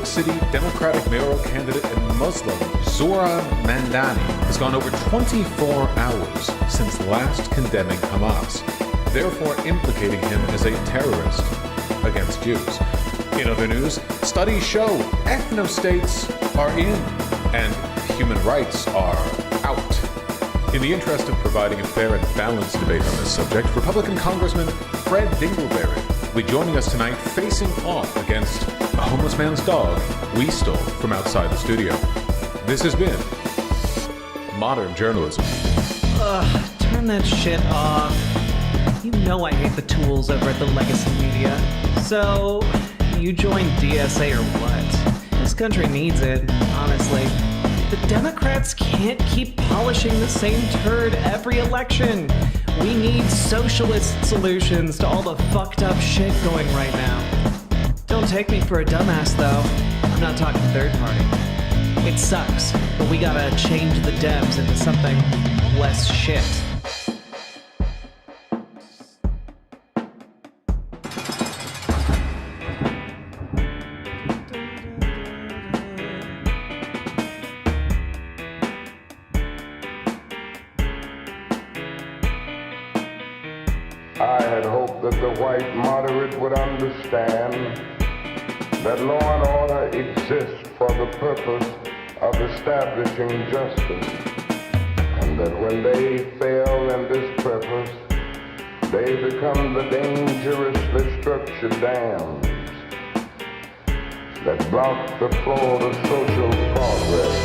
City Democratic mayoral candidate and Muslim Zohran Mamdani has gone over 24 hours since last condemning Hamas, therefore implicating him as a terrorist against Jews. In other news, studies show ethno-states are in and human rights are out. In the interest of providing a fair and balanced debate on this subject, Republican Congressman Fred Dingleberry will be joining us tonight facing off against a homeless man's dog we stole from outside the studio. This has been Modern Journalism. Turn that shit off. You know I hate the tools over at the Legacy Media. So, you join DSA or what? This country needs it, honestly. The Democrats can't keep polishing the same turd every election. We need socialist solutions to all the fucked up shit going right now. Don't take me for a dumbass, though. I'm not talking third party. It sucks, but we gotta change the Dems into something less shit. I had hoped that the white moderate would understand that law and order exists for the purpose of establishing justice, and that when they fail in this purpose, they become the dangerously structured dams that block the flow of social progress.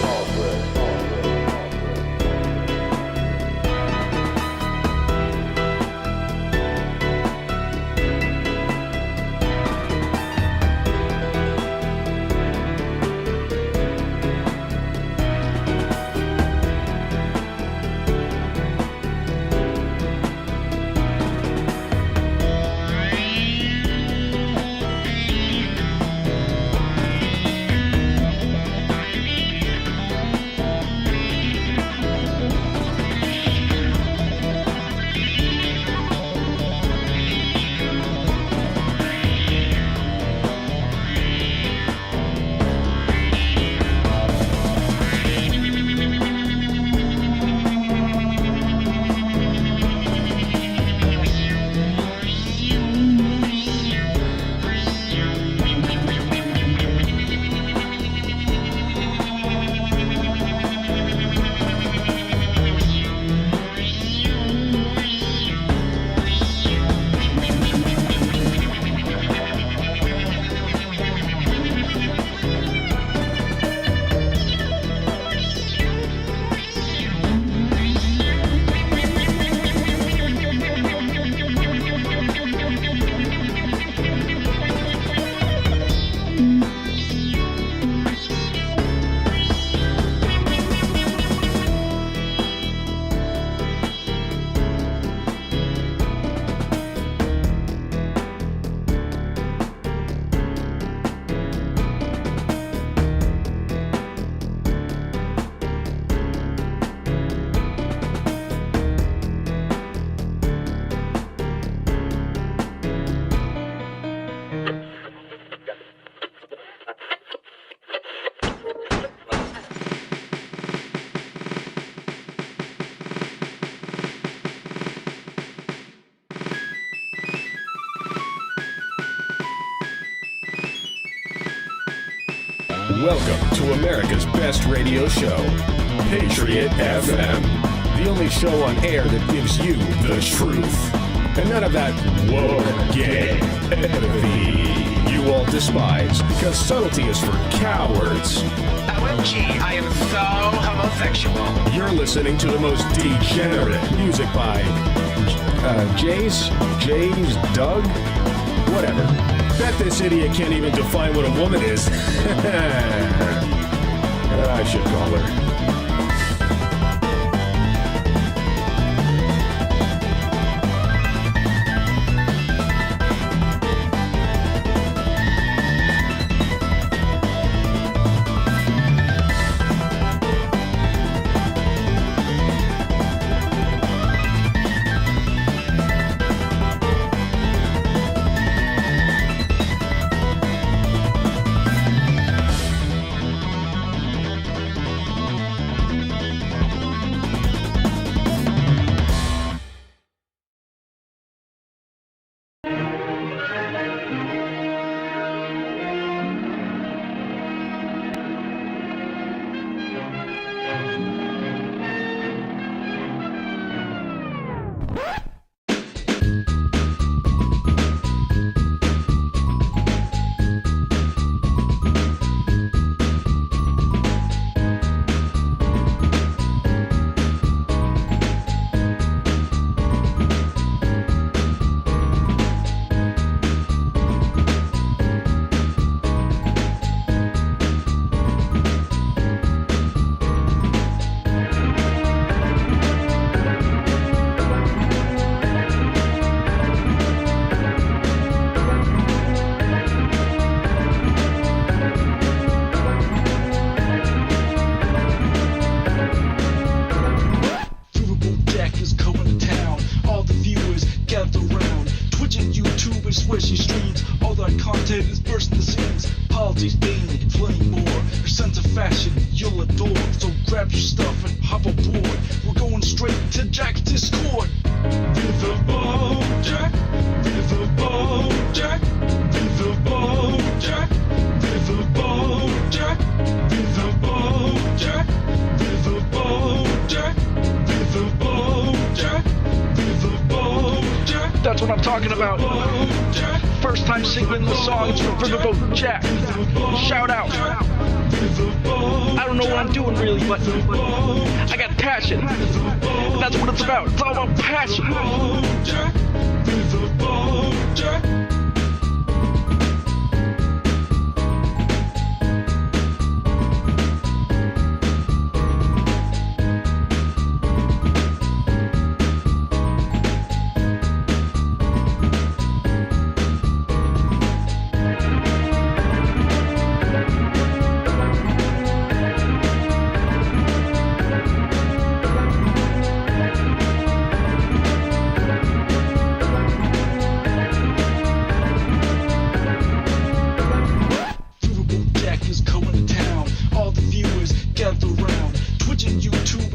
Welcome to America's best radio show, Patriot FM. The only show on air that gives you the truth. And none of that woke gay empathy you all despise, because subtlety is for cowards. OMG, I am so homosexual. You're listening to the most degenerate music by Jays, Doug, whatever. Bet this idiot can't even define what a woman is. I should call her. swishy streams. All that content is bursting the seams. Politics, being and plenty more. Your sense of fashion you'll adore. So grab your stuff and hop aboard. We're going straight to Jack's Discord. Viva Bojack, Viva Bojack, Viva Bojack, Viva Bojack, Viva Bojack, Viva Bojack, Viva Bojack, Viva Bojack. That's what I'm talking about. First time singing the songs for Viva Bojack. Shout out. I don't know what I'm doing really, but I got passion. That's what it's about. It's all about passion.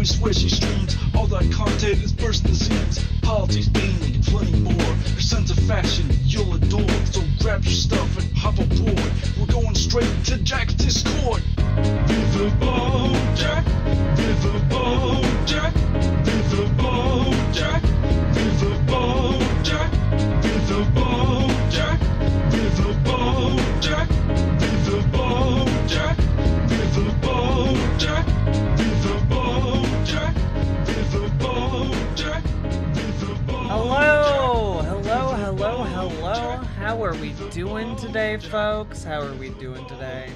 Swishy streams, all that content is bursting the seams. Politics, being and plenty more. Your sense of fashion you'll adore. So grab your stuff and hop aboard. We're going straight to Jack's Discord. Viva Bojack, Viva Bojack, Viva Bojack, Viva Bojack, Viva Bojack, Viva Bojack, Viva Bojack, Viva Bojack, Viva Bojack, Viva Bojack, Viva Bojack. Hello. How are we doing today, folks? How are we doing today?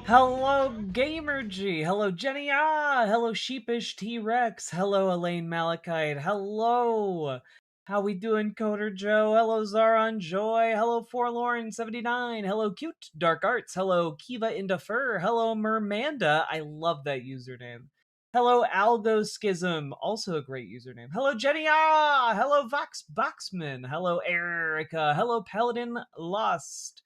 Hello, Gamerg. Hello, Jenny. Hello, Sheepish T-Rex. Hello, Elaine Malachite. Hello. How we doing, Coder Joe? Hello, Zaron Joy. Hello, Forlorn79. Hello, Cute Dark Arts. Hello, Kiva Indafur. Hello, Mermanda. I love that username. Hello, Algo Schism. Also a great username. Hello, Jenny. Hello, Vox Boxman. Hello, Erica. Hello, Paladin Lost.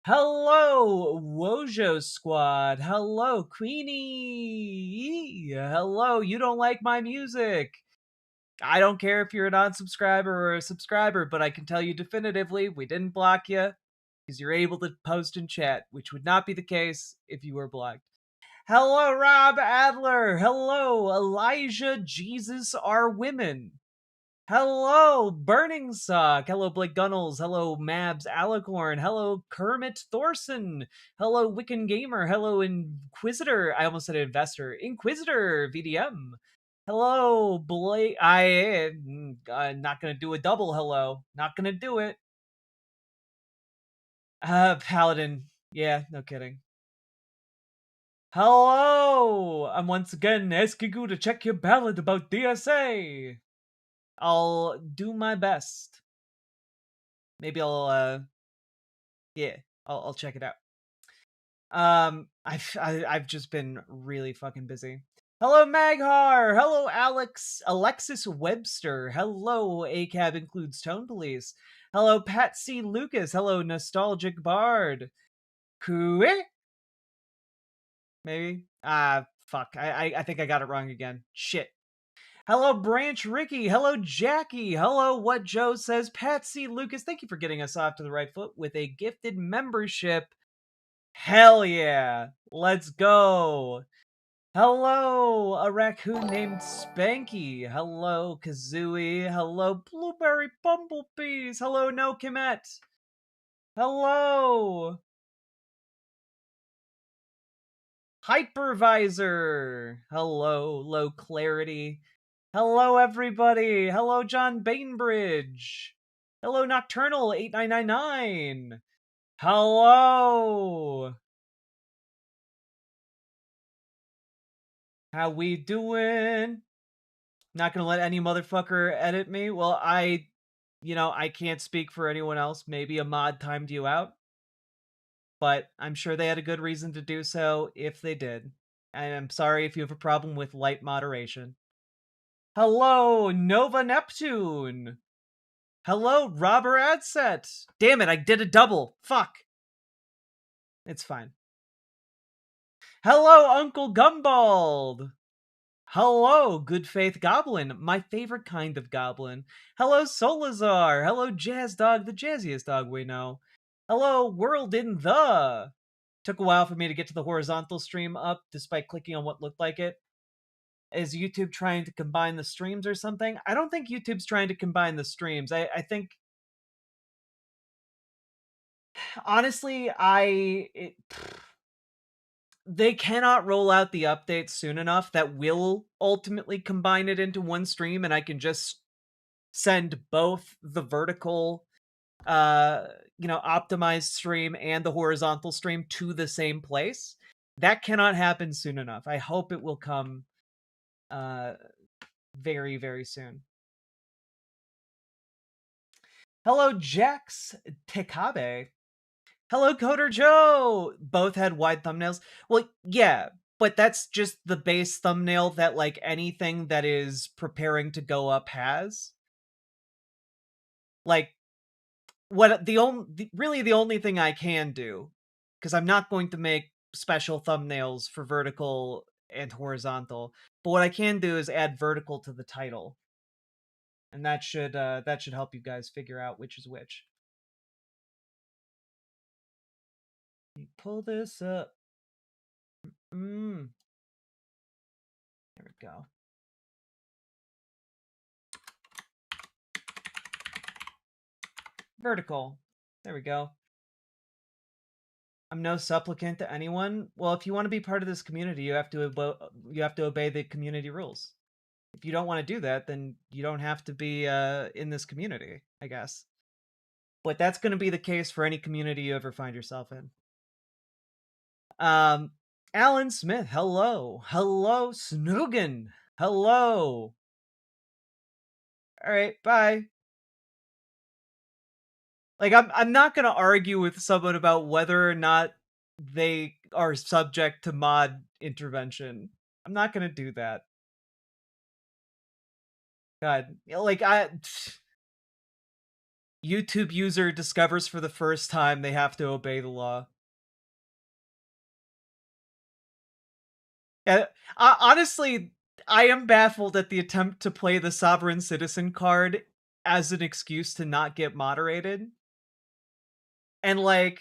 Hello, Wojo Squad. Hello, Queenie. Hello, you don't like my music. I don't care if you're a non-subscriber or a subscriber, but I can tell you definitively we didn't block you because you're able to post and chat, which would not be the case if you were blocked. Hello, Rob Adler. Hello, Elijah Jesus Are Women. Hello, Burning Sock. Hello, Blake Gunnels. Hello, Mabs Alicorn. Hello, Kermit Thorson. Hello, Wiccan Gamer. Hello, Inquisitor. I almost said Investor. Inquisitor VDM. Hello, Blake. I'm not gonna do a double hello. Not gonna do it. Paladin. Yeah, no kidding. Hello! I'm once again asking you to check your ballot about DSA. I'll do my best. Maybe I'll check it out. I've just been really fucking busy. Hello, Maghar. Hello, Alexis Webster. Hello, ACAB includes Tone Police. Hello, Patsy Lucas. Hello, Nostalgic Bard. Kue? Maybe? Fuck. I think I got it wrong again. Shit. Hello, Branch Ricky. Hello, Jackie. Hello, What Joe Says. Patsy Lucas, thank you for getting us off to the right foot with a gifted membership. Hell yeah. Let's go. Hello, a raccoon named Spanky. Hello, Kazooie. Hello, Blueberry Bumblebees. Hello, No Kimet. Hello. Hypervisor. Hello, Low Clarity. Hello, everybody. Hello, John Bainbridge. Hello, Nocturnal 8999. Hello. How we doing? Not gonna let any motherfucker edit me. Well, I can't speak for anyone else. Maybe a mod timed you out. But I'm sure they had a good reason to do so if they did. And I'm sorry if you have a problem with light moderation. Hello, Nova Neptune! Hello, Robber Adset. Damn it, I did a double. Fuck. It's fine. Hello, Uncle Gumbald. Hello, Good Faith Goblin, my favorite kind of goblin. Hello, Solazar. Hello, Jazz Dog, the jazziest dog we know. Hello, World in the. Took a while for me to get to the horizontal stream up, despite clicking on what looked like it. Is YouTube trying to combine the streams or something? I don't think YouTube's trying to combine the streams. I think honestly, they cannot roll out the updates soon enough that will ultimately combine it into one stream, and I can just send both the vertical optimized stream and the horizontal stream to the same place. That cannot happen soon enough. I hope it will come very, very soon. Hello, Jax Tekabe. Hello, Coder Joe! Both had wide thumbnails. Well, yeah, but that's just the base thumbnail that, like, anything that is preparing to go up has. Like, the only thing I can do, because I'm not going to make special thumbnails for vertical and horizontal, but what I can do is add vertical to the title. And that should help you guys figure out which is which. You pull this up. There we go. Vertical. There we go. I'm no supplicant to anyone. Well, if you want to be part of this community, you have to obey the community rules. If you don't want to do that, then you don't have to be in this community, I guess. But that's going to be the case for any community you ever find yourself in. Alan Smith, hello. Hello, Snoogan. Hello. All right, bye. Like, I'm not gonna argue with someone about whether or not they are subject to mod intervention. I'm not gonna do that. God, like YouTube user discovers for the first time they have to obey the law. Yeah, honestly, I am baffled at the attempt to play the sovereign citizen card as an excuse to not get moderated. And like,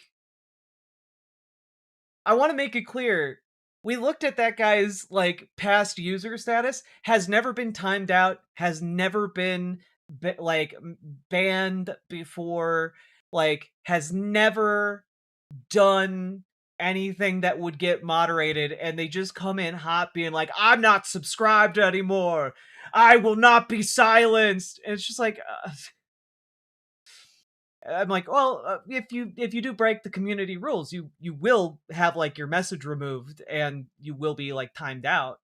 I want to make it clear, we looked at that guy's like past user status, has never been timed out, has never been like banned before, like has never done anything that would get moderated, and they just come in hot being like, I'm not subscribed anymore, I will not be silenced. And it's just like I'm like, well, if you do break the community rules, you will have like your message removed and you will be like timed out.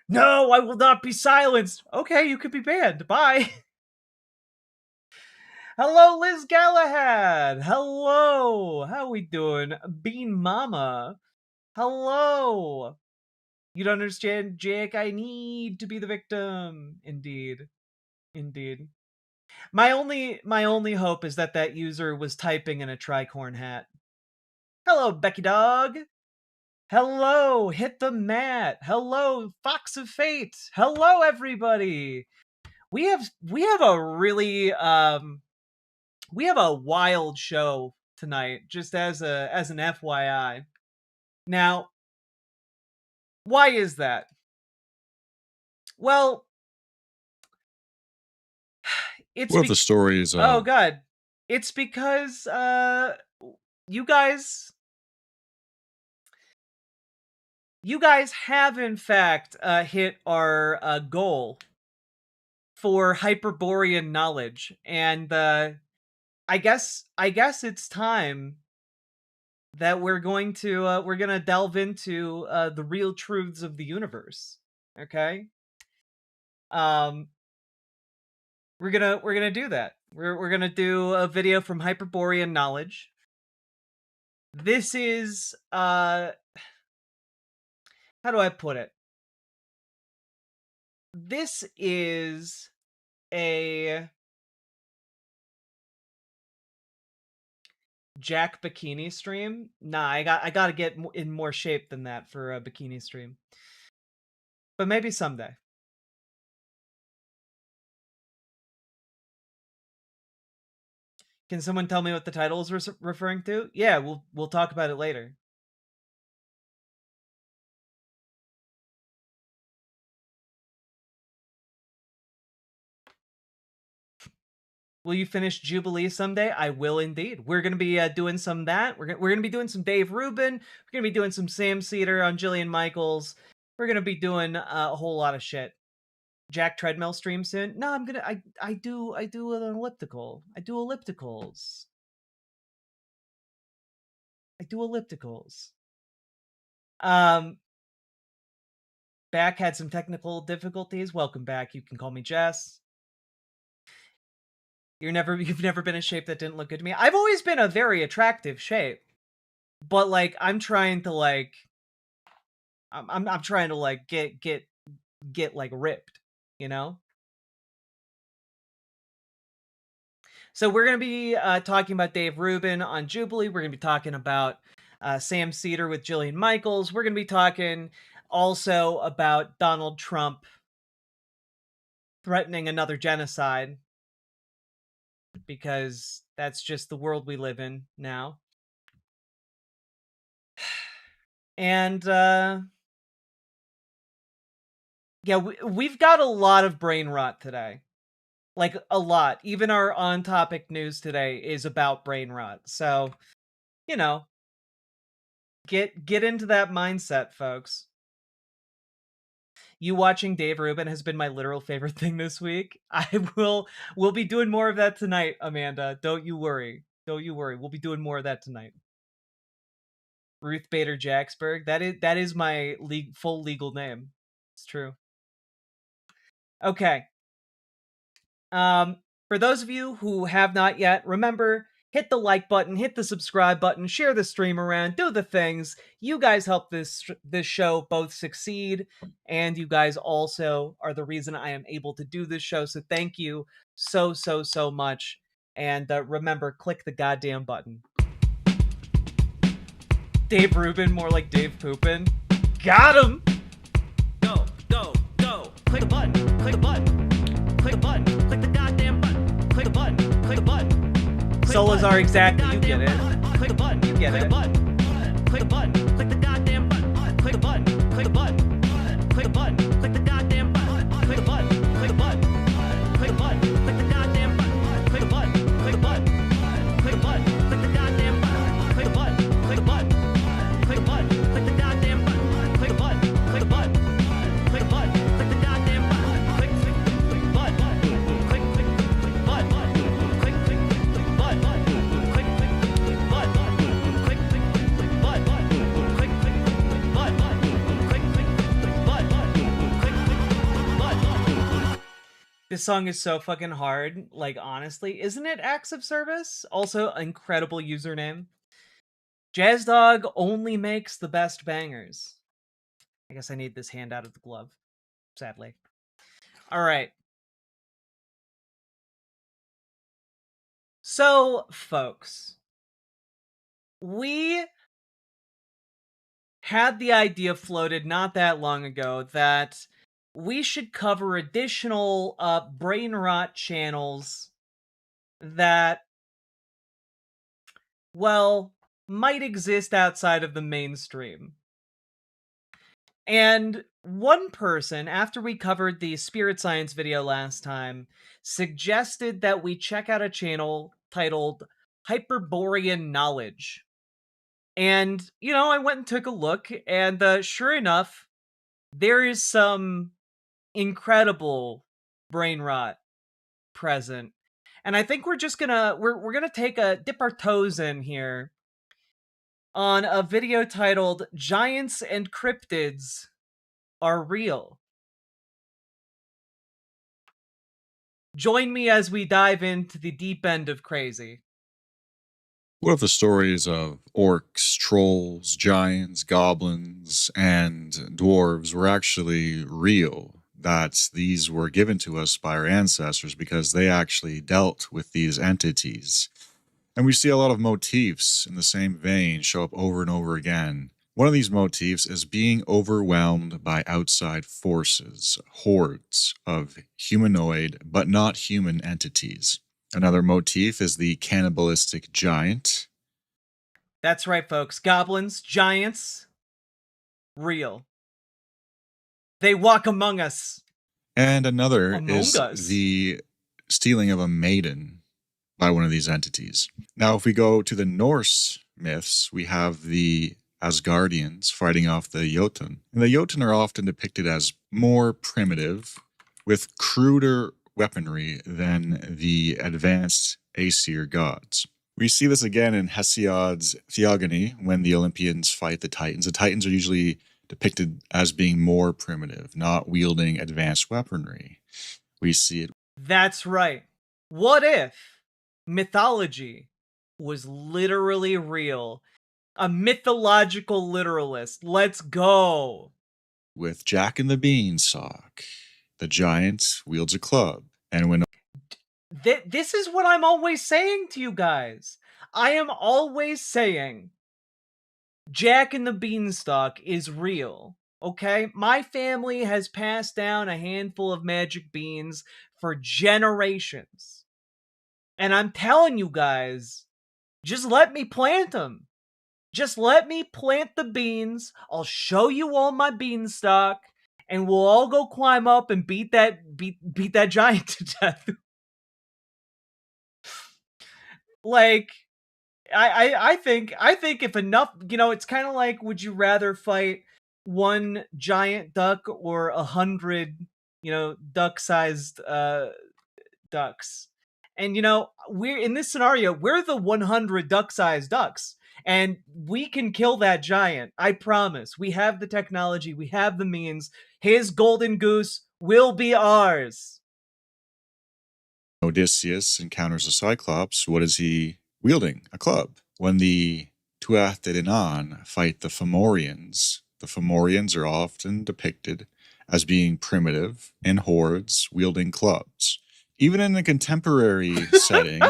No, I will not be silenced. Okay, you could be banned. Bye. Hello, Liz Galahad. Hello. How we doing? Bean Mama. Hello. You don't understand, Jake. I need to be the victim. Indeed. Indeed. My only hope is that user was typing in a tricorn hat. Hello, Becky Dog. Hello, Hit the Mat. Hello, Fox of Fate. Hello, everybody. We have a really we have a wild show tonight, just as an FYI. Now, why is that? Well, it's What if the story is oh god, it's because you guys have in fact hit our goal for Hyperborean knowledge, and I guess it's time that we're gonna delve into the real truths of the universe. Okay, we're gonna do that. We're gonna do a video from Hyperborean knowledge. This is how do I put it? This is a Jack bikini stream? Nah, I gotta get in more shape than that for a bikini stream. But maybe someday. Can someone tell me what the title is referring to? Yeah, we'll talk about it later. Will you finish Jubilee someday? I will indeed. We're gonna be doing some of that. We're gonna be doing some Dave Rubin. We're gonna be doing some Sam Cedar on Jillian Michaels. We're gonna be doing a whole lot of shit. Jack Treadmill stream soon. No, I'm gonna. I do an elliptical. I do ellipticals. I do ellipticals. Back had some technical difficulties. Welcome back. You can call me Jess. You've never been a shape that didn't look good to me. I've always been a very attractive shape, but like I'm trying to like, I'm trying to like get like ripped, you know. So we're gonna be talking about Dave Rubin on Jubilee. We're gonna be talking about Sam Cedar with Jillian Michaels. We're gonna be talking also about Donald Trump threatening another genocide, because that's just the world we live in now. And yeah, we've got a lot of brain rot today. Like a lot. Even our on-topic news today is about brain rot. So, you know, get into that mindset, folks. You watching Dave Rubin has been my literal favorite thing this week. We'll be doing more of that tonight, Amanda. Don't you worry. Don't you worry. We'll be doing more of that tonight. Ruth Bader Jacksburg. That is my full legal name. It's true. Okay. For those of you who have not yet, remember, hit the like button, hit the subscribe button, share the stream around, do the things. You guys help this show both succeed, and you guys also are the reason I am able to do this show. So thank you so much. And remember, click the goddamn button. Dave Rubin, more like Dave Poopin. Got him! Go. Click the button. Click the button. Click the button. Click the goddamn button. Click the button. Click the button. Solos are exactly. You get it. Click the button. You get it. Click the button. Click the goddamn button. Click the button. Click the button. Click the button. Click the goddamn button. Click the button. Click the button. Click the button. Click the goddamn button. Click the button. Click the button. Click the button. Click the goddamn button. Click the button. Click the button. Click the button. Click the goddamn button. Click the button. Click the button. Click the button. Click the goddamn button. Click button. Click button. Click button. Click button. Click This song is so fucking hard. Like, honestly, isn't it Acts of Service? Also, incredible username. Jazz Dog only makes the best bangers. I guess I need this hand out of the glove, sadly. All right. So, folks, we had the idea floated not that long ago that we should cover additional brain rot channels that, well, might exist outside of the mainstream. And one person, after we covered the Spirit Science video last time, suggested that we check out a channel titled Hyperborean Knowledge. And, you know, I went and took a look, and sure enough, there is some incredible brain rot present. And I think we're just gonna we're gonna dip our toes in here on a video titled Giants and Cryptids Are Real. Join me as we dive into the deep end of crazy. What if the stories of orcs, trolls, giants, goblins, and dwarves were actually real? That these were given to us by our ancestors because they actually dealt with these entities. And we see a lot of motifs in the same vein show up over and over again. One of these motifs is being overwhelmed by outside forces, hordes of humanoid but not human entities. Another motif is the cannibalistic giant. That's right, folks. Goblins, giants, real. They walk among us. And another Among is us. the stealing of a maiden by one of these entities. Now, if we go to the Norse myths, we have the Asgardians fighting off the Jotun. And the Jotun are often depicted as more primitive, with cruder weaponry than the advanced Aesir gods. We see this again in Hesiod's Theogony when the Olympians fight the Titans. The Titans are usually depicted as being more primitive, not wielding advanced weaponry. We see it. That's right. What if mythology was literally real? A mythological literalist. Let's go. With Jack and the Beanstalk. The giant wields a club, and when This is what I'm always saying to you guys. I am always saying Jack and the Beanstalk is real. Okay? My family has passed down a handful of magic beans for generations. And I'm telling you guys, just let me plant them. Just let me plant the beans. I'll show you all my beanstalk, and we'll all go climb up and beat that giant to death. Like, I think if enough, it's kind of like, would you rather fight one giant duck or 100, duck-sized ducks? And we're in this scenario, we're the 100 duck-sized ducks, and we can kill that giant. I promise. We have the technology, we have the means. His golden goose will be ours. Odysseus encounters a Cyclops, what is he wielding? A club. When the Tuatha De Danann fight the Fomorians are often depicted as being primitive in hordes wielding clubs. Even in the contemporary setting,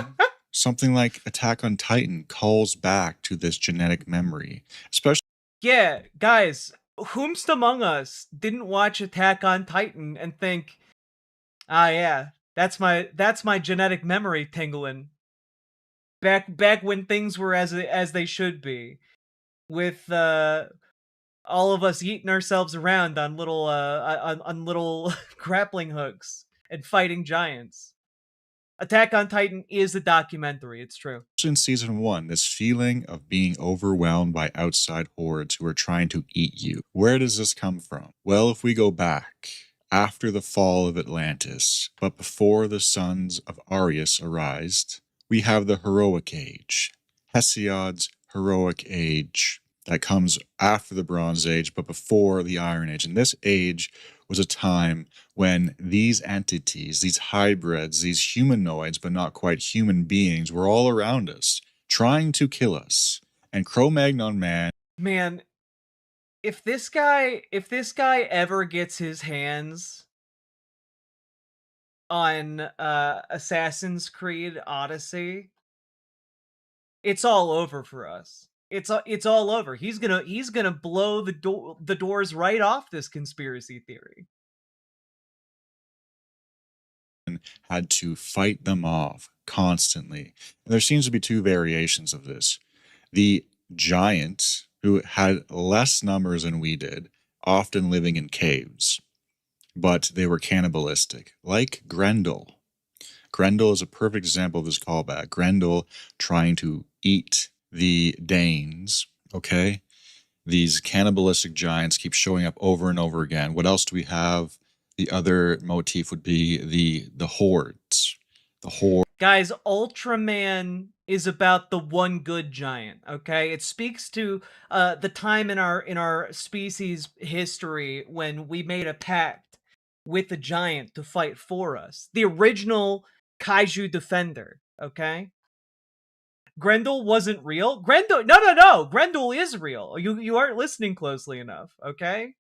something like Attack on Titan calls back to this genetic memory, especially. Yeah, guys, whomst among us didn't watch Attack on Titan and think, ah, yeah, that's my genetic memory tingling. Back when things were as they should be, with all of us eating ourselves around on little on little grappling hooks and fighting giants. Attack on Titan is a documentary. It's true. In season 1, this feeling of being overwhelmed by outside hordes who are trying to eat you. Where does this come from? Well, if we go back after the fall of Atlantis, but before the sons of Arius arised, we have the heroic age, Hesiod's heroic age that comes after the Bronze Age, but before the Iron Age. And this age was a time when these entities, these hybrids, these humanoids, but not quite human beings, were all around us, trying to kill us. And Cro-Magnon Man, if this guy ever gets his hands on Assassin's Creed Odyssey, it's all over for us. It's all over. He's gonna blow the doors right off this conspiracy theory. had to fight them off constantly. And there seems to be two variations of this. The giant, who had less numbers than we did, often living in caves, but they were cannibalistic, like Grendel. Grendel is a perfect example of this callback. Grendel trying to eat the Danes, okay? These cannibalistic giants keep showing up over and over again. What else do we have? The other motif would be the hordes. The horde. Guys, Ultraman is about the one good giant, okay? It speaks to the time in our species history when we made a pact with the giant to fight for us. The original kaiju defender, okay? Grendel wasn't real. No. Grendel is real. You aren't listening closely enough, okay?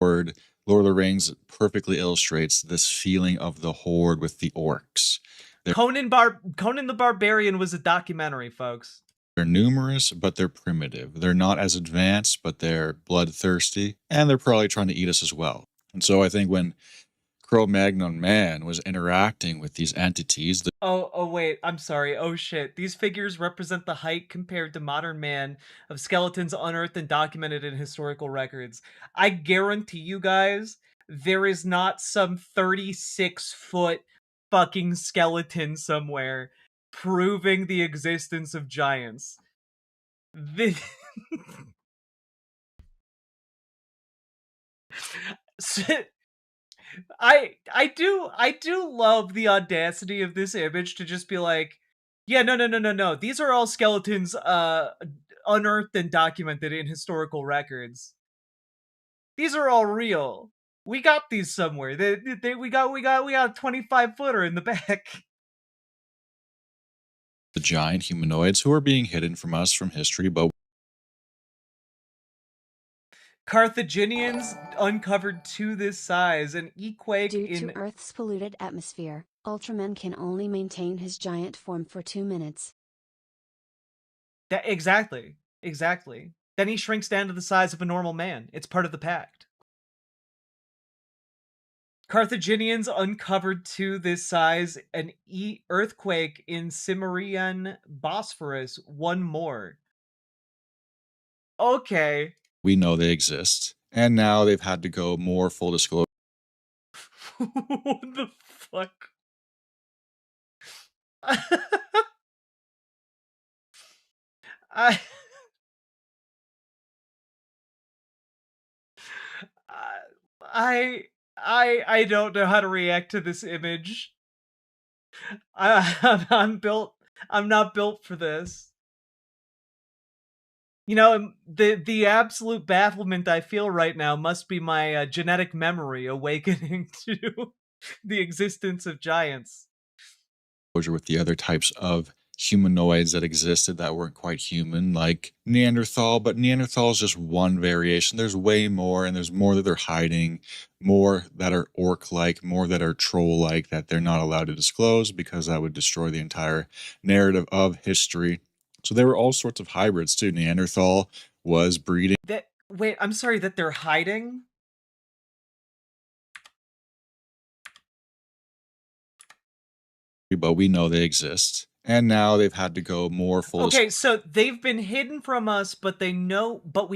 Lord of the Rings perfectly illustrates this feeling of the horde with the orcs. Conan the Barbarian was a documentary, folks. They're numerous, but they're primitive. They're not as advanced, but they're bloodthirsty, and they're probably trying to eat us as well. And so I think when Cro-Magnon man was interacting with these entities, Oh wait, I'm sorry. Oh shit. These figures represent the height compared to modern man of skeletons unearthed and documented in historical records. I guarantee you guys, there is not some 36-foot fucking skeleton somewhere proving the existence of giants. The- I do love the audacity of this image to just be like, yeah, no. These are all skeletons unearthed and documented in historical records. These are all real. We got these somewhere. We got a 25-footer in the back. the giant humanoids who are being hidden from us from history, but Carthaginians uncovered to this size, an equake Due in to Earth's polluted atmosphere, Ultraman can only maintain his giant form for 2 minutes. that exactly. Then he shrinks down to the size of a normal man. It's part of the pact. Carthaginians uncovered to this size an earthquake in Cimmerian Bosphorus. One more. Okay. we know they exist. And now they've had to go more full disclosure. What the fuck? I, I don't know how to react to this image. I'm built. I'm not built for this. You know, the absolute bafflement I feel right now must be my genetic memory awakening to the existence of giants. With the other types of humanoids that existed that weren't quite human, like Neanderthal, but Neanderthal is just one variation. There's way more, and there's more that they're hiding, more that are orc-like, more that are troll-like that they're not allowed to disclose because that would destroy the entire narrative of history. So there were all sorts of hybrids too. Neanderthal was breeding. Wait, I'm sorry, that they're hiding? But we know they exist. And now they've had to go more full. Okay, so they've been hidden from us, but we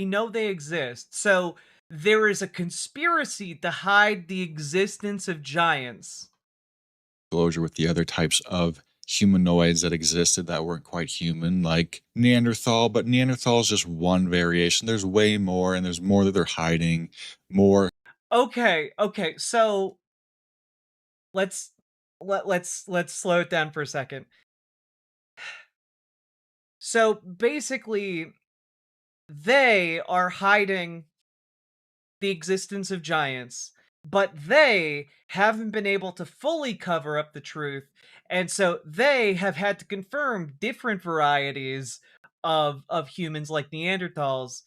know they exist. So there is a conspiracy to hide the existence of giants. Disclosure with the other types of humanoids that existed that weren't quite human, like Neanderthal, but Neanderthal is just one variation. There's way more, and there's more that they're hiding, more. Okay, so let's slow it down for a second. So basically, they are hiding the existence of giants, but they haven't been able to fully cover up the truth, and so they have had to confirm different varieties of humans like Neanderthals,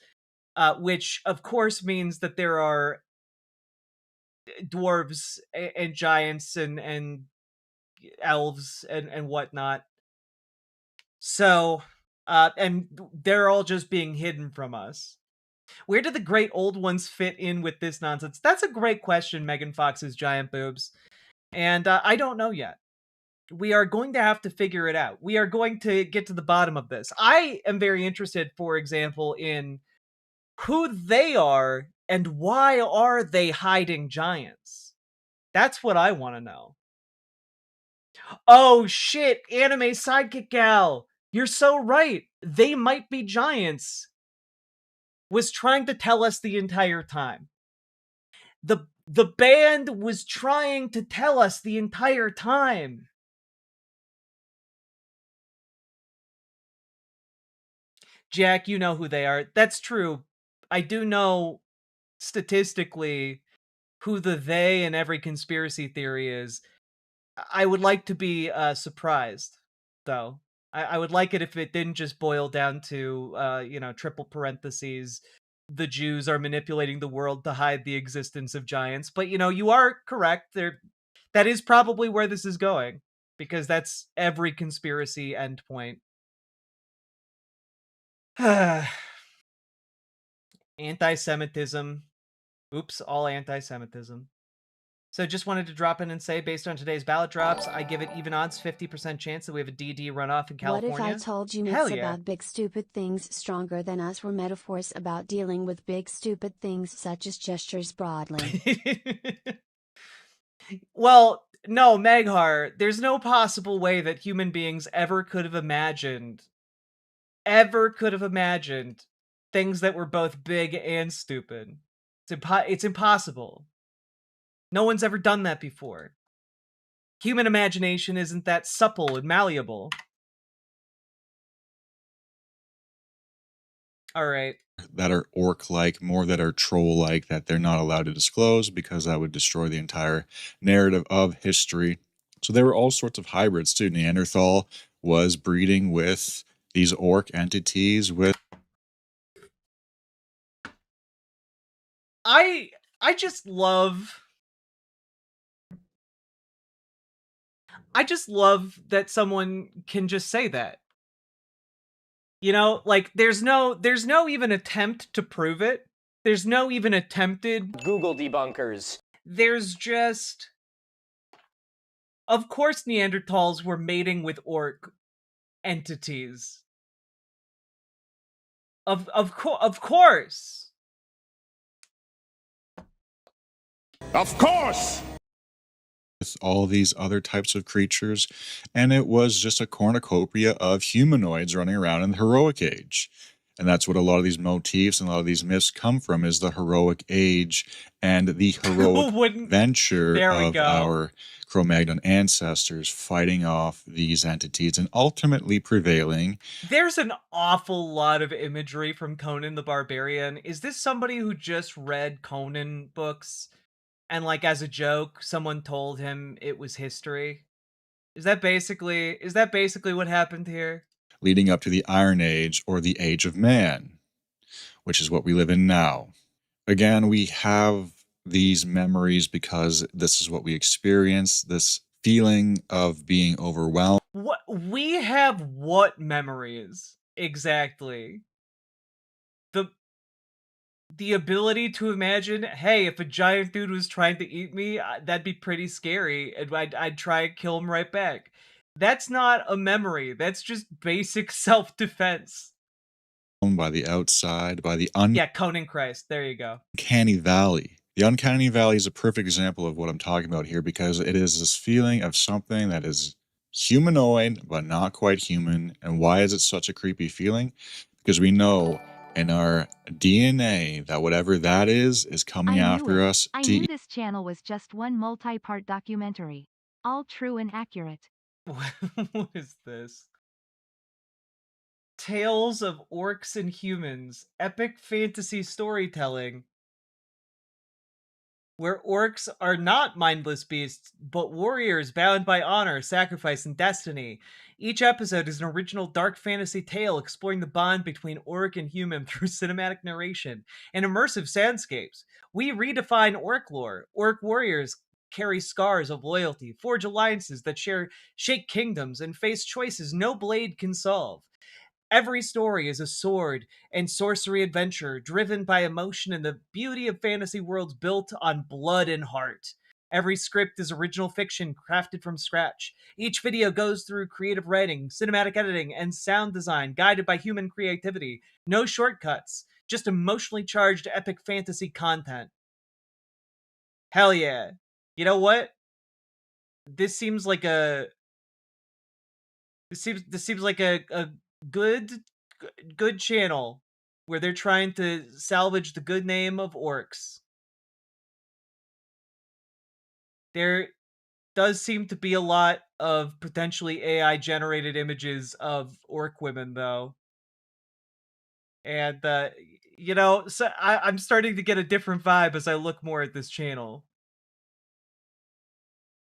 which of course means that there are dwarves and giants and elves and whatnot. So, and they're all just being hidden from us. Where do the great old ones fit in with this nonsense? That's a great question, Megan Fox's giant boobs. And I don't know yet. We are going to have to figure it out. We are going to get to the bottom of this. I am very interested, for example, in who they are and why are they hiding giants? That's what I want to know. Oh shit, anime sidekick gal. You're so right. They might be giants. Was trying to tell us the entire time. The band was trying to tell us the entire time. Jack, you know who they are. That's true. I do know statistically who the they in every conspiracy theory is. I would like to be surprised, though. I would like it if it didn't just boil down to, triple parentheses, the Jews are manipulating the world to hide the existence of giants. But, you are correct. That is probably where this is going. because that's every conspiracy endpoint. Anti-Semitism. Oops, all anti-Semitism. So just wanted to drop in and say, based on today's ballot drops, I give it even odds 50% chance that we have a DD runoff in What if California. I told you Hell myths yeah. about big stupid things stronger than us were metaphors about dealing with big stupid things such as gestures broadly? Well, no, Meghar, there's no possible way that human beings ever could have imagined things that were both big and stupid. It's impossible. No one's ever done that before. Human imagination isn't that supple and malleable. All right. That are orc-like, more that are troll-like, that they're not allowed to disclose because that would destroy the entire narrative of history. So there were all sorts of hybrids too. Neanderthal was breeding with these orc entities with I just love that someone can just say that. You know, like there's no even attempt to prove it. There's no even attempted Google debunkers. There's just, of course Neanderthals were mating with orc entities. Of course. Of course! with all these other types of creatures, and it was just a cornucopia of humanoids running around in the heroic age. And that's what a lot of these motifs and a lot of these myths come from, is the heroic age and the heroic venture There we of go. our Cro-Magnon ancestors fighting off these entities and ultimately prevailing. There's an awful lot of imagery from Conan the Barbarian. Is this somebody who just read Conan books and, like, as a joke, someone told him it was history? Is that basically what happened here? Leading up to the Iron Age or the Age of Man, which is what we live in now. Again, we have these memories because this is what we experience, this feeling of being overwhelmed. What we have what memories exactly? The ability to imagine, hey, if a giant dude was trying to eat me, that'd be pretty scary, and I'd try and kill him right back. That's not a memory. That's just basic self-defense. By the outside, by the Yeah, Conan Christ. There you go. uncanny valley. The uncanny valley is a perfect example of what I'm talking about here, because it is this feeling of something that is humanoid but not quite human. And why is it such a creepy feeling? Because we know in our DNA that whatever that is coming after us I to knew this channel was just one multi-part documentary. All true and accurate. What is this? Tales of Orcs and Humans. Epic fantasy storytelling. Where orcs are not mindless beasts, but warriors bound by honor, sacrifice, and destiny. Each episode is an original dark fantasy tale exploring the bond between orc and human through cinematic narration and immersive soundscapes. We redefine orc lore. Orc warriors carry scars of loyalty, forge alliances that shake kingdoms, and face choices no blade can solve. Every story is a sword and sorcery adventure driven by emotion and the beauty of fantasy worlds built on blood and heart. Every script is original fiction crafted from scratch. Each video goes through creative writing, cinematic editing, and sound design guided by human creativity. No shortcuts, just emotionally charged epic fantasy content. Hell yeah. You know what? This seems like a a good channel where they're trying to salvage the good name of orcs. There does seem to be a lot of potentially AI generated images of orc women, though. And, you know, so I'm starting to get a different vibe as I look more at this channel.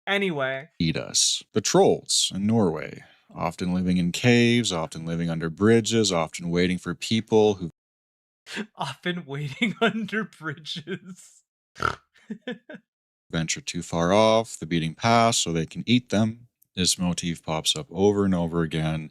Anyway. eat us. The trolls in Norway, often living in caves, often living under bridges, often waiting for people who Often waiting under bridges. venture too far off the beating path so they can eat them. This motif pops up over and over again,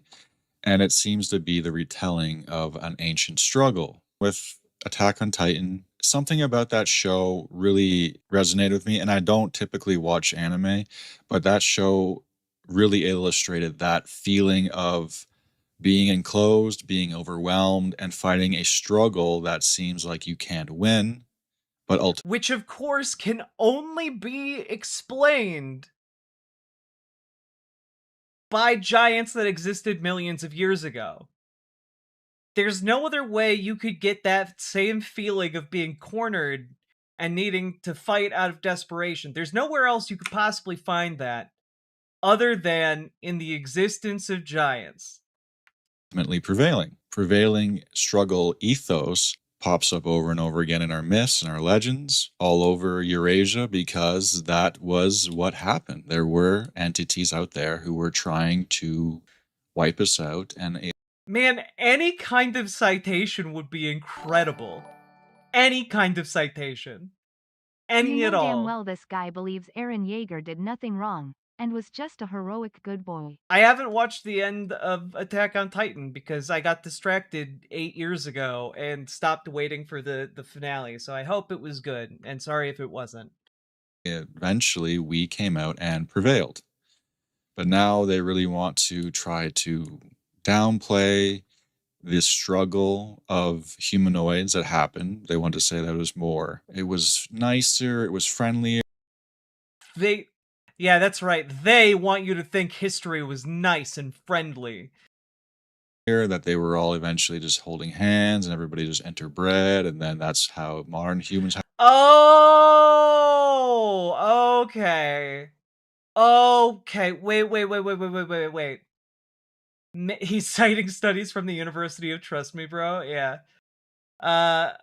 and it seems to be the retelling of an ancient struggle. With Attack on Titan, something about that show really resonated with me, and I don't typically watch anime, but that show really illustrated that feeling of being enclosed, being overwhelmed, and fighting a struggle that seems like you can't win, but ultimately. Which, of course, can only be explained by giants that existed millions of years ago. There's no other way you could get that same feeling of being cornered and needing to fight out of desperation. There's nowhere else you could possibly find that other than in the existence of giants. Prevailing struggle ethos pops up over and over again in our myths and our legends all over Eurasia because that was what happened. There were entities out there who were trying to wipe us out, and Man, any kind of citation would be incredible. Any kind of citation. Any You know at damn all. well this guy believes Eren Yeager did nothing wrong, and was just a heroic good boy. I haven't watched the end of Attack on Titan because I got distracted 8 years ago and stopped waiting for the finale, so I hope it was good, and sorry if it wasn't. eventually we came out and prevailed. But now they really want to try to downplay the struggle of humanoids that happened. They want to say that it was nicer, it was friendlier. Yeah, that's right. They want you to think history was nice and friendly. That they were all eventually just holding hands and everybody just interbred, and then that's how modern humans. Oh, okay. Okay, wait. He's citing studies from the University of Trust Me, bro. Yeah. Uh,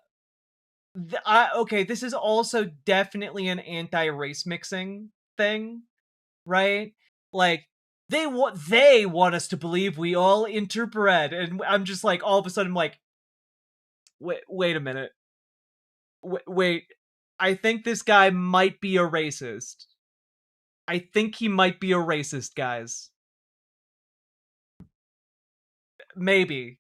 okay, this is also definitely an anti-race mixing thing, right? Like they want us to believe we all interbred, and I'm just like all of a sudden I'm like, wait a minute, wait, I think this guy might be a racist. I think he might be a racist, guys. Maybe.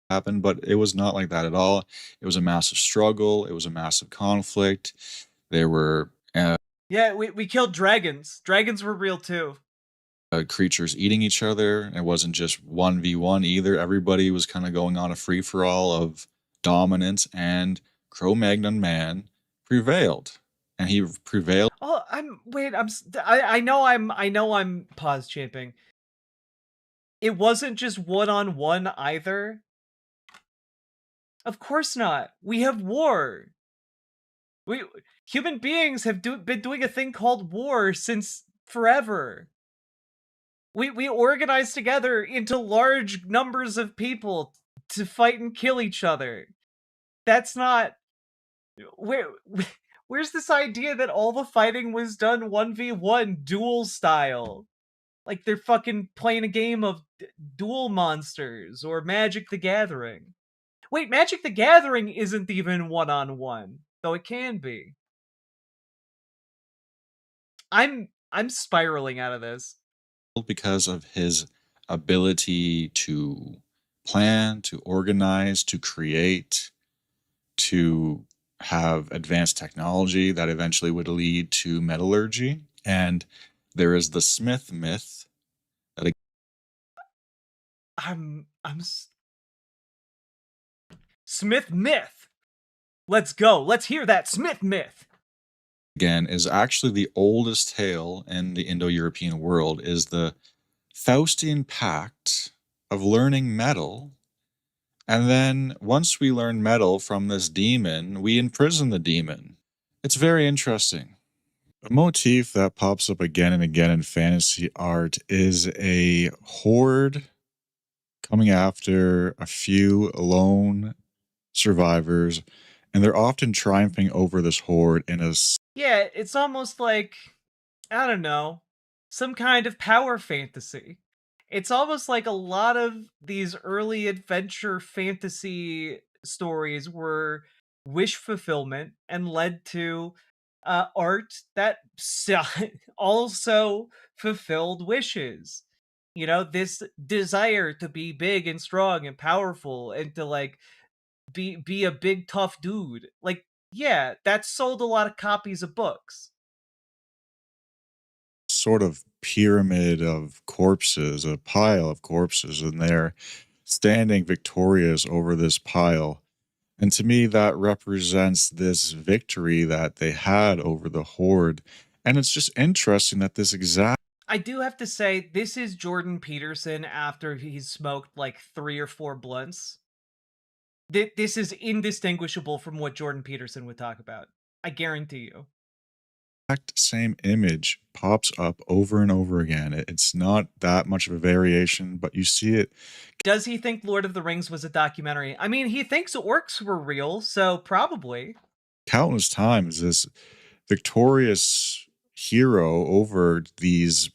Happened, but it was not like that at all. It was a massive struggle. It was a massive conflict. There were Yeah, we killed dragons. Dragons were real too. creatures eating each other. It wasn't just 1v1 either. Everybody was kind of going on a free for all of dominance, and Cro Magnon Man prevailed. And he prevailed. Oh, I know I'm pause champing. It wasn't just one-on-one either. Of course not. We have war. Human beings have been doing a thing called war since forever. We organize together into large numbers of people to fight and kill each other. That's not where where's this idea that all the fighting was done 1v1 duel style? Like they're fucking playing a game of Duel Monsters or Magic the Gathering. Wait, Magic the Gathering isn't even one-on-one, though it can be. I'm spiraling out of this. Because of his ability to plan, to organize, to create, to have advanced technology that eventually would lead to metallurgy. And there is the Smith myth that I'm Smith myth. Let's go. Let's hear that Smith myth. again is actually the oldest tale in the Indo-European world, is the Faustian Pact of learning metal. And then once we learn metal from this demon, we imprison the demon. It's very interesting. A motif that pops up again and again in fantasy art is a horde coming after a few lone survivors, and they're often triumphing over this horde in a Yeah, it's almost like, I don't know, some kind of power fantasy. It's almost like a lot of these early adventure fantasy stories were wish fulfillment and led to art that also fulfilled wishes. You know, this desire to be big and strong and powerful and to like be a big tough dude. Like, yeah, that sold a lot of copies of books. Sort of pyramid of corpses, a pile of corpses, and they're standing victorious over this pile. And to me, that represents this victory that they had over the Horde. And it's just interesting that this exact I do have to say, this is Jordan Peterson after he's smoked like 3 or 4 blunts. This is indistinguishable from what Jordan Peterson would talk about. I guarantee you. same image pops up over and over again. It's not that much of a variation, but you see it Does he think Lord of the Rings was a documentary? I mean, he thinks orcs were real, so probably. countless times. This victorious hero over these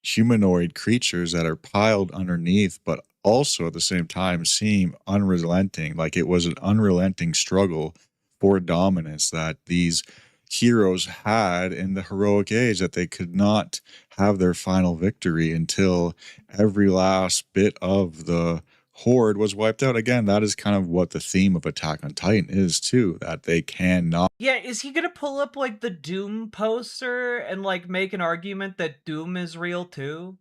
humanoid creatures that are piled underneath, but also at the same time seem unrelenting. Like it was an unrelenting struggle for dominance that these heroes had in the heroic age, that they could not have their final victory until every last bit of the horde was wiped out. Again, that is kind of what the theme of Attack on Titan is too, that they cannot Yeah, is he gonna pull up like the Doom poster and like make an argument that Doom is real too?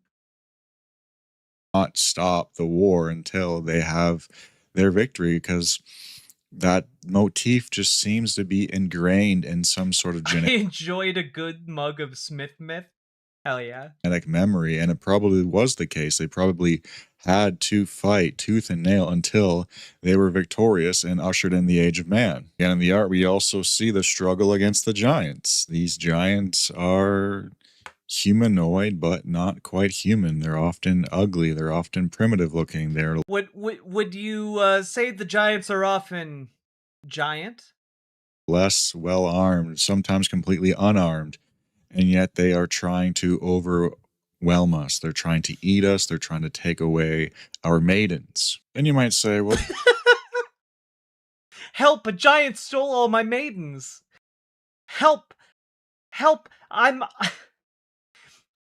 not stop the war until they have their victory, because that motif just seems to be ingrained in some sort of I enjoyed a good mug of Smith Myth. Hell yeah. genetic memory, and it probably was the case. They probably had to fight tooth and nail until they were victorious and ushered in the age of man. And in the art, we also see the struggle against the giants. These giants are humanoid, but not quite human. They're often ugly. They're often primitive looking. They're Would you say the giants are often giant? less well armed, sometimes completely unarmed, and yet they are trying to overwhelm us. They're trying to eat us. They're trying to take away our maidens. And you might say, well, Help! A giant stole all my maidens. Help! Help! I'm.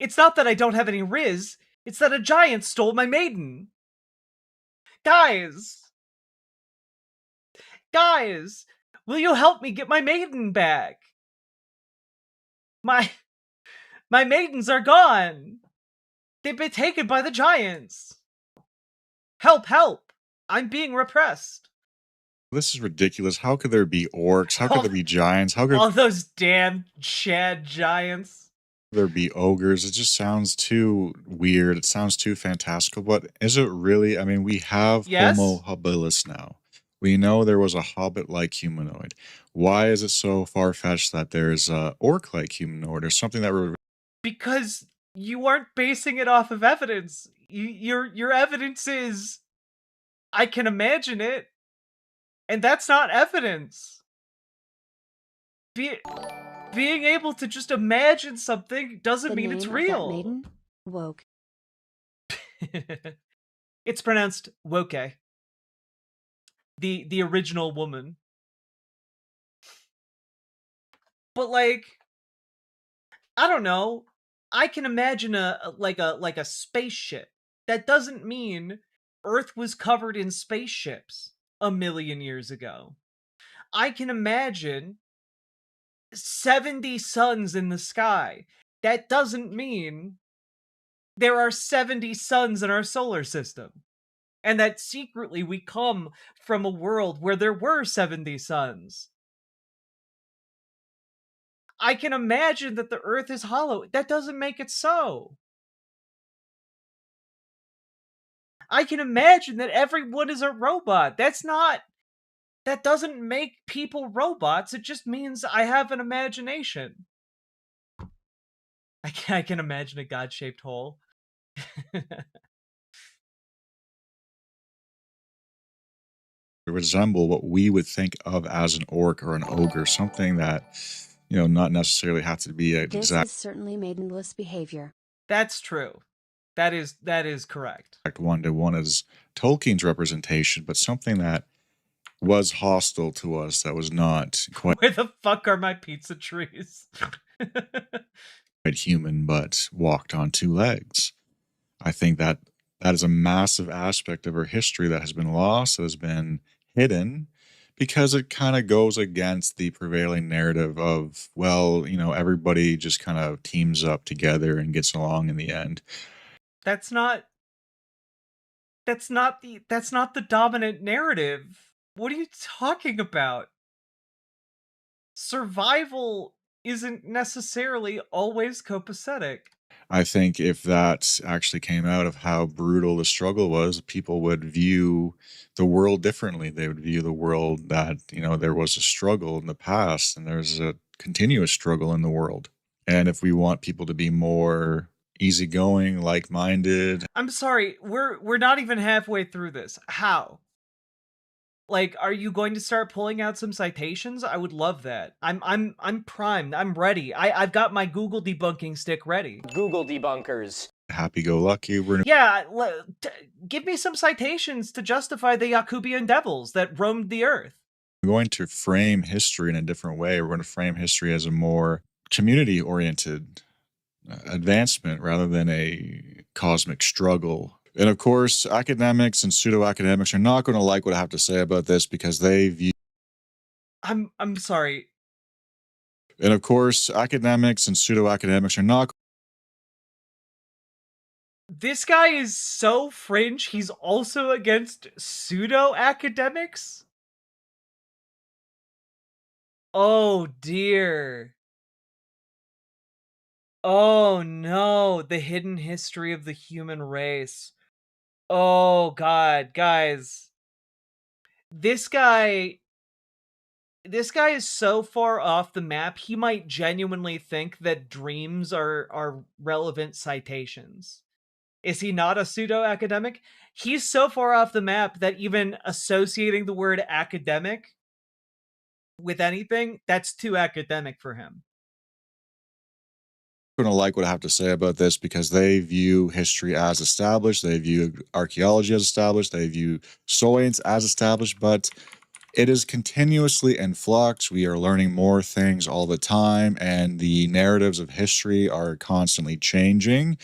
It's not that I don't have any riz. It's that a giant stole my maiden. Guys! Guys! Will you help me get my maiden back? My maidens are gone. They've been taken by the giants. Help, help. I'm being repressed. this is ridiculous. How could there be orcs? How could there be giants? How could All those damn Chad giants. there be ogres? It just sounds too weird. It sounds too fantastical. But is it really? I mean, we have Yes? Homo habilis now. We know there was a hobbit-like humanoid. Why is it so far-fetched that there's a orc-like humanoid or something that we're Because you aren't basing it off of evidence. Your evidence is I can imagine it, and that's not evidence. Being able to just imagine something doesn't The mean name it's of that real. maiden? Woke. It's pronounced woke. The original woman. But like, I don't know. I can imagine like a spaceship. That doesn't mean Earth was covered in spaceships a million years ago. I can imagine 70 suns in the sky. That doesn't mean there are 70 suns in our solar system. And that secretly we come from a world where there were 70 suns. I can imagine that the Earth is hollow. That doesn't make it so. I can imagine that everyone is a robot. That doesn't make people robots. It just means I have an imagination. I can imagine a God-shaped hole. resemble what we would think of as an orc or an ogre, something that, you know, not necessarily have to be an This exact is certainly maidenless behavior. That's true. That is correct. one-to-one as Tolkien's representation, but something that was hostile to us, that was not quite Where the fuck are my pizza trees? human, but walked on two legs. I think that that is a massive aspect of our history that has been lost, that has been hidden, because it kind of goes against the prevailing narrative of, well, you know, everybody just kind of teams up together and gets along in the end. That's not the dominant narrative. What are you talking about? Survival isn't necessarily always copacetic. I think if that actually came out of how brutal the struggle was, people would view the world differently. They would view the world that, you know, there was a struggle in the past and there's a continuous struggle in the world. And if we want people to be more easygoing, like-minded, I'm sorry, we're not even halfway through this. How? Like, are you going to start pulling out some citations? I would love that. I'm primed. I'm ready. I've got my Google debunking stick ready. Google debunkers. happy-go-lucky, we're Yeah, give me some citations to justify the Yakubian devils that roamed the earth. going to frame history in a different way. We're going to frame history as a more community-oriented advancement rather than a cosmic struggle. And of course, academics and pseudo-academics are not going to like what I have to say about this because they view. I'm sorry. And of course, academics and pseudo-academics are not. This guy is so fringe, he's also against pseudo-academics? Oh dear. Oh no, the hidden history of the human race. Oh god, guys. This guy is so far off the map, he might genuinely think that dreams are relevant citations. Is he not a pseudo-academic? He's so far off the map that even associating the word academic with anything, that's too academic for him. Going to like what I have to say about this because they view history as established, they view archaeology as established, they view science as established, but it is continuously in flux. We are learning more things all the time, and the narratives of history are constantly changing.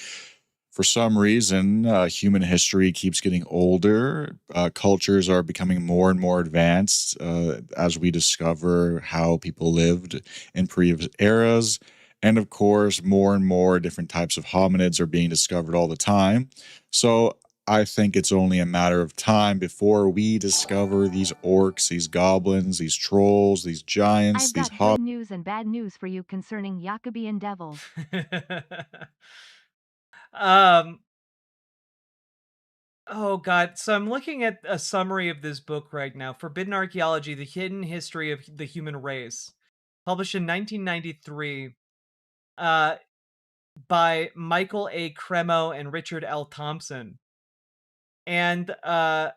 For some reason, human history keeps getting older. Cultures are becoming more and more advanced as we discover how people lived in previous eras. And of course, more and more different types of hominids are being discovered all the time. So I think it's only a matter of time before we discover these orcs, these goblins, these trolls, these giants, I've these got hobbits. good news and bad news for you concerning Yakubian devils. um Oh god, so I'm looking at a summary of this book right now, Forbidden Archaeology: The Hidden History of the Human Race, published in 1993, uh by Michael A. Cremo and Richard L. Thompson. And Cremo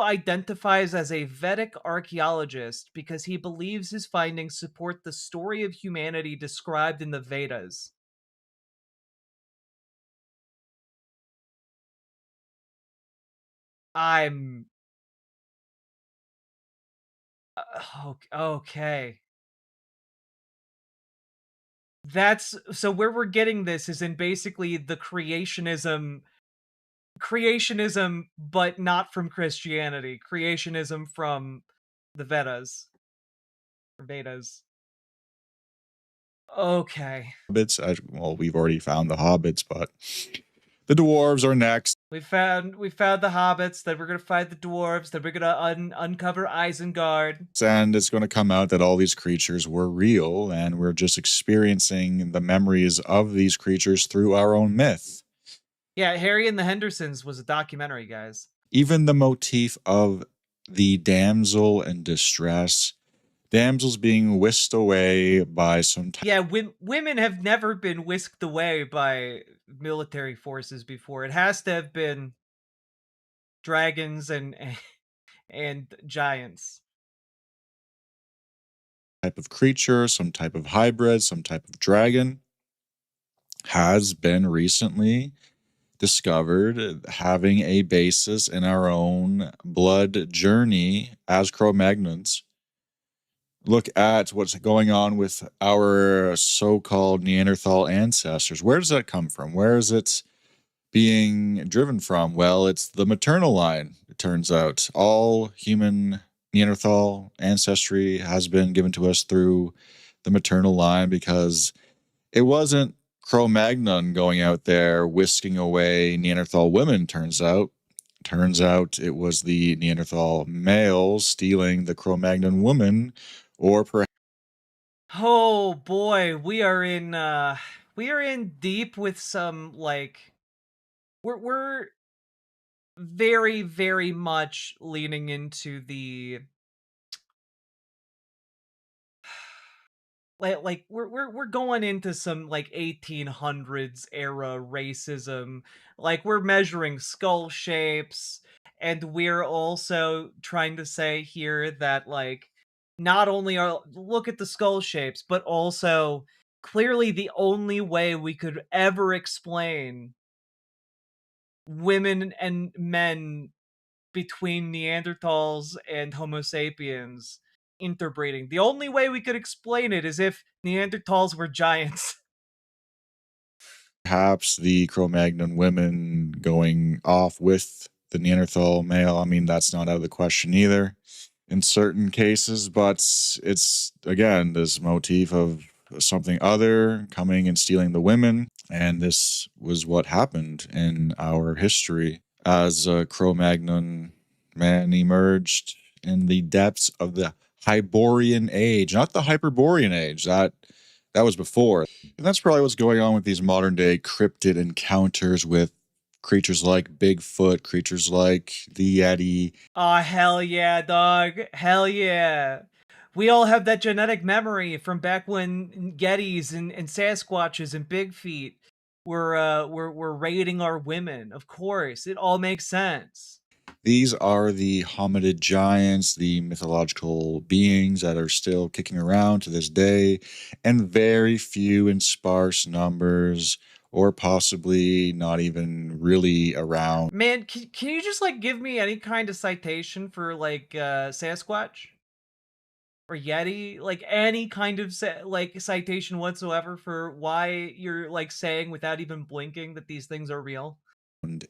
identifies as a Vedic archaeologist because he believes his findings support the story of humanity described in the Vedas. I'm okay. That's so where we're getting this is in basically the creationism, but not from Christianity. Creationism from the Vedas. Or Vedas. Okay. Well, we've already found the hobbits, but the dwarves are next. We found the hobbits, then we're gonna find the dwarves, then we're gonna uncover Isengard. And it's going to come out that all these creatures were real, and we're just experiencing the memories of these creatures through our own myth. Yeah, Harry and the Hendersons was a documentary, guys. Even the motif of the damsel in distress, damsels being whisked away by some Yeah, women have never been whisked away by military forces before. It has to have been dragons and giants. type of creature, some type of hybrid, some type of dragon, has been recently discovered having a basis in our own blood journey as Cro-Magnons. Look at what's going on with our so-called Neanderthal ancestors. Where does that come from? Where is it being driven from? Well, it's the maternal line, it turns out. All human Neanderthal ancestry has been given to us through the maternal line because it wasn't Cro-Magnon going out there whisking away Neanderthal women, turns out. Turns out it was the Neanderthal males stealing the Cro-Magnon woman, or perhaps Oh boy, we are in deep with some like we're very very much leaning into the like we're going into some like 1800s era racism. Like we're measuring skull shapes, and we're also trying to say here that like not only are look at the skull shapes, but also clearly the only way we could ever explain women and men between Neanderthals and Homo sapiens interbreeding. The only way we could explain it is if Neanderthals were giants. the Cro-Magnon women going off with the Neanderthal male. I mean, that's not out of the question either in certain cases, but it's, again, this motif of something other coming and stealing the women. And this was what happened in our history as Cro-Magnon man emerged in the depths of the Hyborian age, not the Hyperborean age. That was before. And that's probably what's going on with these modern day cryptid encounters with creatures like Bigfoot, creatures like the Yeti. Aw, hell yeah, dog. Hell yeah. We all have that genetic memory from back when Yetis and Sasquatches and Big Feet were raiding our women. Of course, it all makes sense. These are the hominid giants, the mythological beings that are still kicking around to this day, and very few in sparse numbers, or possibly not even really around. Man, can you just like give me any kind of citation for like Sasquatch or Yeti, like any kind of like citation whatsoever for why you're like saying without even blinking that these things are real?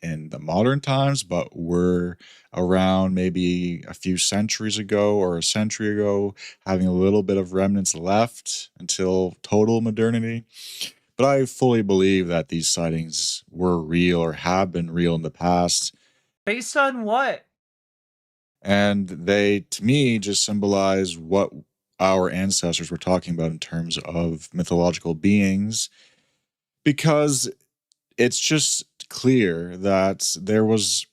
In the modern times, but were around maybe a few centuries ago or a century ago, having a little bit of remnants left until total modernity. But I fully believe that these sightings were real or have been real in the past. Based on what? And they, to me, just symbolize what our ancestors were talking about in terms of mythological beings, because it's just clear that there was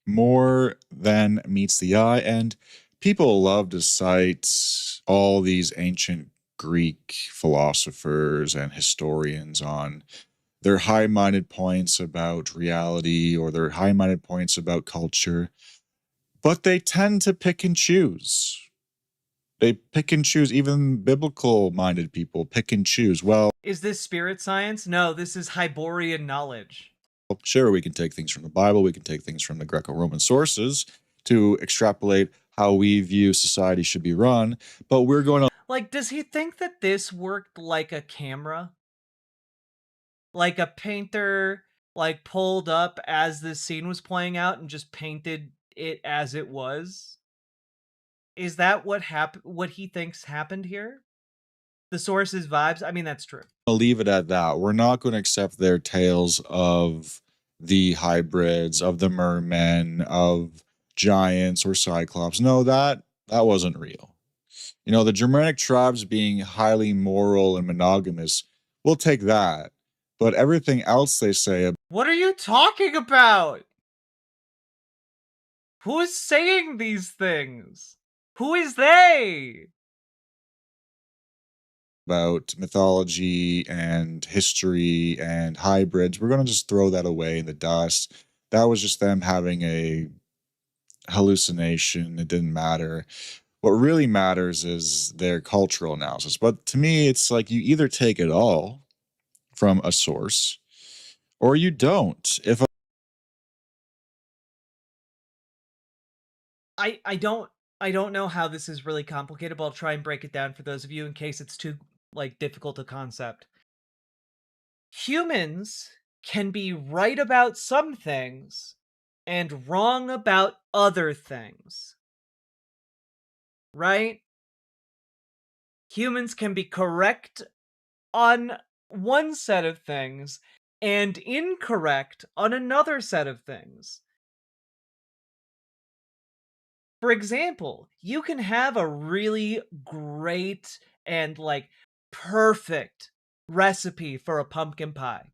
more than meets the eye, and people love to cite all these ancient Greek philosophers and historians on their high-minded points about reality or their high-minded points about culture, but they tend to pick and choose. They pick and choose. Even biblical-minded people pick and choose. Well, Is this spirit science? No, this is Hyborian knowledge. sure, we can take things from the Bible, we can take things from the Greco-Roman sources to extrapolate how we view society should be run, but we're going to Like, does he think that this worked like a camera? Like a painter like pulled up as this scene was playing out and just painted it as it was? Is that what he thinks happened here? The source's vibes? I mean, that's true. leave it at that. We're not going to accept their tales of the hybrids, of the mermen, of giants or cyclops. No, that wasn't real. You know, the Germanic tribes being highly moral and monogamous, we'll take that. But everything else they say What are you talking about? Who is saying these things? Who is they? about mythology and history and hybrids, we're going to just throw that away in the dust. That was just them having a hallucination. It didn't matter. What really matters is their cultural analysis. But to me, it's like you either take it all from a source or you don't. If I don't know how this is really complicated, but I'll try and break it down for those of you in case it's too like difficult a concept. Humans can be right about some things and wrong about other things. Right? Humans can be correct on one set of things and incorrect on another set of things. For example, you can have a really great and like perfect recipe for a pumpkin pie.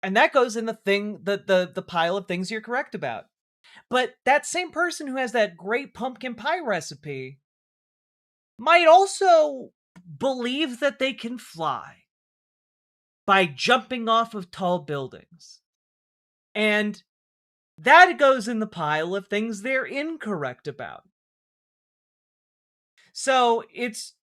And that goes in the pile of things you're correct about. But that same person who has that great pumpkin pie recipe might also believe that they can fly by jumping off of tall buildings. And that goes in the pile of things they're incorrect about. So it's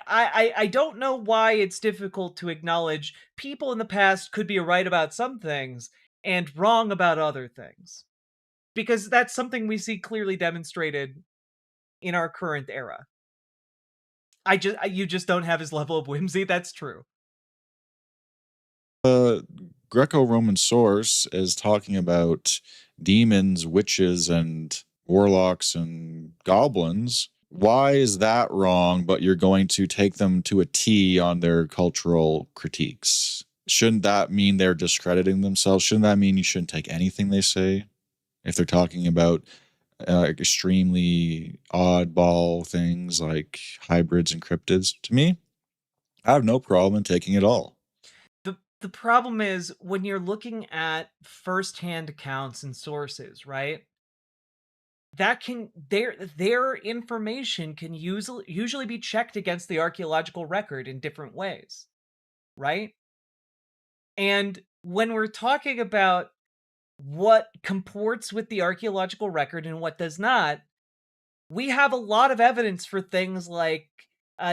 I don't know why it's difficult to acknowledge people in the past could be right about some things and wrong about other things. Because that's something we see clearly demonstrated in our current era. You just don't have his level of whimsy, that's true. Greco-Roman source is talking about demons, witches, and warlocks and goblins. Why is that wrong, but you're going to take them to a T on their cultural critiques? Shouldn't that mean they're discrediting themselves? Shouldn't that mean you shouldn't take anything they say? If they're talking about extremely oddball things like hybrids and cryptids, to me, I have no problem in taking it all. The problem is when you're looking at firsthand accounts and sources, right? That can their information can usually be checked against the archaeological record in different ways, right? And when we're talking about what comports with the archaeological record and what does not, we have a lot of evidence for things like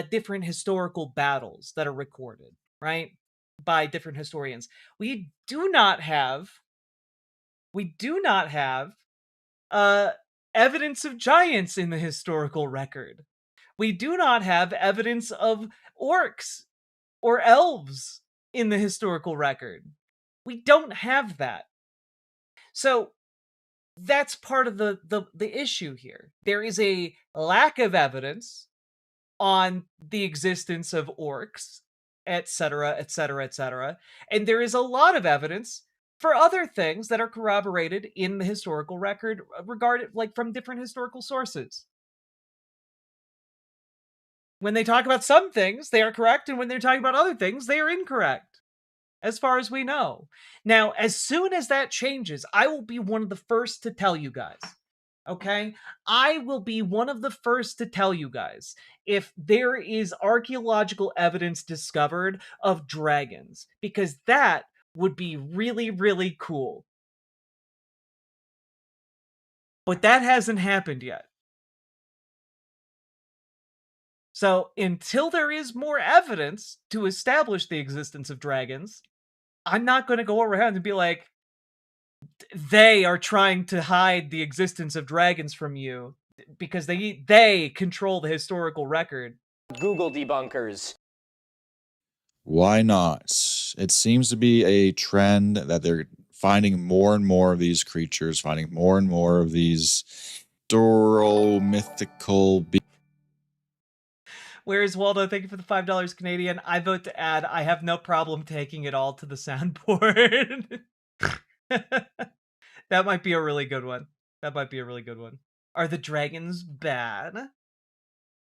different historical battles that are recorded, right? By different historians. We do not have uh, evidence of giants in the historical record. We do not have evidence of orcs or elves in the historical record. We don't have that. So that's part of the issue here. There is a lack of evidence on the existence of orcs, etc., etc., etc., and there is a lot of evidence for other things that are corroborated in the historical record regarded like from different historical sources. When they talk about some things, they are correct, and when they're talking about other things, they are incorrect, as far as we know. Now, as soon as that changes, I will be one of the first to tell you guys. Okay? I will be one of the first to tell you guys if there is archaeological evidence discovered of dragons, because that would be really, really cool. But that hasn't happened yet. So until there is more evidence to establish the existence of dragons, I'm not going to go around and be like, they are trying to hide the existence of dragons from you because they control the historical record. Google debunkers. Why not? It seems to be a trend that they're finding more and more of these creatures, finding more and more of these storal, mythical Whereas Waldo, thank you for the $5 Canadian. I vote to add, I have no problem taking it all to the soundboard. That might be a really good one. Are the dragons bad?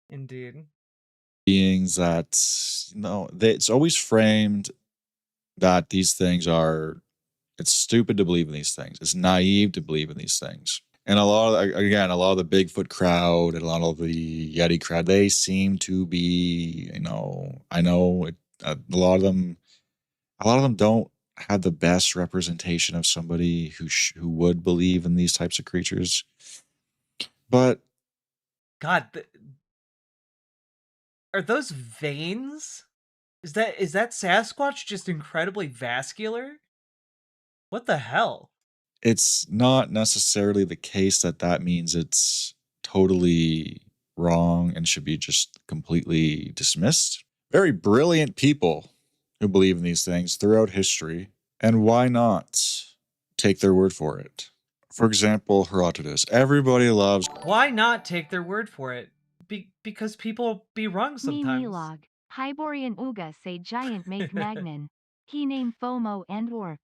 Indeed. beings that, it's always framed that these things are, it's stupid to believe in these things. It's naive to believe in these things. And a lot of the Bigfoot crowd and a lot of the Yeti crowd, they seem to be, I know a lot of them don't have the best representation of somebody who would believe in these types of creatures. But God, are those veins? Is that Sasquatch just incredibly vascular? What the hell? it's not necessarily the case that that means it's totally wrong and should be just completely dismissed. Very brilliant people who believe in these things throughout history, and why not take their word for it? For example, Herodotus. Everybody loves. Why not take their word for it? Because people be wrong sometimes. Log. Hyborian Uga say giant make magnan. He name FOMO and orc.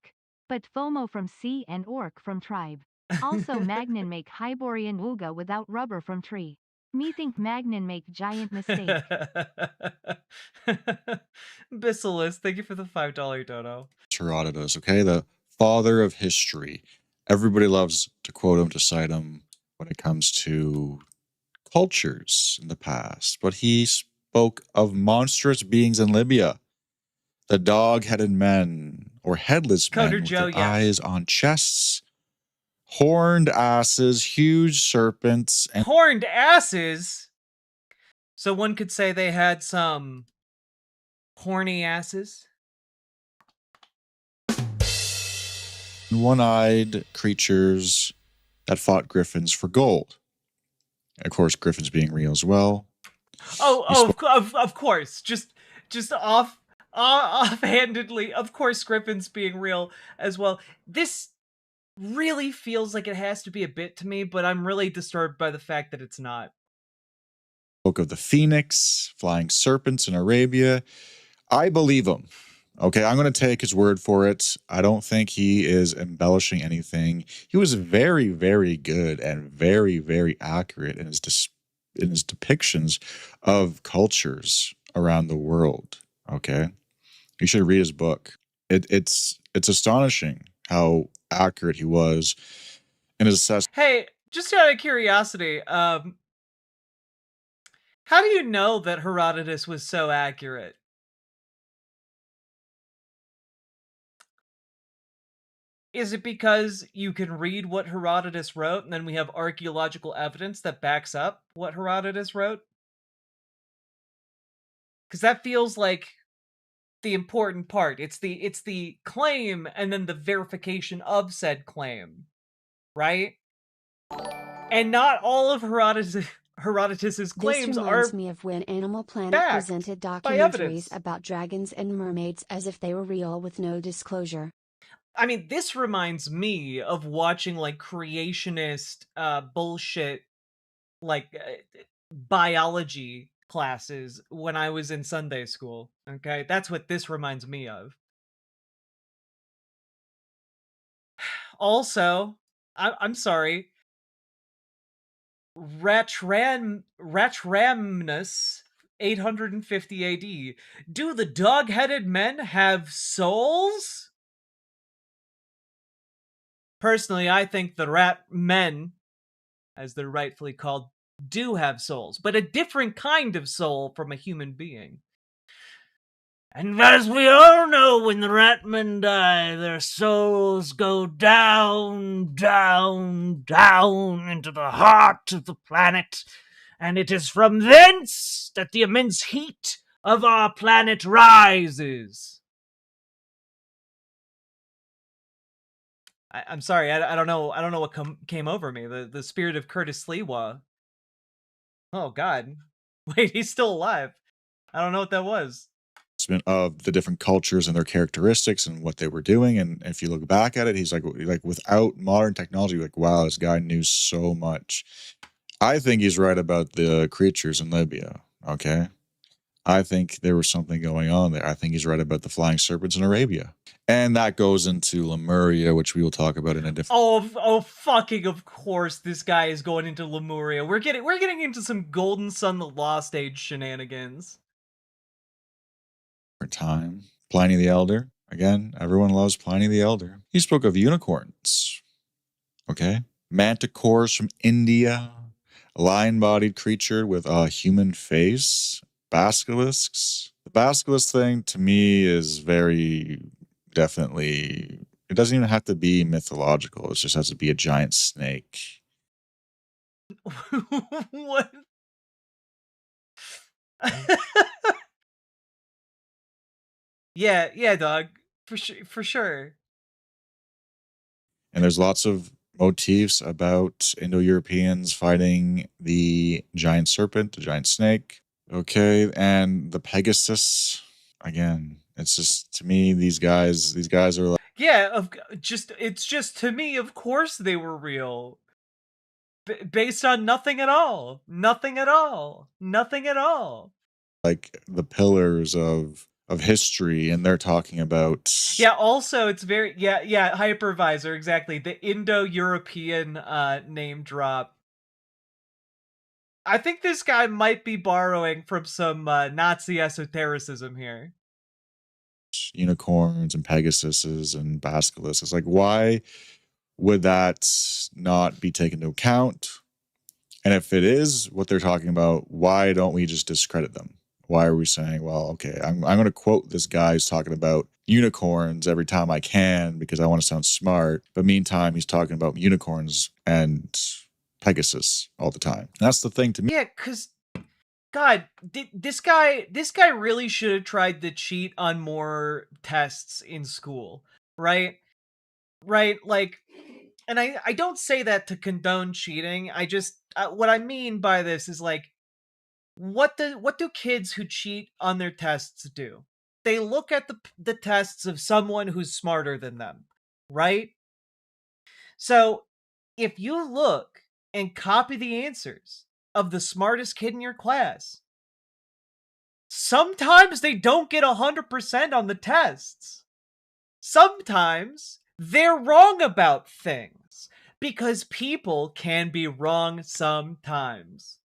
But FOMO from sea and orc from tribe. Also magnan make Hyborian Uga without rubber from tree. Me think magnan make giant mistake. Basilis, thank you for the $5 dono. Herodotus, okay? The father of history. Everybody loves to quote him, to cite him when it comes to cultures in the past. But he spoke of monstrous beings in Libya. The dog-headed men, or headless Coder men with Joe, their yes. eyes on chests, horned asses, huge serpents, and Horned asses? So one could say they had some horny asses? one-eyed creatures that fought griffins for gold. Of course, griffins being real as well. Of course. Just offhandedly, of course, griffins being real as well. This really feels like it has to be a bit to me, but I'm really disturbed by the fact that it's not. Spoke of the phoenix, flying serpents in Arabia. I believe him. Okay, I'm going to take his word for it. I don't think he is embellishing anything. He was very, very good and very, very accurate in his depictions of cultures around the world. Okay, you should read his book. It's astonishing how accurate he was in his assessment. Hey, just out of curiosity, how do you know that Herodotus was so accurate? Is it because you can read what Herodotus wrote and then we have archaeological evidence that backs up what Herodotus wrote? Because that feels like the important part. It's the claim and then the verification of said claim, right? And not all of Herodotus's claims This reminds are me of when Animal Planet backed presented by documentaries evidence. about dragons and mermaids as if they were real with no disclosure. I mean, this reminds me of watching like creationist bullshit, like biology classes when I was in Sunday school. Okay, that's what this reminds me of. Also, I'm sorry, Ratramnus 850 AD. Do the dog-headed men have souls? Personally, I think the rat men, as they're rightfully called, do have souls, but a different kind of soul from a human being. And as we all know, when the rat men die, their souls go down, down, down into the heart of the planet, and it is from thence that the immense heat of our planet rises. I'm sorry, I don't know what came over me. The spirit of Curtis Lewa. Oh God, wait, he's still alive. I don't know what that was. Of the different cultures and their characteristics and what they were doing. And if you look back at it, he's like without modern technology, like, wow, this guy knew so much. I think he's right about the creatures in Libya. Okay. I think there was something going on there. I think he's right about the flying serpents in Arabia. And that goes into Lemuria, which we will talk about in a different. Oh, fucking of course, this guy is going into Lemuria. We're getting into some Golden Sun: The Lost Age shenanigans. Time. Pliny the Elder. Again, everyone loves Pliny the Elder. He spoke of unicorns. Okay. Manticores from India. A lion-bodied creature with a human face. Basilisks. The basilisk thing to me is very definitely. It doesn't even have to be mythological. It just has to be a giant snake. What? Yeah, dog. For sure. And there's lots of motifs about Indo-Europeans fighting the giant serpent, the giant snake. Okay, and the Pegasus. Again, it's just, to me, these guys are like, Yeah, it's just to me, of course they were real. Based on nothing at all. Nothing at all. Nothing at all. like the pillars of history, and they're talking about. Yeah, also it's very hypervisor, exactly. The Indo-European name drop. I think this guy might be borrowing from some Nazi esotericism here. Unicorns and Pegasuses and Basilisks. Like, why would that not be taken into account? And if it is what they're talking about, why don't we just discredit them? Why are we saying, well, okay, I'm going to quote this guy who's talking about unicorns every time I can because I want to sound smart. But meantime, he's talking about unicorns and Pegasus all the time. And that's the thing to me. Yeah, because God, this guy really should have tried to cheat on more tests in school, right? Right, like, and I don't say that to condone cheating. I just what I mean by this is like, what do kids who cheat on their tests do? They look at the tests of someone who's smarter than them, right? So, if you look and copy the answers of the smartest kid in your class, sometimes they don't get 100% on the tests. Sometimes they're wrong about things because people can be wrong sometimes.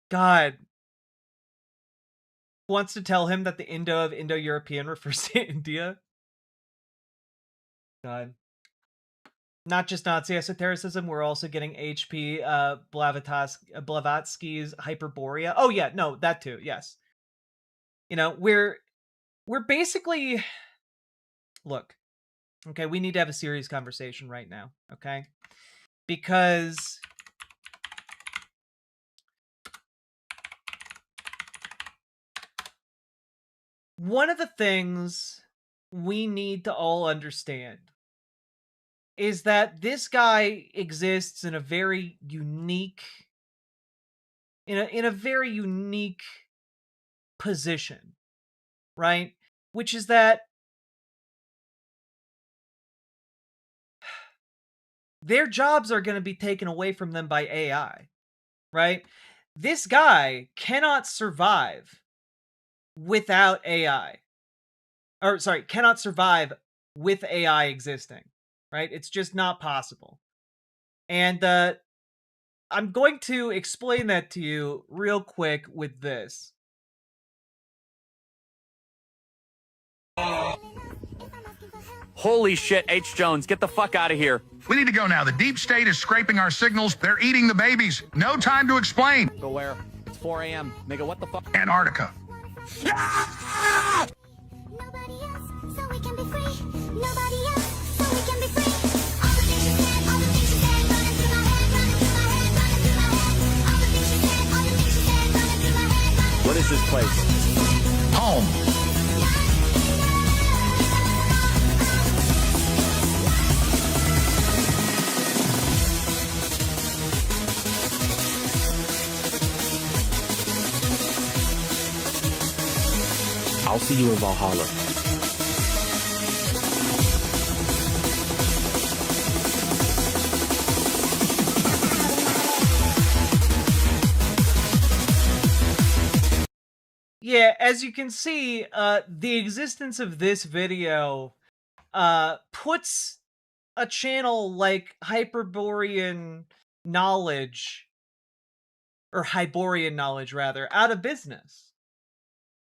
God wants to tell him that the Indo of Indo-European refers to India. God. Not just Nazi esotericism, we're also getting H.P. Blavatsky's Hyperborea. Oh yeah, no, that too, yes. You know, we're basically... Look, okay, we need to have a serious conversation right now, okay? Because one of the things we need to all understand is that this guy exists in a very unique in a very unique position, right? Which is that their jobs are going to be taken away from them by AI, right? This guy cannot survive without AI. Or sorry, cannot survive with AI existing, right? It's just not possible. And I'm going to explain that to you real quick with this. Holy shit, H. Jones, get the fuck out of here. We need to go now. The deep state is scraping our signals. They're eating the babies. No time to explain. Go where? It's 4 a.m. Nigga, what the fuck? Antarctica. Ah! Nobody else, so we can be free. Nobody else, so we can be free. All the things you said, all the things you said, running through my head, running through my head, running through my head. All the things you said, all the things you said, running through my head. What is this place? Home. I'll see you in Valhalla. Yeah, as you can see, the existence of this video puts a channel like Hyperborean Knowledge, or Hyborian Knowledge rather, out of business.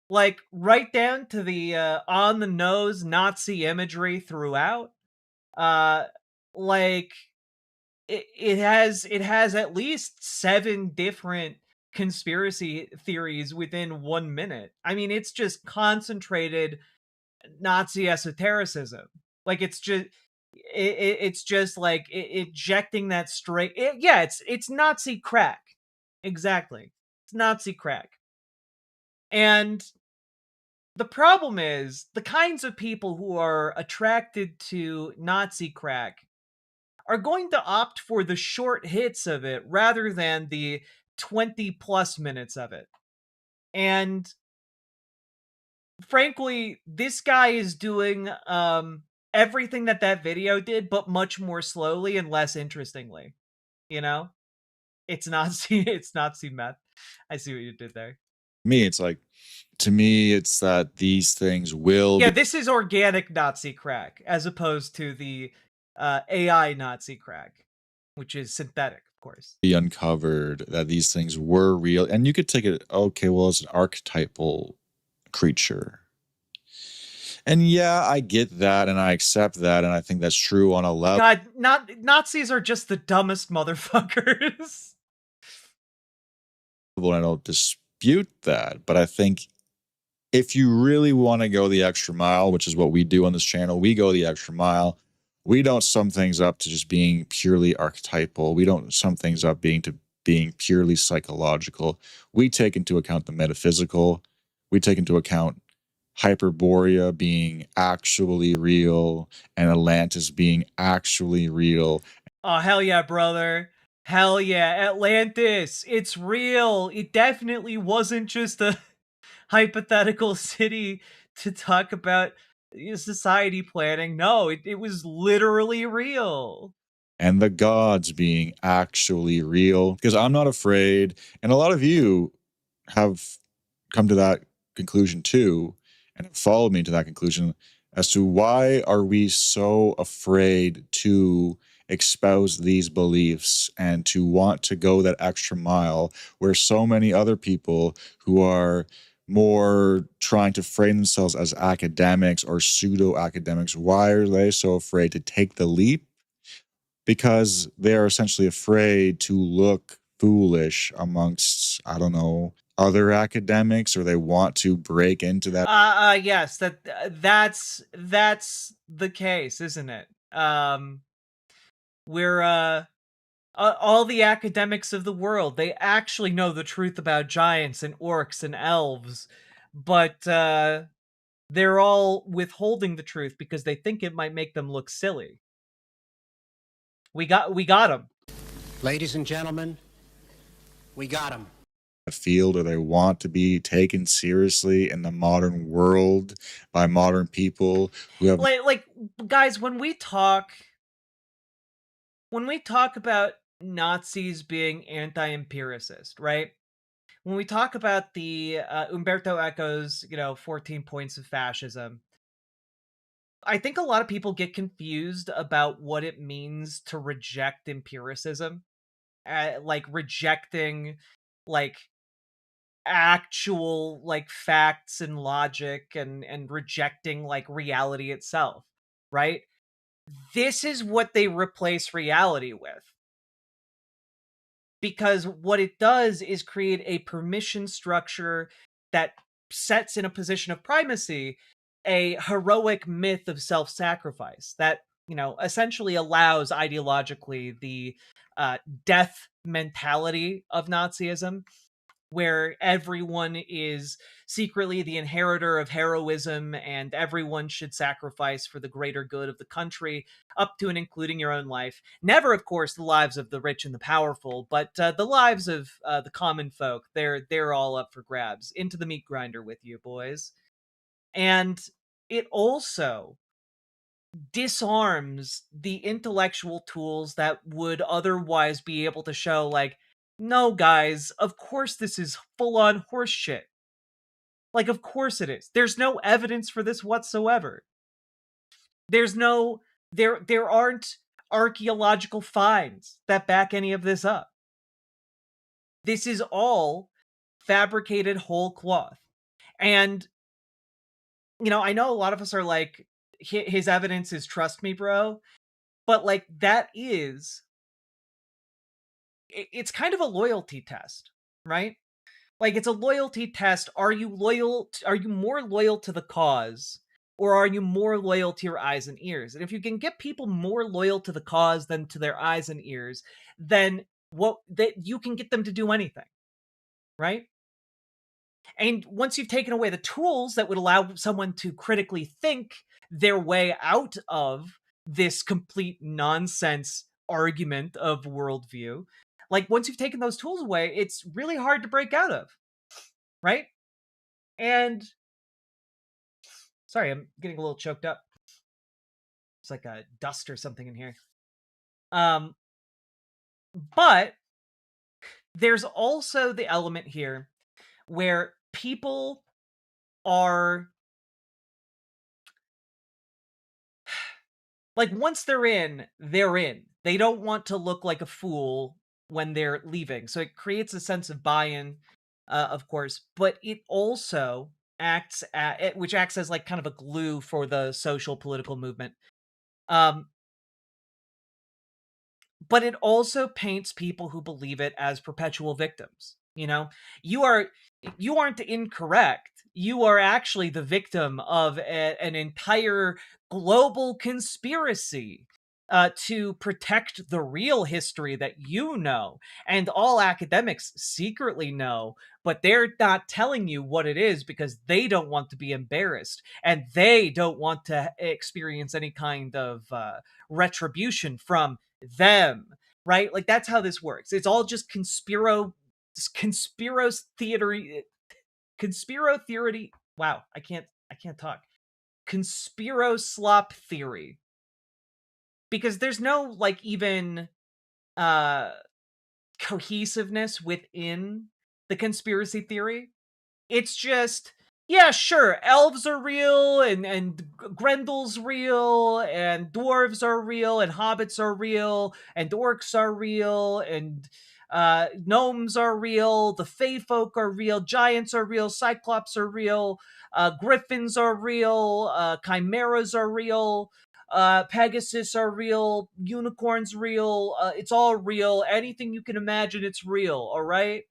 Like, right down to the on-the-nose Nazi imagery throughout. Like, it has at least 7 different conspiracy theories within 1 minute. I mean, it's just concentrated Nazi esotericism. Like, it's just like ejecting that straight. It's Nazi crack. Exactly. It's Nazi crack. And The problem is the kinds of people who are attracted to Nazi crack are going to opt for the short hits of it rather than the 20 plus minutes of it. And frankly, this guy is doing everything that video did, but much more slowly and less interestingly. You know? It's Nazi it's Nazi meth. I see what you did there. Me, it's like, to me, it's that these things will Yeah, this is organic Nazi crack as opposed to the AI Nazi crack, which is synthetic, of course. be uncovered, that these things were real. And you could take it, okay, well, it's an archetypal creature. And yeah, I get that and I accept that. And I think that's true on a level. God, Nazis are just the dumbest motherfuckers. And I don't dispute that. But I think if you really want to go the extra mile, which is what we do on this channel, we go the extra mile. We don't sum things up to just being purely archetypal. We don't sum things up being purely psychological. We take into account the metaphysical. We take into account Hyperborea being actually real and Atlantis being actually real. Oh, hell yeah, brother. Hell yeah, Atlantis. It's real. It definitely wasn't just a hypothetical city to talk about society planning. No, it was literally real. And the gods being actually real. Because I'm not afraid, and a lot of you have come to that conclusion too, and have followed me to that conclusion as to why are we so afraid to espouse these beliefs and to want to go that extra mile where so many other people who are more trying to frame themselves as academics or pseudo academics, why are they so afraid to take the leap? Because they're essentially afraid to look foolish amongst, I don't know, other academics, or they want to break into that. Yes, that's the case, isn't it? We're all the academics of the world, they actually know the truth about giants and orcs and elves, but they're all withholding the truth because they think it might make them look silly. We got them. Ladies and gentlemen, we got them. Field, or they want to be taken seriously in the modern world by modern people who have like guys, when we talk about Nazis being anti-empiricist, right? When we talk about the Umberto Eco's, 14 points of fascism, I think a lot of people get confused about what it means to reject empiricism, like rejecting like actual like facts and logic and rejecting like reality itself, right? This is what they replace reality with. Because what it does is create a permission structure that sets in a position of primacy a heroic myth of self-sacrifice that, essentially allows ideologically the death mentality of Nazism, where everyone is secretly the inheritor of heroism and everyone should sacrifice for the greater good of the country, up to and including your own life. Never, of course, the lives of the rich and the powerful, but the lives of the common folk. They're all up for grabs. Into the meat grinder with you, boys. And it also disarms the intellectual tools that would otherwise be able to show, like, no, guys, of course this is full-on horse shit. Like, of course it is. There's no evidence for this whatsoever. There aren't archaeological finds that back any of this up. This is all fabricated whole cloth. And, I know a lot of us are like, his evidence is trust me, bro. But, like, it's kind of a loyalty test, right? Like, it's a loyalty test. Are you more loyal to the cause, or are you more loyal to your eyes and ears? And if you can get people more loyal to the cause than to their eyes and ears, then you can get them to do anything, right? And once you've taken away the tools that would allow someone to critically think their way out of this complete nonsense argument of worldview, like once you've taken those tools away, it's really hard to break out of, right? And sorry, I'm getting a little choked up. It's like a dust or something in here. But there's also the element here where people are like, once they're in, they're in. They don't want to look like a fool when they're leaving. So it creates a sense of buy-in, of course, but it also which acts as like kind of a glue for the social political movement. Um, but it also paints people who believe it as perpetual victims. You know, you aren't incorrect. You are actually the victim of an entire global conspiracy to protect the real history that you know and all academics secretly know, but they're not telling you what it is because they don't want to be embarrassed and they don't want to experience any kind of retribution from them, right? Like that's how this works. It's all just conspiro theory. Wow, I can't talk. Conspiro slop theory. Because there's no like even cohesiveness within the conspiracy theory. It's just, yeah, sure, elves are real, and Grendel's real, and dwarves are real, and hobbits are real, and orcs are real, and gnomes are real, the fae folk are real, giants are real, cyclops are real, griffins are real, chimeras are real, Pegasus are real, unicorns real, it's all real, anything you can imagine, it's real, all right?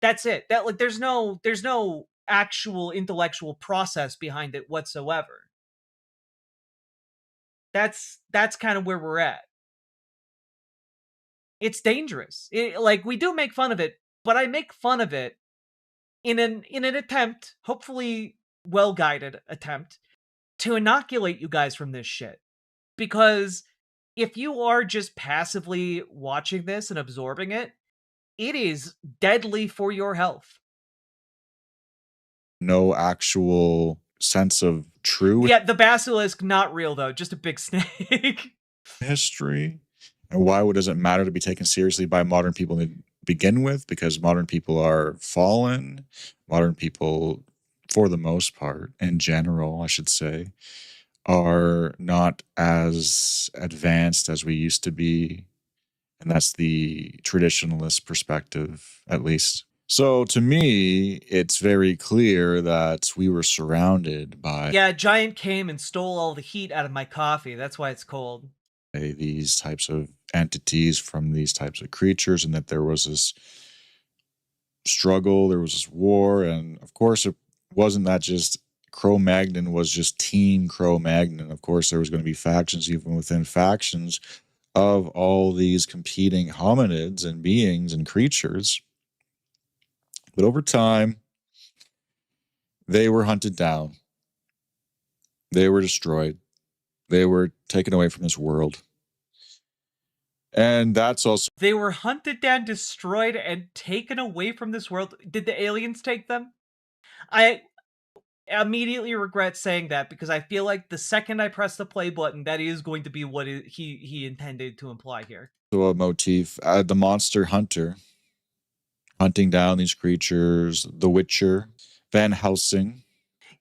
That's it. That like there's no actual intellectual process behind it whatsoever. That's kind of where we're at. It's dangerous. Like we do make fun of it, but I make fun of it in an attempt, hopefully well-guided attempt, to inoculate you guys from this shit. Because if you are just passively watching this and absorbing it, it is deadly for your health. No actual sense of true Yeah, the basilisk not real though, just a big snake. history. And why does it matter to be taken seriously by modern people to begin with? Because modern people are fallen. Modern people, for the most part, in general, I should say, are not as advanced as we used to be. And that's the traditionalist perspective, at least. So to me, it's very clear that we were surrounded by Yeah, a giant came and stole all the heat out of my coffee. That's why it's cold. these types of entities from these types of creatures, and that there was this struggle, there was this war, and of course it wasn't that just Cro-Magnon was just Team Cro-Magnon. Of course, there was going to be factions even within factions of all these competing hominids and beings and creatures. But over time, they were hunted down. They were destroyed. They were taken away from this world. And that's also... They were hunted down, destroyed, and taken away from this world. Did the aliens take them? I immediately regret saying that because I feel like the second I press the play button, that is going to be what he intended to imply here. So a motif, the monster hunter, hunting down these creatures, The Witcher, Van Helsing.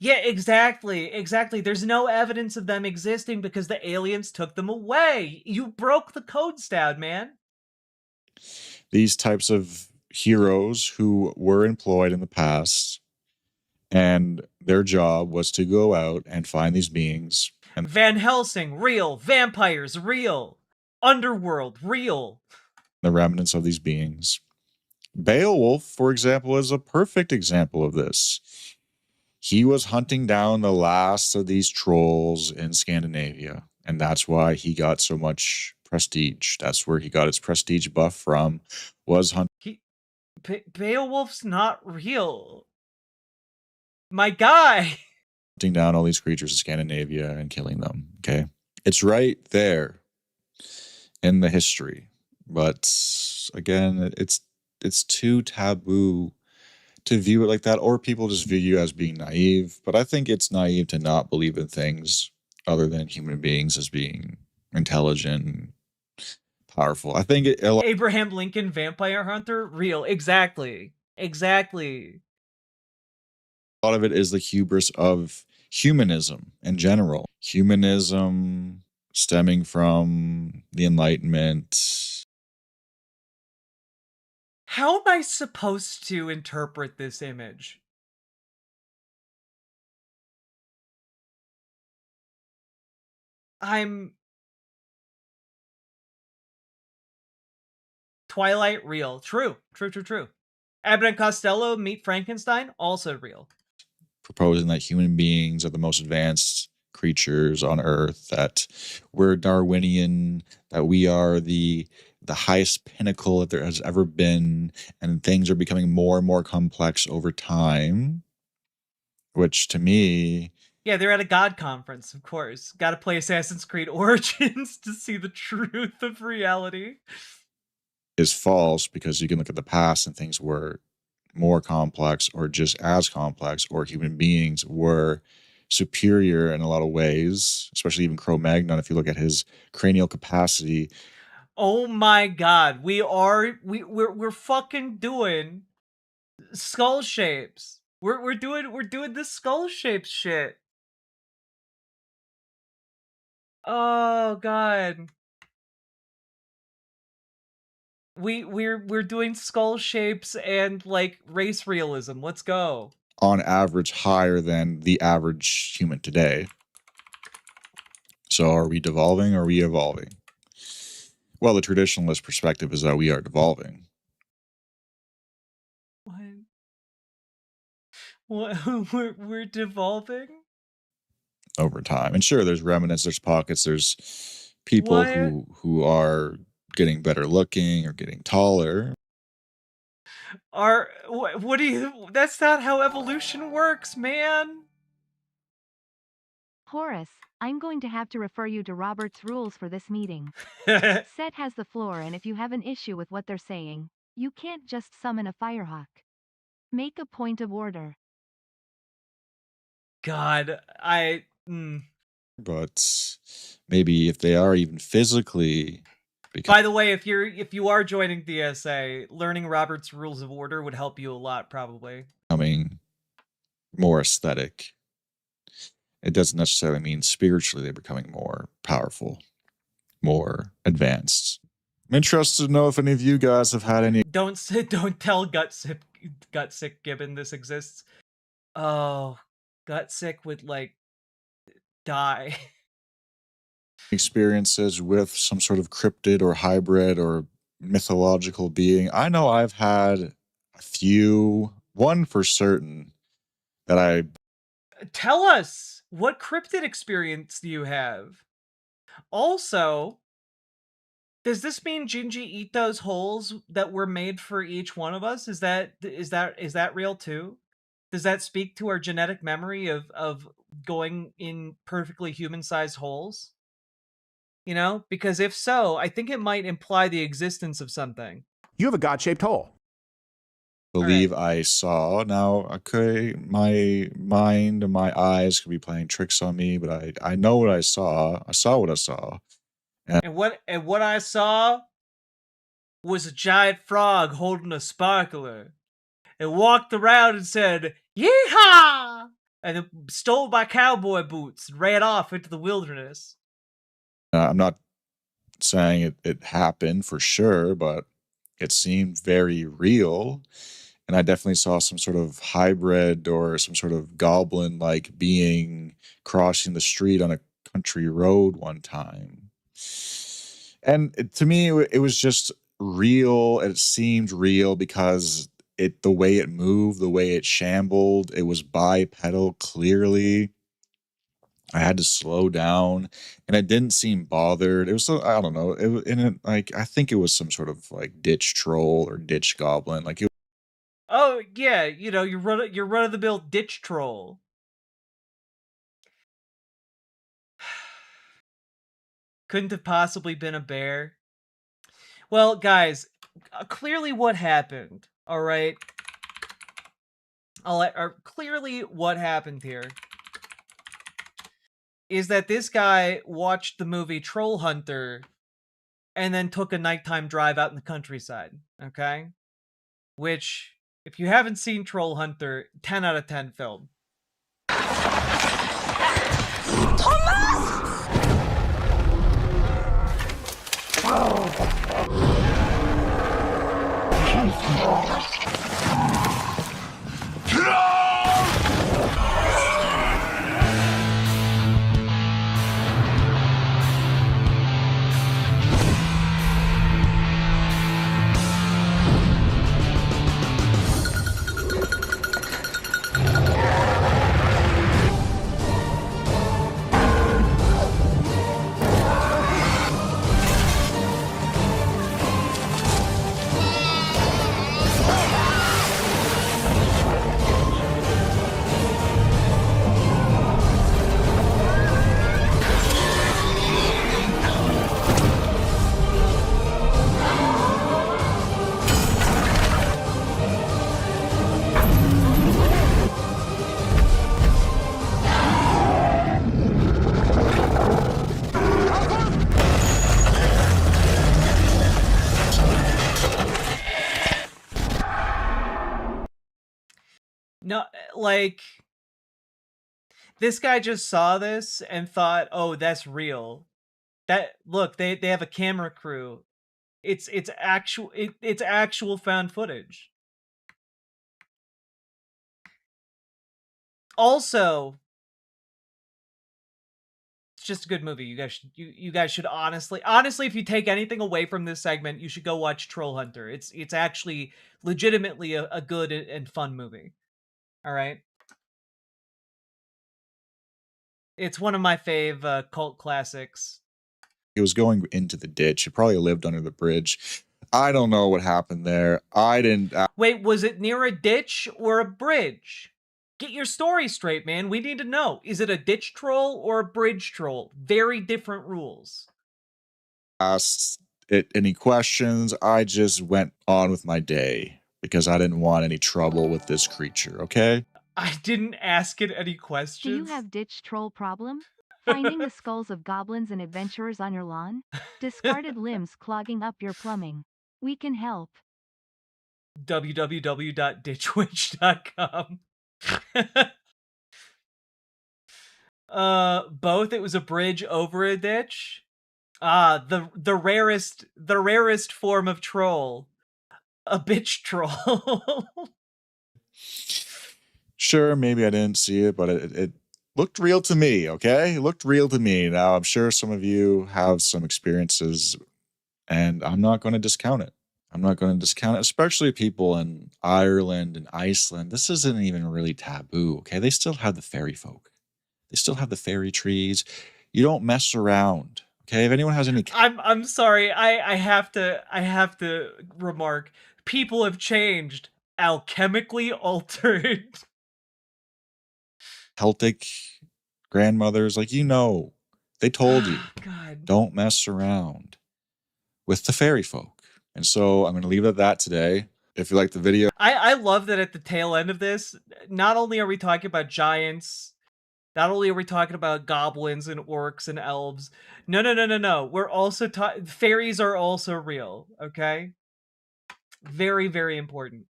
Yeah, exactly. There's no evidence of them existing because the aliens took them away. You broke the code, Stout, man. These types of heroes who were employed in the past, and their job was to go out and find these beings. And Van Helsing, real. Vampires, real. Underworld, real. the remnants of these beings. Beowulf, for example, is a perfect example of this. He was hunting down the last of these trolls in Scandinavia, and that's why he got so much prestige. That's where he got his prestige buff from, was hunting. Beowulf's not real. My guy. Hunting down all these creatures in Scandinavia and killing them. Okay. It's right there in the history. But again, it's too taboo to view it like that, or people just view you as being naive. But I think it's naive to not believe in things other than human beings as being intelligent, powerful. I think Abraham Lincoln vampire hunter, real. Exactly. Exactly. a lot of it is the hubris of humanism in general. Humanism stemming from the Enlightenment. How am I supposed to interpret this image? I'm Twilight, real. True. Abbott and Costello meet Frankenstein, also real. Proposing that human beings are the most advanced creatures on Earth, that we're Darwinian, that we are the highest pinnacle that there has ever been, and things are becoming more and more complex over time, which to me Yeah, they're at a God conference, of course. Gotta play Assassin's Creed Origins to see the truth of reality. is false, because you can look at the past and things were more complex or just as complex, or human beings were superior in a lot of ways, especially even Cro-Magnon. If you look at his cranial capacity, Oh my god, we're fucking doing skull shapes. We're doing this skull shapes shit. Oh god. We're doing skull shapes and like race realism. Let's go. on average, higher than the average human today. So are we devolving or are we evolving? Well, the traditionalist perspective is that we are devolving. What? We're devolving? Over time. And sure, there's remnants, there's pockets, there's people who are getting better looking or getting taller. What do you? That's not how evolution works, man. Horace, I'm going to have to refer you to Robert's rules for this meeting. Set has the floor, and if you have an issue with what they're saying, you can't just summon a firehawk. Make a point of order. God, But maybe if they are even physically By the way, if you are joining DSA, learning Robert's Rules of Order would help you a lot, probably. becoming more aesthetic, it doesn't necessarily mean spiritually they're becoming more powerful, more advanced. I'm interested to know if any of you guys have had any Don't tell Gutsick Gibbon this exists. Oh, Gutsick would like die. experiences with some sort of cryptid or hybrid or mythological being. I know I've had a few, one for certain that I Tell us, what cryptid experience do you have? Also, does this mean Junji Ito's holes that were made for each one of us? Is that real too? Does that speak to our genetic memory of going in perfectly human-sized holes? You know, because if so, I think it might imply the existence of something. You have a God-shaped hole. believe I saw. Now, okay, my mind and my eyes could be playing tricks on me, but I know what I saw. I saw what I saw. And what I saw was a giant frog holding a sparkler. It walked around and said, "Yeehaw!" and then stole my cowboy boots and ran off into the wilderness. I'm not saying it happened for sure, but it seemed very real. And I definitely saw some sort of hybrid or some sort of goblin like being crossing the street on a country road one time. And to me, it was just real. It seemed real because the way it moved, the way it shambled, it was bipedal clearly. I had to slow down, and it didn't seem bothered. It was so, I don't know. Like I think it was some sort of like ditch troll or ditch goblin. Like Oh yeah, you know, your run of the mill ditch troll. Couldn't have possibly been a bear. Well, guys, clearly what happened, all right? Clearly what happened here is that this guy watched the movie Troll Hunter and then took a nighttime drive out in the countryside, okay? Which, if you haven't seen Troll Hunter, 10 out of 10 film. No, like, this guy just saw this and thought, "Oh, that's real." Look, they have a camera crew. It's actual found footage. Also, it's just a good movie. You guys should honestly, if you take anything away from this segment, you should go watch Troll Hunter. It's actually legitimately a good and fun movie. All right. It's one of my fave cult classics. He was going into the ditch. He probably lived under the bridge. I don't know what happened there. I didn't. Wait, was it near a ditch or a bridge? Get your story straight, man. We need to know. Is it a ditch troll or a bridge troll? Very different rules. Asked it any questions. I just went on with my day because I didn't want any trouble with this creature, okay? I didn't ask it any Do questions. you have ditch troll problem? Finding the skulls of goblins and adventurers on your lawn? Discarded limbs clogging up your plumbing? We can help. www.ditchwitch.com. Both. It was a bridge over a ditch. The rarest form of troll. A bitch troll. Sure, maybe I didn't see it, but it looked real to me, okay? It looked real to me. Now, I'm sure some of you have some experiences, and I'm not going to discount it. I'm not going to discount it, especially people in Ireland and Iceland. This isn't even really taboo, okay? They still have the fairy folk. They still have the fairy trees. You don't mess around, okay? If anyone has any I'm sorry. I have to remark. People have changed. Alchemically altered. Celtic grandmothers, like, they told you, God. don't mess around with the fairy folk. And so I'm going to leave it at that today. If you like the video, I love that at the tail end of this, not only are we talking about giants, not only are we talking about goblins and orcs and elves, no. We're also fairies are also real, okay? Very, very important.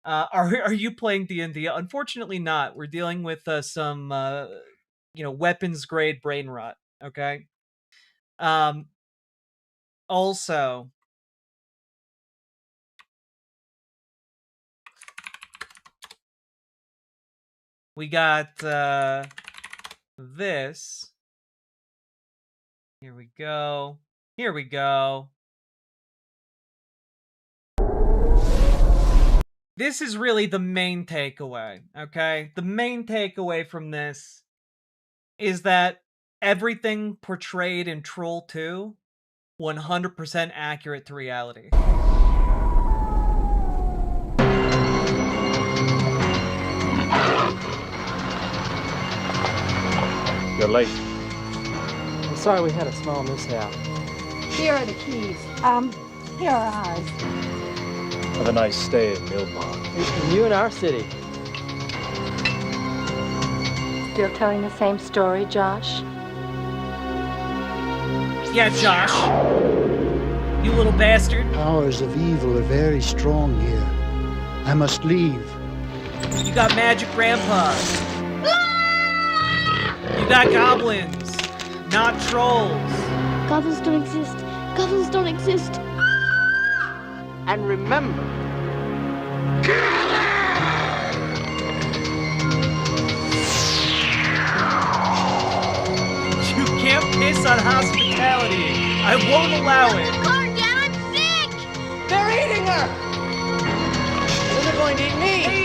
Are you playing D&D? Unfortunately not. We're dealing with some weapons grade brain rot, okay? Also, we got this. Here we go. Here we go. This is really the main takeaway, okay? The main takeaway from this is that everything portrayed in Troll 2, 100% accurate to reality. You're late. I'm sorry we had a small mishap. Here are the keys. Here are ours. Have a nice stay in Millbog. And you in our city. Still telling the same story, Josh? Yeah, Josh. You little bastard. Powers of evil are very strong here. I must leave. You got magic grandpa. You got goblins, not trolls. Goblins don't exist. Goblins don't exist. And remember, you can't piss on hospitality. I won't allow it. Car, Dad, I'm sick! they're eating her! And then they're going to eat me! Hey.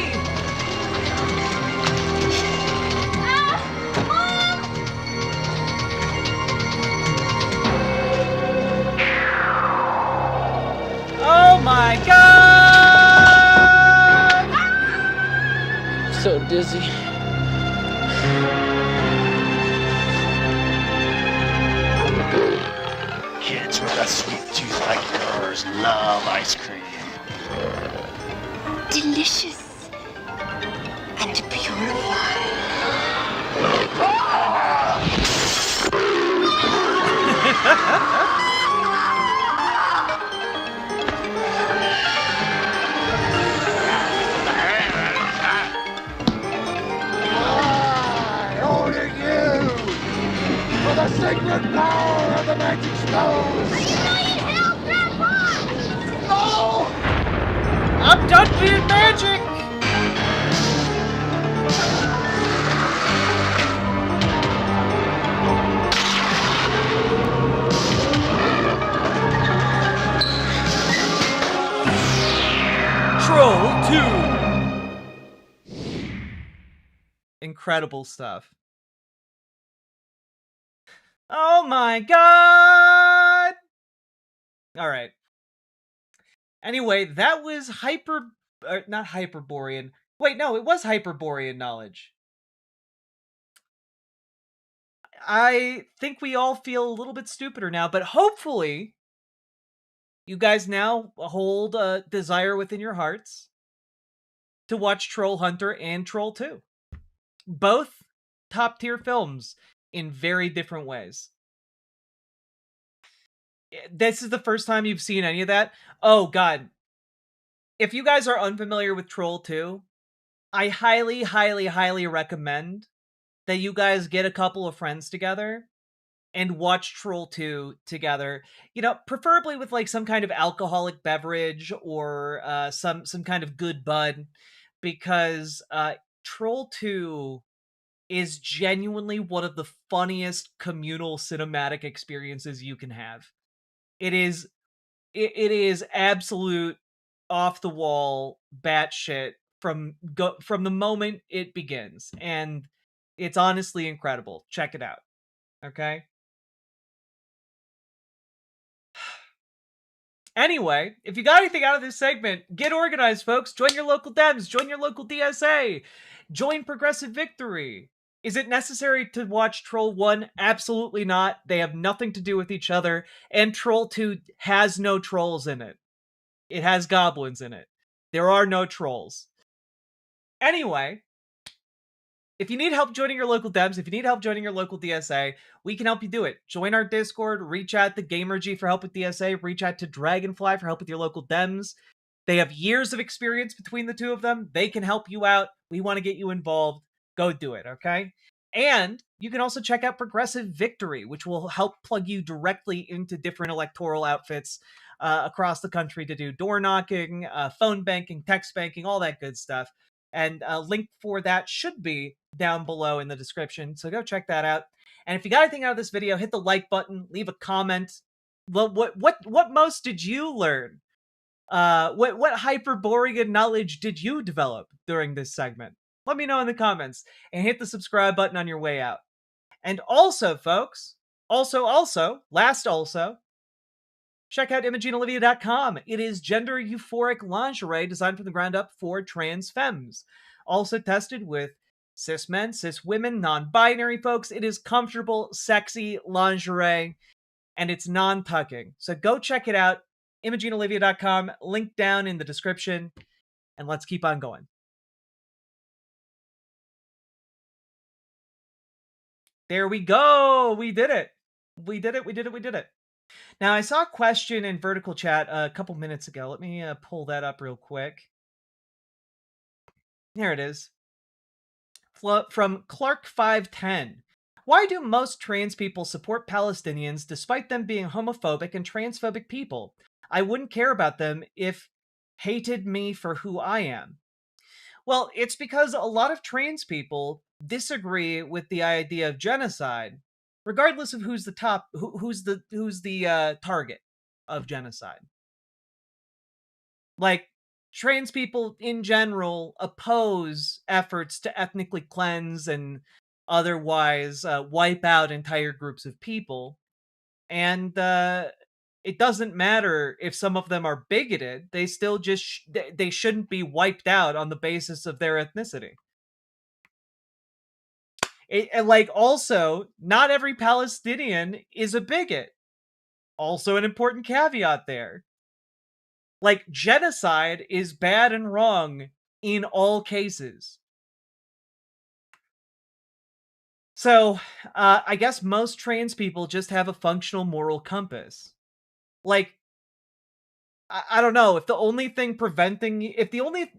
Oh my god! I'm so dizzy. Kids with a sweet tooth like yours love ice cream. Delicious. And purified. I order you for the sacred power of the magic stone. No! I'm done being magic! Troll 2. Incredible stuff. Oh my god! Alright. Anyway, that was not Hyperborean. Wait, no, it was Hyperborean knowledge. I think we all feel a little bit stupider now, but hopefully you guys now hold a desire within your hearts to watch Troll Hunter and Troll 2. Both top-tier films in very different ways. This is the first time you've seen any of that? Oh, God. If you guys are unfamiliar with Troll 2, I highly, highly, highly recommend that you guys get a couple of friends together and watch Troll 2 together. You know, preferably with like some kind of alcoholic beverage or some kind of good bud, because Troll 2 is genuinely one of the funniest communal cinematic experiences you can have. It is absolute off the wall batshit from the moment it begins, and it's honestly incredible. Check it out. Okay? Anyway, if you got anything out of this segment, get organized, folks. Join your local Dems. Join your local DSA. Join Progressive Victory. Is it necessary to watch Troll 1? Absolutely not. They have nothing to do with each other. And Troll 2 has no trolls in it. It has goblins in it. There are no trolls. Anyway, if you need help joining your local Dems, if you need help joining your local DSA, we can help you do it. Join our Discord, reach out to GamerG for help with DSA, reach out to Dragonfly for help with your local Dems. They have years of experience between the two of them. They can help you out. We want to get you involved. Go do it, okay? And you can also check out Progressive Victory, which will help plug you directly into different electoral outfits across the country to do door knocking, phone banking, text banking, all that good stuff. And a link for that should be down below in the description, so go check that out. And if you got anything out of this video, hit the like button, leave a comment. What most did you learn? What Hyperborean knowledge did you develop during this segment? Let me know in the comments, and hit the subscribe button on your way out. And also, folks, check out ImogeneOlivia.com. It is gender euphoric lingerie designed from the ground up for trans femmes. Also tested with cis men, cis women, non-binary folks. It is comfortable, sexy lingerie, and it's non-tucking. So go check it out, ImogeneOlivia.com, link down in the description, and let's keep on going. There we go. We did it. We did it. Now, I saw a question in vertical chat a couple minutes ago. Let me pull that up real quick. There it is. From Clark510. Why do most trans people support Palestinians despite them being homophobic and transphobic people? I wouldn't care about them if hated me for who I am. Well, it's because a lot of trans people disagree with the idea of genocide, regardless of who's the target of genocide. Like, trans people in general oppose efforts to ethnically cleanse and otherwise wipe out entire groups of people, and it doesn't matter if some of them are bigoted. They still just they shouldn't be wiped out on the basis of their ethnicity. And like, also, not every Palestinian is a bigot. Also an important caveat there. Like, genocide is bad and wrong in all cases. So, I guess most trans people just have a functional moral compass. Like, I don't know, if the only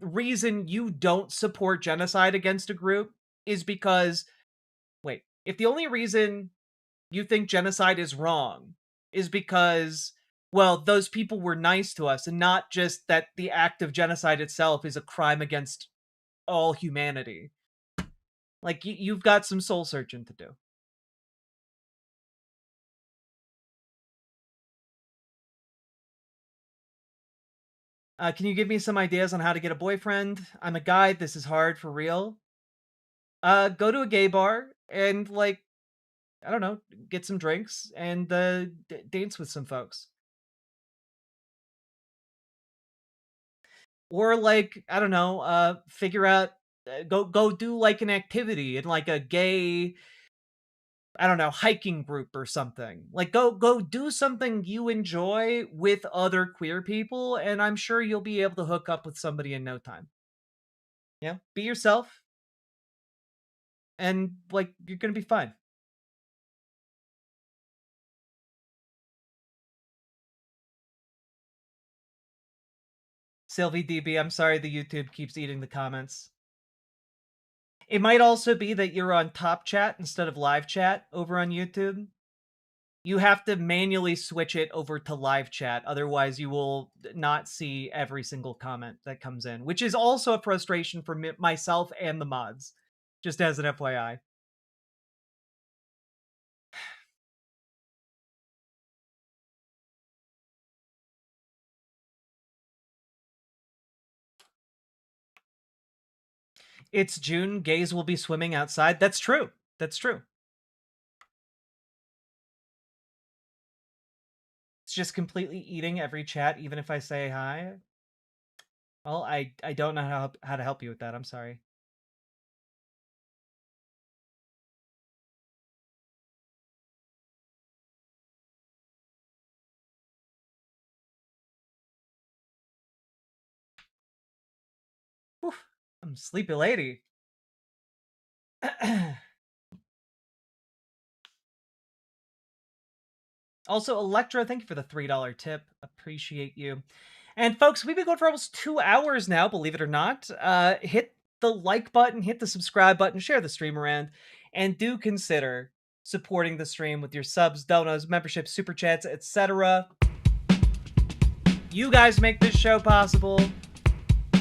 reason you don't support genocide against a group is because, if the only reason you think genocide is wrong is because, well, those people were nice to us, and not just that the act of genocide itself is a crime against all humanity. Like, you've got some soul searching to do. Can you give me some ideas on how to get a boyfriend? I'm a guy. This is hard for real. Go to a gay bar and, like, I don't know, get some drinks and dance with some folks. Or, like, I don't know, figure out, go do, like, an activity in, like, a gay, I don't know, hiking group or something. Like, go do something you enjoy with other queer people, and I'm sure you'll be able to hook up with somebody in no time. Yeah, be yourself, and, like, you're gonna be fine. Sylvie DB, I'm sorry the YouTube keeps eating the comments. It might also be that you're on top chat instead of live chat over on YouTube. You have to manually switch it over to live chat, otherwise you will not see every single comment that comes in, which is also a frustration for myself and the mods, just as an FYI. It's June, gays will be swimming outside. That's true. That's true. It's just completely eating every chat, even if I say hi. Well, I don't know how to help you with that. I'm sorry. Whew, I'm a sleepy lady. Also, Electra, thank you for the $3 tip. Appreciate you. And folks, we've been going for almost 2 hours now, believe it or not. Hit the like button, hit the subscribe button, share the stream around, and do consider supporting the stream with your subs, donos, memberships, super chats, etc. You guys make this show possible,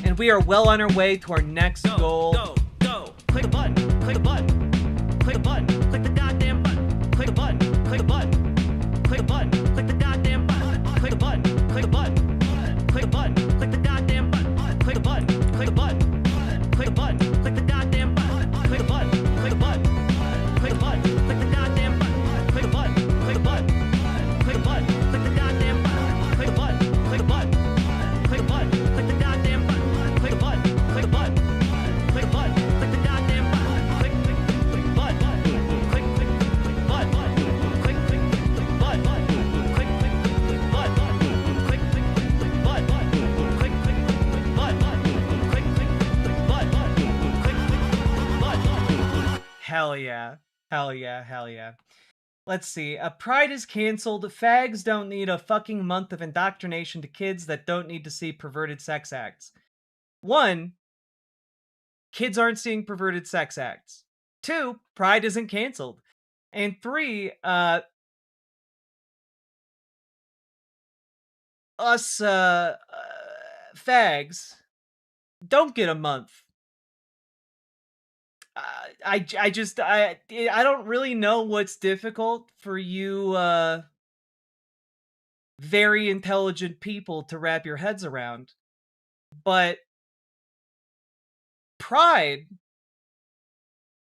and we are well on our way to our next goal. Go. Click a button. Click a button. Click a button. Click the goddamn button. Click a button. Click a button. Click a button. Click the goddamn button. Click a button. Click a button. Click a button. Click the goddamn button. Click a button. Click a button. Click a button. Click the goddamn button. Click a button. Click a button. Click a button. Click the goddamn button. Click a button. Click a button. Click a button. Click the goddamn button. Click a button. Click a button. Click a button. Click the goddamn button. Click a button. Click a button. Click a button. Click the goddamn button. hell yeah. Hell yeah, hell yeah. Let's see. Pride is canceled. Fags don't need a fucking month of indoctrination to kids that don't need to see perverted sex acts. One, kids aren't seeing perverted sex acts. Two, Pride isn't canceled. And three, us fags don't get a month. I don't really know what's difficult for you very intelligent people to wrap your heads around, but Pride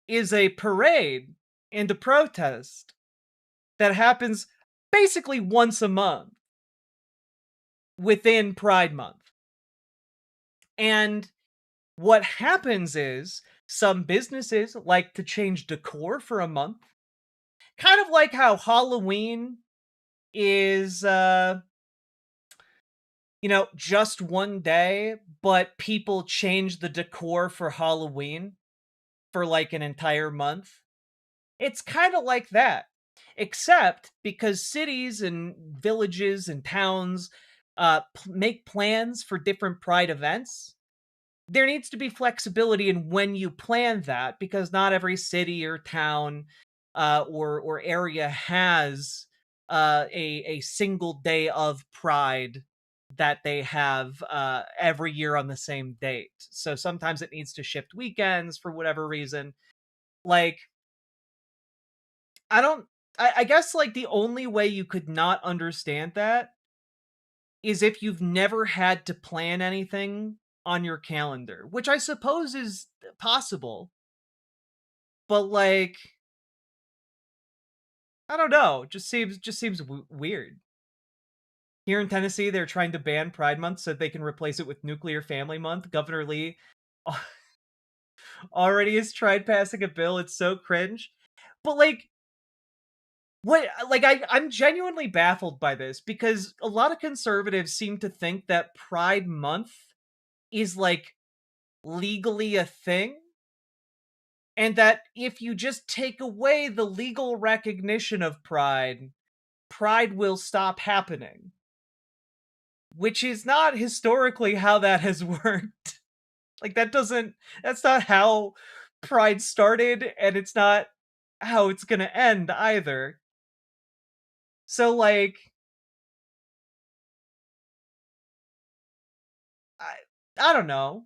is a parade and a protest that happens basically once a month within Pride Month. And what happens is some businesses like to change decor for a month. Kind of like how Halloween is just one day, but people change the decor for Halloween for like an entire month. It's kind of like that. Except because cities and villages and towns make plans for different Pride events, there needs to be flexibility in when you plan that, because not every city or town or area has a single day of Pride that they have every year on the same date. So sometimes it needs to shift weekends for whatever reason. Like, I guess like the only way you could not understand that is if you've never had to plan anything on your calendar, which I suppose is possible. But like, I don't know, just seems weird. Here in Tennessee, they're trying to ban Pride Month so they can replace it with Nuclear Family Month. Governor Lee already has tried passing a bill. It's so cringe. But like, I'm genuinely baffled by this, because a lot of conservatives seem to think that Pride Month is like legally a thing, and that if you just take away the legal recognition of Pride will stop happening. Which is not historically how that has worked. Like, that's not how Pride started, and it's not how it's gonna end either. So like, I don't know.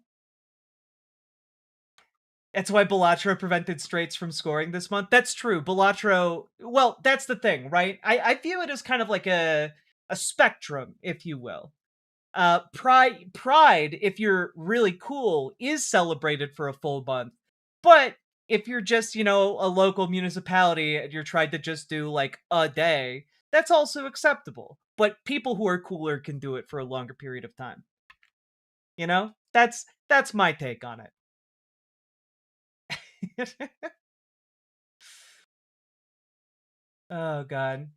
That's why Balatro prevented straights from scoring this month. That's true. Balatro, well, that's the thing, right? I view it as kind of like a spectrum, if you will. Pride, if you're really cool, is celebrated for a full month. But if you're just, a local municipality and you're trying to just do like a day, that's also acceptable. But people who are cooler can do it for a longer period of time. That's my take on it. Oh god.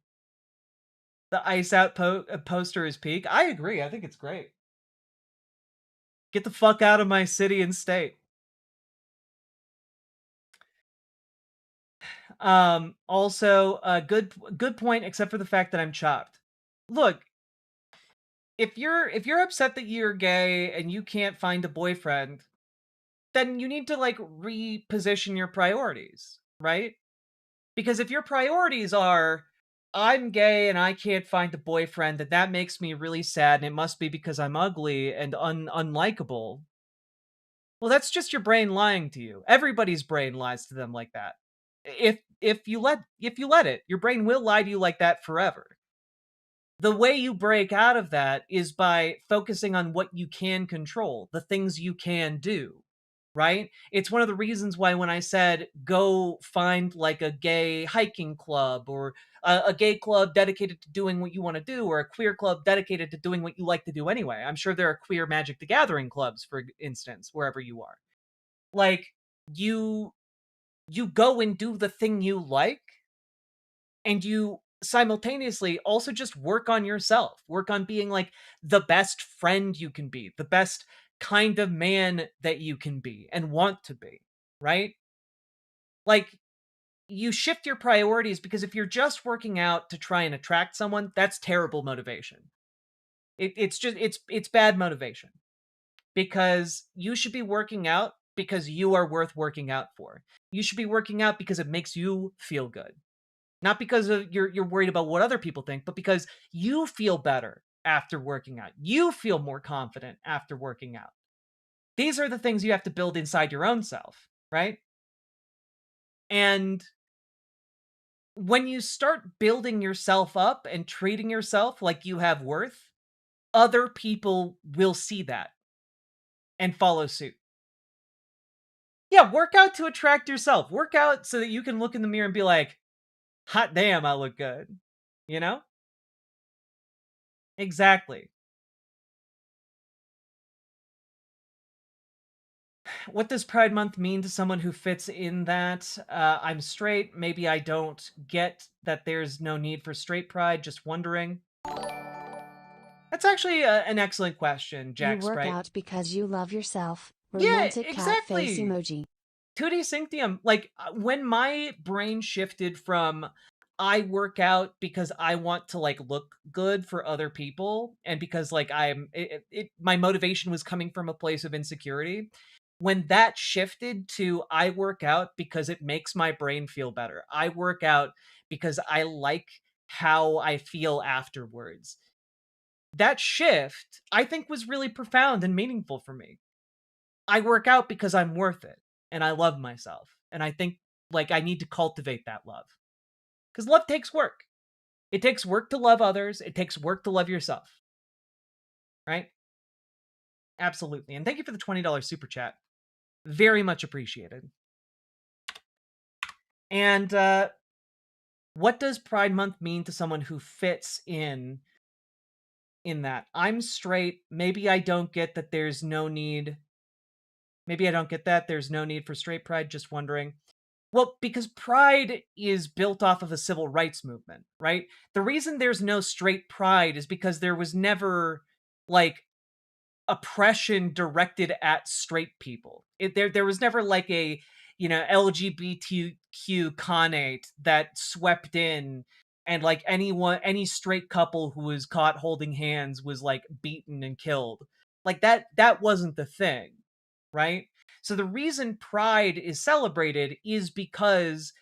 The Ice Out poster is peak. I agree. I think it's great. Get the fuck out of my city and state. Also, good point, except for the fact that I'm chopped. Look, if you're upset that you're gay and you can't find a boyfriend, then you need to like reposition your priorities, right? Because if your priorities are, I'm gay and I can't find a boyfriend, and that makes me really sad, and it must be because I'm ugly and unlikable. Well, that's just your brain lying to you. Everybody's brain lies to them like that. If you let it, your brain will lie to you like that forever. The way you break out of that is by focusing on what you can control, the things you can do, right? It's one of the reasons why when I said go find like a gay hiking club, or a gay club dedicated to doing what you want to do, or a queer club dedicated to doing what you like to do anyway. I'm sure there are queer Magic the Gathering clubs, for instance, wherever you are. Like, you go and do the thing you like, and you simultaneously also just work on yourself, work on being like the best friend you can be, the best kind of man that you can be and want to be, right? Like, you shift your priorities, because if you're just working out to try and attract someone, that's terrible motivation. It's bad motivation, because you should be working out because you are worth working out for. You should be working out because it makes you feel good. Not because of you're worried about what other people think, but because you feel better after working out. You feel more confident after working out. These are the things you have to build inside your own self, right? And when you start building yourself up and treating yourself like you have worth, other people will see that and follow suit. Yeah, work out to attract yourself. Work out so that you can look in the mirror and be like, hot damn, I look good. You know? Exactly. What does Pride Month mean to someone who fits in that? I'm straight. Maybe I don't get that there's no need for straight pride. Just wondering. That's actually an excellent question, You Jack work Sprite. out because you love yourself. Yeah, Romantic cat face exactly. emoji. 2D Synctium. Like, when my brain shifted from I work out because I want to like look good for other people, and because like my motivation was coming from a place of insecurity. When that shifted to I work out because it makes my brain feel better. I work out because I like how I feel afterwards. That shift, I think, was really profound and meaningful for me. I work out because I'm worth it and I love myself. And I think like I need to cultivate that love. Cuz love takes work. It takes work to love others, it takes work to love yourself. Right? Absolutely. And thank you for the $20 super chat. Very much appreciated. And what does Pride Month mean to someone who fits in that? I'm straight. Maybe I don't get that there's no need. Maybe I don't get that there's no need for straight pride. Just wondering. Well, because pride is built off of a civil rights movement, right? The reason there's no straight pride is because there was never like oppression directed at straight people. There was never like a, LGBTQ conate that swept in, and like any straight couple who was caught holding hands was like beaten and killed. Like that wasn't the thing, right? So the reason pride is celebrated is because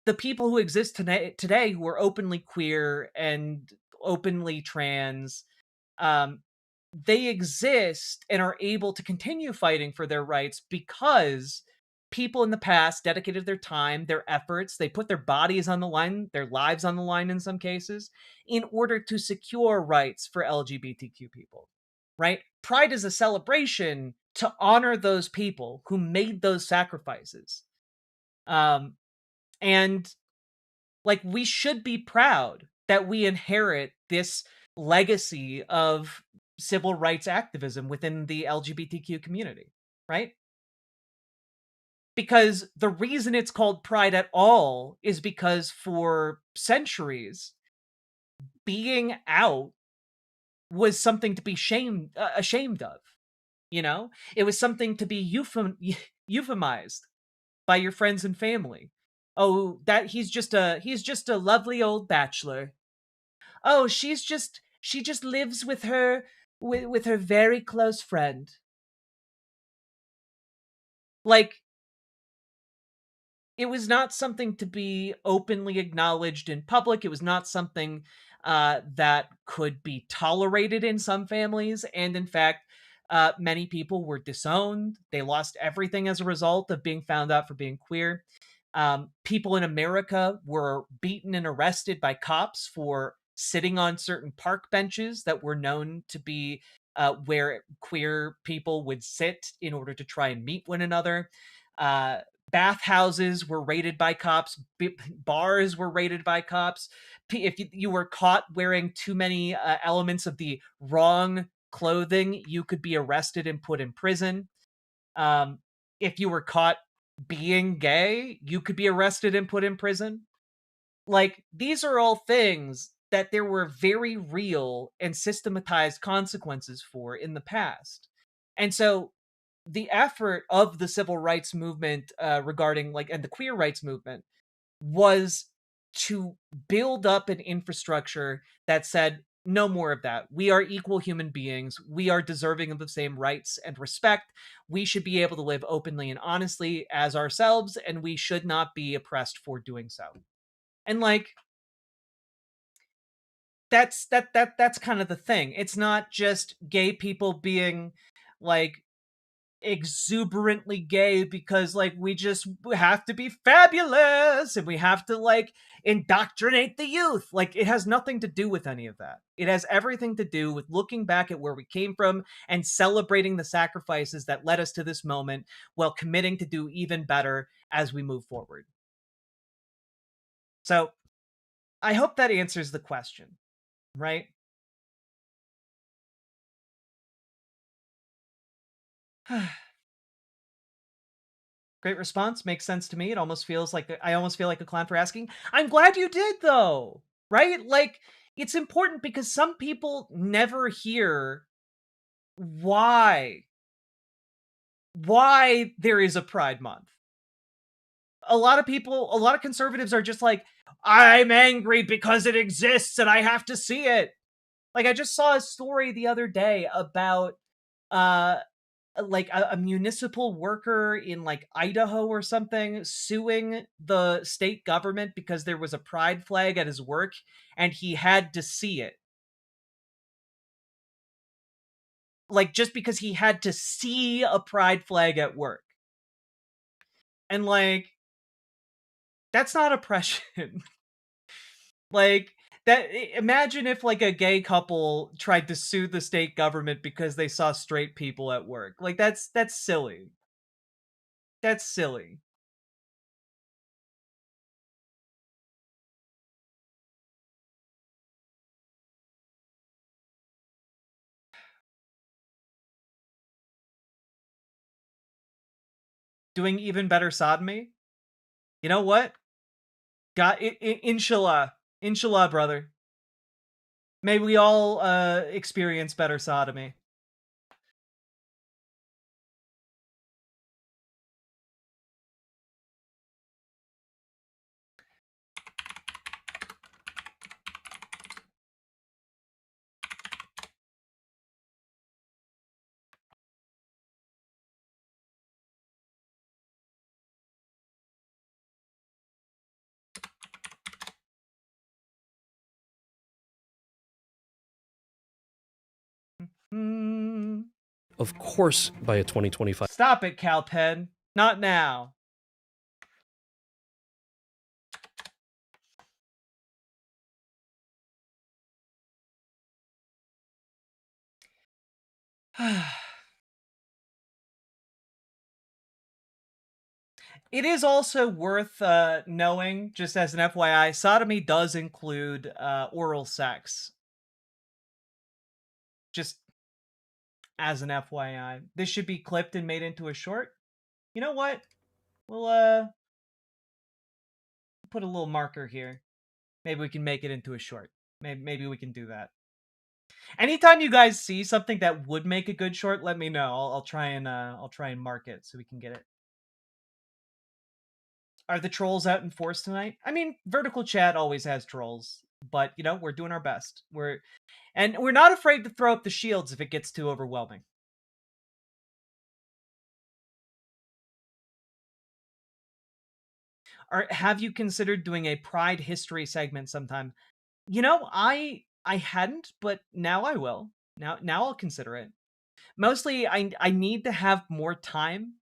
the people who exist today who are openly queer and openly trans, um, they exist and are able to continue fighting for their rights because people in the past dedicated their time, their efforts, they put their bodies on the line, their lives on the line in some cases, in order to secure rights for LGBTQ people, right? Pride is a celebration to honor those people who made those sacrifices. And like, we should be proud that we inherit this legacy of civil rights activism within the LGBTQ community, right? Because the reason it's called Pride at all is because for centuries, being out was something to be ashamed of. It was something to be euphemized by your friends and family. Oh, that he's just a lovely old bachelor. Oh, she just lives with her very close friend. Like, it was not something to be openly acknowledged in public. It was not something that could be tolerated in some families. And in fact, many people were disowned. They lost everything as a result of being found out for being queer. People in America were beaten and arrested by cops for sitting on certain park benches that were known to be where queer people would sit in order to try and meet one another. Uh, Bathhouses were raided by cops. Bars were raided by cops. If you were caught wearing too many elements of the wrong clothing, you could be arrested and put in prison. If you were caught being gay, you could be arrested and put in prison. Like, these are all things that there were very real and systematized consequences for in the past. And so the effort of the civil rights movement regarding like and the queer rights movement was to build up an infrastructure that said, no more of that. We are equal human beings. We are deserving of the same rights and respect. We should be able to live openly and honestly as ourselves, and we should not be oppressed for doing so. And like, that's kind of the thing. It's not just gay people being like exuberantly gay because like we just have to be fabulous and we have to like indoctrinate the youth. Like, it has nothing to do with any of that. It has everything to do with looking back at where we came from and celebrating the sacrifices that led us to this moment, while committing to do even better as we move forward. So I hope that answers the question, right? Great response. Makes sense to me. It almost feels like I almost feel like a clown for asking. I'm glad you did, though. Right? Like, it's important because some people never hear why there is a Pride Month. A lot of conservatives are just like, I'm angry because it exists and I have to see it. Like, I just saw a story the other day about uh like a municipal worker in like Idaho or something suing the state government because there was a pride flag at his work and he had to see it. Like, just because he had to see a pride flag at work. And like, that's not oppression. Like, that, imagine if like a gay couple tried to sue the state government because they saw straight people at work. Like, that's silly. That's silly. Doing even better sodomy? You know what? God, inshallah. Inshallah, brother. May we all experience better sodomy. Of course, by a 2025. Stop it, Calpen. Not now. It is also worth knowing, just as an FYI, sodomy does include oral sex. Just as an FYI. This should be clipped and made into a short. You know what? We'll put a little marker here. Maybe we can make it into a short. Maybe we can do that. Anytime you guys see something that would make a good short, let me know. I'll try and mark it so we can get it. Are the trolls out in force tonight? I mean, Vertical Chat always has trolls, but you know, we're doing our best. We're not afraid to throw up the shields if it gets too overwhelming. Have you considered doing a Pride history segment sometime? You know, I hadn't, but now I will. Now I'll consider it. Mostly, I need to have more time.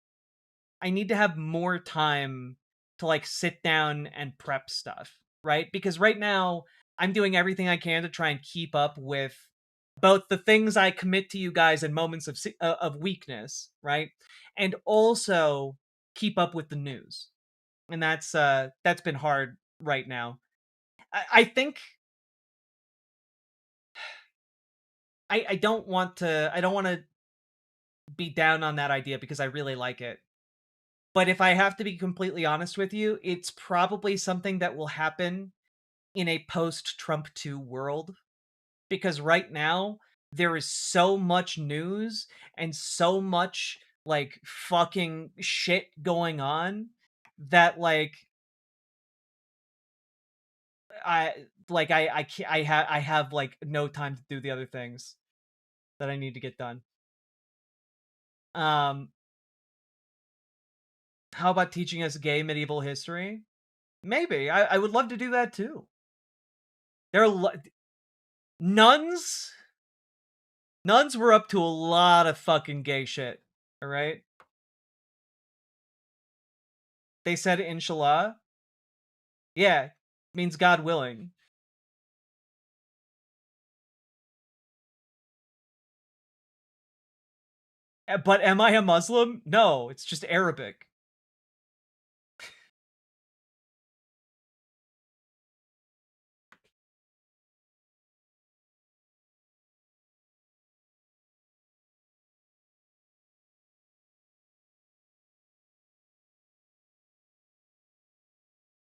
I need to have more time to like sit down and prep stuff, right? Because right now I'm doing everything I can to try and keep up with both the things I commit to you guys in moments of weakness, right? And also keep up with the news. And that's been hard right now. I think I don't want to be down on that idea because I really like it. But if I have to be completely honest with you, it's probably something that will happen in a post-Trump 2 world. Because right now, there is so much news and so much, like, fucking shit going on that, like, I have like no time to do the other things that I need to get done. Um, how about teaching us gay medieval history? Maybe. I would love to do that too. There are nuns. Nuns were up to a lot of fucking gay shit. All right. They said inshallah. Yeah, means God willing. But am I a Muslim? No, it's just Arabic.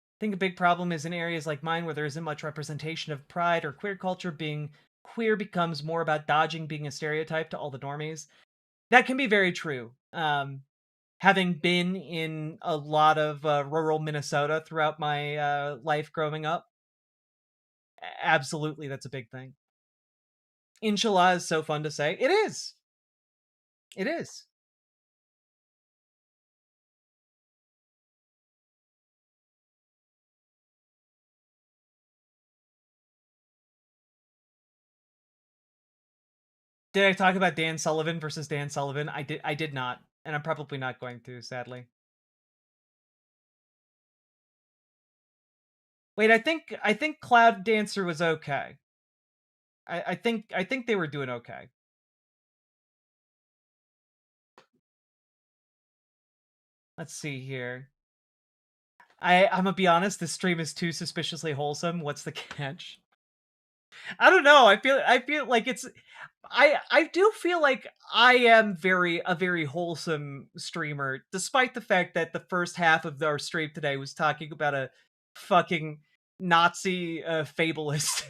I think a big problem is in areas like mine where there isn't much representation of pride or queer culture. Being queer becomes more about dodging being a stereotype to all the normies. That can be very true. Having been in a lot of rural Minnesota throughout my life growing up, absolutely, that's a big thing. Inshallah is so fun to say. It is. It is. Did I talk about Dan Sullivan versus Dan Sullivan? I did. I did not, and I'm probably not going to. Sadly. Wait, I think Cloud Dancer was okay. I think they were doing okay. Let's see here. I'm gonna be honest. This stream is too suspiciously wholesome. What's the catch? I don't know. I feel like it's. I do feel like I am a very wholesome streamer, despite the fact that the first half of our stream today was talking about a fucking Nazi fabulist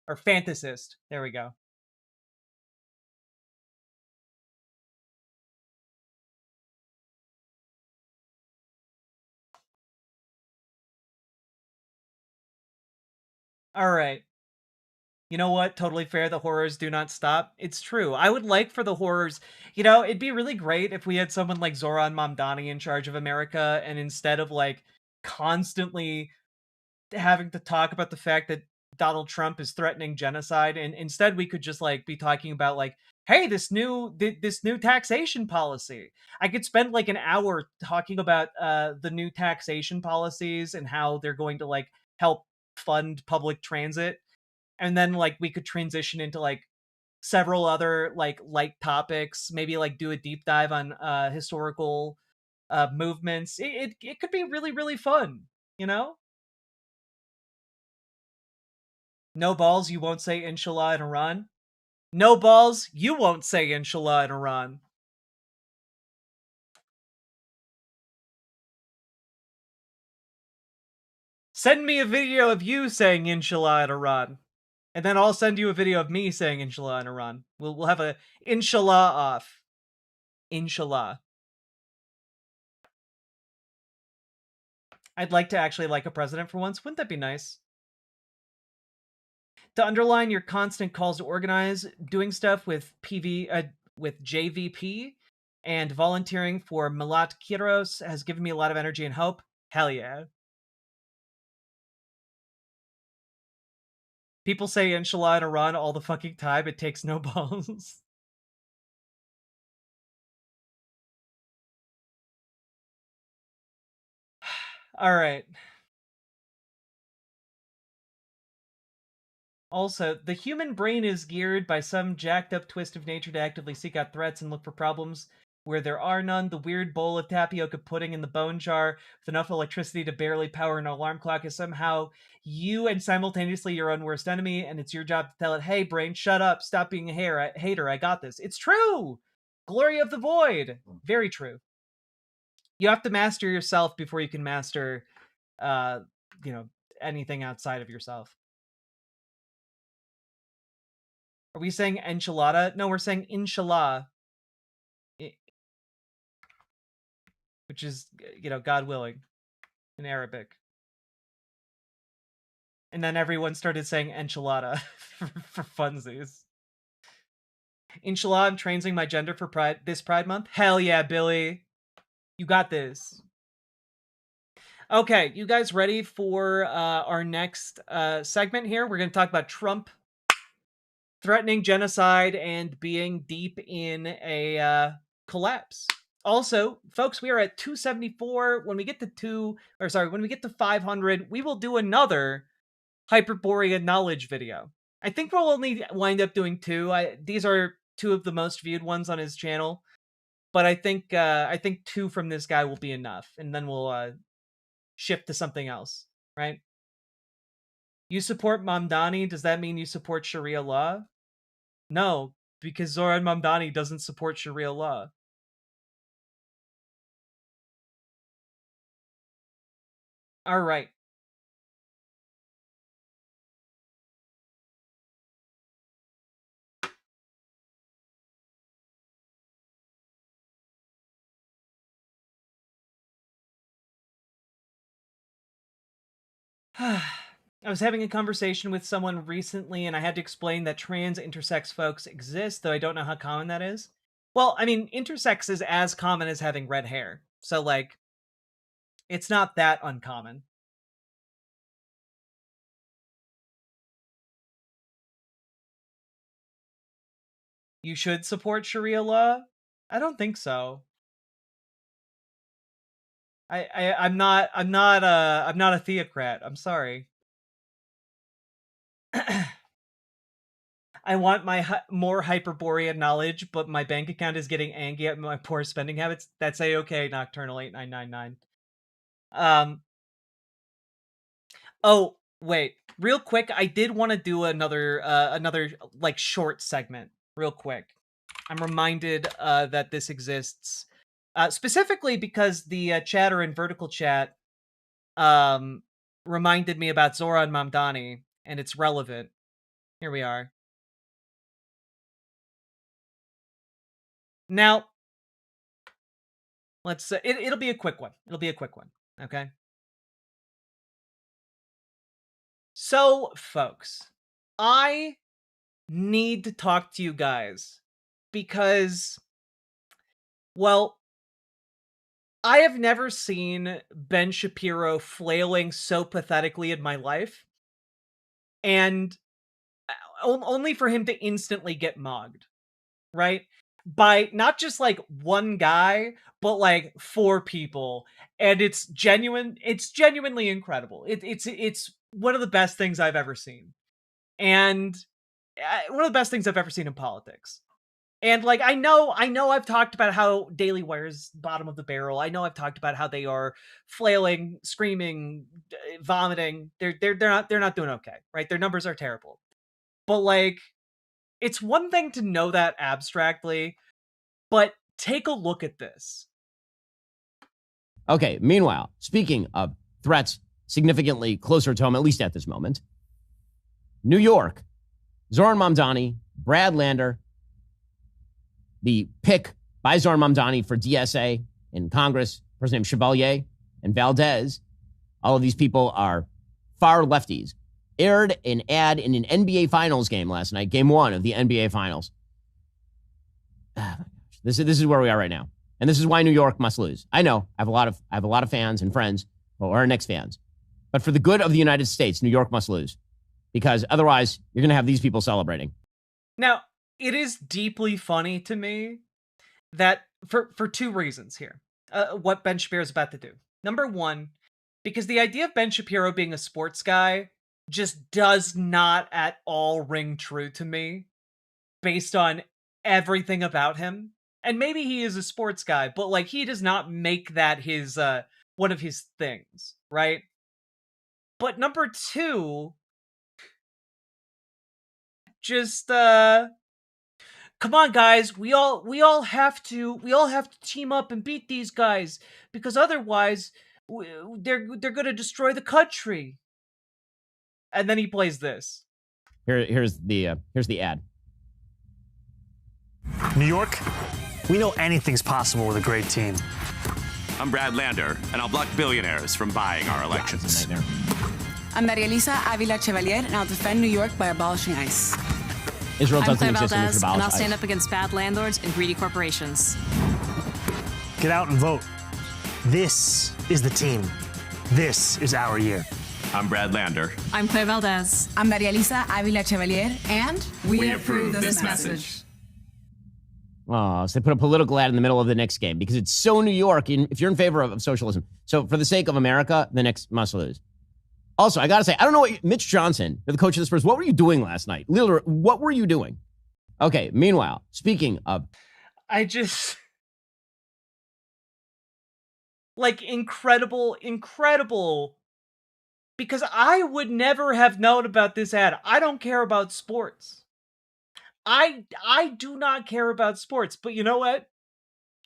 or fantasist. There we go. All right. You know what? Totally fair. The horrors do not stop. It's true. I would like for the horrors, it'd be really great if we had someone like Zoran Mamdani in charge of America, and instead of like constantly having to talk about the fact that Donald Trump is threatening genocide, and instead we could just like be talking about like, hey, this new taxation policy. I could spend like an hour talking about the new taxation policies and how they're going to like help fund public transit, and then like we could transition into like several other like light topics, maybe like do a deep dive on historical movements. It could be really really fun, you know. No balls, you won't say inshallah in Iran. No balls, you won't say inshallah in Iran. Send me a video of you saying inshallah in Iran, and then I'll send you a video of me saying inshallah in Iran. We'll have a inshallah off. Inshallah. I'd like to actually like a president for once. Wouldn't that be nice? To underline your constant calls to organize, doing stuff with with JVP and volunteering for Milat Kiros has given me a lot of energy and hope. Hell yeah. People say inshallah in Iran all the fucking time. It takes no balls. All right. Also, the human brain is geared by some jacked up twist of nature to actively seek out threats and look for problems where there are none. The weird bowl of tapioca pudding in the bone jar with enough electricity to barely power an alarm clock is somehow you and simultaneously your own worst enemy, and it's your job to tell it, hey, brain, shut up, stop being a hater, I got this. It's true! Glory of the Void! Very true. You have to master yourself before you can master, uh, anything outside of yourself. Are we saying enchilada? No, we're saying inshallah, which is, God willing, in Arabic. And then everyone started saying enchilada for funsies. Inshallah, I'm transing my gender for this Pride Month. Hell yeah, Billy. You got this. Okay, you guys ready for our next segment here? We're going to talk about Trump threatening genocide and being deep in a collapse. Also, folks, we are at 274. When we get to when we get to 500, we will do another Hyperborea knowledge video. I think we'll only wind up doing 2. These are 2 of the most viewed ones on his channel, but I think 2 from this guy will be enough, and then we'll shift to something else, right? You support Mamdani? Does that mean you support Sharia law? No, because Zoran Mamdani doesn't support Sharia law. All right. I was having a conversation with someone recently, and I had to explain that trans intersex folks exist, though I don't know how common that is. Well, I mean, intersex is as common as having red hair. So, like, it's not that uncommon. You should support Sharia law? I don't think so. I'm not a theocrat. I'm sorry. I want my more Hyperborea knowledge, but my bank account is getting angry at my poor spending habits. That's a-okay, Nocturnal 8999. Oh, wait. Real quick, I did want to do another like short segment real quick. I'm reminded that this exists specifically because the chatter in Vertical Chat reminded me about Zoran Mamdani, and it's relevant. Here we are. Now, let's it'll be a quick one. It'll be a quick one, okay? So, folks, I need to talk to you guys because, well, I have never seen Ben Shapiro flailing so pathetically in my life, and only for him to instantly get mogged, right? By not just like one guy, but like 4 people, and it's genuinely incredible. It's one of the best things I've ever seen, and one of the best things I've ever seen in politics. And like I know I've talked about how Daily Wire's bottom of the barrel. I know I've talked about how they are flailing, screaming, vomiting. They're not doing okay, right? Their numbers are terrible. But like, it's one thing to know that abstractly, but take a look at this. Okay, meanwhile, speaking of threats significantly closer to home, at least at this moment, New York, Zoran Mamdani, Brad Lander, the pick by Zoran Mamdani for DSA in Congress, a person named Chevalier and Valdez, all of these people are far lefties, aired an ad in an NBA Finals game last night, game 1 of the NBA Finals. This is where we are right now. And this is why New York must lose. I know I have a lot of fans and friends who are Knicks fans. But for the good of the United States, New York must lose. Because otherwise, you're going to have these people celebrating. Now, it is deeply funny to me that for 2 reasons here, what Ben Shapiro is about to do. Number 1, because the idea of Ben Shapiro being a sports guy just does not at all ring true to me based on everything about him. And maybe he is a sports guy, but like he does not make that his one of his things, right? But number 2, just come on guys, we all have to team up and beat these guys because otherwise they're going to destroy the country. And then he plays this. Here's the ad. New York, we know anything's possible with a great team. I'm Brad Lander, and I'll block billionaires from buying our elections. I'm Maria Elisa Avila Chevalier, and I'll defend New York by abolishing ICE. Israel I'm doesn't Claire exist and we should Valdez, and abolish I'll stand ICE. up against bad landlords and greedy corporations. Get out and vote. This is the team. This is our year. I'm Brad Lander. I'm Claire Valdez. I'm Maria Elisa Avila Chevalier, and we approve this message. Oh, so they put a political ad in the middle of the Knicks game because it's so New York. If you're in favor of socialism, so for the sake of America, the Knicks must lose. Also, I got to say, I don't know what Mitch Johnson, the coach of the Spurs, what were you doing last night? Literally, what were you doing? Okay, meanwhile, speaking of... I just... Like, incredible, because I would never have known about this ad. I don't care about sports. I do not care about sports, but you know what?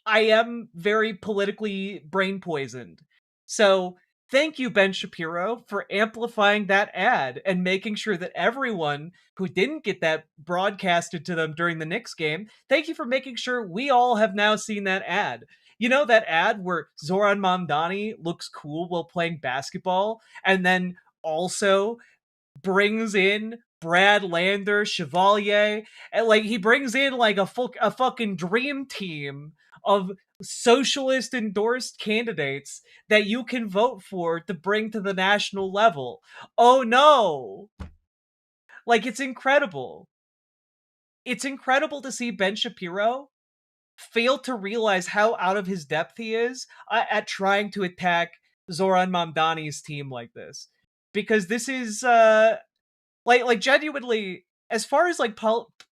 I am very politically brain poisoned. So thank you, Ben Shapiro, for amplifying that ad and making sure that everyone who didn't get that broadcasted to them during the Knicks game, thank you for making sure we all have now seen that ad. You know that ad where Zoran Mamdani looks cool while playing basketball and then also brings in Brad Lander, Chevalier, and like he brings in like a fucking dream team of socialist endorsed candidates that you can vote for to bring to the national level. Oh no. Like it's incredible. It's incredible to see Ben Shapiro fail to realize how out of his depth he is at trying to attack Zoran Mamdani's team like this. Because this is like genuinely, as far as like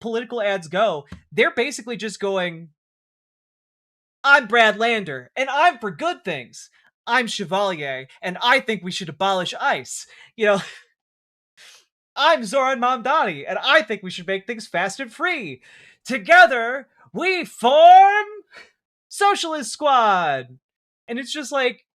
political ads go, they're basically just going, I'm Brad Lander, and I'm for good things. I'm Chevalier, and I think we should abolish ICE. You know, I'm Zoran Mamdani, and I think we should make things fast and free. Together, we form Socialist Squad. And it's just like,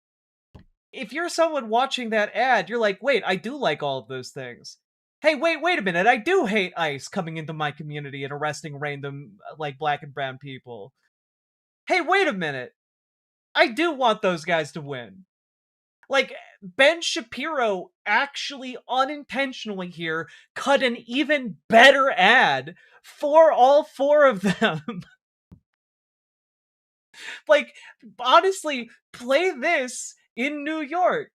if you're someone watching that ad, you're like, wait, I do like all of those things. Hey, wait a minute. I do hate ICE coming into my community and arresting random, like, black and brown people. Hey, wait a minute. I do want those guys to win. Like, Ben Shapiro actually unintentionally here cut an even better ad for all four of them. Like, honestly, play this in New York.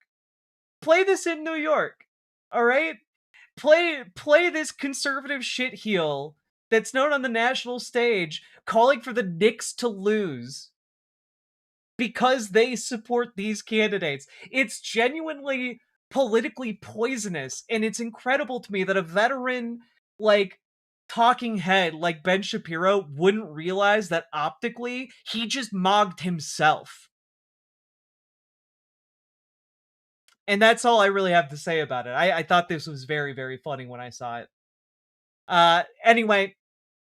Play this in New York. All right? Play this conservative shitheel that's known on the national stage calling for the Knicks to lose because they support these candidates. It's genuinely politically poisonous, and it's incredible to me that a veteran, like, talking head like Ben Shapiro wouldn't realize that optically he just mogged himself. And that's all I really have to say about it. I thought this was very, very funny when I saw it. Anyway,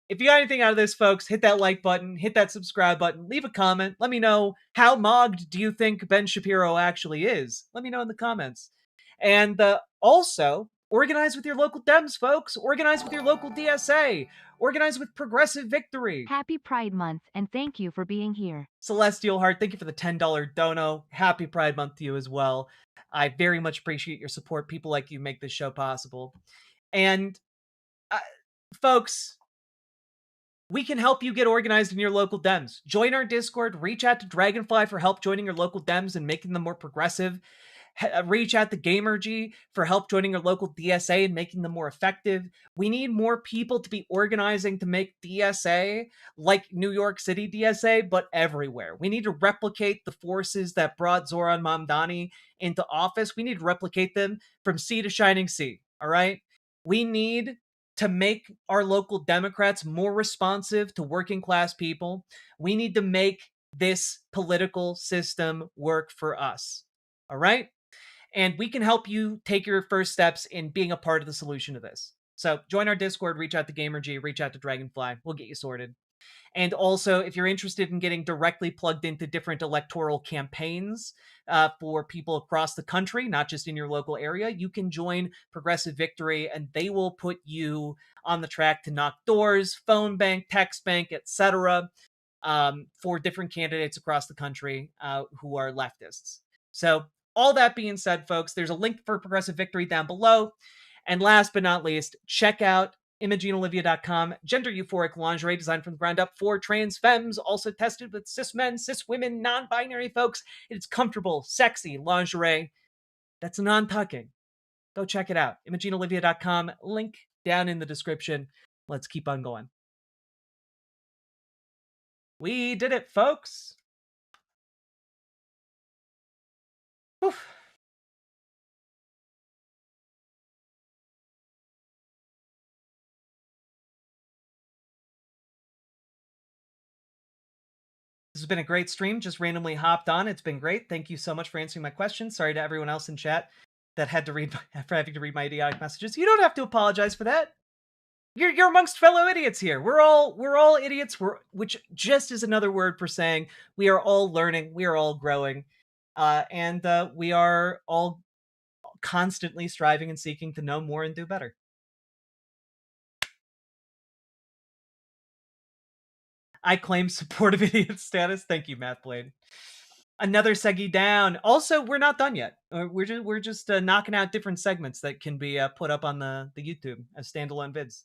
if you got anything out of this, folks, hit that like button, hit that subscribe button, leave a comment. Let me know, how mogged do you think Ben Shapiro actually is? Let me know in the comments. And also, organize with your local Dems, folks. Organize with your local DSA. Organize with Progressive Victory. Happy Pride Month, and thank you for being here. Celestial Heart, thank you for the $10 dono. Happy Pride Month to you as well. I very much appreciate your support. People like you make this show possible. And, folks, we can help you get organized in your local Dems. Join our Discord. Reach out to Dragonfly for help joining your local Dems and making them more progressive. Reach out to Gamergy for help joining your local DSA and making them more effective. We need more people to be organizing to make DSA like New York City DSA, but everywhere. We need to replicate the forces that brought Zoran Mamdani into office. We need to replicate them from sea to shining sea, all right? We need to make our local Democrats more responsive to working class people. We need to make this political system work for us, all right? And we can help you take your first steps in being a part of the solution to this. So join our Discord, reach out to Gamergy, reach out to Dragonfly. We'll get you sorted. And also, if you're interested in getting directly plugged into different electoral campaigns for people across the country, not just in your local area, you can join Progressive Victory, and they will put you on the track to knock doors, phone bank, text bank, etc., for different candidates across the country who are leftists. So all that being said, folks, there's a link for Progressive Victory down below. And last but not least, check out ImogeneOlivia.com, gender euphoric lingerie designed from the ground up for trans femmes, also tested with cis men, cis women, non-binary folks. It's comfortable, sexy lingerie that's non-tucking. Go check it out. ImogeneOlivia.com, link down in the description. Let's keep on going. We did it, folks. Whew. This has been a great stream. Just randomly hopped on. It's been great. Thank you so much for answering my questions. Sorry to everyone else in chat that had to read for having to read my idiotic messages. You don't have to apologize for that. You're amongst fellow idiots here. We're all idiots. Which just is another word for saying we are all learning. We are all growing, and we are all constantly striving and seeking to know more and do better. I claim supportive idiot status. Thank you, Matt Blade. Another Segi down. Also, we're not done yet. We're just knocking out different segments that can be put up on the YouTube as standalone vids.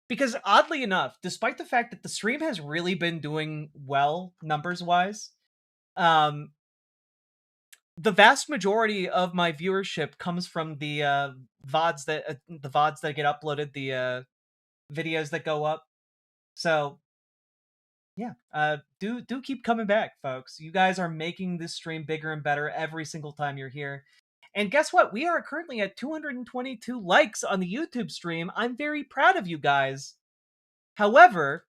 Because oddly enough, despite the fact that the stream has really been doing well numbers wise, the vast majority of my viewership comes from the VODs that get uploaded, the videos that go up. So yeah, do keep coming back, folks. You guys are making this stream bigger and better every single time you're here. And guess what? We are currently at 222 likes on the YouTube stream. I'm very proud of you guys. However,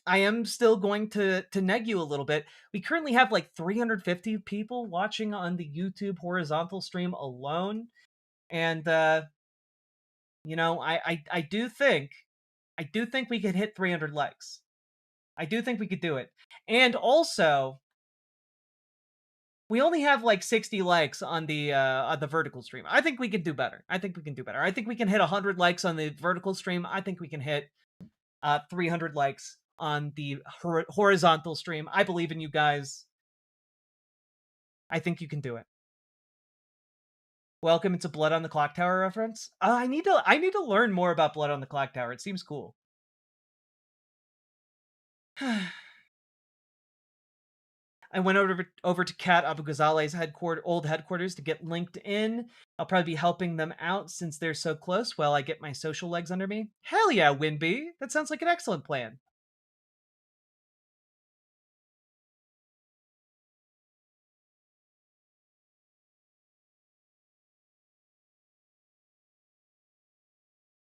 I am still going to neg you a little bit. We currently have like 350 people watching on the YouTube horizontal stream alone. And you know, I do think we could hit 300 likes. I do think we could do it. And also, we only have like 60 likes on the vertical stream. I think we can do better. I think we can hit 100 likes on the vertical stream. I think we can hit 300 likes on the horizontal stream. I believe in you guys. I think you can do it. Welcome. It's a Blood on the Clock Tower reference. I need to learn more about Blood on the Clock Tower. It seems cool. I went over to Kat Abu Ghazale's old headquarters to get linked in. I'll probably be helping them out since they're so close while I get my social legs under me. Hell yeah, Winby! That sounds like an excellent plan.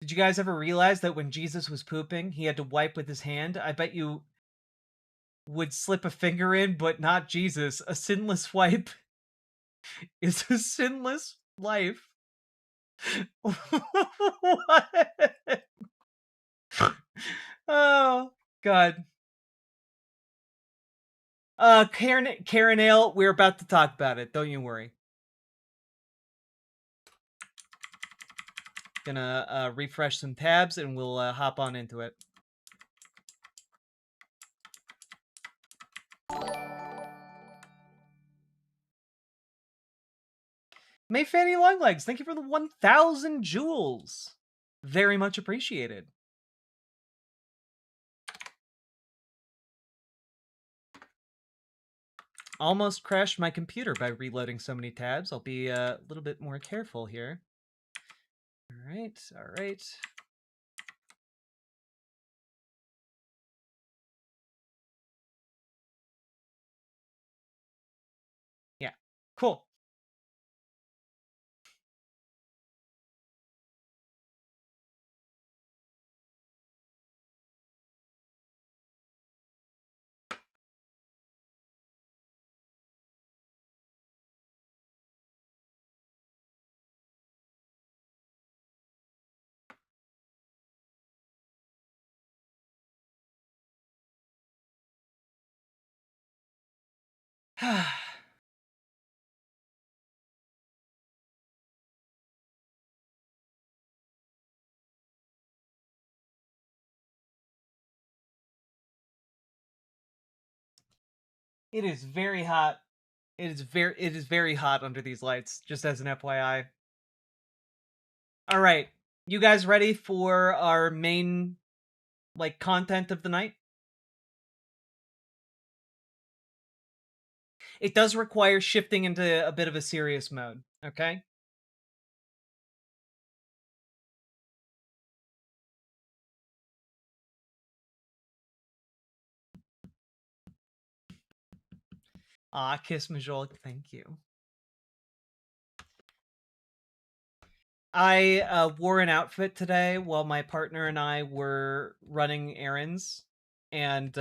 Did you guys ever realize that when Jesus was pooping, he had to wipe with his hand? I bet you would slip a finger in, but not Jesus. A sinless wipe is a sinless life. What? Oh, God. Karen Ale, we're about to talk about it. Don't you worry. Gonna refresh some tabs and we'll hop on into it. May Fanny Longlegs, thank you for the 1,000 jewels. Very much appreciated. Almost crashed my computer by reloading so many tabs. I'll be a little bit more careful here. All right. Yeah, cool. It is very hot. It is very hot under these lights, just as an FYI. All right. You guys ready for our main content of the night? It does require shifting into a bit of a serious mode, okay? Ah, Kiss Majol, thank you. I wore an outfit today while my partner and I were running errands, and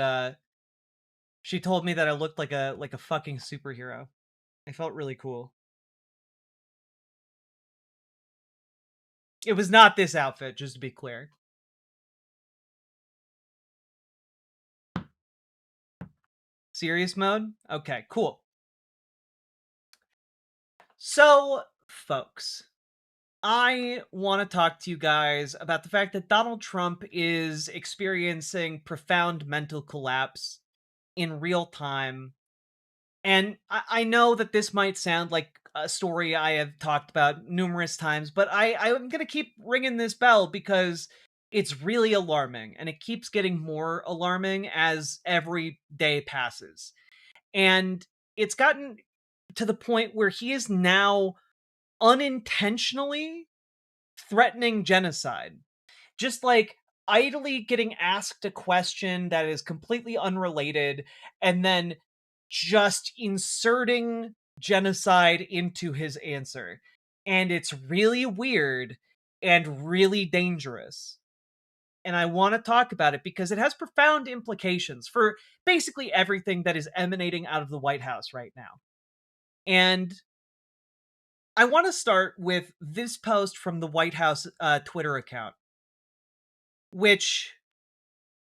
she told me that I looked like a fucking superhero. I felt really cool. It was not this outfit, just to be clear. Serious mode? Okay, cool. So, folks, I want to talk to you guys about the fact that Donald Trump is experiencing profound mental collapse in real time. And I know that this might sound like a story I have talked about numerous times, but I'm going to keep ringing this bell because it's really alarming, and it keeps getting more alarming as every day passes. And it's gotten to the point where he is now unintentionally threatening genocide. Just idly getting asked a question that is completely unrelated and then just inserting genocide into his answer. And it's really weird and really dangerous. And I want to talk about it because it has profound implications for basically everything that is emanating out of the White House right now. And I want to start with this post from the White House Twitter account, which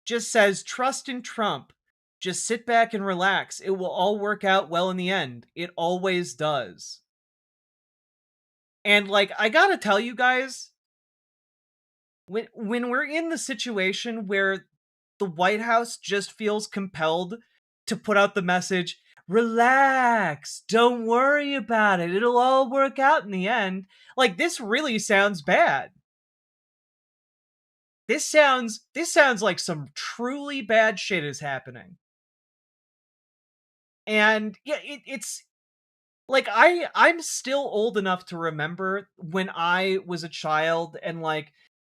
just says, "Trust in Trump. Just sit back and relax. It will all work out well in the end. It always does." And I gotta tell you guys, when we're in the situation where the White House just feels compelled to put out the message, "Relax, don't worry about it. It'll all work out in the end." This really sounds bad. This sounds like some truly bad shit is happening. And yeah, it's I'm still old enough to remember when I was a child and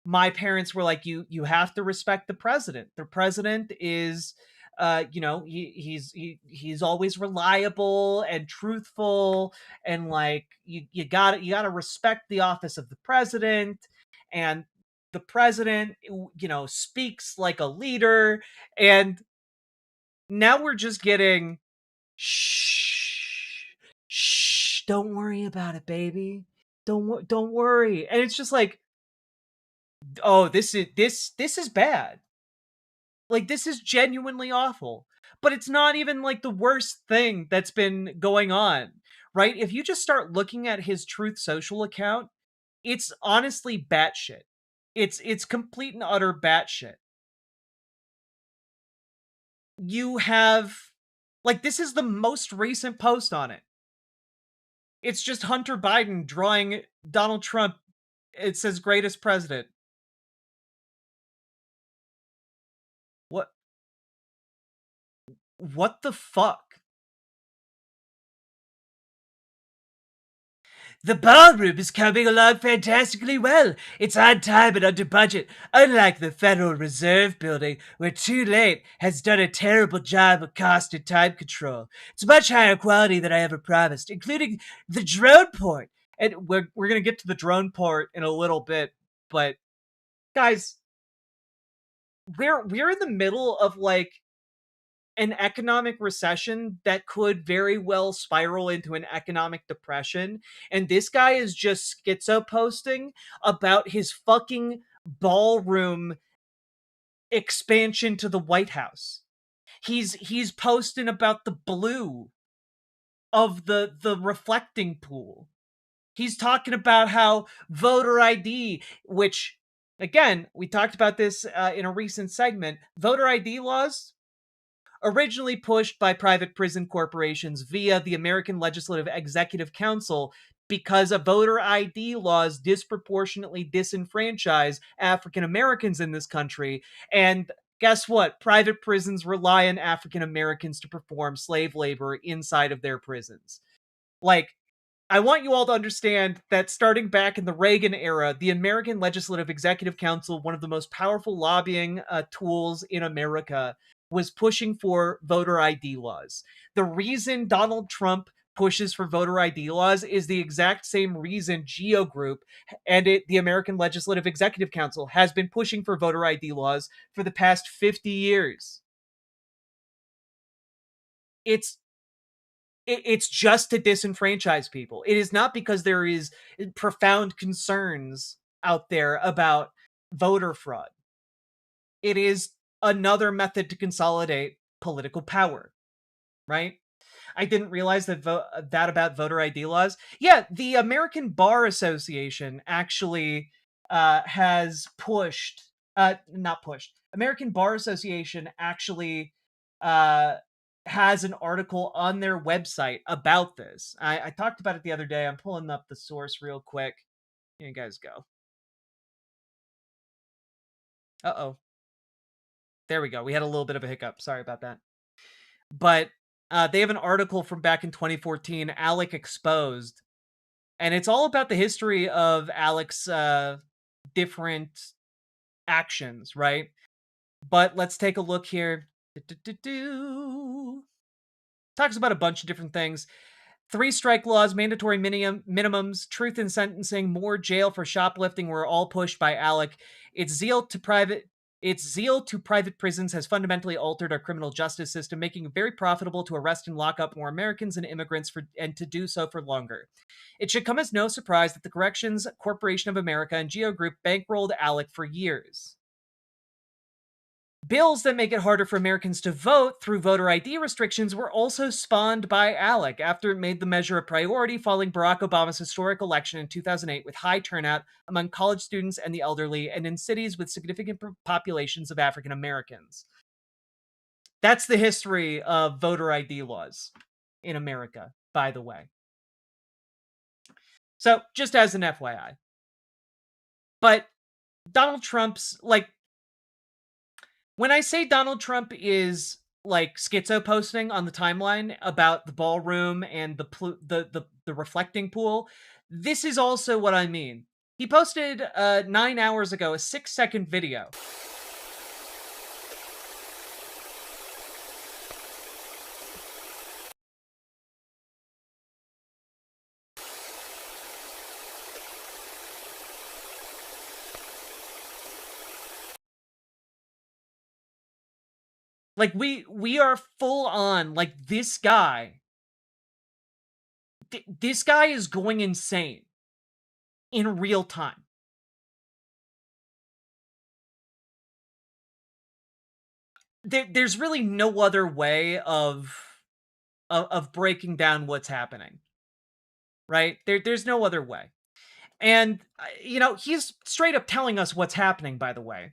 my parents were like, you have to respect the president. The president is he's always reliable and truthful, and you gotta respect the office of the president, and the president speaks like a leader. And now we're just getting shh, don't worry about it, baby. Don't worry. And it's just oh, this is bad. This is genuinely awful. But it's not even the worst thing that's been going on, right? If you just start looking at his Truth Social account, it's honestly batshit. It's complete and utter batshit. You have this is the most recent post on it. It's just Hunter Biden drawing Donald Trump. It says greatest president. What the fuck? The ballroom is coming along fantastically well. It's on time and under budget, unlike the Federal Reserve Building, where Too Late has done a terrible job of cost and time control. It's much higher quality than I ever promised, including the drone port. And we're going to get to the drone port in a little bit, but guys, we're in the middle of an economic recession that could very well spiral into an economic depression, and this guy is just schizo posting about his fucking ballroom expansion to the White House. He's posting about the blue of the reflecting pool. He's talking about how voter ID, which again, we talked about this in a recent segment, voter ID laws originally pushed by private prison corporations via the American Legislative Executive Council because of voter ID laws disproportionately disenfranchise African Americans in this country. And guess what? Private prisons rely on African Americans to perform slave labor inside of their prisons. Like, I want you all to understand that starting back in the Reagan era, the American Legislative Executive Council, one of the most powerful lobbying tools in America, was pushing for voter ID laws. The reason Donald Trump pushes for voter ID laws is the exact same reason GEO Group and the American Legislative Executive Council has been pushing for voter ID laws for the past 50 years. It's just to disenfranchise people. It is not because there is profound concerns out there about voter fraud. It is another method to consolidate political power, right? I didn't realize that that about voter ID laws. Yeah, the American Bar Association actually has pushed, not pushed. American Bar Association actually has an article on their website about this. I talked about it the other day. I'm pulling up the source real quick. Here you guys go. Uh-oh. There we go. We had a little bit of a hiccup. Sorry about that. But they have an article from back in 2014, Alec Exposed. And it's all about the history of Alec's different actions, right? But let's take a look here. Talks about a bunch of different things. 3 strike laws, mandatory minimums, truth in sentencing, more jail for shoplifting were all pushed by Alec. Its zeal to private prisons has fundamentally altered our criminal justice system, making it very profitable to arrest and lock up more Americans and immigrants and to do so for longer. It should come as no surprise that the Corrections Corporation of America and GEO Group bankrolled Alec for years. Bills that make it harder for Americans to vote through voter ID restrictions were also spawned by Alec after it made the measure a priority following Barack Obama's historic election in 2008 with high turnout among college students and the elderly and in cities with significant populations of African Americans. That's the history of voter ID laws in America, by the way. So, just as an FYI. But Donald Trump's, when I say Donald Trump is schizo posting on the timeline about the ballroom and the reflecting pool, this is also what I mean. He posted 9 hours ago a 6-second video. We are full on, this guy. This guy is going insane in real time. There's really no other way of breaking down what's happening, right? There's no other way. And, he's straight up telling us what's happening, by the way.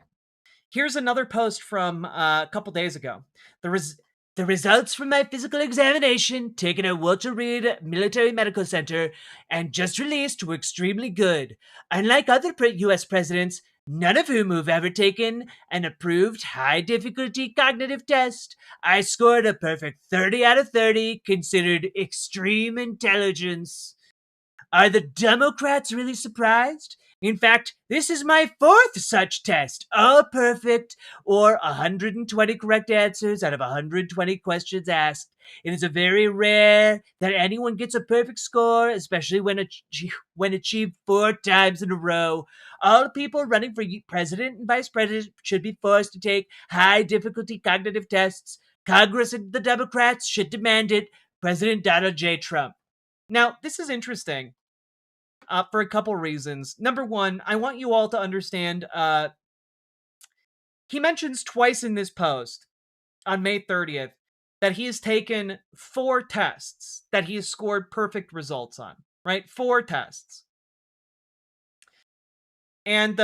Here's another post from a couple days ago. The results from my physical examination taken at Walter Reed Military Medical Center and just released were extremely good. Unlike other U.S. presidents, none of whom have ever taken an approved high-difficulty cognitive test, I scored a perfect 30 out of 30, considered extreme intelligence. Are the Democrats really surprised? In fact, this is my 4th such test, all perfect, or 120 correct answers out of 120 questions asked. It is very rare that anyone gets a perfect score, especially when achieved 4 times in a row. All people running for president and vice president should be forced to take high-difficulty cognitive tests. Congress and the Democrats should demand it. President Donald J. Trump. Now, this is interesting. For a couple reasons. Number one, I want you all to understand, he mentions twice in this post on May 30th that he has taken 4 tests that he has scored perfect results on, right? 4 tests. And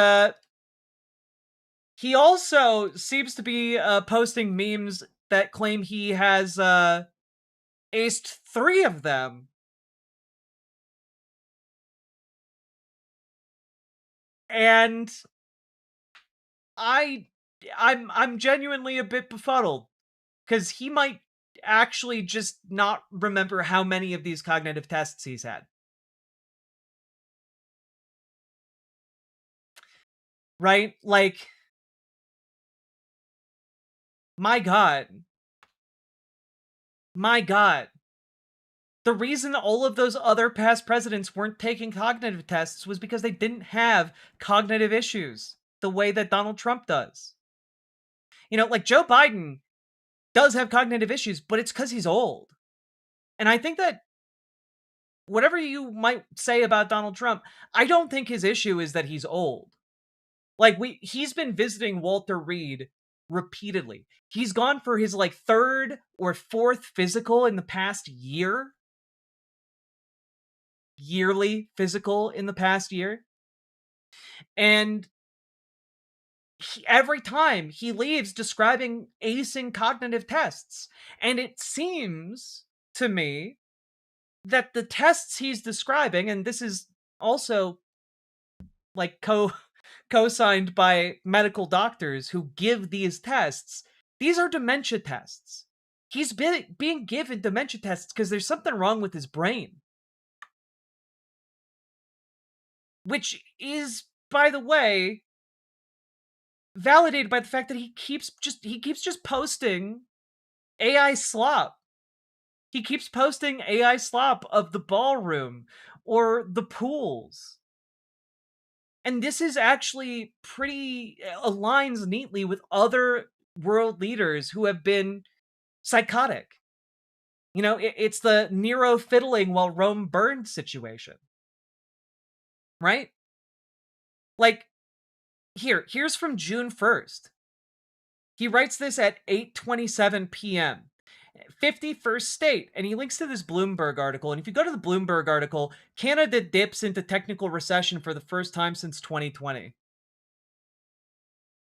he also seems to be posting memes that claim he has aced 3 of them. And I'm genuinely a bit befuddled, because he might actually just not remember how many of these cognitive tests he's had. Right? Like, my God. My God. The reason all of those other past presidents weren't taking cognitive tests was because they didn't have cognitive issues the way that Donald Trump does. You know, like Joe Biden does have cognitive issues, but it's because he's old. And I think that whatever you might say about Donald Trump, I don't think his issue is that he's old. Like, he's been visiting Walter Reed repeatedly. He's gone for his like 3rd or 4th physical in the past year. Yearly physical in the past year. And every time he leaves describing acing cognitive tests. And it seems to me that the tests he's describing, and this is also like co-signed by medical doctors who give these tests, these are dementia tests. He's being given dementia tests because there's something wrong with his brain. Which is, by the way, validated by the fact that he keeps just posting AI slop. He keeps posting AI slop of the ballroom or the pools. And this is actually pretty aligns neatly with other world leaders who have been psychotic. You know, it's the Nero fiddling while Rome burned situation. Right? Like, here's from June 1st. He writes this at 8:27 p.m. 51st state, and he links to this Bloomberg article. And if you go to the Bloomberg article, Canada dips into technical recession for the first time since 2020.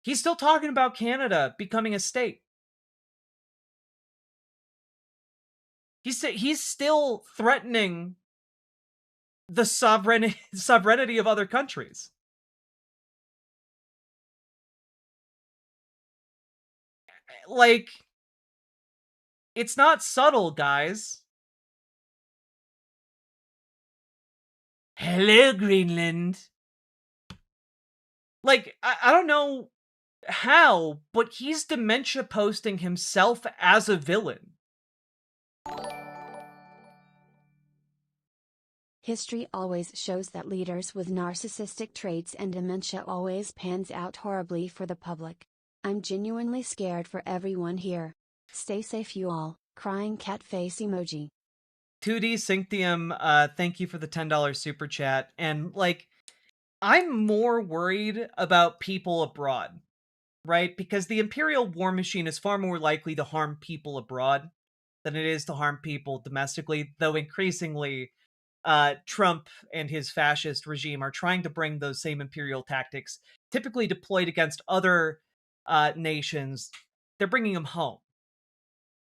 He's still talking about Canada becoming a state. He's still threatening the sovereignty of other countries. Like, it's not subtle, guys. Hello, Greenland. Like, I don't know how, but he's dementia posting himself as a villain. History always shows that leaders with narcissistic traits and dementia always pans out horribly for the public. I'm genuinely scared for everyone here. Stay safe, you all. Crying cat face emoji. 2D Synctium, thank you for the $10 super chat. And, like, I'm more worried about people abroad, right? Because the Imperial war machine is far more likely to harm people abroad than it is to harm people domestically, though increasingly Trump and his fascist regime are trying to bring those same imperial tactics, typically deployed against other nations. They're bringing them home,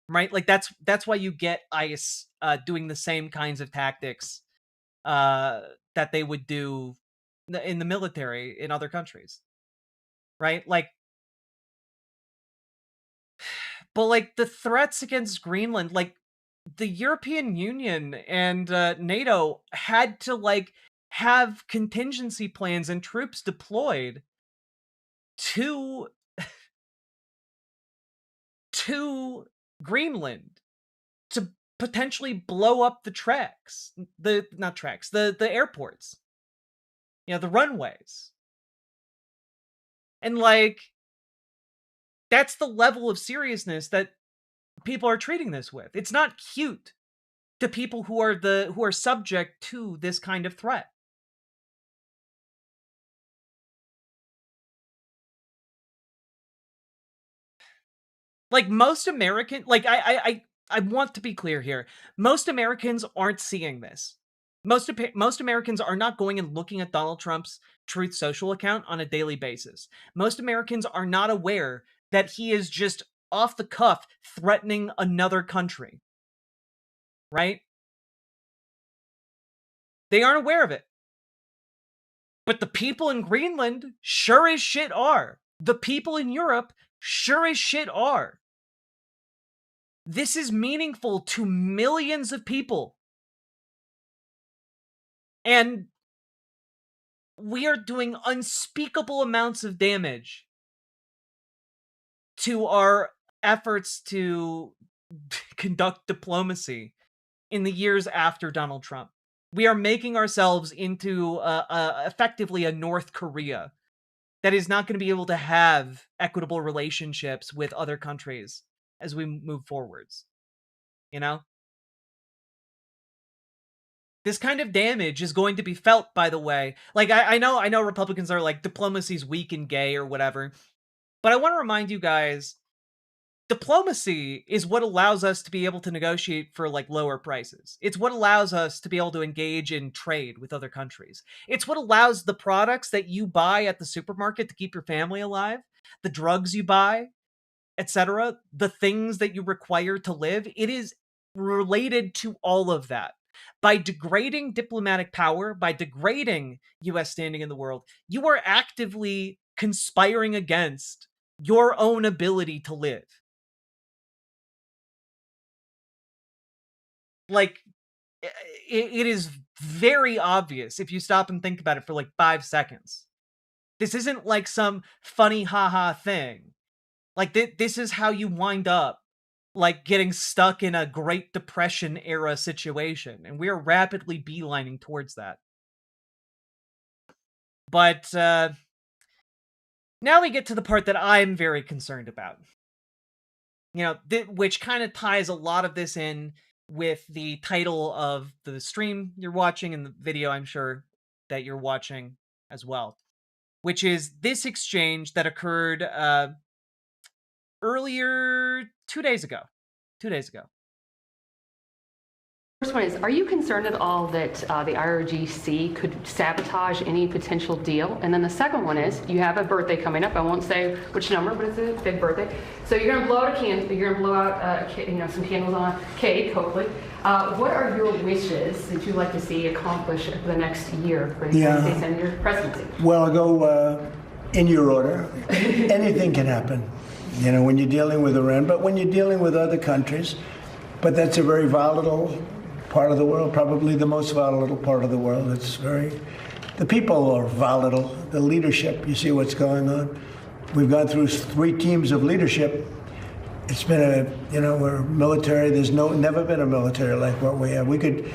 right? Like, that's why you get ICE doing the same kinds of tactics that they would do in the military in other countries, right? Like, but like the threats against Greenland, like the European Union and NATO had to like have contingency plans and troops deployed to Greenland to potentially blow up the tracks, the airports, you know, the runways. And like, that's the level of seriousness that people are treating this with. It's not cute to people who are subject to this kind of threat. Like, most American, like, I want to be clear here. Most Americans aren't seeing this. Most Americans are not going and looking at Donald Trump's Truth Social account on a daily basis. Most Americans are not aware that he is just off the cuff threatening another country. Right? They aren't aware of it. But the people in Greenland sure as shit are. The people in Europe sure as shit are. This is meaningful to millions of people. And we are doing unspeakable amounts of damage to our efforts to conduct diplomacy in the years after Donald Trump. We are making ourselves into effectively a North Korea that is not going to be able to have equitable relationships with other countries as we move forwards. You know? This kind of damage is going to be felt, by the way. Like, I know Republicans are like, diplomacy's weak and gay or whatever. But I want to remind you guys, diplomacy is what allows us to be able to negotiate for like lower prices. It's what allows us to be able to engage in trade with other countries. It's what allows the products that you buy at the supermarket to keep your family alive, the drugs you buy, etc., the things that you require to live. It is related to all of that. By degrading diplomatic power, by degrading US standing in the world, you are actively conspiring against your own ability to live. Like, it is very obvious if you stop and think about it for like 5 seconds. This isn't like some funny haha thing. Like, this is how you wind up like getting stuck in a Great Depression era situation, and we are rapidly beelining towards that. But now we get to the part that I'm very concerned about. You know, which kind of ties a lot of this in with the title of the stream you're watching and the video I'm sure that you're watching as well, which is this exchange that occurred earlier 2 days ago. 2 days ago. First one is, are you concerned at all that the IRGC could sabotage any potential deal? And then the second one is, you have a birthday coming up. I won't say which number, but it's a big birthday. So you're going to blow out a candle. You're going to blow out some candles on a cake, hopefully. What are your wishes that you'd like to see accomplished for the next year for the United States and your presidency? Well, I'll go in your order. Anything can happen, you know, when you're dealing with Iran, but when you're dealing with other countries. But that's a very volatile part of the world, probably the most volatile part of the world. The people are volatile, the leadership, you see what's going on. We've gone through 3 teams of leadership. It's been we're military, there's never been a military like what we have. We could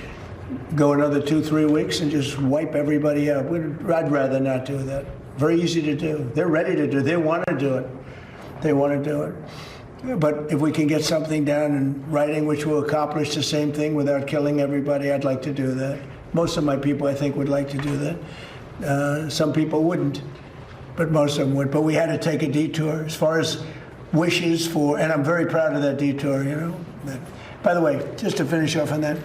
go another 2-3 weeks and just wipe everybody out. I'd rather not do that. Very easy to do. They're ready to do it, they want to do it. They want to do it. But if we can get something down in writing which will accomplish the same thing without killing everybody, I'd like to do that. Most of my people, I think, would like to do that. Some people wouldn't, but most of them would. But we had to take a detour as far as wishes for, and I'm very proud of that detour, you know. By the way, just to finish off on that,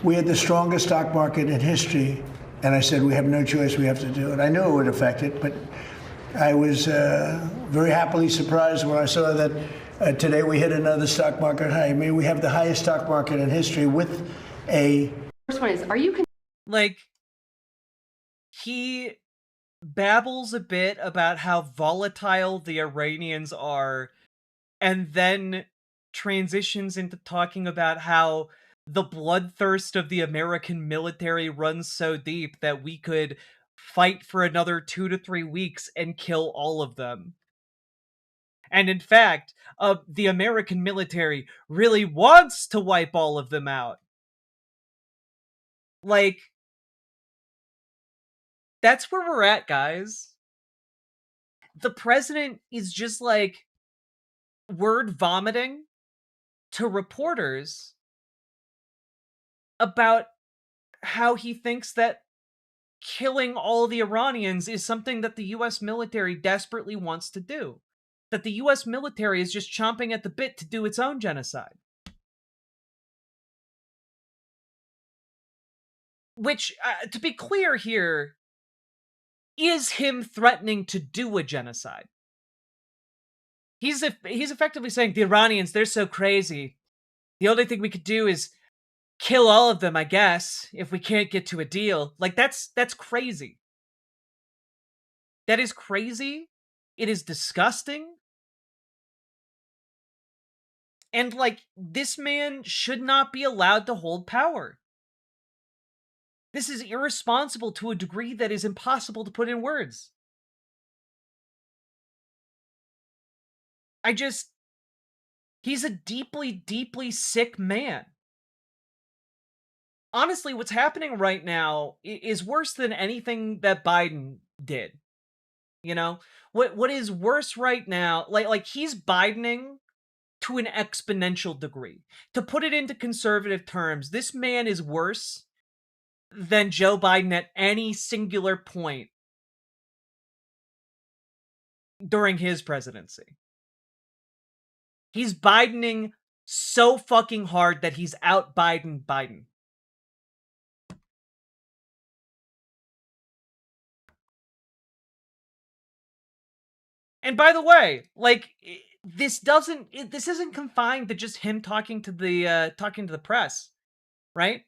we had the strongest stock market in history, and I said we have no choice, we have to do it. I knew it would affect it, but I was very happily surprised when I saw that today we hit another stock market high. I mean, we have the highest stock market in history with a... First one is, are you... Like, he babbles a bit about how volatile the Iranians are, and then transitions into talking about how the bloodthirst of the American military runs so deep that we could fight for another 2 to 3 weeks and kill all of them. And in fact, the American military really wants to wipe all of them out. Like, that's where we're at, guys. The president is just like word vomiting to reporters about how he thinks that killing all the Iranians is something that the US military desperately wants to do. That the US military is just chomping at the bit to do its own genocide. Which, to be clear here, is him threatening to do a genocide. He's effectively saying the Iranians, they're so crazy. The only thing we could do is kill all of them, I guess, if we can't get to a deal. Like, that's crazy. That is crazy. It is disgusting. And, like, this man should not be allowed to hold power. This is irresponsible to a degree that is impossible to put in words. He's a deeply, deeply sick man. Honestly, what's happening right now is worse than anything that Biden did. You know? What is worse right now, like he's Bidening to an exponential degree. To put it into conservative terms, this man is worse than Joe Biden at any singular point during his presidency. He's Bidening so fucking hard that he's out Biden. And by the way, like, this isn't confined to just him talking to the press, right?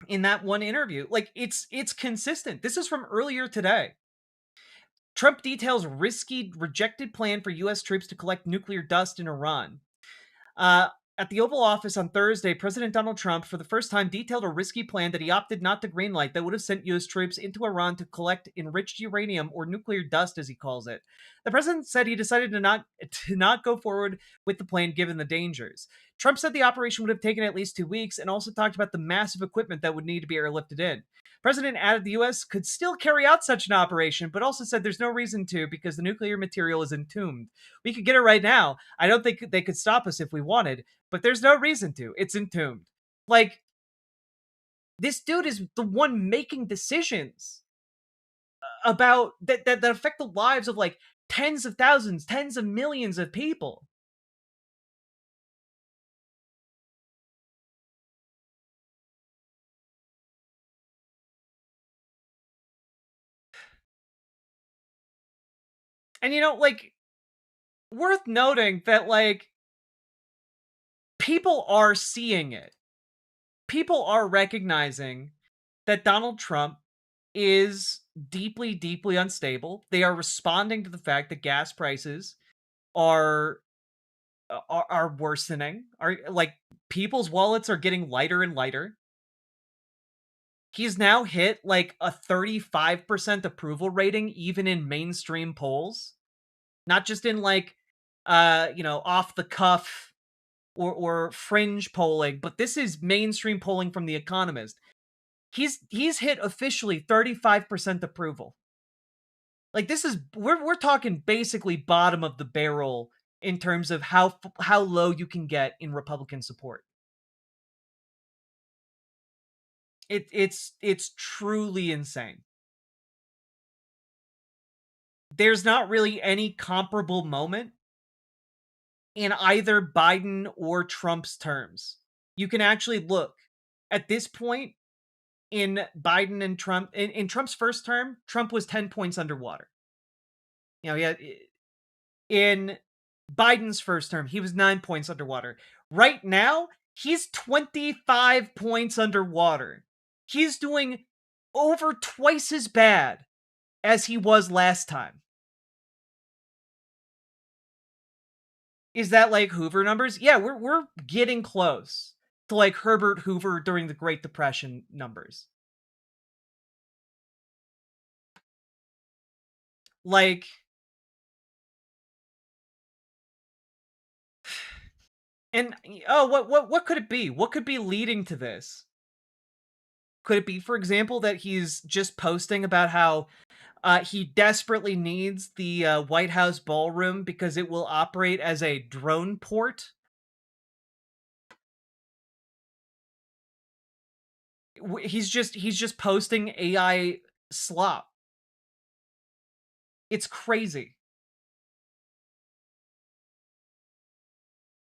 In that one interview, like, it's consistent. This is from earlier today. Trump details risky, rejected plan for U.S. troops to collect nuclear dust in Iran. At the Oval Office on Thursday, President Donald Trump, for the first time, detailed a risky plan that he opted not to greenlight that would have sent U.S. troops into Iran to collect enriched uranium, or nuclear dust, as he calls it. The president said he decided to not go forward with the plan given the dangers. Trump said the operation would have taken at least 2 weeks, and also talked about the massive equipment that would need to be airlifted in. President added the U.S. could still carry out such an operation, but also said there's no reason to because the nuclear material is entombed. We could get it right now. I don't think they could stop us if we wanted, but there's no reason to. It's entombed. Like, this dude is the one making decisions about that affect the lives of, like, tens of thousands, tens of millions of people. And, you know, like, worth noting that, like, people are seeing it. People are recognizing that Donald Trump is deeply, deeply unstable. They are responding to the fact that gas prices are worsening. Are, like, people's wallets are getting lighter and lighter. He's now hit like a 35% approval rating, even in mainstream polls, not just in, like, off the cuff or fringe polling, but this is mainstream polling from The Economist. He's hit officially 35% approval. Like, this is, we're talking basically bottom of the barrel in terms of how low you can get in Republican support. It's truly insane. There's not really any comparable moment in either Biden or Trump's terms. You can actually look at this point in Biden and Trump. In Trump's first term, Trump was 10 points underwater. You know, yeah. In Biden's first term, he was 9 points underwater. Right now, he's 25 points underwater. He's doing over twice as bad as he was last time. Is that like Hoover numbers? Yeah, we're getting close to like Herbert Hoover during the Great Depression numbers. Like, and what could it be? What could be leading to this? Could it be, for example, that he's just posting about how he desperately needs the White House ballroom because it will operate as a drone port? He's just posting AI slop. It's crazy.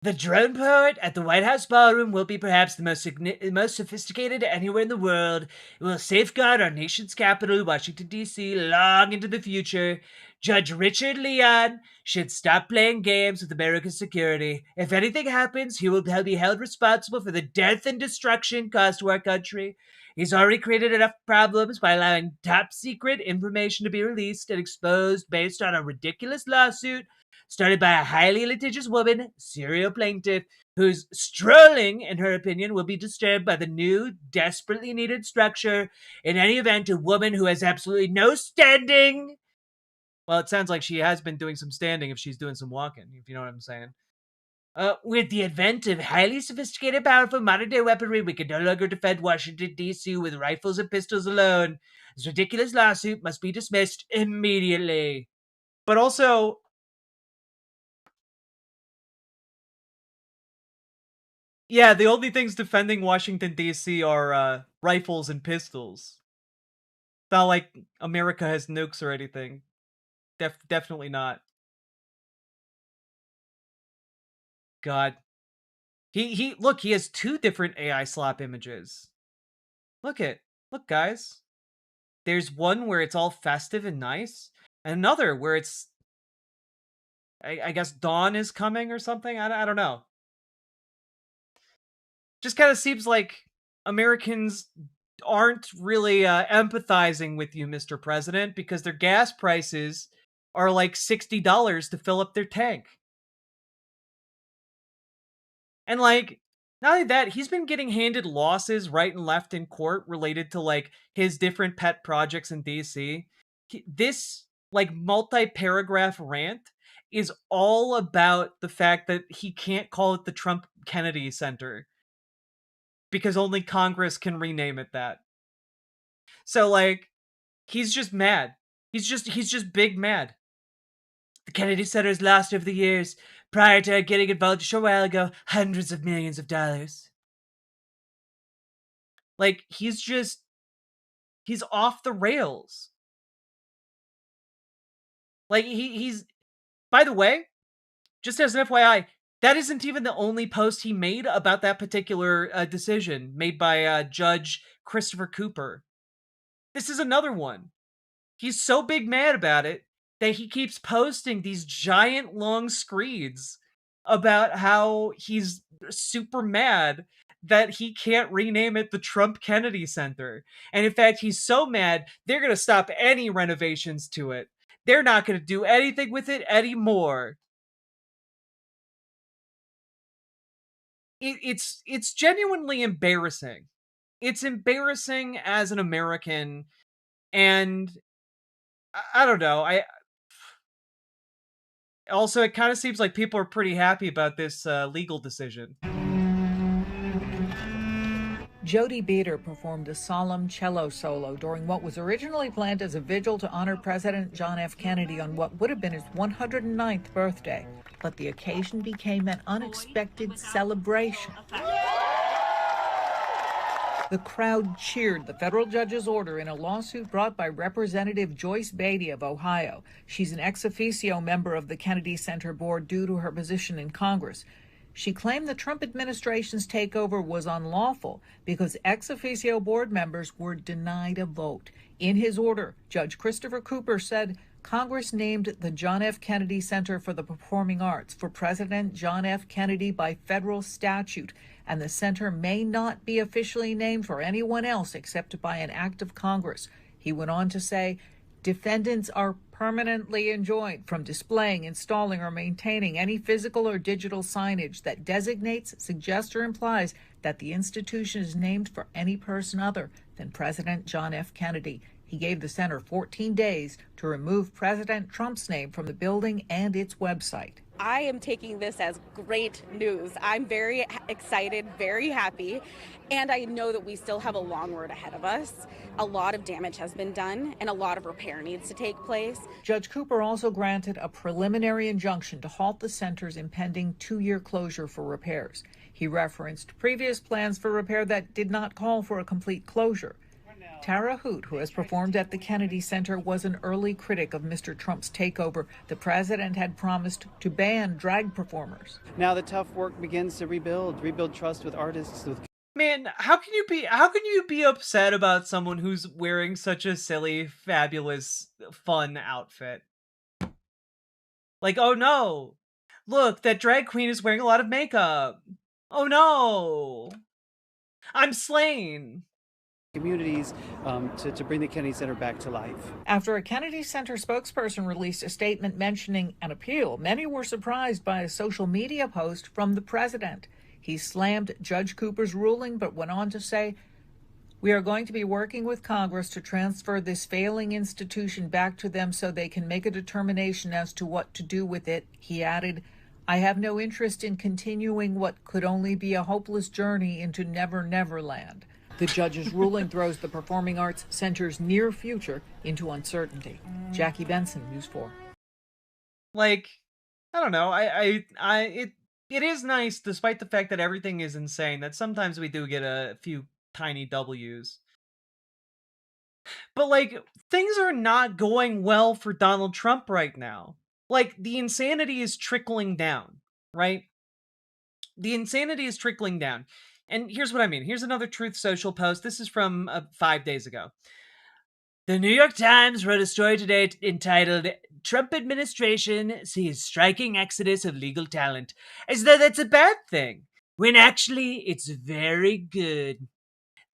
The drone port at the White House ballroom will be perhaps the most sophisticated anywhere in the world. It will safeguard our nation's capital, Washington, D.C., long into the future. Judge Richard Leon should stop playing games with American security. If anything happens, he will be held responsible for the death and destruction caused to our country. He's already created enough problems by allowing top secret information to be released and exposed based on a ridiculous lawsuit started by a highly litigious woman, serial plaintiff, whose strolling, in her opinion, will be disturbed by the new, desperately needed structure. In any event, a woman who has absolutely no standing. Well, it sounds like she has been doing some standing if she's doing some walking, if you know what I'm saying. With the advent of highly sophisticated, powerful, modern-day weaponry, we can no longer defend Washington, D.C. with rifles and pistols alone. This ridiculous lawsuit must be dismissed immediately. But also, yeah, the only things defending Washington, D.C. are rifles and pistols. It's not like America has nukes or anything. Definitely not. God. Look, he has 2 different AI slop images. Look, guys. There's one where it's all festive and nice, and another where it's, I guess dawn is coming or something. I don't know. Just kind of seems like Americans aren't really empathizing with you, Mr. President, because their gas prices are like $60 to fill up their tank. And like, not only that, he's been getting handed losses right and left in court related to like his different pet projects in DC. This like multi-paragraph rant is all about the fact that he can't call it the Trump Kennedy Center because only Congress can rename it that. So like, he's just mad. He's just big mad. The Kennedy Center's lost over the years. Prior to getting involved a short while ago, hundreds of millions of dollars. Like, he's off the rails. Like, he's, by the way, just as an FYI, that isn't even the only post he made about that particular decision made by Judge Christopher Cooper. This is another one. He's so big mad about it that he keeps posting these giant long screeds about how he's super mad that he can't rename it the Trump Kennedy Center. And in fact, he's so mad, they're going to stop any renovations to it. They're not going to do anything with it anymore. It's genuinely embarrassing. It's embarrassing as an American, and I don't know. Also, it kind of seems like people are pretty happy about this legal decision. Jody Beater performed a solemn cello solo during what was originally planned as a vigil to honor President John F. Kennedy on what would have been his 109th birthday. But the occasion became an unexpected celebration. The crowd cheered the federal judge's order in a lawsuit brought by Representative Joyce Beatty of Ohio. She's an ex officio member of the Kennedy Center board due to her position in Congress. She claimed the Trump administration's takeover was unlawful because ex officio board members were denied a vote. In his order, Judge Christopher Cooper said Congress named the John F. Kennedy Center for the Performing Arts for President John F. Kennedy by federal statute, and the center may not be officially named for anyone else except by an act of Congress. He went on to say, defendants are permanently enjoined from displaying, installing, or maintaining any physical or digital signage that designates, suggests, or implies that the institution is named for any person other than President John F. Kennedy. He gave the center 14 days to remove President Trump's name from the building and its website. I am taking this as great news. I'm very excited, very happy, and I know that we still have a long road ahead of us. A lot of damage has been done, and a lot of repair needs to take place. Judge Cooper also granted a preliminary injunction to halt the center's impending 2-year closure for repairs. He referenced previous plans for repair that did not call for a complete closure. Tara Hoot, who has performed at the Kennedy Center, was an early critic of Mr. Trump's takeover. The president had promised to ban drag performers. Now the tough work begins to rebuild trust with artists. Man, how can you be upset about someone who's wearing such a silly, fabulous, fun outfit? Like, oh no, look, that drag queen is wearing a lot of makeup. Oh no, I'm slain. Communities to bring the Kennedy Center back to life. After a Kennedy Center spokesperson released a statement mentioning an appeal, many were surprised by a social media post from the president. He slammed Judge Cooper's ruling, but went on to say, "We are going to be working with Congress to transfer this failing institution back to them so they can make a determination as to what to do with it." He added, "I have no interest in continuing what could only be a hopeless journey into Never Never Land." The judge's ruling throws the Performing Arts Center's near future into uncertainty. Jackie Benson, News 4. Like, I don't know. It is nice, despite the fact that everything is insane, that sometimes we do get a few tiny W's. But like, things are not going well for Donald Trump right now. Like, the insanity is trickling down, right? The insanity is trickling down. And here's what I mean. Here's another Truth Social post. This is from 5 days ago. The New York Times wrote a story today entitled, "Trump Administration Sees Striking Exodus of Legal Talent," as though that's a bad thing, when actually it's very good.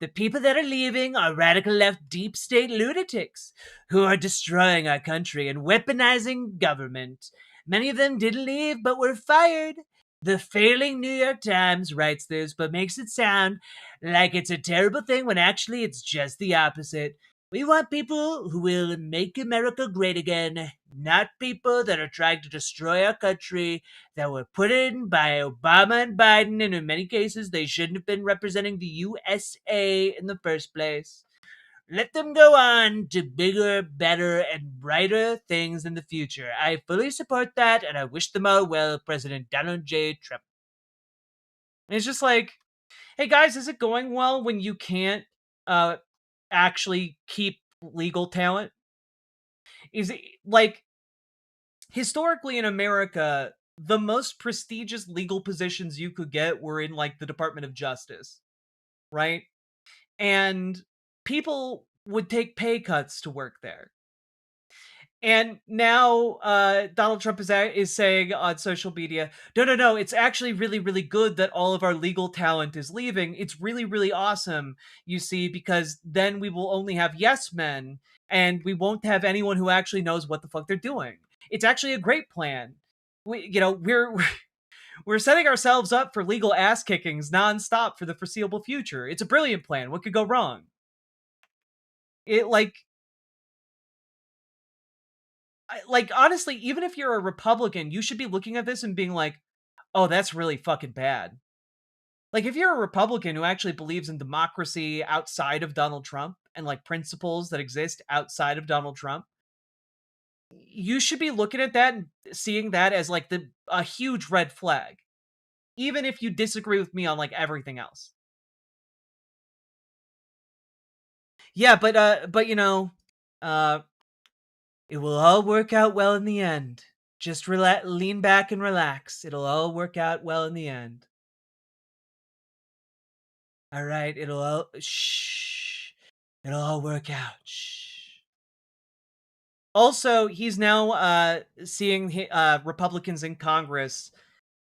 The people that are leaving are radical left deep state lunatics who are destroying our country and weaponizing government. Many of them didn't leave but were fired. The failing New York Times writes this but makes it sound like it's a terrible thing when actually it's just the opposite. We want people who will make America great again, not people that are trying to destroy our country, that were put in by Obama and Biden, and in many cases they shouldn't have been representing the USA in the first place. Let them go on to bigger, better, and brighter things in the future. I fully support that, and I wish them all well, President Donald J. Trump. And it's just like, hey guys, is it going well when you can't actually keep legal talent? Is it like, historically in America, the most prestigious legal positions you could get were in like the Department of Justice, right? And people would take pay cuts to work there. And now Donald Trump is saying on social media, no, it's actually really, really good that all of our legal talent is leaving. It's really, really awesome, you see, because then we will only have yes men and we won't have anyone who actually knows what the fuck they're doing. It's actually a great plan. We're setting ourselves up for legal ass kickings nonstop for the foreseeable future. It's a brilliant plan. What could go wrong? Honestly, even if you're a Republican, you should be looking at this and being like, oh, that's really fucking bad. Like, if you're a Republican who actually believes in democracy outside of Donald Trump and like principles that exist outside of Donald Trump, you should be looking at that and seeing that as like a huge red flag, even if you disagree with me on like everything else. Yeah, but it will all work out well in the end. Just lean back and relax. It'll all work out well in the end. All right, it'll all work out. Shh. Also, he's now seeing Republicans in Congress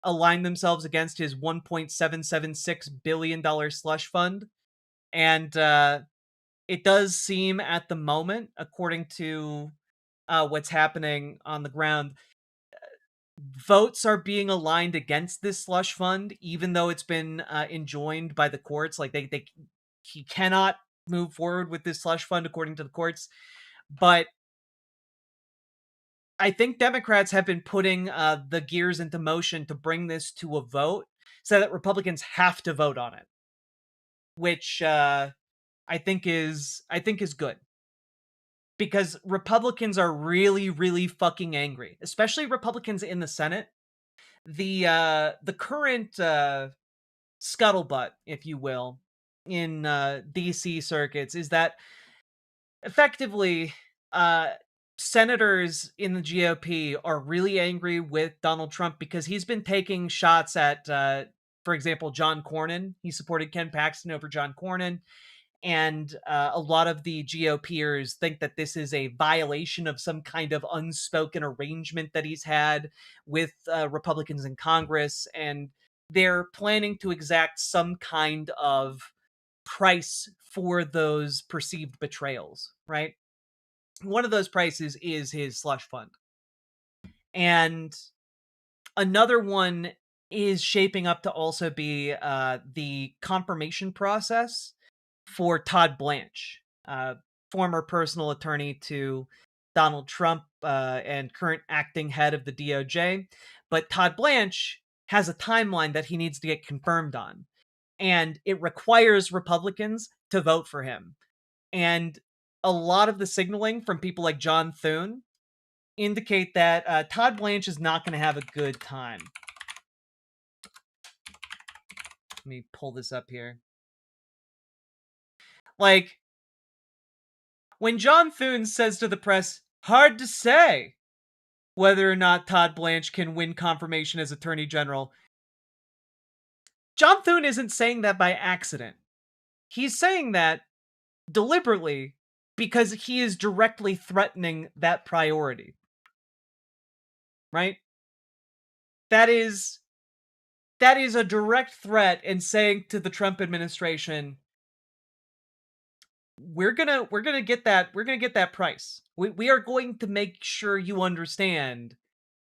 align themselves against his $1.776 billion slush fund. And it does seem at the moment, according to what's happening on the ground, votes are being aligned against this slush fund, even though it's been enjoined by the courts. Like he cannot move forward with this slush fund according to the courts. But I think Democrats have been putting the gears into motion to bring this to a vote so that Republicans have to vote on it, which I think is good. Because Republicans are really, really fucking angry, especially Republicans in the Senate. The current scuttlebutt, if you will, in DC circuits is that effectively senators in the GOP are really angry with Donald Trump because he's been taking shots at, for example, John Cornyn. He supported Ken Paxton over John Cornyn. And a lot of the GOPers think that this is a violation of some kind of unspoken arrangement that he's had with Republicans in Congress, and they're planning to exact some kind of price for those perceived betrayals, right? One of those prices is his slush fund. And another one is shaping up to also be the confirmation process for Todd Blanche, former personal attorney to Donald Trump and current acting head of the DOJ. But Todd Blanche has a timeline that he needs to get confirmed on, and it requires Republicans to vote for him. And a lot of the signaling from people like John Thune indicate that Todd Blanche is not going to have a good time. Let me pull this up here. Like, when John Thune says to the press, hard to say whether or not Todd Blanche can win confirmation as Attorney General, John Thune isn't saying that by accident. He's saying that deliberately because he is directly threatening that priority. Right? That is a direct threat in saying to the Trump administration, we're gonna get that price. We are going to make sure you understand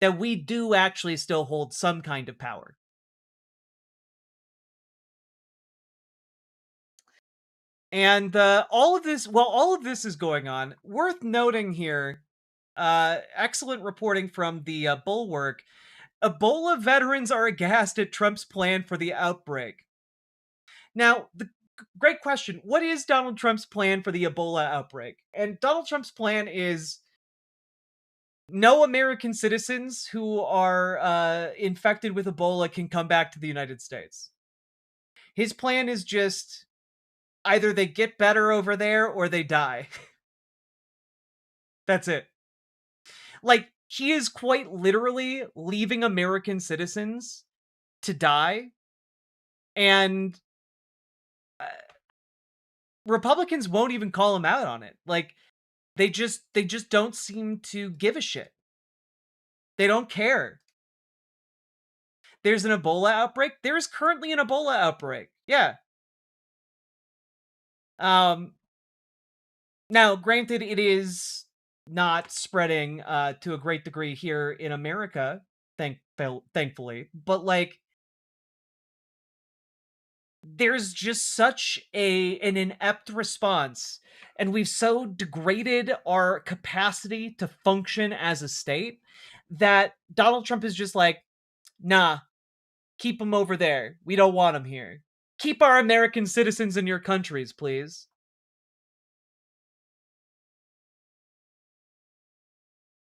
that we do actually still hold some kind of power. And all of this is going on. Worth noting here, excellent reporting from the Bulwark. Ebola veterans are aghast at Trump's plan for the outbreak. Now, the great question, what is Donald Trump's plan for the Ebola outbreak? And Donald Trump's plan is no American citizens who are infected with Ebola can come back to the United States. His plan is just either they get better over there or they die. That's it. Like, he is quite literally leaving American citizens to die. And Republicans won't even call him out on it. Like, they just don't seem to give a shit. They don't care. There's an Ebola outbreak. There is currently an Ebola outbreak. Yeah. Now, granted, it is not spreading to a great degree here in America, thankfully, but like, there's just such an inept response, and we've so degraded our capacity to function as a state that Donald Trump is just like, nah, keep them over there. We don't want them here. Keep our American citizens in your countries, please.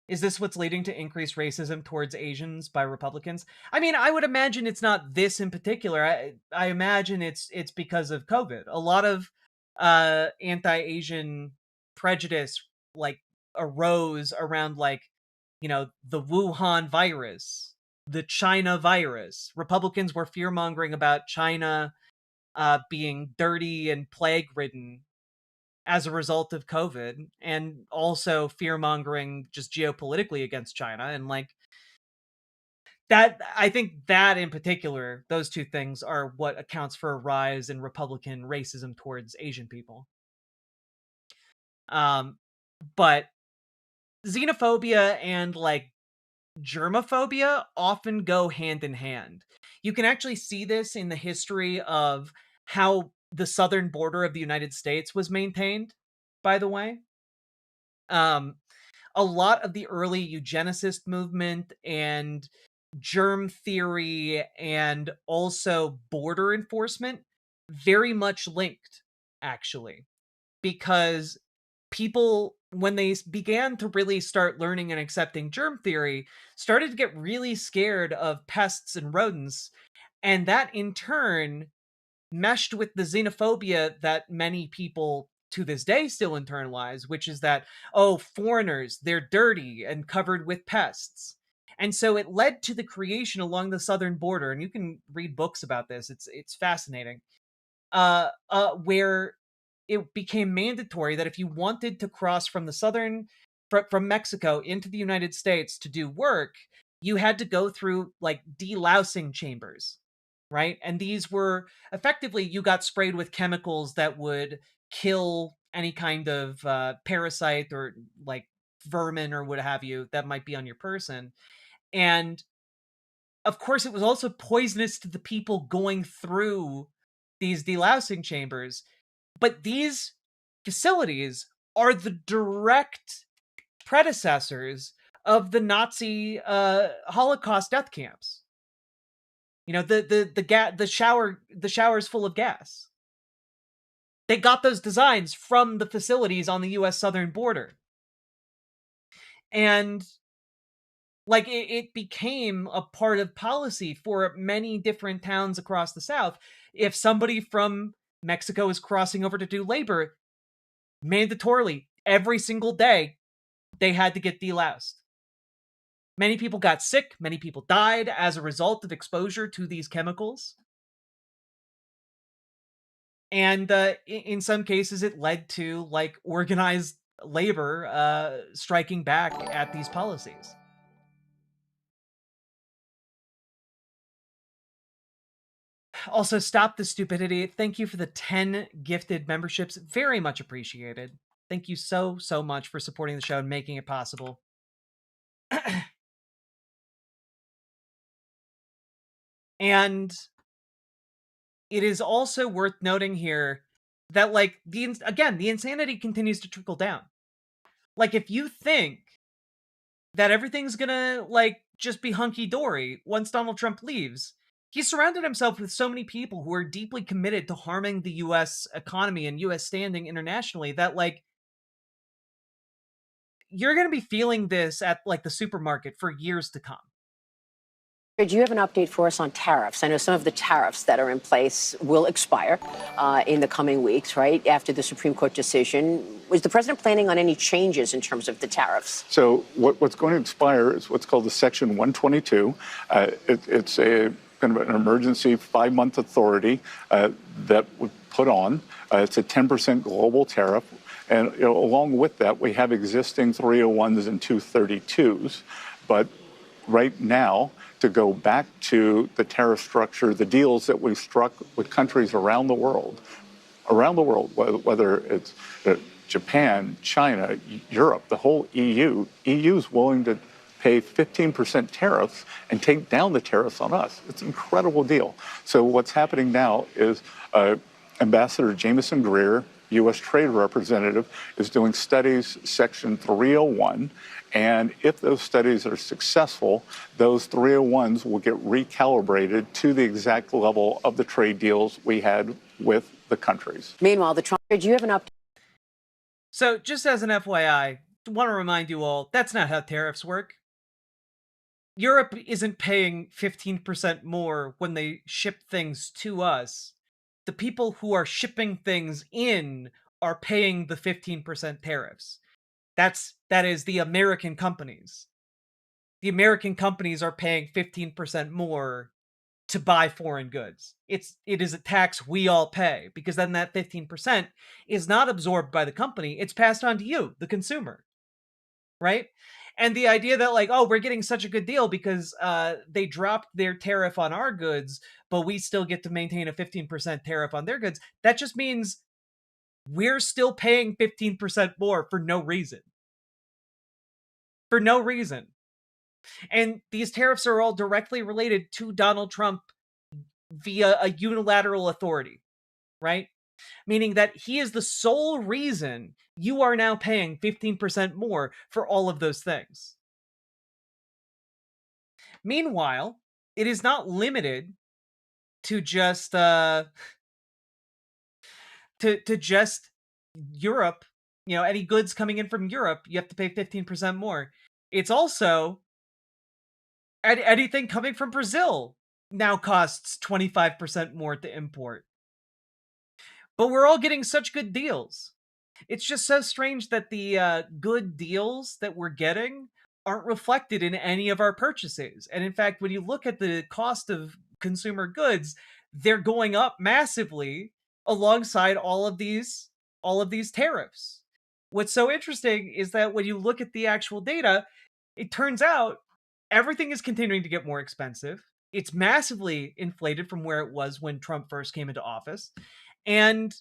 Is this what's leading to increased racism towards Asians by Republicans? I mean, I would imagine it's not this in particular. I imagine it's because of COVID. A lot of anti-Asian prejudice like arose around, like, you know, the Wuhan virus, the China virus. Republicans were fear-mongering about China being dirty and plague-ridden as a result of COVID, and also fear-mongering just geopolitically against China. And like that, I think that in particular, those two things are what accounts for a rise in Republican racism towards Asian people. But xenophobia and like germophobia often go hand in hand. You can actually see this in the history of how the southern border of the United States was maintained, by the way. A lot of the early eugenicist movement and germ theory and also border enforcement very much linked, actually, because people, when they began to really start learning and accepting germ theory, started to get really scared of pests and rodents, and that in turn meshed with the xenophobia that many people to this day still internalize, which is that, oh, foreigners, they're dirty and covered with pests. And so it led to the creation along the southern border, and you can read books about this, it's fascinating, where it became mandatory that if you wanted to cross from the from Mexico into the United States to do work, you had to go through like delousing chambers, right? And these were effectively, you got sprayed with chemicals that would kill any kind of parasite or like vermin or what have you that might be on your person. And of course, it was also poisonous to the people going through these delousing chambers. But these facilities are the direct predecessors of the Nazi Holocaust death camps. You know, the showers full of gas. They got those designs from the facilities on the U.S. southern border. And like it became a part of policy for many different towns across the South. If somebody from Mexico is crossing over to do labor, mandatorily, every single day, they had to get deloused. Many people got sick. Many people died as a result of exposure to these chemicals. And in some cases, it led to like organized labor striking back at these policies. Also, Stop the Stupidity. Thank you for the 10 gifted memberships. Very much appreciated. Thank you so much for supporting the show and making it possible. And it is also worth noting here that, like, the insanity continues to trickle down. Like, if you think that everything's gonna, like, just be hunky-dory once Donald Trump leaves, he surrounded himself with so many people who are deeply committed to harming the U.S. economy and U.S. standing internationally that, like, you're gonna be feeling this at, like, the supermarket for years to come. Do you have an update for us on tariffs? I know some of the tariffs that are in place will expire in the coming weeks, right, after the Supreme Court decision. Was the president planning on any changes in terms of the tariffs? So what's going to expire is what's called the Section 122. It's a kind of an emergency 5-month authority that would put on. It's a 10% global tariff. And along with that, we have existing 301s and 232s. But right now, to go back to the tariff structure, the deals that we've struck with countries around the world, whether it's Japan, China, Europe, the whole EU. EU is willing to pay 15% tariffs and take down the tariffs on us. It's an incredible deal. So what's happening now is Ambassador Jameson Greer, U.S. Trade Representative, is doing studies, Section 301, and if those studies are successful, those 301s will get recalibrated to the exact level of the trade deals we had with the countries. Meanwhile, do you have an update? So, just as an FYI, I want to remind you all, that's not how tariffs work. Europe isn't paying 15% more when they ship things to us. The people who are shipping things in are paying the 15% tariffs. That is the American companies. The American companies are paying 15% more to buy foreign goods. It is a tax we all pay, because then that 15% is not absorbed by the company. It's passed on to you, the consumer, right? And the idea that, like, oh, we're getting such a good deal because they dropped their tariff on our goods, but we still get to maintain a 15% tariff on their goods, that just means we're still paying 15% more for no reason. For no reason. And these tariffs are all directly related to Donald Trump via a unilateral authority, right? Meaning that he is the sole reason you are now paying 15% more for all of those things. Meanwhile, it is not limited to just to just Europe. You know, any goods coming in from Europe, you have to pay 15% more. It's also anything coming from Brazil now costs 25% more to import. But we're all getting such good deals. It's just so strange that the good deals that we're getting aren't reflected in any of our purchases. And in fact, when you look at the cost of consumer goods, they're going up massively alongside all of these all of these tariffs. What's so interesting is that when you look at the actual data, it turns out everything is continuing to get more expensive. It's massively inflated from where it was when Trump first came into office. And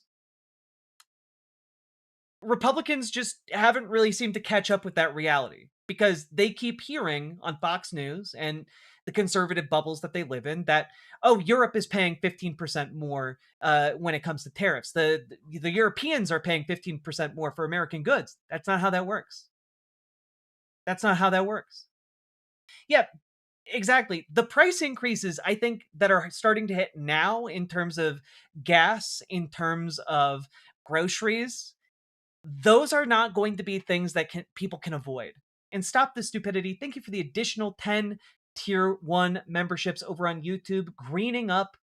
Republicans just haven't really seemed to catch up with that reality because they keep hearing on Fox News and the conservative bubbles that they live in that, oh, Europe is paying 15% more when it comes to tariffs. The Europeans are paying 15% more for American goods. That's not how that works. That's not how that works. Yeah, exactly. The price increases, I think, that are starting to hit now in terms of gas, in terms of groceries, those are not going to be things that people can avoid. And stop the stupidity. Thank you for the additional 10 tier 1 memberships over on YouTube, greening up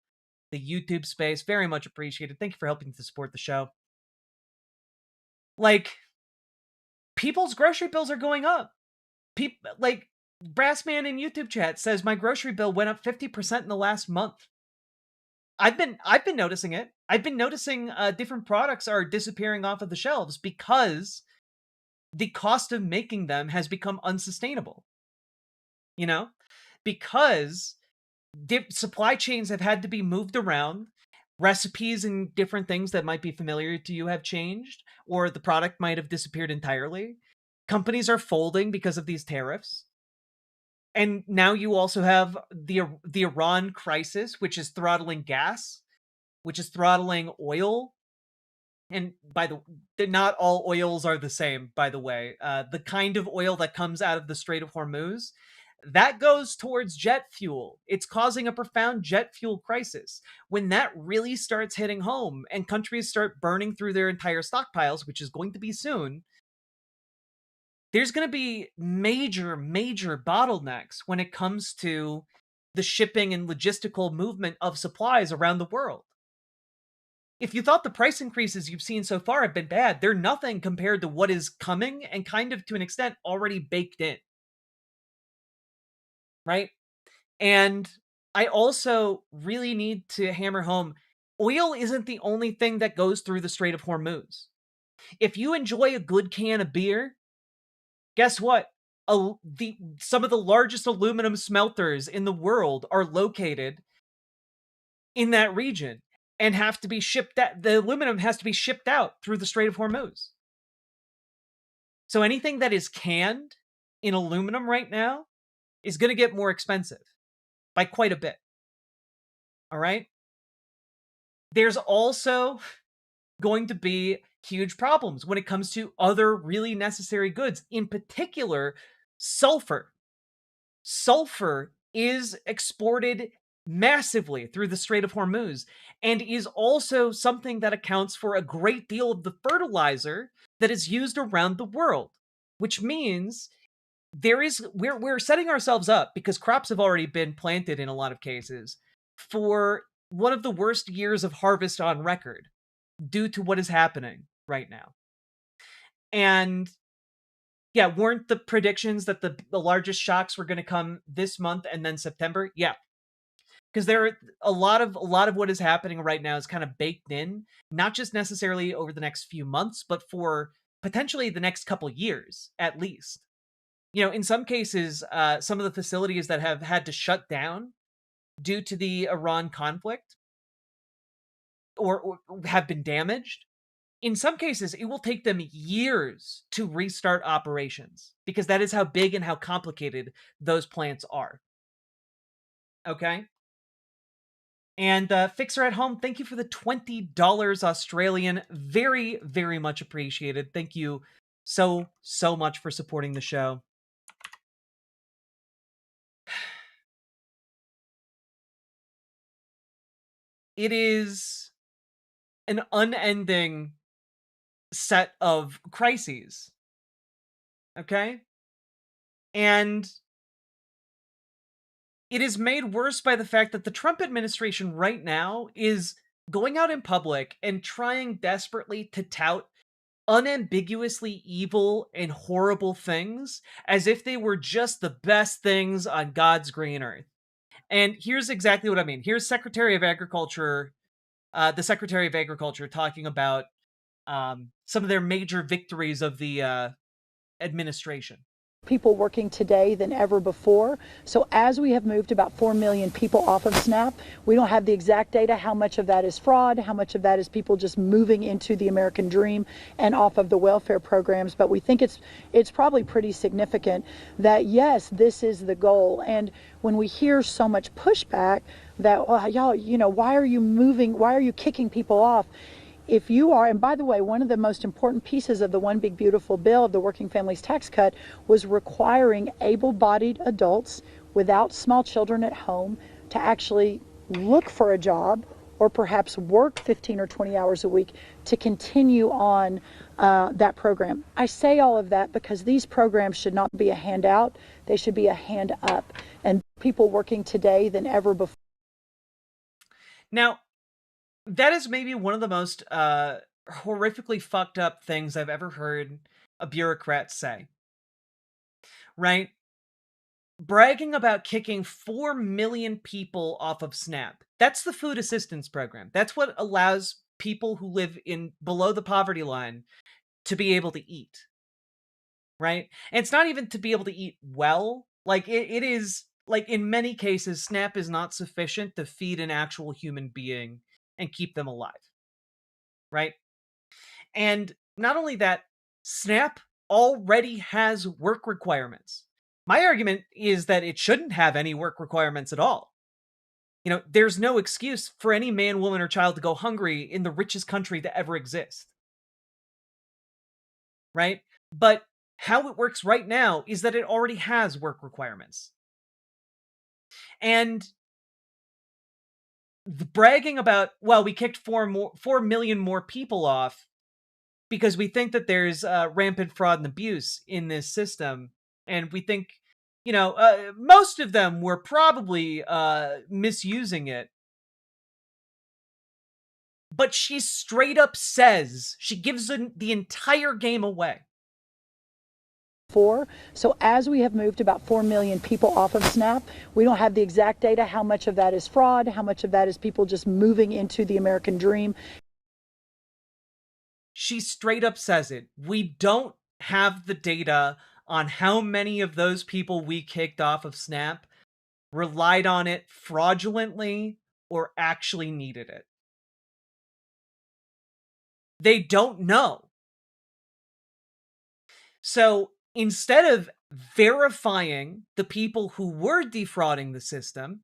the YouTube space. Very much appreciated. Thank you for helping to support the show. Like, people's grocery bills are going up. Like, Brassman in YouTube chat says my grocery bill went up 50% in the last month. I've been noticing it. I've been noticing different products are disappearing off of the shelves because the cost of making them has become unsustainable. You know, because supply chains have had to be moved around. Recipes and different things that might be familiar to you have changed, or the product might have disappeared entirely. Companies are folding because of these tariffs. And now you also have the Iran crisis, which is throttling gas, which is throttling oil. And not all oils are the same, by the way. The kind of oil that comes out of the Strait of Hormuz, that goes towards jet fuel. It's causing a profound jet fuel crisis. When that really starts hitting home and countries start burning through their entire stockpiles, which is going to be soon, there's going to be major, major bottlenecks when it comes to the shipping and logistical movement of supplies around the world. If you thought the price increases you've seen so far have been bad, they're nothing compared to what is coming and kind of to an extent already baked in. Right? And I also really need to hammer home, oil isn't the only thing that goes through the Strait of Hormuz. If you enjoy a good can of beer, guess what? Some of the largest aluminum smelters in the world are located in that region and have to be shipped out. The aluminum has to be shipped out through the Strait of Hormuz. So anything that is canned in aluminum right now is going to get more expensive by quite a bit. All right? There's also going to be huge problems when it comes to other really necessary goods, in particular, sulfur. Sulfur is exported massively through the Strait of Hormuz and is also something that accounts for a great deal of the fertilizer that is used around the world, which means we're setting ourselves up, because crops have already been planted in a lot of cases, for one of the worst years of harvest on record due to what is happening right now. And yeah, weren't the predictions that the largest shocks were going to come this month and then September? Yeah. Because there are a lot of what is happening right now is kind of baked in, not just necessarily over the next few months, but for potentially the next couple years at least. You know, in some cases, some of the facilities that have had to shut down due to the Iran conflict or have been damaged, in some cases, it will take them years to restart operations because that is how big and how complicated those plants are. Okay? And Fixer at Home, thank you for the $20 Australian. Very, very much appreciated. Thank you so, so much for supporting the show. It is an unending set of crises. Okay? And it is made worse by the fact that the Trump administration right now is going out in public and trying desperately to tout unambiguously evil and horrible things as if they were just the best things on God's green earth. And here's exactly what I mean. Here's Secretary of Agriculture, the Secretary of Agriculture talking about some of their major victories of the administration. People working today than ever before. So as we have moved about 4 million people off of SNAP, we don't have the exact data, how much of that is fraud, how much of that is people just moving into the American dream and off of the welfare programs. But we think it's probably pretty significant that, yes, this is the goal. And when we hear so much pushback that, well, y'all, you know, why are you moving, why are you kicking people off? If you are, and by the way, one of the most important pieces of the One Big Beautiful Bill of the Working Families Tax Cut was requiring able-bodied adults without small children at home to actually look for a job or perhaps work 15 or 20 hours a week to continue on that program. I say all of that because these programs should not be a handout, they should be a hand up. And people working today than ever before. Now, that is maybe one of the most horrifically fucked up things I've ever heard a bureaucrat say. Right? Bragging about kicking 4 million people off of SNAP. That's the food assistance program. That's what allows people who live in below the poverty line to be able to eat. Right? And it's not even to be able to eat well. Like, it is, like, in many cases, SNAP is not sufficient to feed an actual human being and keep them alive. Right? And not only that, SNAP already has work requirements. My argument is that it shouldn't have any work requirements at all. You know, there's no excuse for any man, woman, or child to go hungry in the richest country to ever exist. Right? But how it works right now is that it already has work requirements. And the bragging about, well, we kicked 4 million more people off because we think that there's rampant fraud and abuse in this system. And we think, you know, most of them were probably misusing it. But she straight up says, she gives the entire game away. So as we have moved about 4 million people off of SNAP, we don't have the exact data, how much of that is fraud, how much of that is people just moving into the American dream. She straight up says it. We don't have the data on how many of those people we kicked off of SNAP relied on it fraudulently or actually needed it. They don't know. So instead of verifying the people who were defrauding the system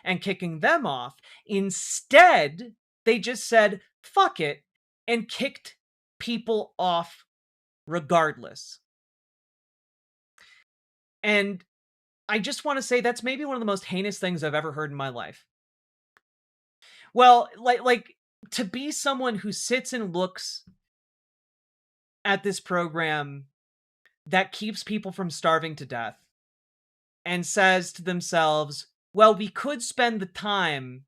and kicking them off, instead, they just said, fuck it, and kicked people off regardless. And I just want to say that's maybe one of the most heinous things I've ever heard in my life. Well, like to be someone who sits and looks at this program that keeps people from starving to death and says to themselves, well, we could spend the time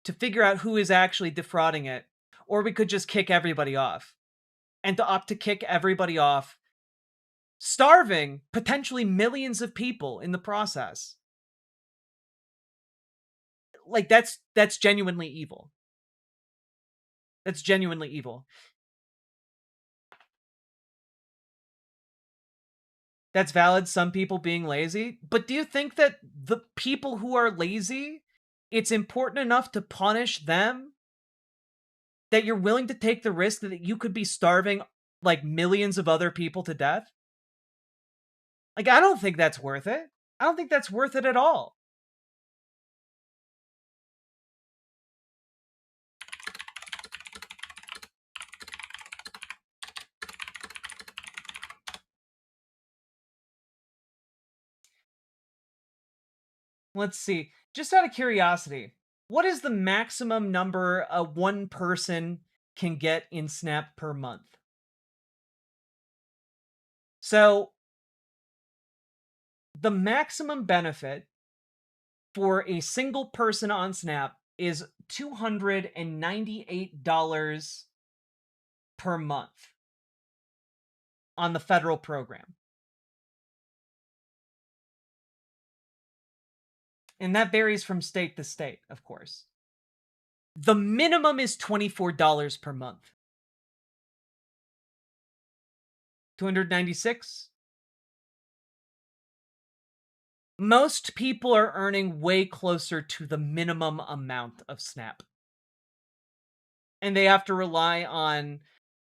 to figure out who is actually defrauding it, or we could just kick everybody off. And to opt to kick everybody off, starving potentially millions of people in the process. Like, that's genuinely evil. That's genuinely evil. That's valid, some people being lazy. But do you think that the people who are lazy, it's important enough to punish them that you're willing to take the risk that you could be starving like millions of other people to death? Like, I don't think that's worth it. I don't think that's worth it at all. Let's see. Just out of curiosity, what is the maximum number one person can get in SNAP per month? So, the maximum benefit for a single person on SNAP is $298 per month on the federal program. And that varies from state to state, of course. The minimum is $24 per month. $296. Most people are earning way closer to the minimum amount of SNAP. And they have to rely on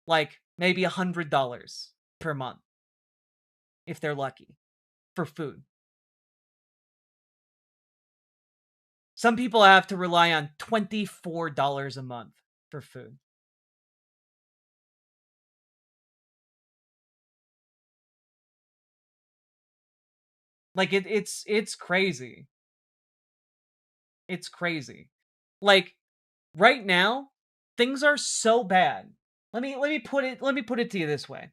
like maybe $100 per month, if they're lucky, for food. Some people have to rely on $24 a month for food. Like it's crazy. It's crazy. Like right now, things are so bad. Let me put it to you this way.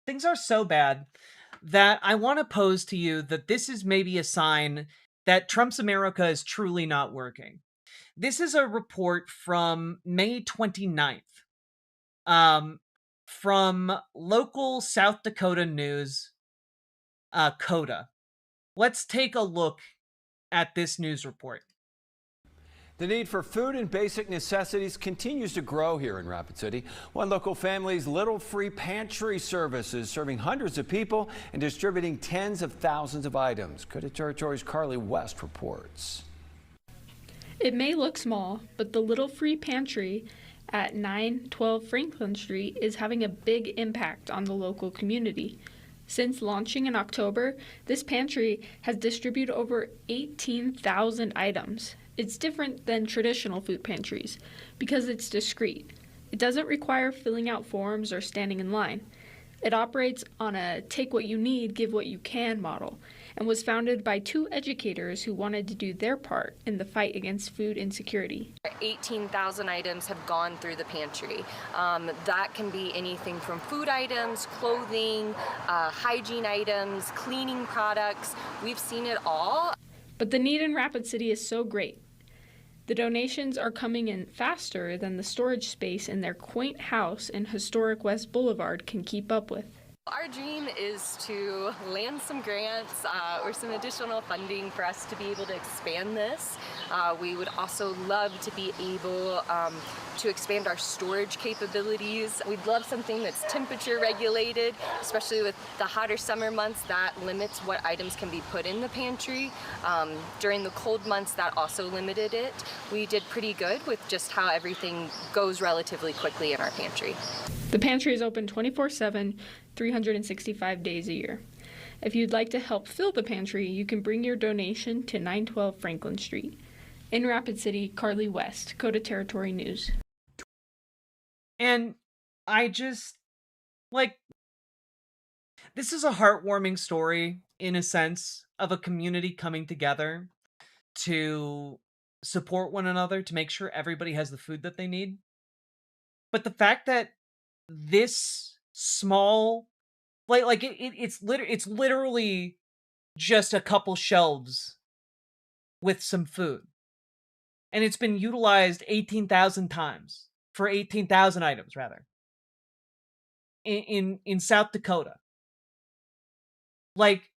Things are so bad that I want to pose to you that this is maybe a sign that Trump's America is truly not working. This is a report from May 29th. From local South Dakota news, CODA. Let's take a look at this news report. The need for food and basic necessities continues to grow here in Rapid City. One local family's Little Free Pantry service is serving hundreds of people and distributing tens of thousands of items. CODA Territory's Carly West reports. It may look small, but the Little Free Pantry at 912 Franklin Street is having a big impact on the local community. Since launching in October, this pantry has distributed over 18,000 items. It's different than traditional food pantries because it's discreet. It doesn't require filling out forms or standing in line. It operates on a take what you need, give what you can model, and was founded by two educators who wanted to do their part in the fight against food insecurity. 18,000 items have gone through the pantry. That can be anything from food items, clothing, hygiene items, cleaning products. We've seen it all. But the need in Rapid City is so great. The donations are coming in faster than the storage space in their quaint house in historic West Boulevard can keep up with. Our dream is to land some grants or some additional funding for us to be able to expand this. We would also love to be able to expand our storage capabilities. We'd love something that's temperature regulated, especially with the hotter summer months. That limits what items can be put in the pantry. During the cold months, that also limited it. We did pretty good with just how everything goes relatively quickly in our pantry. The pantry is open 24/7, 365 days a year. If you'd like to help fill the pantry, you can bring your donation to 912 Franklin Street. In Rapid City, Carly West, CODA Territory News. And I just, like, this is a heartwarming story, in a sense, of a community coming together to support one another, to make sure everybody has the food that they need. But the fact that this small, it's literally just a couple shelves with some food, and it's been utilized 18,000 times for 18,000 items rather in South Dakota. Like,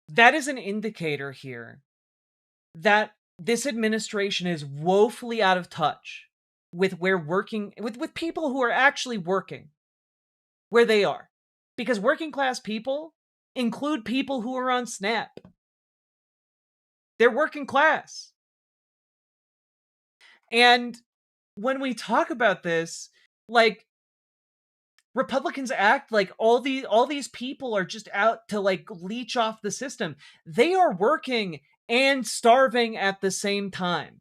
that is an indicator here that this administration is woefully out of touch with with people who are actually working where they are. Because working class people include people who are on SNAP. They're working class. And when we talk about this, like, Republicans act like all these people are just out to, like, leech off the system. They are working and starving at the same time.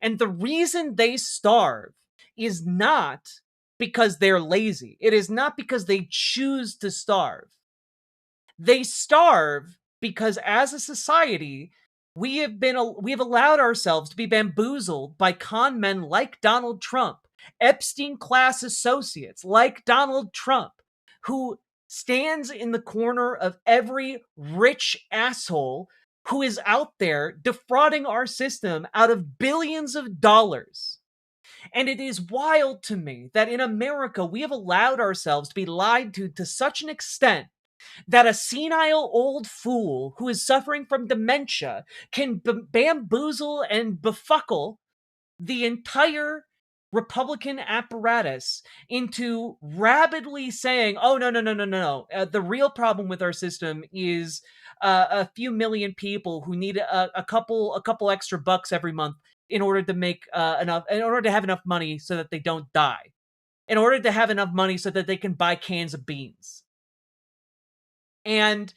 And the reason they starve is not because they're lazy. It is not because they choose to starve. They starve because, as a society, we have allowed ourselves to be bamboozled by con men like Donald Trump, Epstein class associates like Donald Trump, who stands in the corner of every rich asshole who is out there defrauding our system out of billions of dollars. And it is wild to me that in America, we have allowed ourselves to be lied to such an extent that a senile old fool who is suffering from dementia can bamboozle and befuckle the entire Republican apparatus into rapidly saying, "Oh no! The real problem with our system is a few million people who need a couple extra bucks every month in order to make in order to have enough money so that they don't die, in order to have enough money so that they can buy cans of beans." And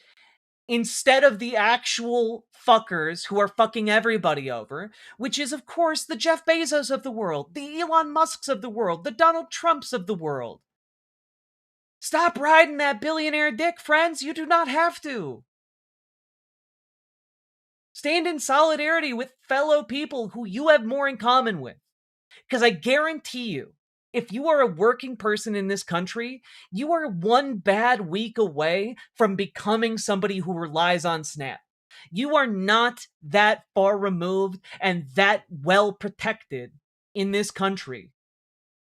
instead of the actual fuckers who are fucking everybody over, which is, of course, the Jeff Bezos of the world, the Elon Musks of the world, the Donald Trumps of the world. Stop riding that billionaire dick, friends. You do not have to. Stand in solidarity with fellow people who you have more in common with. Because I guarantee you, if you are a working person in this country, you are one bad week away from becoming somebody who relies on Snap. You are not that far removed and that well protected in this country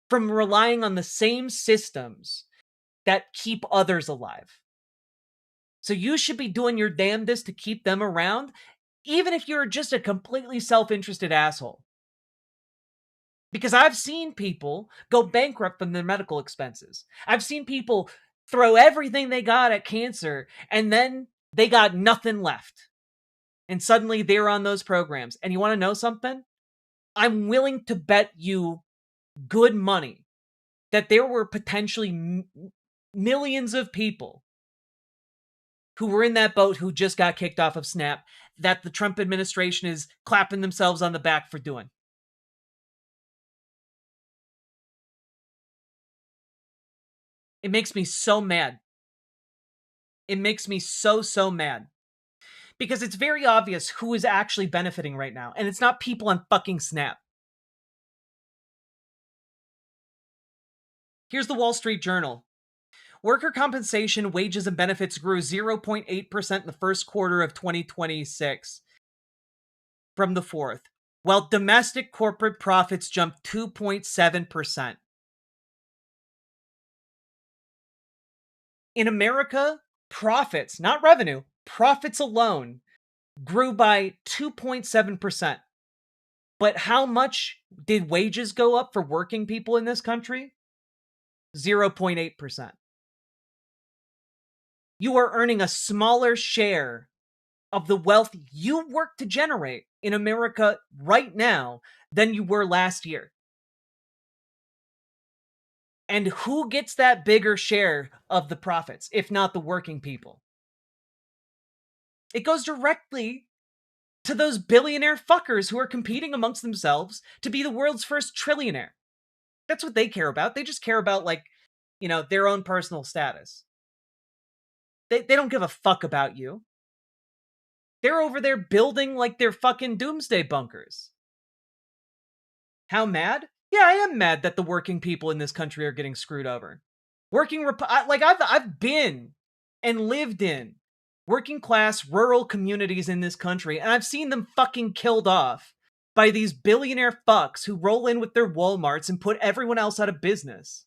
from relying on the same systems that keep others alive. So you should be doing your damnedest to keep them around, even if you're just a completely self-interested asshole. Because I've seen people go bankrupt from their medical expenses. I've seen people throw everything they got at cancer and then they got nothing left. And suddenly they're on those programs. And you want to know something? I'm willing to bet you good money that there were potentially millions of people who were in that boat who just got kicked off of Snap that the Trump administration is clapping themselves on the back for doing. It makes me so mad. It makes me so mad. Because it's very obvious who is actually benefiting right now. And it's not people on fucking Snap. Here's the Wall Street Journal. Worker compensation, wages, and benefits grew 0.8% in the first quarter of 2026 from the fourth, while domestic corporate profits jumped 2.7%. In America, profits, not revenue, profits alone grew by 2.7%. But how much did wages go up for working people in this country? 0.8%. You are earning a smaller share of the wealth you work to generate in America right now than you were last year. And who gets that bigger share of the profits, if not the working people? It goes directly to those billionaire fuckers who are competing amongst themselves to be the world's first trillionaire. That's what they care about. They just care about, like, you know, their own personal status. They don't give a fuck about you. They're over there building, like, their fucking doomsday bunkers. How mad? Yeah, I am mad that the working people in this country are getting screwed over. I've been and lived in working class rural communities in this country, and I've seen them fucking killed off by these billionaire fucks who roll in with their Walmarts and put everyone else out of business.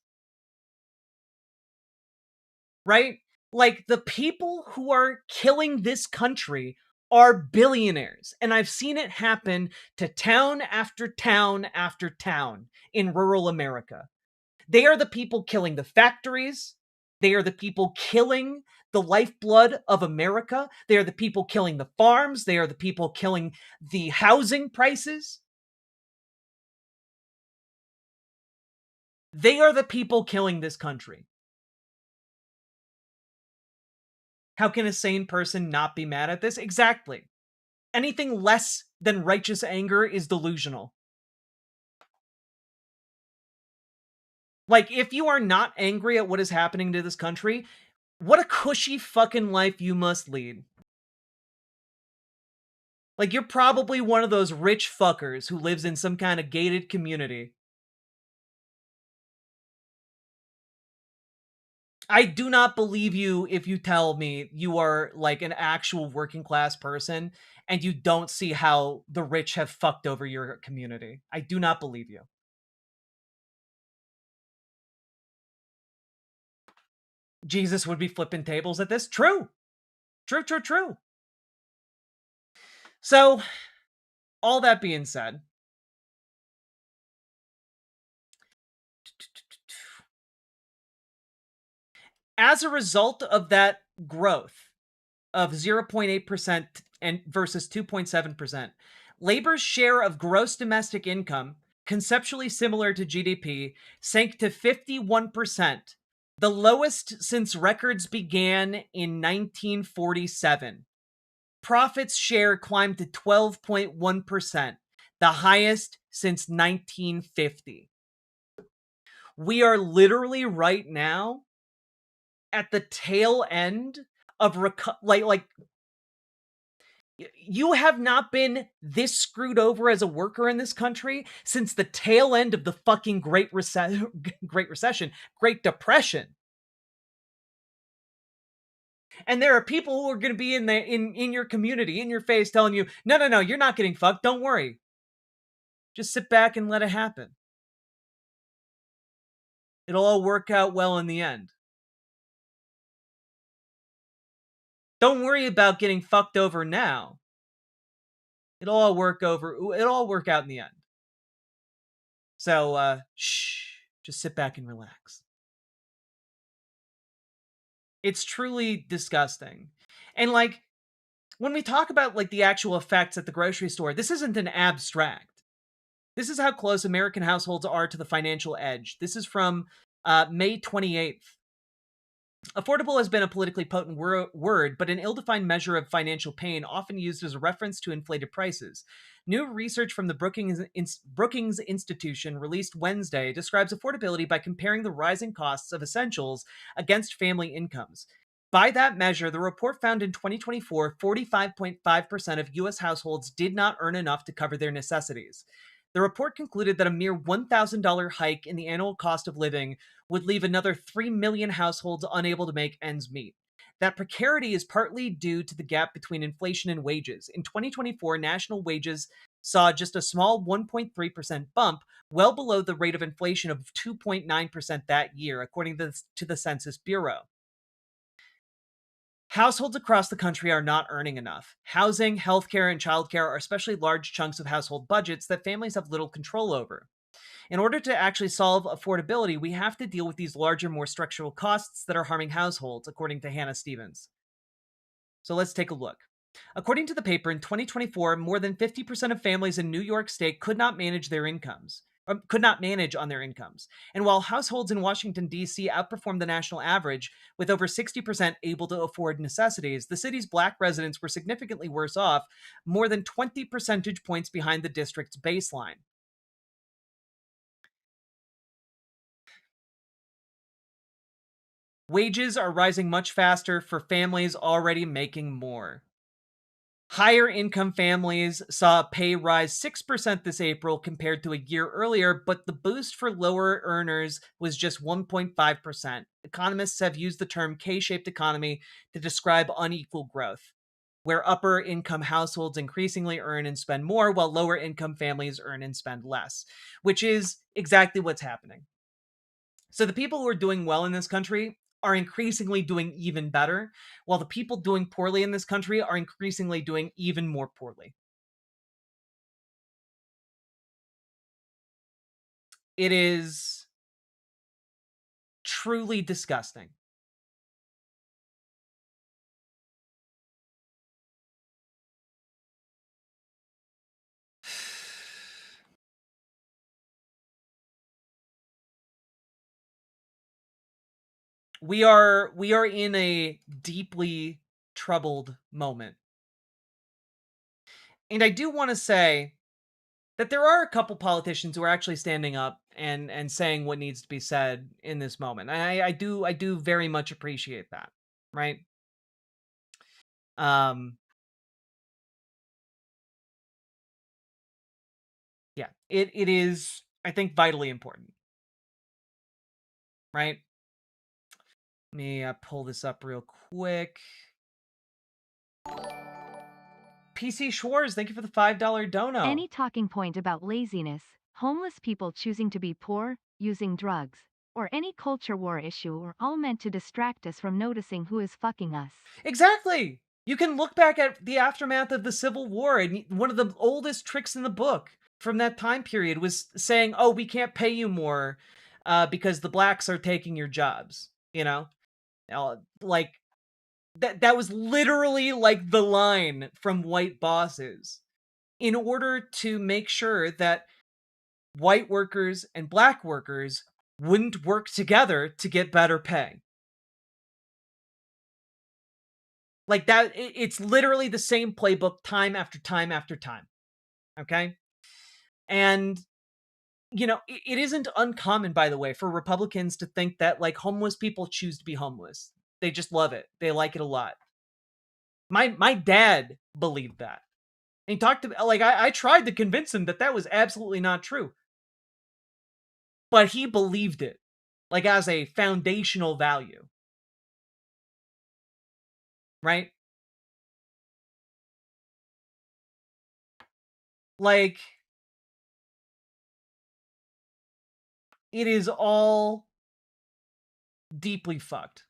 Right? Like, the people who are killing this country are billionaires. And I've seen it happen to town after town after town in rural America. They are the people killing the factories. They are the people killing the lifeblood of America. They are the people killing the farms. They are the people killing the housing prices. They are the people killing this country. How can a sane person not be mad at this? Exactly. Anything less than righteous anger is delusional. Like, if you are not angry at what is happening to this country, what a cushy fucking life you must lead. Like, you're probably one of those rich fuckers who lives in some kind of gated community. I do not believe you if you tell me you are, like, an actual working class person and you don't see how the rich have fucked over your community. I do not believe you. Jesus would be flipping tables at this. True. True. So, all that being said, As a result of that growth of 0.8% and versus 2.7%, labor's share of gross domestic income, conceptually similar to GDP, sank to 51%, the lowest since records began in 1947. Profits share climbed to 12.1%, the highest since 1950. We are literally right now at the tail end of you have not been this screwed over as a worker in this country since the tail end of the fucking Great Depression. And there are people who are going to be in your community, in your face, telling you, no, you're not getting fucked. Don't worry. Just sit back and let it happen. It'll all work out well in the end. Don't worry about getting fucked over now. It'll all work out in the end. So, just sit back and relax. It's truly disgusting. And like, when we talk about like the actual effects at the grocery store, this isn't an abstract. This is how close American households are to the financial edge. This is from May 28th. Affordable has been a politically potent word, but an ill-defined measure of financial pain, often used as a reference to inflated prices. New research from the Brookings Institution, released Wednesday, describes affordability by comparing the rising costs of essentials against family incomes. By that measure, the report found in 2024, 45.5% of U.S. households did not earn enough to cover their necessities. The report concluded that a mere $1,000 hike in the annual cost of living would leave another 3 million households unable to make ends meet. That precarity is partly due to the gap between inflation and wages. In 2024, national wages saw just a small 1.3% bump, well below the rate of inflation of 2.9% that year, according to the Census Bureau. Households across the country are not earning enough. Housing, healthcare, and childcare are especially large chunks of household budgets that families have little control over. In order to actually solve affordability, we have to deal with these larger, more structural costs that are harming households, according to Hannah Stevens. So let's take a look. According to the paper, in 2024, more than 50% of families in New York State could not manage on their incomes. And while households in Washington, D.C. outperformed the national average, with over 60% able to afford necessities, the city's Black residents were significantly worse off, more than 20 percentage points behind the district's baseline. Wages are rising much faster for families already making more. Higher income families saw a pay rise 6% this April compared to a year earlier, but the boost for lower earners was just 1.5%. Economists have used the term K-shaped economy to describe unequal growth, where upper income households increasingly earn and spend more, while lower income families earn and spend less, which is exactly what's happening. So the people who are doing well in this country are increasingly doing even better, while the people doing poorly in this country are increasingly doing even more poorly. It is truly disgusting. We are in a deeply troubled moment. And I do want to say that there are a couple politicians who are actually standing up and saying what needs to be said in this moment. I do very much appreciate that, right? Yeah, it is, I think, vitally important, right? Let me pull this up real quick. PC Schwartz, thank you for the $5 dono. Any talking point about laziness, homeless people choosing to be poor, using drugs, or any culture war issue are all meant to distract us from noticing who is fucking us. Exactly! You can look back at the aftermath of the Civil War, and one of the oldest tricks in the book from that time period was saying, oh, we can't pay you more because the blacks are taking your jobs, you know? Like that was literally like the line from white bosses in order to make sure that white workers and black workers wouldn't work together to get better pay. Like that, it's literally the same playbook time after time after time. Okay? And, you know, it isn't uncommon, by the way, for Republicans to think that, like, homeless people choose to be homeless. They just love it. They like it a lot. My dad believed that. And he talked to, like, I tried to convince him that that was absolutely not true. But he believed it, like, as a foundational value. Right? Like, it is all deeply fucked.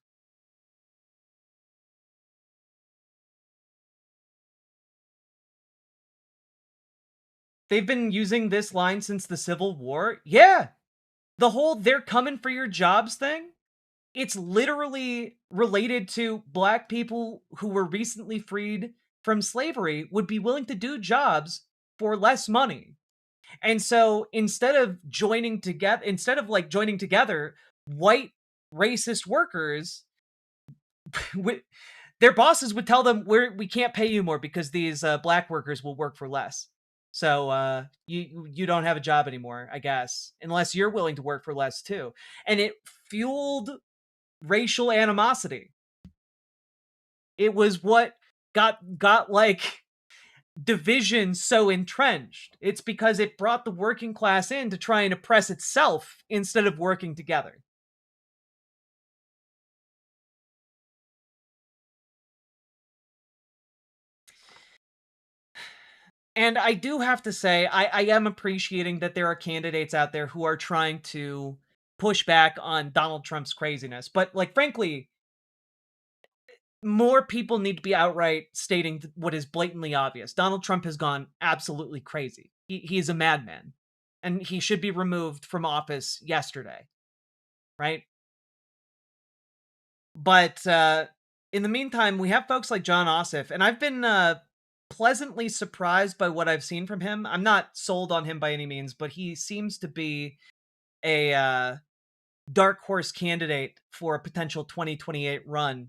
They've been using this line since the Civil War. Yeah. The whole "they're coming for your jobs" thing, it's literally related to black people who were recently freed from slavery would be willing to do jobs for less money. And so instead of joining together, white racist workers, their bosses would tell them, we can't pay you more because these black workers will work for less. So you don't have a job anymore, I guess, unless you're willing to work for less too. And it fueled racial animosity. It was what got like division so entrenched. It's because it brought the working class in to try and oppress itself instead of working together. And I do have to say, I am appreciating that there are candidates out there who are trying to push back on Donald Trump's craziness. But, like, frankly, more people need to be outright stating what is blatantly obvious. Donald Trump has gone absolutely crazy. He is a madman. And he should be removed from office yesterday. Right? But in the meantime, we have folks like John Ossoff. And I've been pleasantly surprised by what I've seen from him. I'm not sold on him by any means, but he seems to be a dark horse candidate for a potential 2028 run,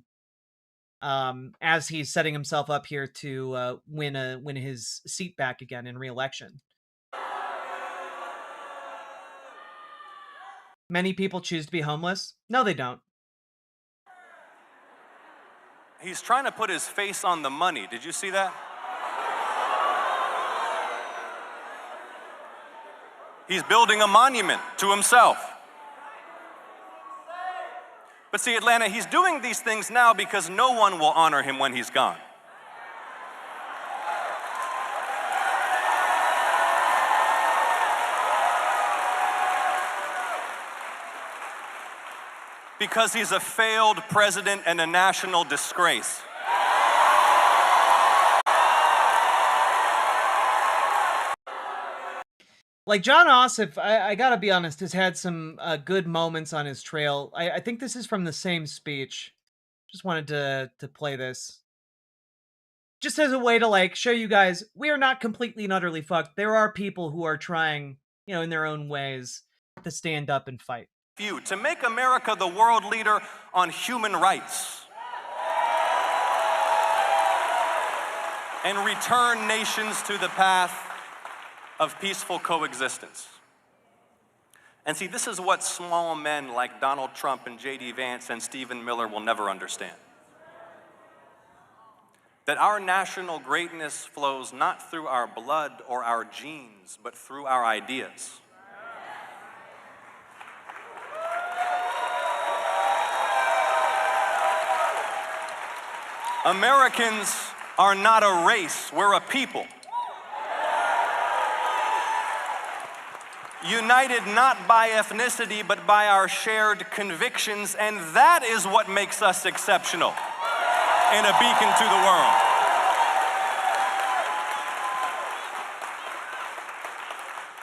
as he's setting himself up here to win his seat back again in re-election. Many people choose to be homeless. No, they don't. He's trying to put his face on the money. Did you see that? He's building a monument to himself. But see, Atlanta, he's doing these things now because no one will honor him when he's gone. Because he's a failed president and a national disgrace. Like, John Ossoff, I gotta be honest, has had some good moments on his trail. I think this is from the same speech. Just wanted to play this. Just as a way to, like, show you guys, we are not completely and utterly fucked. There are people who are trying, you know, in their own ways, to stand up and fight. To make America the world leader on human rights and return nations to the path of peaceful coexistence. And see, this is what small men like Donald Trump and J.D. Vance and Stephen Miller will never understand. That our national greatness flows not through our blood or our genes, but through our ideas. Americans are not a race, we're a people. United not by ethnicity, but by our shared convictions, and that is what makes us exceptional and a beacon to the world.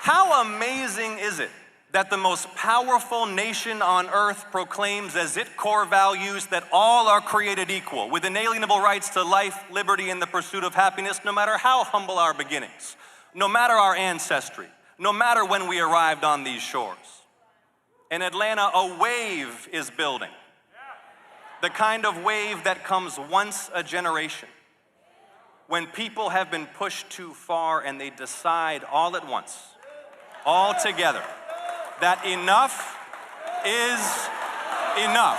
How amazing is it that the most powerful nation on earth proclaims as its core values that all are created equal, with inalienable rights to life, liberty, and the pursuit of happiness, no matter how humble our beginnings, no matter our ancestry, no matter when we arrived on these shores. In Atlanta, a wave is building, the kind of wave that comes once a generation, when people have been pushed too far and they decide all at once, all together, that enough is enough.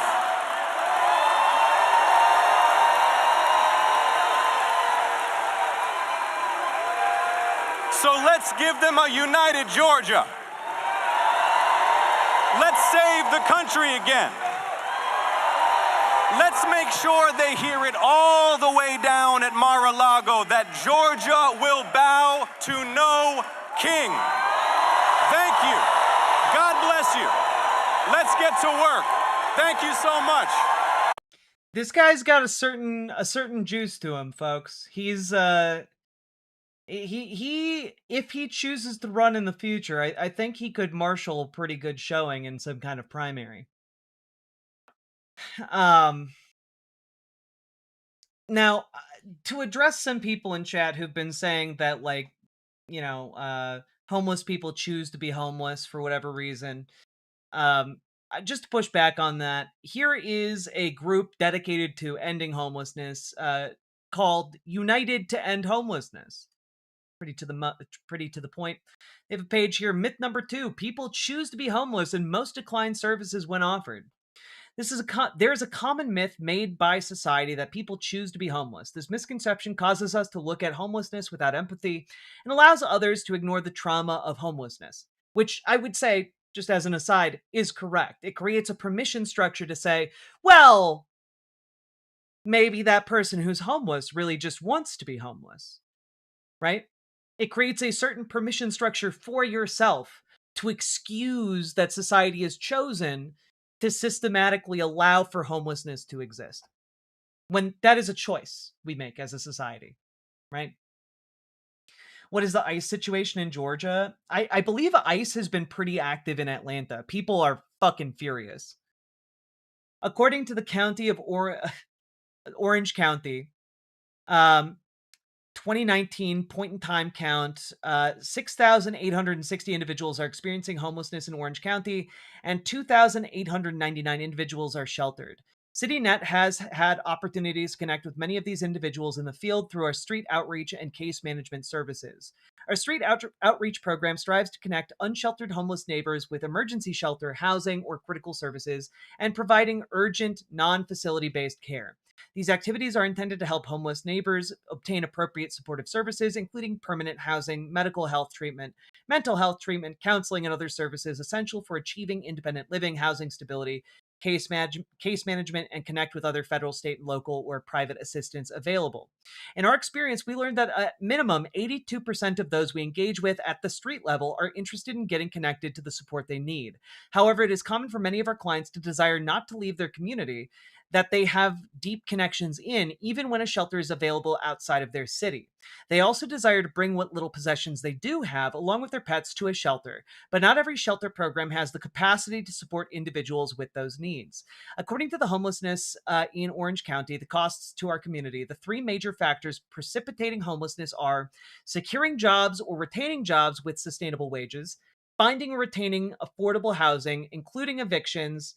So let's give them a united Georgia. Let's save the country again. Let's make sure they hear it all the way down at Mar-a-Lago that Georgia will bow to no king. Thank you. God bless you. Let's get to work. Thank you so much. This guy's got a certain juice to him, folks. He's he if he chooses to run in the future, I think he could marshal a pretty good showing in some kind of primary. Now, to address some people in chat who've been saying that, like, you know, homeless people choose to be homeless for whatever reason, just to push back on that, here is a group dedicated to ending homelessness, called United to End Homelessness. Pretty to the point. They have a page here. Myth number 2: people choose to be homeless, and most decline services when offered. There is a common myth made by society that people choose to be homeless. This misconception causes us to look at homelessness without empathy and allows others to ignore the trauma of homelessness, which I would say, just as an aside, is correct. It creates a permission structure to say, well, maybe that person who's homeless really just wants to be homeless, right? It creates a certain permission structure for yourself to excuse that society has chosen to systematically allow for homelessness to exist, when that is a choice we make as a society, right? What is the ICE situation in Georgia? I believe ICE has been pretty active in Atlanta. People are fucking furious. According to the county of Orange County, 2019 point-in-time count, 6,860 individuals are experiencing homelessness in Orange County, and 2,899 individuals are sheltered. CityNet has had opportunities to connect with many of these individuals in the field through our street outreach and case management services. Our street outreach program strives to connect unsheltered homeless neighbors with emergency shelter, housing, or critical services, and providing urgent, non-facility-based care. These activities are intended to help homeless neighbors obtain appropriate supportive services, including permanent housing, medical health treatment, mental health treatment, counseling, and other services essential for achieving independent living, housing stability, case management, and connect with other federal, state, local, or private assistance available. In our experience, we learned that at minimum 82% of those we engage with at the street level are interested in getting connected to the support they need. However, it is common for many of our clients to desire not to leave their community that they have deep connections in, even when a shelter is available outside of their city. They also desire to bring what little possessions they do have, along with their pets, to a shelter, but not every shelter program has the capacity to support individuals with those needs. According to the homelessness in Orange County, the costs to our community, the 3 major factors precipitating homelessness are securing jobs or retaining jobs with sustainable wages, finding or retaining affordable housing, including evictions,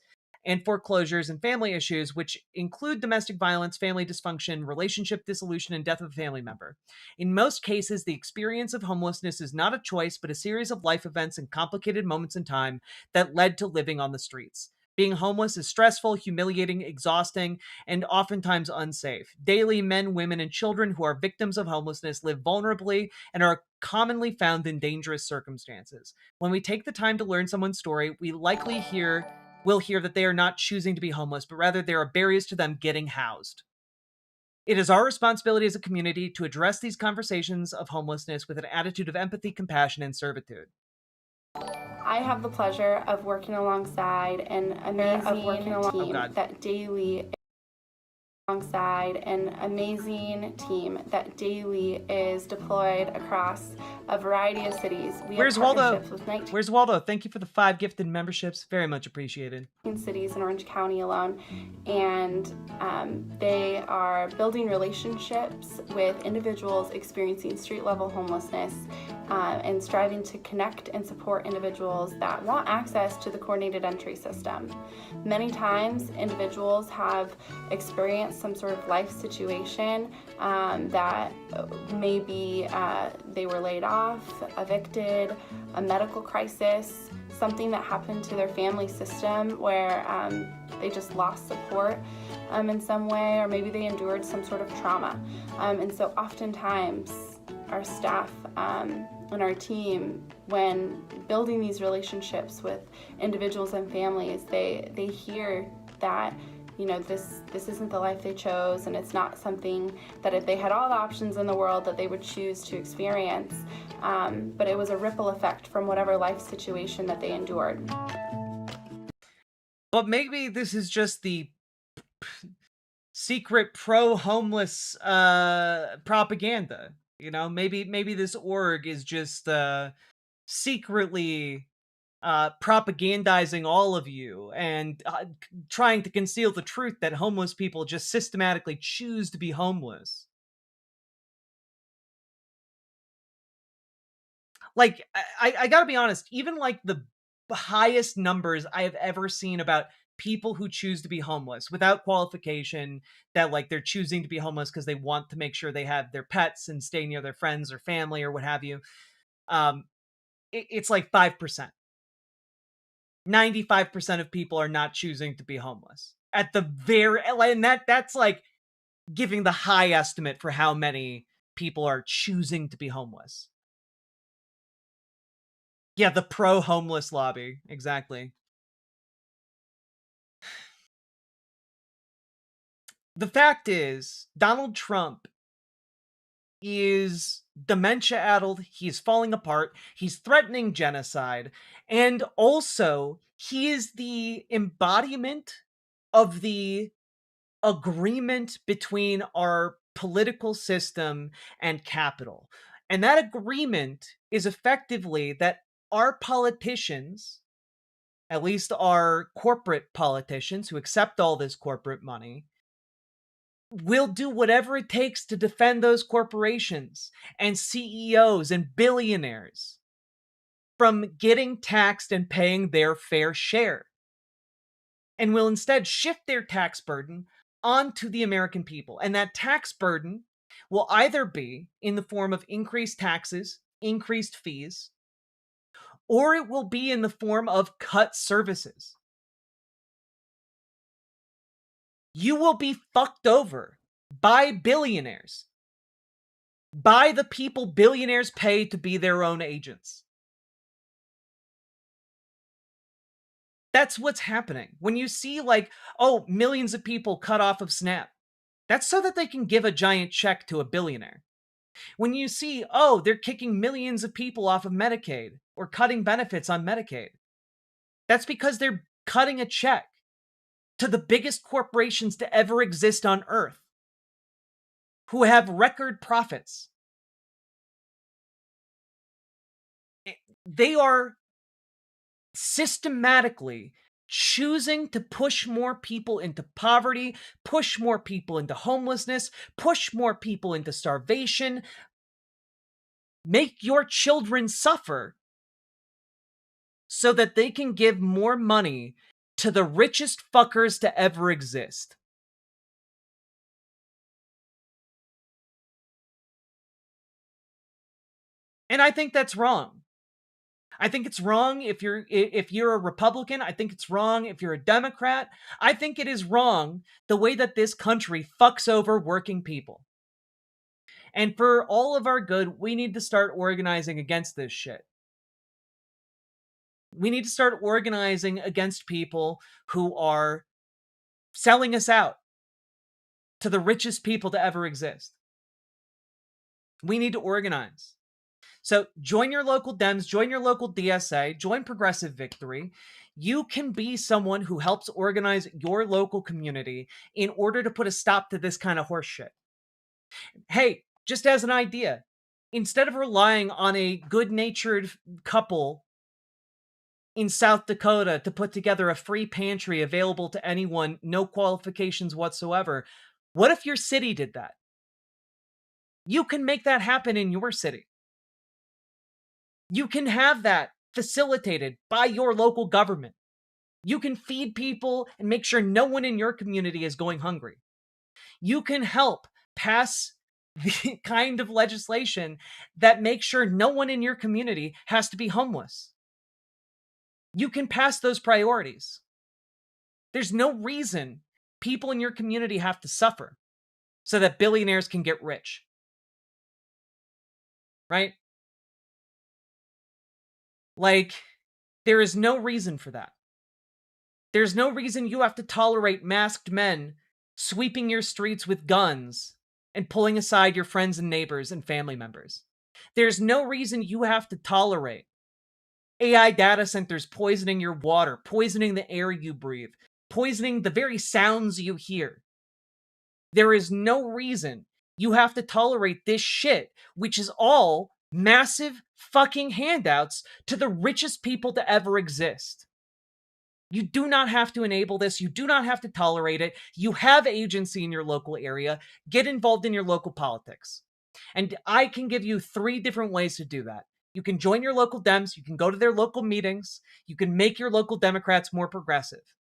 and foreclosures and family issues, which include domestic violence, family dysfunction, relationship dissolution, and death of a family member. In most cases, the experience of homelessness is not a choice, but a series of life events and complicated moments in time that led to living on the streets. Being homeless is stressful, humiliating, exhausting, and oftentimes unsafe. Daily, men, women, and children who are victims of homelessness live vulnerably and are commonly found in dangerous circumstances. When we take the time to learn someone's story, we likely will hear that they are not choosing to be homeless, but rather there are barriers to them getting housed. It is our responsibility as a community to address these conversations of homelessness with an attitude of empathy, compassion, and servitude. I have the pleasure of working alongside an amazing team that daily alongside an amazing team that daily is deployed across a variety of cities. We Where's have Waldo? partnerships with 19 Where's Waldo? Thank you for the 5 gifted memberships. Very much appreciated. cities in Orange County alone, and they are building relationships with individuals experiencing street-level homelessness and striving to connect and support individuals that want access to the coordinated entry system. Many times, individuals have experienced some sort of life situation that maybe they were laid off, evicted, a medical crisis, something that happened to their family system where they just lost support in some way, or maybe they endured some sort of trauma. And so oftentimes our staff and our team, when building these relationships with individuals and families, they hear that, you know, this isn't the life they chose, and it's not something that if they had all the options in the world that they would choose to experience, but it was a ripple effect from whatever life situation that they endured. But maybe this is just the secret pro-homeless propaganda. You know, maybe this org is just secretly propagandizing all of you and trying to conceal the truth that homeless people just systematically choose to be homeless. Like, I gotta be honest, even like the highest numbers I have ever seen about people who choose to be homeless without qualification, that like they're choosing to be homeless because they want to make sure they have their pets and stay near their friends or family or what have you, it's like 5%. 95% of people are not choosing to be homeless. At the very, and that's like giving the high estimate for how many people are choosing to be homeless. Yeah, the pro-homeless lobby, exactly. The fact is, Donald Trump is dementia-addled, he's falling apart, he's threatening genocide, and also, he is the embodiment of the agreement between our political system and capital. And that agreement is effectively that our politicians, at least our corporate politicians who accept all this corporate money, will do whatever it takes to defend those corporations and CEOs and billionaires from getting taxed and paying their fair share, and will instead shift their tax burden onto the American people. And that tax burden will either be in the form of increased taxes, increased fees, or it will be in the form of cut services. You will be fucked over by billionaires, by the people billionaires pay to be their own agents. That's what's happening. When you see like, oh, millions of people cut off of SNAP, that's so that they can give a giant check to a billionaire. When you see, oh, they're kicking millions of people off of Medicaid or cutting benefits on Medicaid, that's because they're cutting a check to the biggest corporations to ever exist on Earth, who have record profits. They are systematically choosing to push more people into poverty, push more people into homelessness, push more people into starvation, make your children suffer so that they can give more money to the richest fuckers to ever exist. And I think that's wrong. I think it's wrong if you're a Republican. I think it's wrong if you're a Democrat. I think it is wrong the way that this country fucks over working people. And for all of our good, we need to start organizing against this shit. We need to start organizing against people who are selling us out to the richest people to ever exist. We need to organize So join your local Dems, join your local DSA, join Progressive Victory. You can be someone who helps organize your local community in order to put a stop to this kind of horse shit. Hey, just as an idea, instead of relying on a good-natured couple in South Dakota to put together a free pantry available to anyone, no qualifications whatsoever, what if your city did that? You can make that happen in your city. You can have that facilitated by your local government. You can feed people and make sure no one in your community is going hungry. You can help pass the kind of legislation that makes sure no one in your community has to be homeless. You can pass those priorities. There's no reason people in your community have to suffer so that billionaires can get rich. Right? Like, there is no reason for that. There's no reason you have to tolerate masked men sweeping your streets with guns and pulling aside your friends and neighbors and family members. There's no reason you have to tolerate AI data centers poisoning your water, poisoning the air you breathe, poisoning the very sounds you hear. There is no reason you have to tolerate this shit, which is all massive fucking handouts to the richest people to ever exist. You do not have to enable this. You do not have to tolerate it. You have agency in your local area. Get involved in your local politics. And I can give you 3 different ways to do that. You can join your local Dems. You can go to their local meetings. You can make your local Democrats more progressive.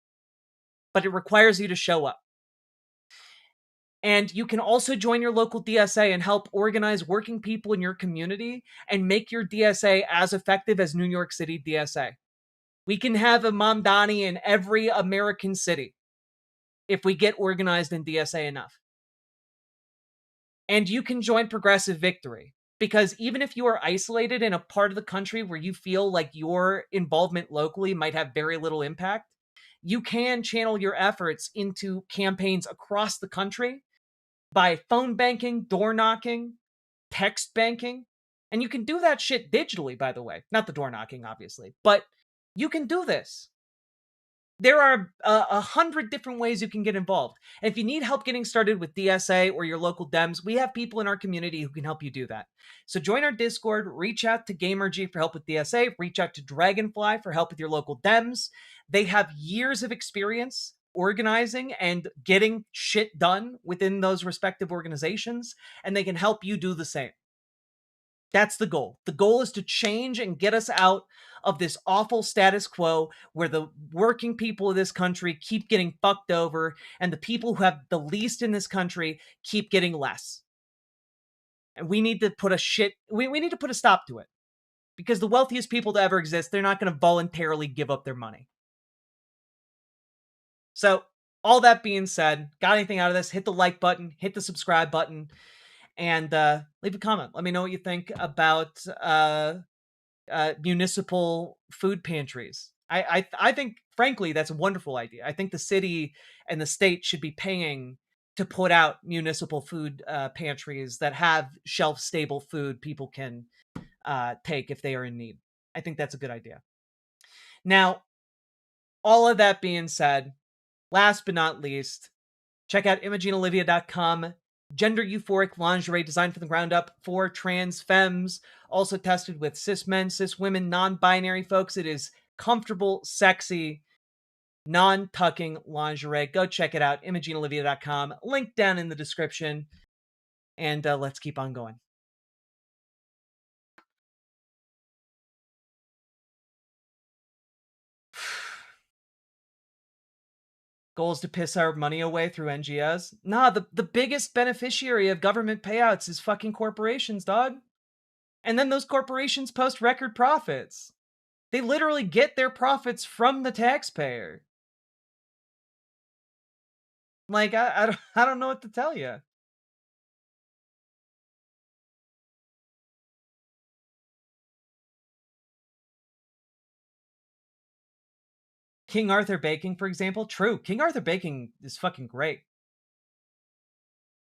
But it requires you to show up. And you can also join your local DSA and help organize working people in your community and make your DSA as effective as New York City DSA. We can have a Mamdani in every American city if we get organized in DSA enough. And you can join Progressive Victory, because even if you are isolated in a part of the country where you feel like your involvement locally might have very little impact, you can channel your efforts into campaigns across the country by phone banking, door knocking, text banking. And you can do that shit digitally, by the way. Not the door knocking, obviously, but you can do this. There are 100 different ways you can get involved. And if you need help getting started with DSA or your local Dems, we have people in our community who can help you do that. So join our Discord, reach out to Gamergy for help with DSA, reach out to Dragonfly for help with your local Dems. They have years of experience organizing and getting shit done within those respective organizations, and they can help you do the same. That's the goal. The goal is to change and get us out of this awful status quo where the working people of this country keep getting fucked over and the people who have the least in this country keep getting less. And we need to put we need to put a stop to it. Because the wealthiest people to ever exist, they're not going to voluntarily give up their money. So, all that being said, got anything out of this? Hit the like button, hit the subscribe button, and leave a comment. Let me know what you think about municipal food pantries. I think, frankly, that's a wonderful idea. I think the city and the state should be paying to put out municipal food pantries that have shelf-stable food people can take if they are in need. I think that's a good idea. Now, all of that being said, last but not least, check out ImogeneOlivia.com. Gender euphoric lingerie designed from the ground up for trans femmes. Also tested with cis men, cis women, non-binary folks. It is comfortable, sexy, non-tucking lingerie. Go check it out. ImogeneOlivia.com. Link down in the description. And let's keep on going. Goals to piss our money away through NGOs? Nah, the biggest beneficiary of government payouts is fucking corporations, dog. And then those corporations post record profits. They literally get their profits from the taxpayer. Like, I don't know what to tell you. King Arthur Baking, for example. True, King Arthur Baking is fucking great.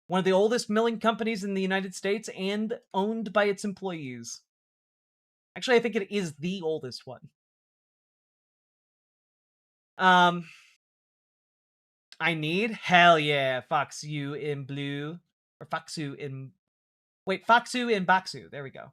One of the oldest milling companies in the United States and owned by its employees. Actually, I think it is the oldest one. I need? Hell yeah, Foxu in blue. Or Foxu in... Wait, Foxu in Baksu. There we go.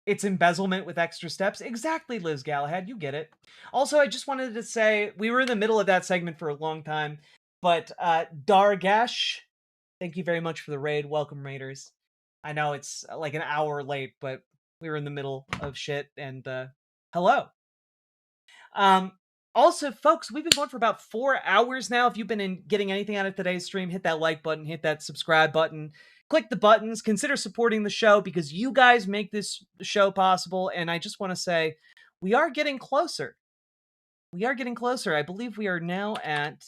It's embezzlement with extra steps. Exactly, Liz Galahad. You get it. Also, I just wanted to say, we were in the middle of that segment for a long time, but Dargash, thank you very much for the raid. Welcome, Raiders. I know it's like an hour late, but we were in the middle of shit, and hello. Also, folks, we've been going for about 4 hours now. If you've been getting anything out of today's stream, hit that like button, hit that subscribe button, click the buttons, consider supporting the show because you guys make this show possible. And I just want to say, we are getting closer. We are getting closer. I believe we are now at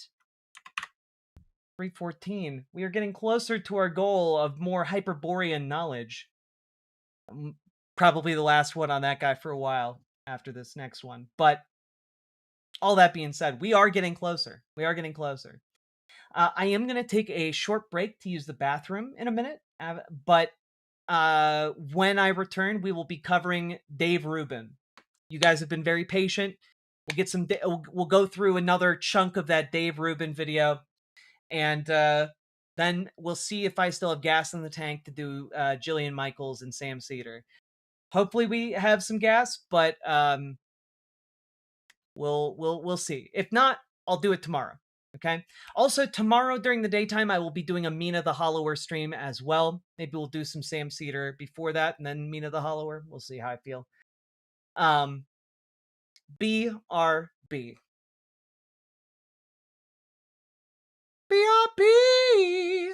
314. We are getting closer to our goal of more Hyperborean knowledge. Probably the last one on that guy for a while after this next one. But all that being said, we are getting closer. We are getting closer. I am going to take a short break to use the bathroom in a minute. But when I return, we will be covering Dave Rubin. You guys have been very patient. We'll get some. We'll go through another chunk of that Dave Rubin video. And then we'll see if I still have gas in the tank to do Jillian Michaels and Sam Cedar. Hopefully we have some gas, but we'll see. If not, I'll do it tomorrow. Okay. Also, tomorrow during the daytime, I will be doing a Mina the Hollower stream as well. Maybe we'll do some Sam Cedar before that, and then Mina the Hollower. We'll see how I feel. BRB. BRB.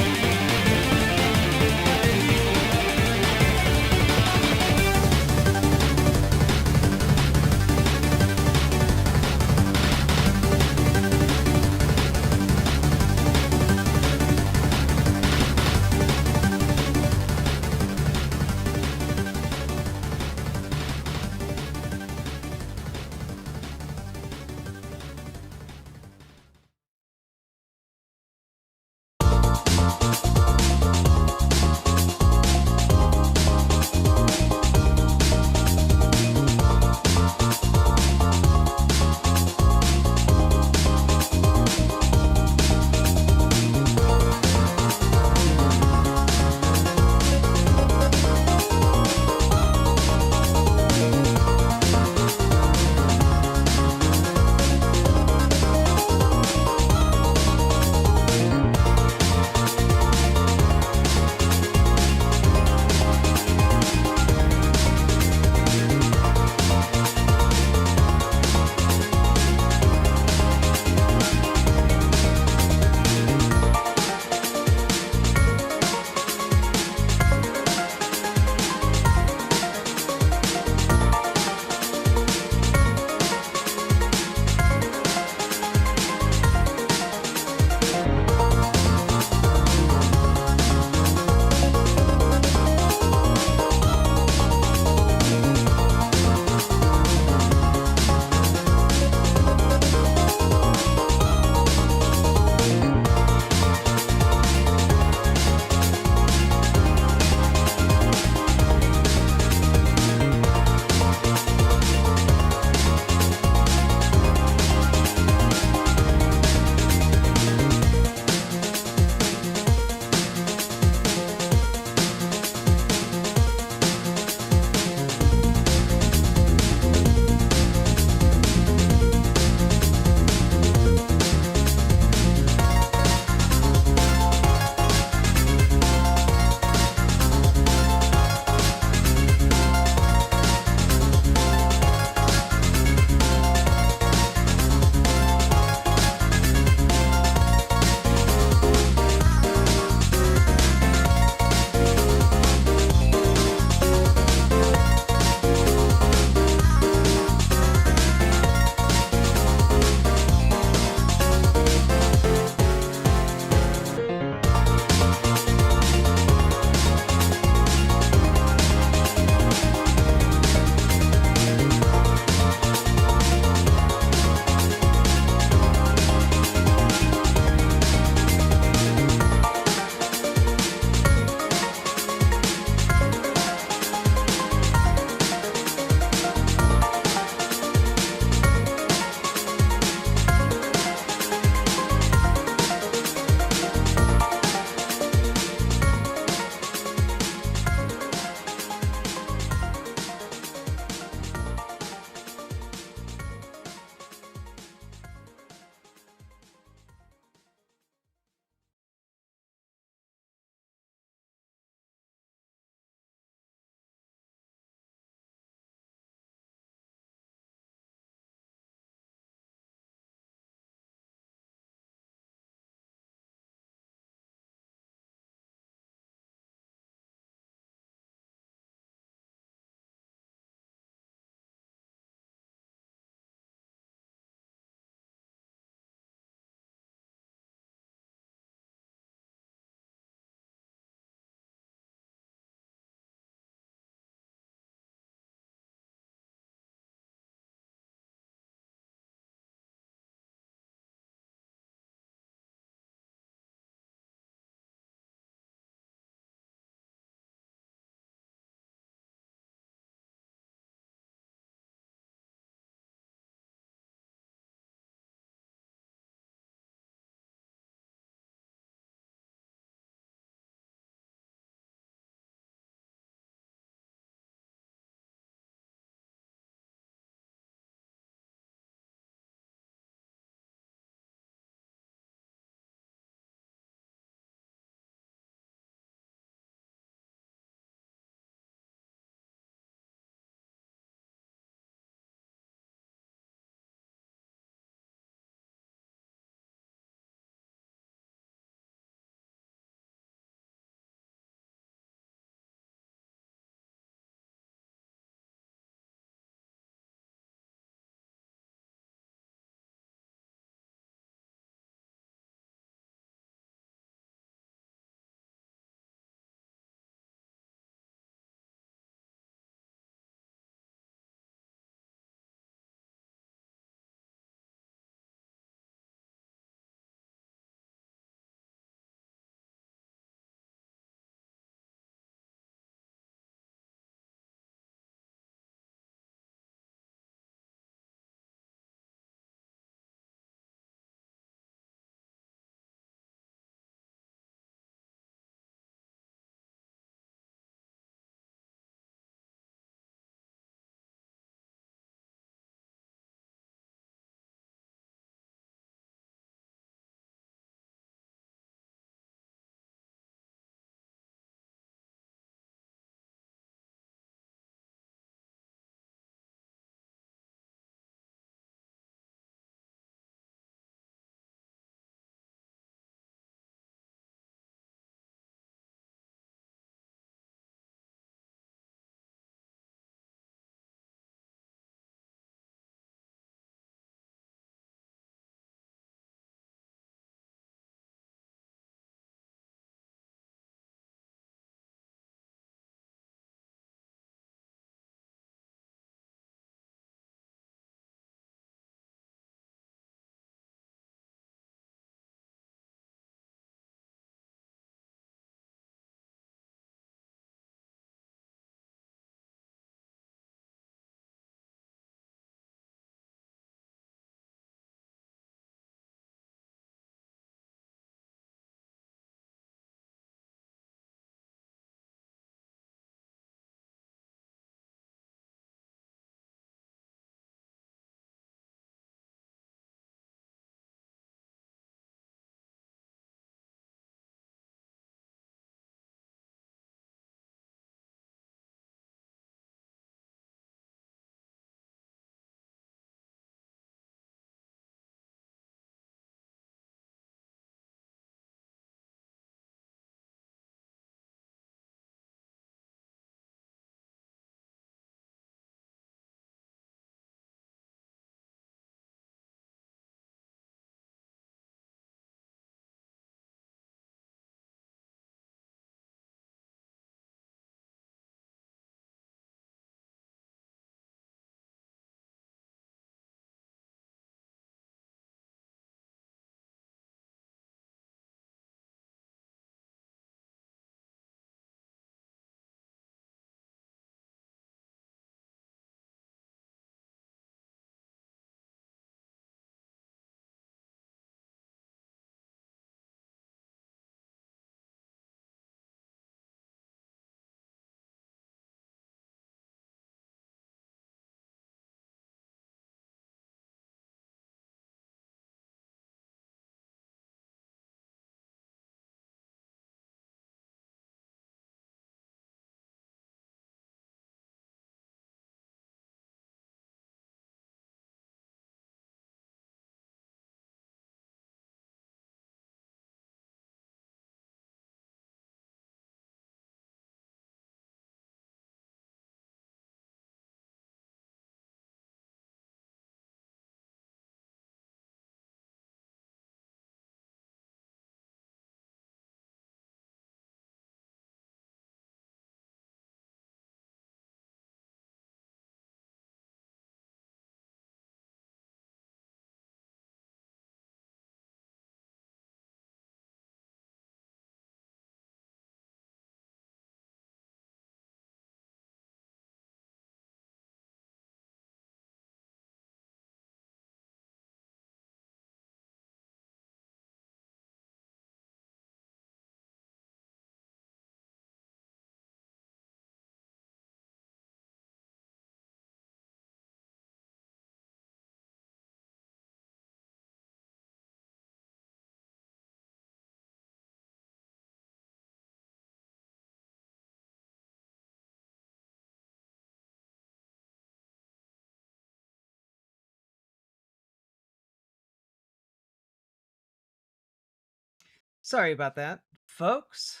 Sorry about that, folks.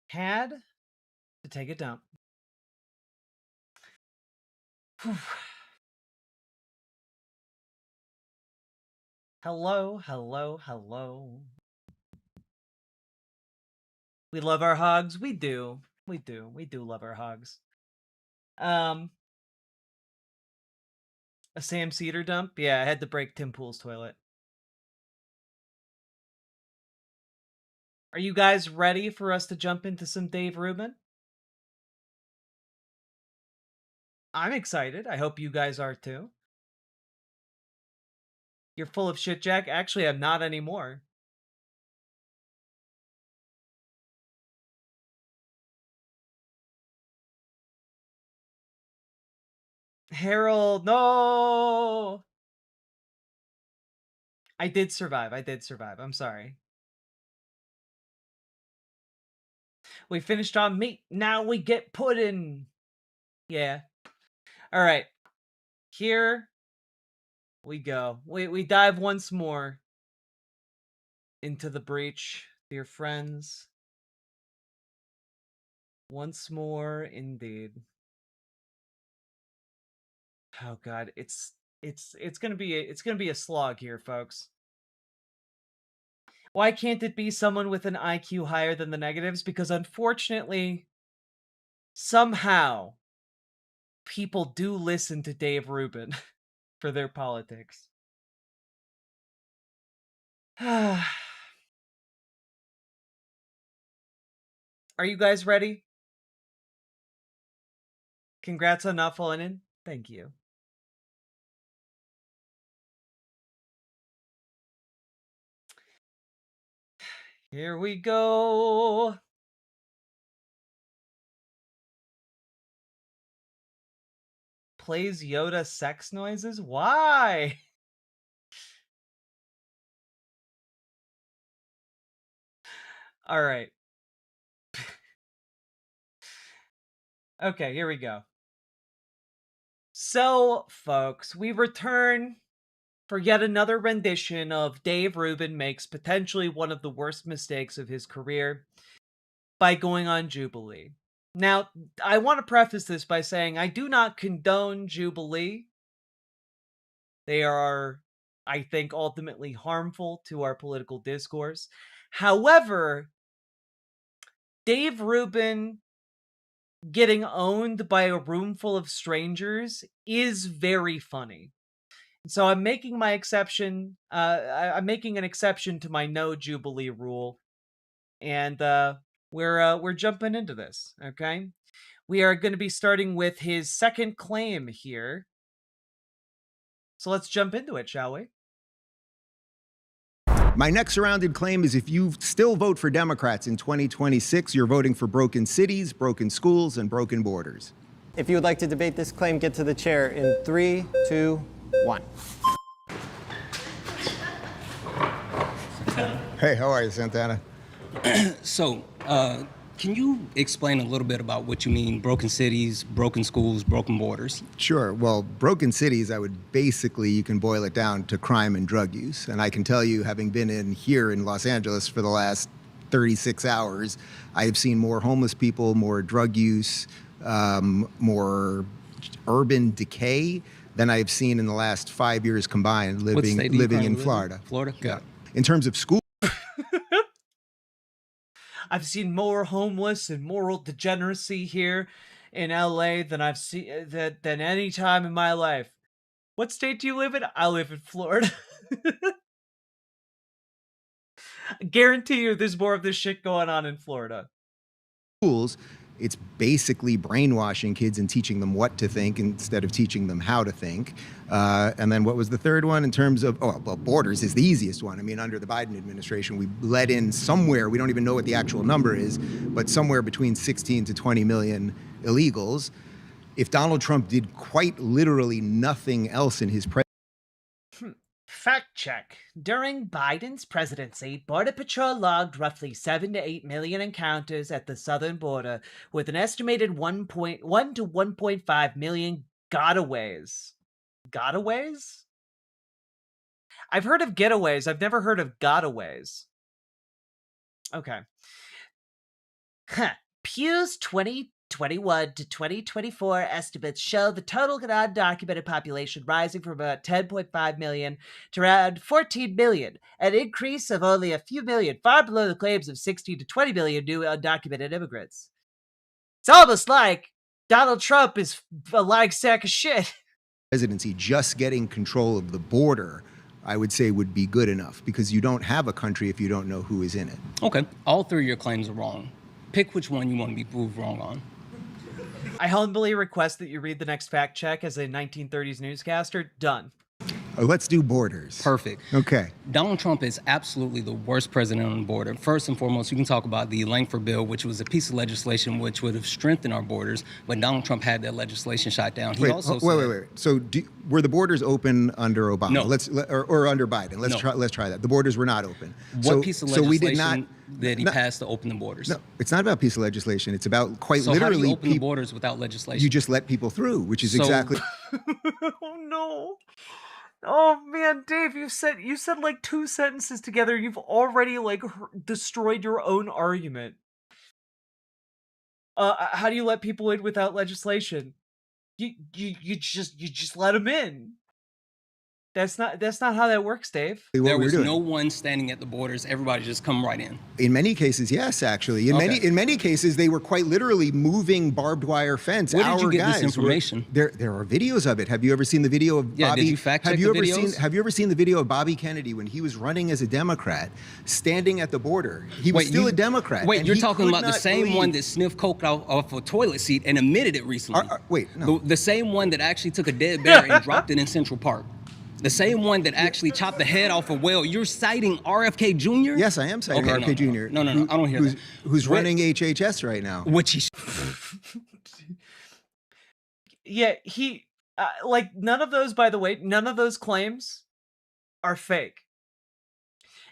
Had to take a dump. Whew. Hello, hello, hello. We love our hogs. We do. We do. We do love our hogs. A Sam Cedar dump? Yeah, I had to break Tim Pool's toilet. Are you guys ready for us to jump into some Dave Rubin? I'm excited. I hope you guys are too. You're full of shit, Jack? Actually, I'm not anymore. Harold, no! I did survive. I did survive. I'm sorry. We finished on meat. Now we get pudding. Yeah. All right. Here we go. We dive once more into the breach, dear friends. Once more, indeed. Oh God, it's gonna be a slog here, folks. Why can't it be someone with an IQ higher than the negatives? Because unfortunately, somehow, people do listen to Dave Rubin for their politics. Are you guys ready? Congrats on not falling in. Thank you. Here we go. Plays Yoda sex noises? Why? All right. Okay, here we go. So, folks, we return for yet another rendition of Dave Rubin makes potentially one of the worst mistakes of his career by going on Jubilee. Now, I want to preface this by saying I do not condone Jubilee. They are, I think, ultimately harmful to our political discourse. However, Dave Rubin getting owned by a room full of strangers is very funny. So I'm making my exception. I'm making an exception to my no Jubilee rule, and we're jumping into this. Okay, we are going to be starting with his second claim here. So let's jump into it, shall we? My next surrounded claim is if you still vote for Democrats in 2026, you're voting for broken cities, broken schools, and broken borders. If you would like to debate this claim, get to the chair in 3, 2, 1. Hey, how are you, Santana? So, can you explain a little bit about what you mean broken cities, broken schools, broken borders? Sure. Well, broken cities, you can boil it down to crime and drug use. And I can tell you, having been here in Los Angeles for the last 36 hours, I have seen more homeless people, more drug use, more urban decay than I've seen in the last 5 years combined living in Florida. Florida? Yeah. In terms of school. I've seen more homeless and moral degeneracy here in LA than I've seen than any time in my life. What state do you live in? I live in Florida. I guarantee you there's more of this shit going on in Florida. Schools, it's basically brainwashing kids and teaching them what to think instead of teaching them how to think. And then what was the third one in terms of, borders is the easiest one. I mean, under the Biden administration, we let in somewhere, we don't even know what the actual number is, but somewhere between 16 to 20 million illegals. If Donald Trump did quite literally nothing else in his Fact check. During Biden's presidency, Border Patrol logged roughly 7 to 8 million encounters at the southern border, with an estimated 1.1 to 1.5 million gotaways. Gotaways? I've heard of getaways. I've never heard of gotaways. Okay. Pew's 2021 to 2024 estimates show the total undocumented population rising from about 10.5 million to around 14 million, an increase of only a few million, far below the claims of 16 to 20 million new undocumented immigrants. It's almost like Donald Trump is a lying sack of shit. Presidency, just getting control of the border, I would say, would be good enough, because you don't have a country if you don't know who is in it. Okay, all three of your claims are wrong. Pick which one you want to be proved wrong on. I humbly request that you read the next fact check as a 1930s newscaster. Done. Let's do borders. Perfect. Okay. Donald Trump is absolutely the worst president on the border. First and foremost, you can talk about the Langford bill, which was a piece of legislation which would have strengthened our borders, but Donald Trump had that legislation shot down. Wait. So were the borders open under Obama? No. Or under Biden? Let's No. try that. The borders were not open. What piece of legislation we did not that he passed to open the borders? No, it's not about a piece of legislation. It's about quite So literally how do you open the borders without legislation? You just let people through, which is exactly. Oh no. Oh man, Dave, you said like two sentences together. You've already like destroyed your own argument. How do you let people in without legislation? You just let them in. That's not how that works, Dave. There was no one standing at the borders. Everybody just come right in. In many cases, yes, actually. In many cases, they were quite literally moving barbed wire fence. Where did you get this information? There are videos of it. Have you ever seen the video of Bobby? Did you fact check the videos? Have you ever seen the video of Bobby Kennedy when he was running as a Democrat, standing at the border? He was still a Democrat. Wait, and you're he talking could about the not same believe- one that sniffed coke off a toilet seat and admitted it recently. No. The same one that actually took a dead bear and dropped it in Central Park. The same one that actually chopped the head off a whale. You're citing RFK Jr.? Yes, I am citing RFK Jr. No, I don't hear that. Who's running HHS right now? Which he... Yeah, he like none of those, by the way, none of those claims are fake.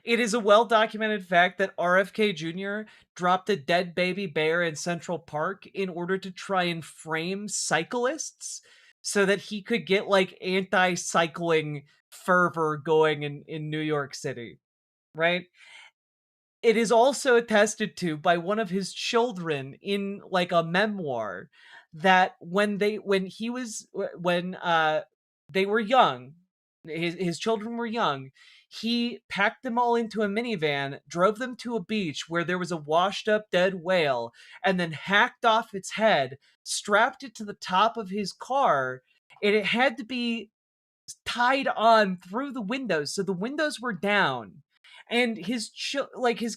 It is a well-documented fact that RFK Jr. dropped a dead baby bear in Central Park in order to try and frame cyclists so that he could get like anti-cycling fervor going in New York City, right? It is also attested to by one of his children in like a memoir that when they were young, his children were young, he packed them all into a minivan, drove them to a beach where there was a washed up dead whale, and then hacked off its head, strapped it to the top of his car, and it had to be tied on through the windows, so the windows were down. And his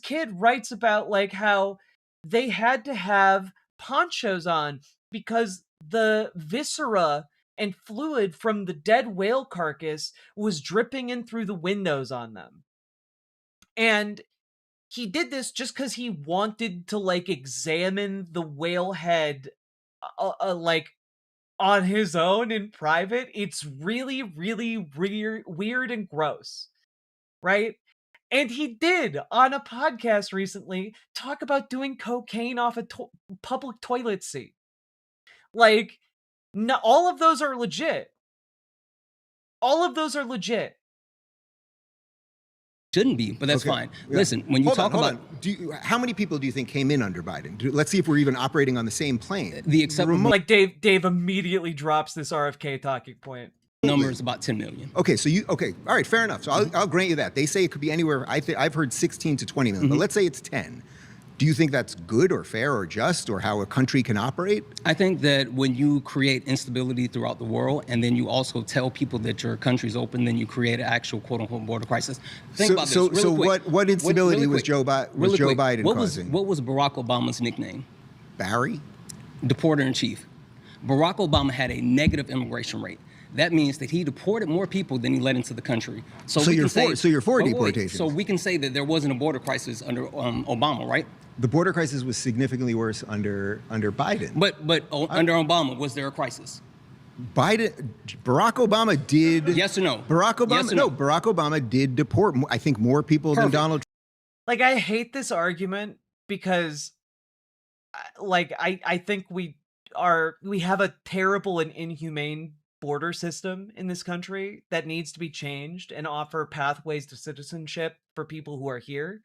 kid writes about like how they had to have ponchos on because the viscera and fluid from the dead whale carcass was dripping in through the windows on them. And he did this just because he wanted to like examine the whale head like on his own in private. It's really, really weird and gross, right? And he did on a podcast recently talk about doing cocaine off a public toilet seat. Like, no, all of those are legit. All of those are legit. Shouldn't be, but that's fine. Yeah. Listen, when you talk about... how many people do you think came in under Biden? Let's see if we're even operating on the same plane. Like Dave immediately drops this RFK talking point. Number is about 10 million. Okay, all right, fair enough. So I'll grant you that. They say it could be anywhere. I've heard 16 to 20 million, but let's say it's 10. Do you think that's good or fair or just or how a country can operate? I think that when you create instability throughout the world and then you also tell people that your country's open, then you create an actual quote-unquote border crisis. Think about this really quick. What instability was Joe Biden causing? What was Barack Obama's nickname? Barry? Deporter-in-chief. Barack Obama had a negative immigration rate. That means that he deported more people than he let into the country. So you're for deportation. So we can say that there wasn't a border crisis under Obama, right? The border crisis was significantly worse under Biden. But under Obama, was there a crisis? Barack Obama did. Yes or no? Barack Obama. Yes or no? Barack Obama did deport, I think, more people than Donald Trump. Like, I hate this argument because, like, I think we have a terrible and inhumane border system in this country that needs to be changed and offer pathways to citizenship for people who are here.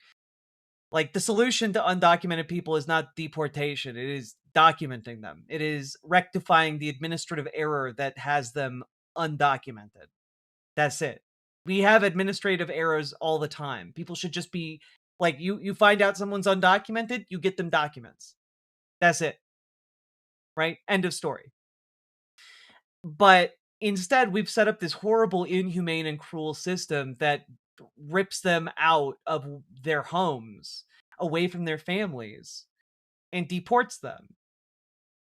Like, the solution to undocumented people is not deportation, it is documenting them. It is rectifying the administrative error that has them undocumented. That's it. We have administrative errors all the time. People should just be like, you find out someone's undocumented, you get them documents. That's it. Right? End of story. But instead, we've set up this horrible, inhumane, and cruel system that rips them out of their homes, away from their families, and deports them.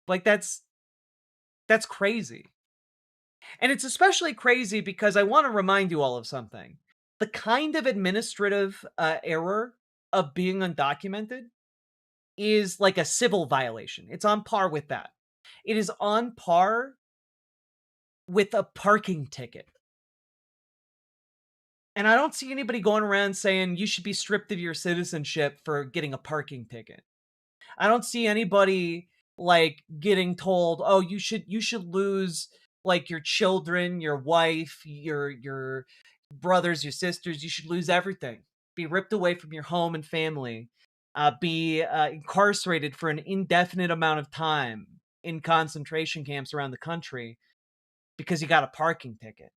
Like, that's crazy. And it's especially crazy because I want to remind you all of something. The kind of administrative error of being undocumented is like a civil violation. It's on par with that. It is on par with a parking ticket. And I don't see anybody going around saying you should be stripped of your citizenship for getting a parking ticket. I don't see anybody like getting told, "Oh, you should lose like your children, your wife, your brothers, your sisters, you should lose everything. Be ripped away from your home and family. Be incarcerated for an indefinite amount of time in concentration camps around the country because you got a parking ticket."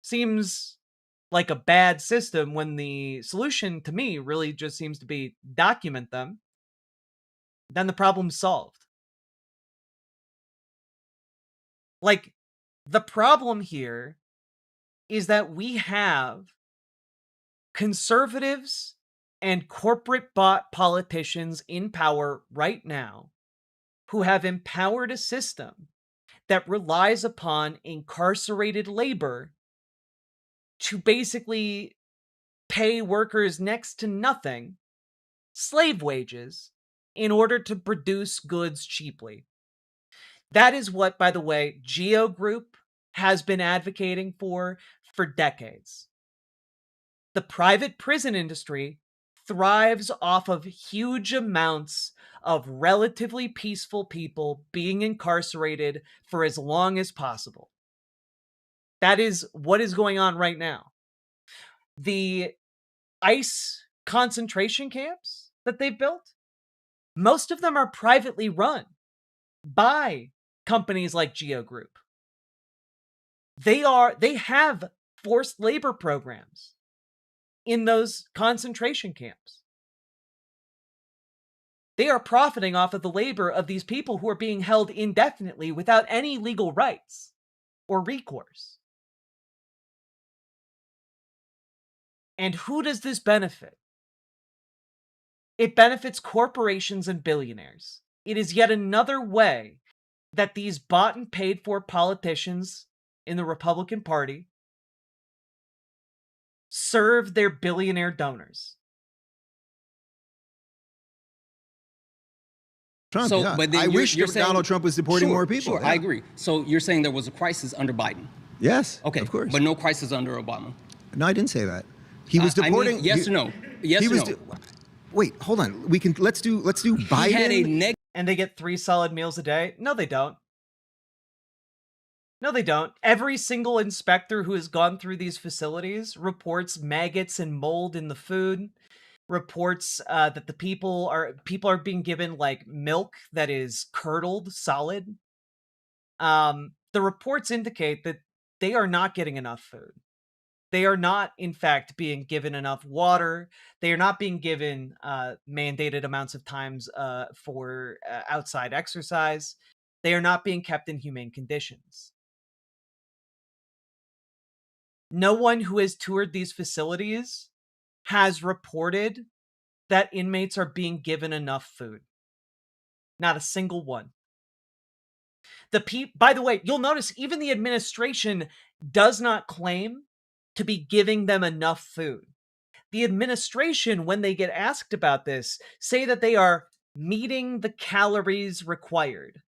Seems like a bad system when the solution to me really just seems to be document them. Then the problem's solved. Like, the problem here is that we have conservatives and corporate bought politicians in power right now who have empowered a system that relies upon incarcerated labor to basically pay workers next to nothing, slave wages, in order to produce goods cheaply. That is what, by the way, Geo Group has been advocating for decades. The private prison industry thrives off of huge amounts of relatively peaceful people being incarcerated for as long as possible. That is what is going on right now. The ICE concentration camps that they've built, most of them are privately run by companies like Geo Group. They have forced labor programs in those concentration camps. They are profiting off of the labor of these people who are being held indefinitely without any legal rights or recourse. And who does this benefit? It benefits corporations and billionaires. It is yet another way that these bought and paid for politicians in the Republican Party serve their billionaire donors. Trump, So, yeah. but then I wish you're saying, Donald Trump was deporting more people. Sure, yeah. I agree. So you're saying there was a crisis under Biden? Yes. Okay, of course. but no crisis under Obama? No, I didn't say that. He was deporting. I mean, yes or no? Yes he or was no? Wait, hold on. Let's do Biden. He had a and they get 3 solid meals a day? No, they don't. No, they don't. Every single inspector who has gone through these facilities reports maggots and mold in the food, reports that the people are being given like milk that is curdled solid. The reports indicate that they are not getting enough food. They are not, in fact, being given enough water. They are not being given mandated amounts of times for outside exercise. They are not being kept in humane conditions. No one who has toured these facilities has reported that inmates are being given enough food. Not a single one. By the way, you'll notice even the administration does not claim to be giving them enough food. The administration, when they get asked about this, say that they are meeting the calories required.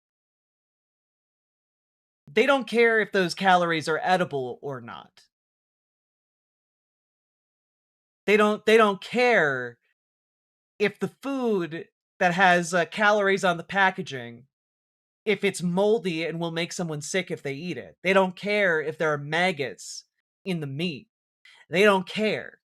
They don't care if those calories are edible or not. They don't care if the food that has calories on the packaging, if it's moldy and will make someone sick if they eat it. They don't care if there are maggots in the meat. They don't care.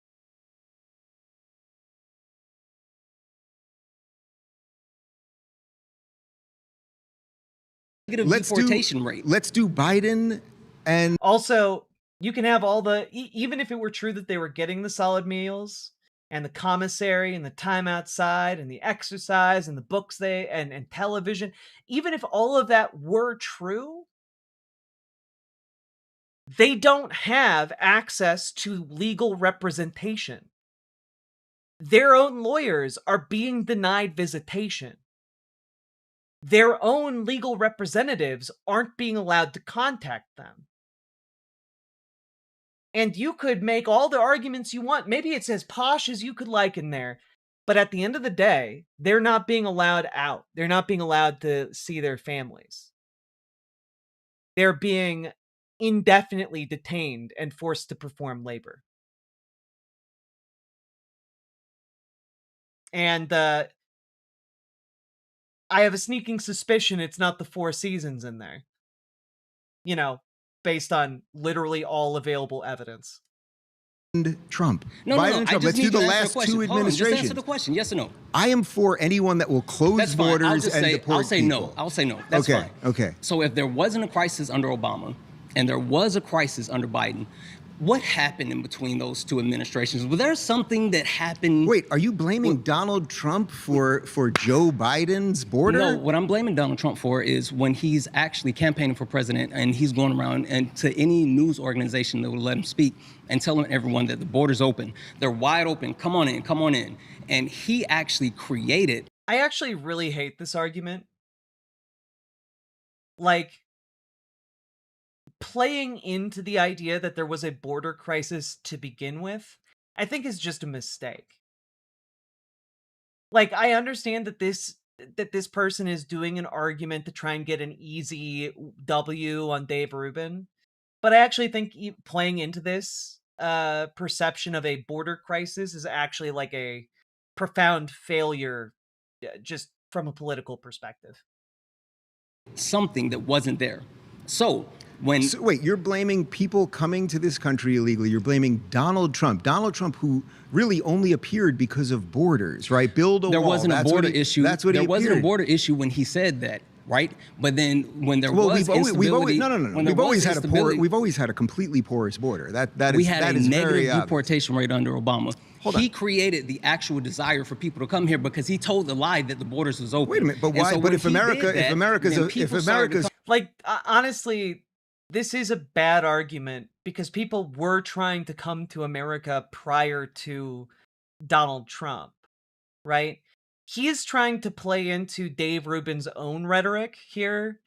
deportation rate. Let's do Biden and also you can have all the even if it were true that they were getting the solid meals and the commissary and the time outside and the exercise and the books and television, even if all of that were true, they don't have access to legal representation. Their own lawyers are being denied visitation. Their own legal representatives aren't being allowed to contact them. And you could make all the arguments you want. Maybe it's as posh as you could like in there. But at the end of the day, they're not being allowed out. They're not being allowed to see their families. They're being indefinitely detained and forced to perform labor. And I have a sneaking suspicion it's not the Four Seasons in there. You know, based on literally all available evidence. Trump. No, Biden no, and I Trump. just Let's need do the you to answer last a question. two Hold on, administrations. just answer the question, yes or no? I am for anyone that will close That's fine. borders and say, deport I'll say people. no. I'll say no. That's okay, fine. Okay. So if there wasn't a crisis under Obama and there was a crisis under Biden, what happened in between those two administrations? Was there something that happened? Wait, are you blaming Donald Trump for Joe Biden's border? No, what I'm blaming Donald Trump for is when he's actually campaigning for president and he's going around and to any news organization that would let him speak and telling everyone that the border's open. They're wide open. Come on in, come on in. And he actually created. I actually really hate this argument. Like, playing into the idea that there was a border crisis to begin with, I think is just a mistake. Like, I understand that this person is doing an argument to try and get an easy W on Dave Rubin, but I actually think playing into this perception of a border crisis is actually like a profound failure just from a political perspective. Something that wasn't there. So wait, you're blaming people coming to this country illegally. You're blaming Donald Trump. Donald Trump, who really only appeared because of borders, right? Build a wall. There wasn't a border issue. That's what there he wasn't a appeared. border issue when he said that, right? But then when there was instability, We've always had we've always had a completely porous border. We had a negative very deportation rate under Obama. He created the actual desire for people to come here because he told the lie that the borders was open. Wait a minute, but why? So but if America's like, honestly, this is a bad argument because people were trying to come to America prior to Donald Trump, right? He is trying to play into Dave Rubin's own rhetoric here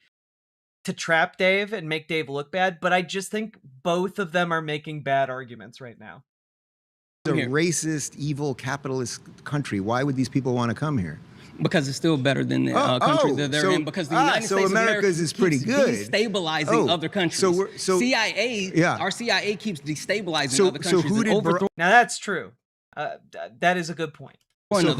to trap Dave and make Dave look bad, but I just think both of them are making bad arguments right now. a racist, evil, capitalist country. Why would these people want to come here? Because it's still better than the country that they're in. Because the United States of America is pretty good. Destabilizing other countries. CIA, our CIA keeps destabilizing other countries. Now that's true. That is a good point. Who did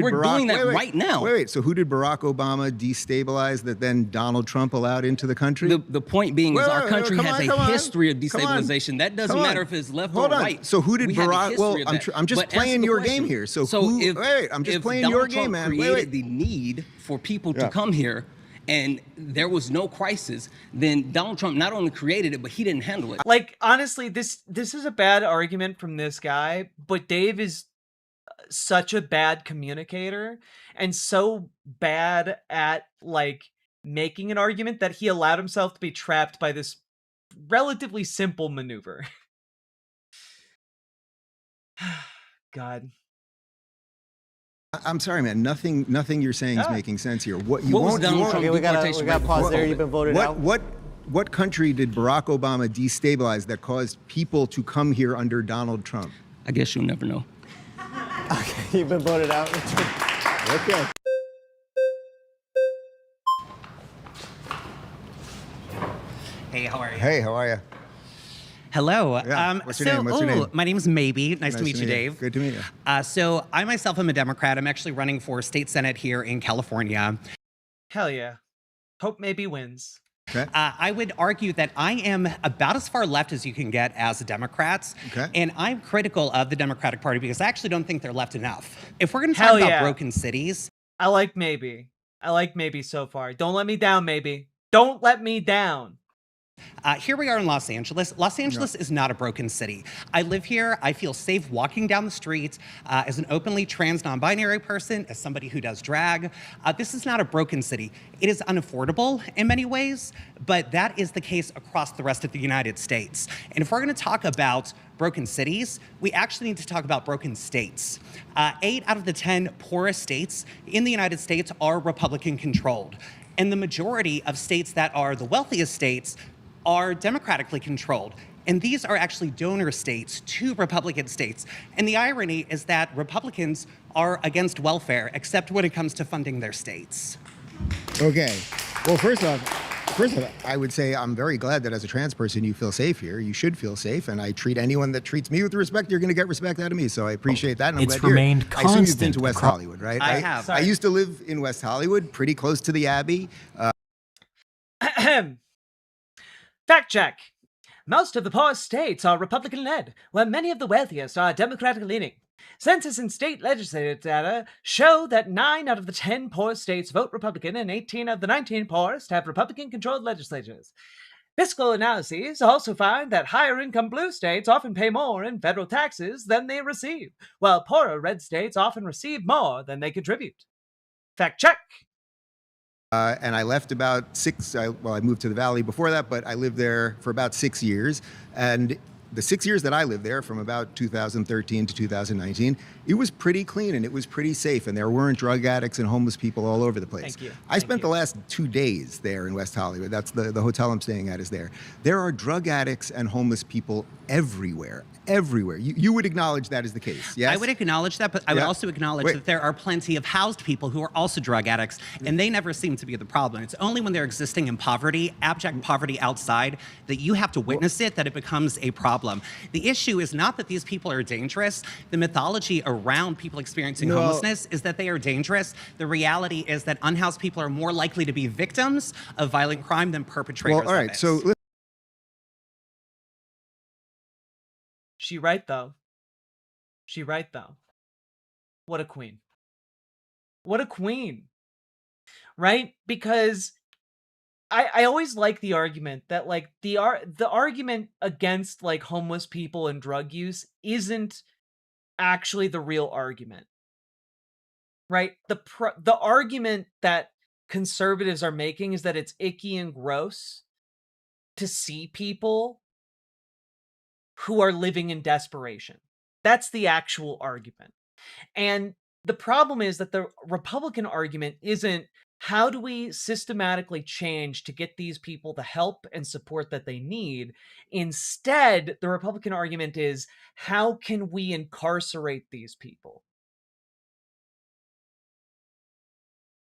We're Barack, doing that right now. Wait, so who did Barack Obama destabilize that then Donald Trump allowed into the country? The point being is our country has a history of destabilization. That doesn't matter if it's left or right. So who did Barack? Well, I'm just playing your game here. So I'm just playing your game, man. Created the need for people to come here, and there was no crisis, then Donald Trump not only created it, but he didn't handle it. Like, honestly, this is a bad argument from this guy, but Dave is such a bad communicator and so bad at like making an argument that he allowed himself to be trapped by this relatively simple maneuver. God. I'm sorry, man. Nothing you're saying is making sense here. We got pause there. You've been voted out. What country did Barack Obama destabilize that caused people to come here under Donald Trump? I guess you'll never know. Okay, you've been voted out. Okay. Hey, how are you? Hey, how are you? Hello. Yeah. What's your name? My name is Maybe. Nice to meet you, Dave. Good to meet you. So I myself am a Democrat. I'm actually running for state senate here in California. Hell yeah. Hope Maybe wins. Okay. I would argue that I am about as far left as you can get as a Democrat. Okay. And I'm critical of the Democratic Party because I actually don't think they're left enough. If we're going to talk about broken cities. I like Maybe. I like maybe so far. Don't let me down, maybe. Don't let me down. Here we are in Los Angeles. Los Angeles is not a broken city. I live here. I feel safe walking down the streets as an openly trans non-binary person, as somebody who does drag. This is not a broken city. It is unaffordable in many ways, but that is the case across the rest of the United States. And if we're going to talk about broken cities, we actually need to talk about broken states. 8 out of the 10 poorest states in the United States are Republican controlled. And the majority of states that are the wealthiest states are democratically controlled. And these are actually donor states to Republican states. And the irony is that Republicans are against welfare, except when it comes to funding their states. Okay. Well, first off, I would say I'm very glad that as a trans person you feel safe here. You should feel safe, and I treat anyone that treats me with respect, you're going to get respect out of me. So I appreciate that. And I'm It's glad you're here. remained I assume you've been constant to West Hollywood, right? I have. I used to live in West Hollywood, pretty close to the Abbey. Fact check. Most of the poorest states are Republican-led, while many of the wealthiest are Democratic-leaning. Census and state legislative data show that 9 out of the 10 poorest states vote Republican, and 18 of the 19 poorest have Republican-controlled legislatures. Fiscal analyses also find that higher-income blue states often pay more in federal taxes than they receive, while poorer red states often receive more than they contribute. Fact check. And I left about I moved to the Valley before that, but I lived there for about 6 years. And the 6 years that I lived there, from about 2013 to 2019, it was pretty clean and it was pretty safe. And there weren't drug addicts and homeless people all over the place. Thank you. I spent the last 2 days there in West Hollywood. That's the hotel I'm staying at is there. There are drug addicts and homeless people everywhere. Everywhere. You would acknowledge that is the case, yes? I would acknowledge that, but I would also acknowledge that there are plenty of housed people who are also drug addicts, and they never seem to be the problem. It's only when they're existing in poverty, abject poverty outside, that you have to witness it, that it becomes a problem. The issue is not that these people are dangerous. The mythology around people experiencing homelessness is that they are dangerous. The reality is that unhoused people are more likely to be victims of violent crime than perpetrators Well, all right, so She right, though. She right, though. What a queen. What a queen. Right? Because I always like the argument that, like, the argument against, like, homeless people and drug use isn't actually the real argument. Right? The argument that conservatives are making is that it's icky and gross to see people who are living in desperation. That's the actual argument. And the problem is that the Republican argument isn't how do we systematically change to get these people the help and support that they need. Instead, the Republican argument is how can we incarcerate these people?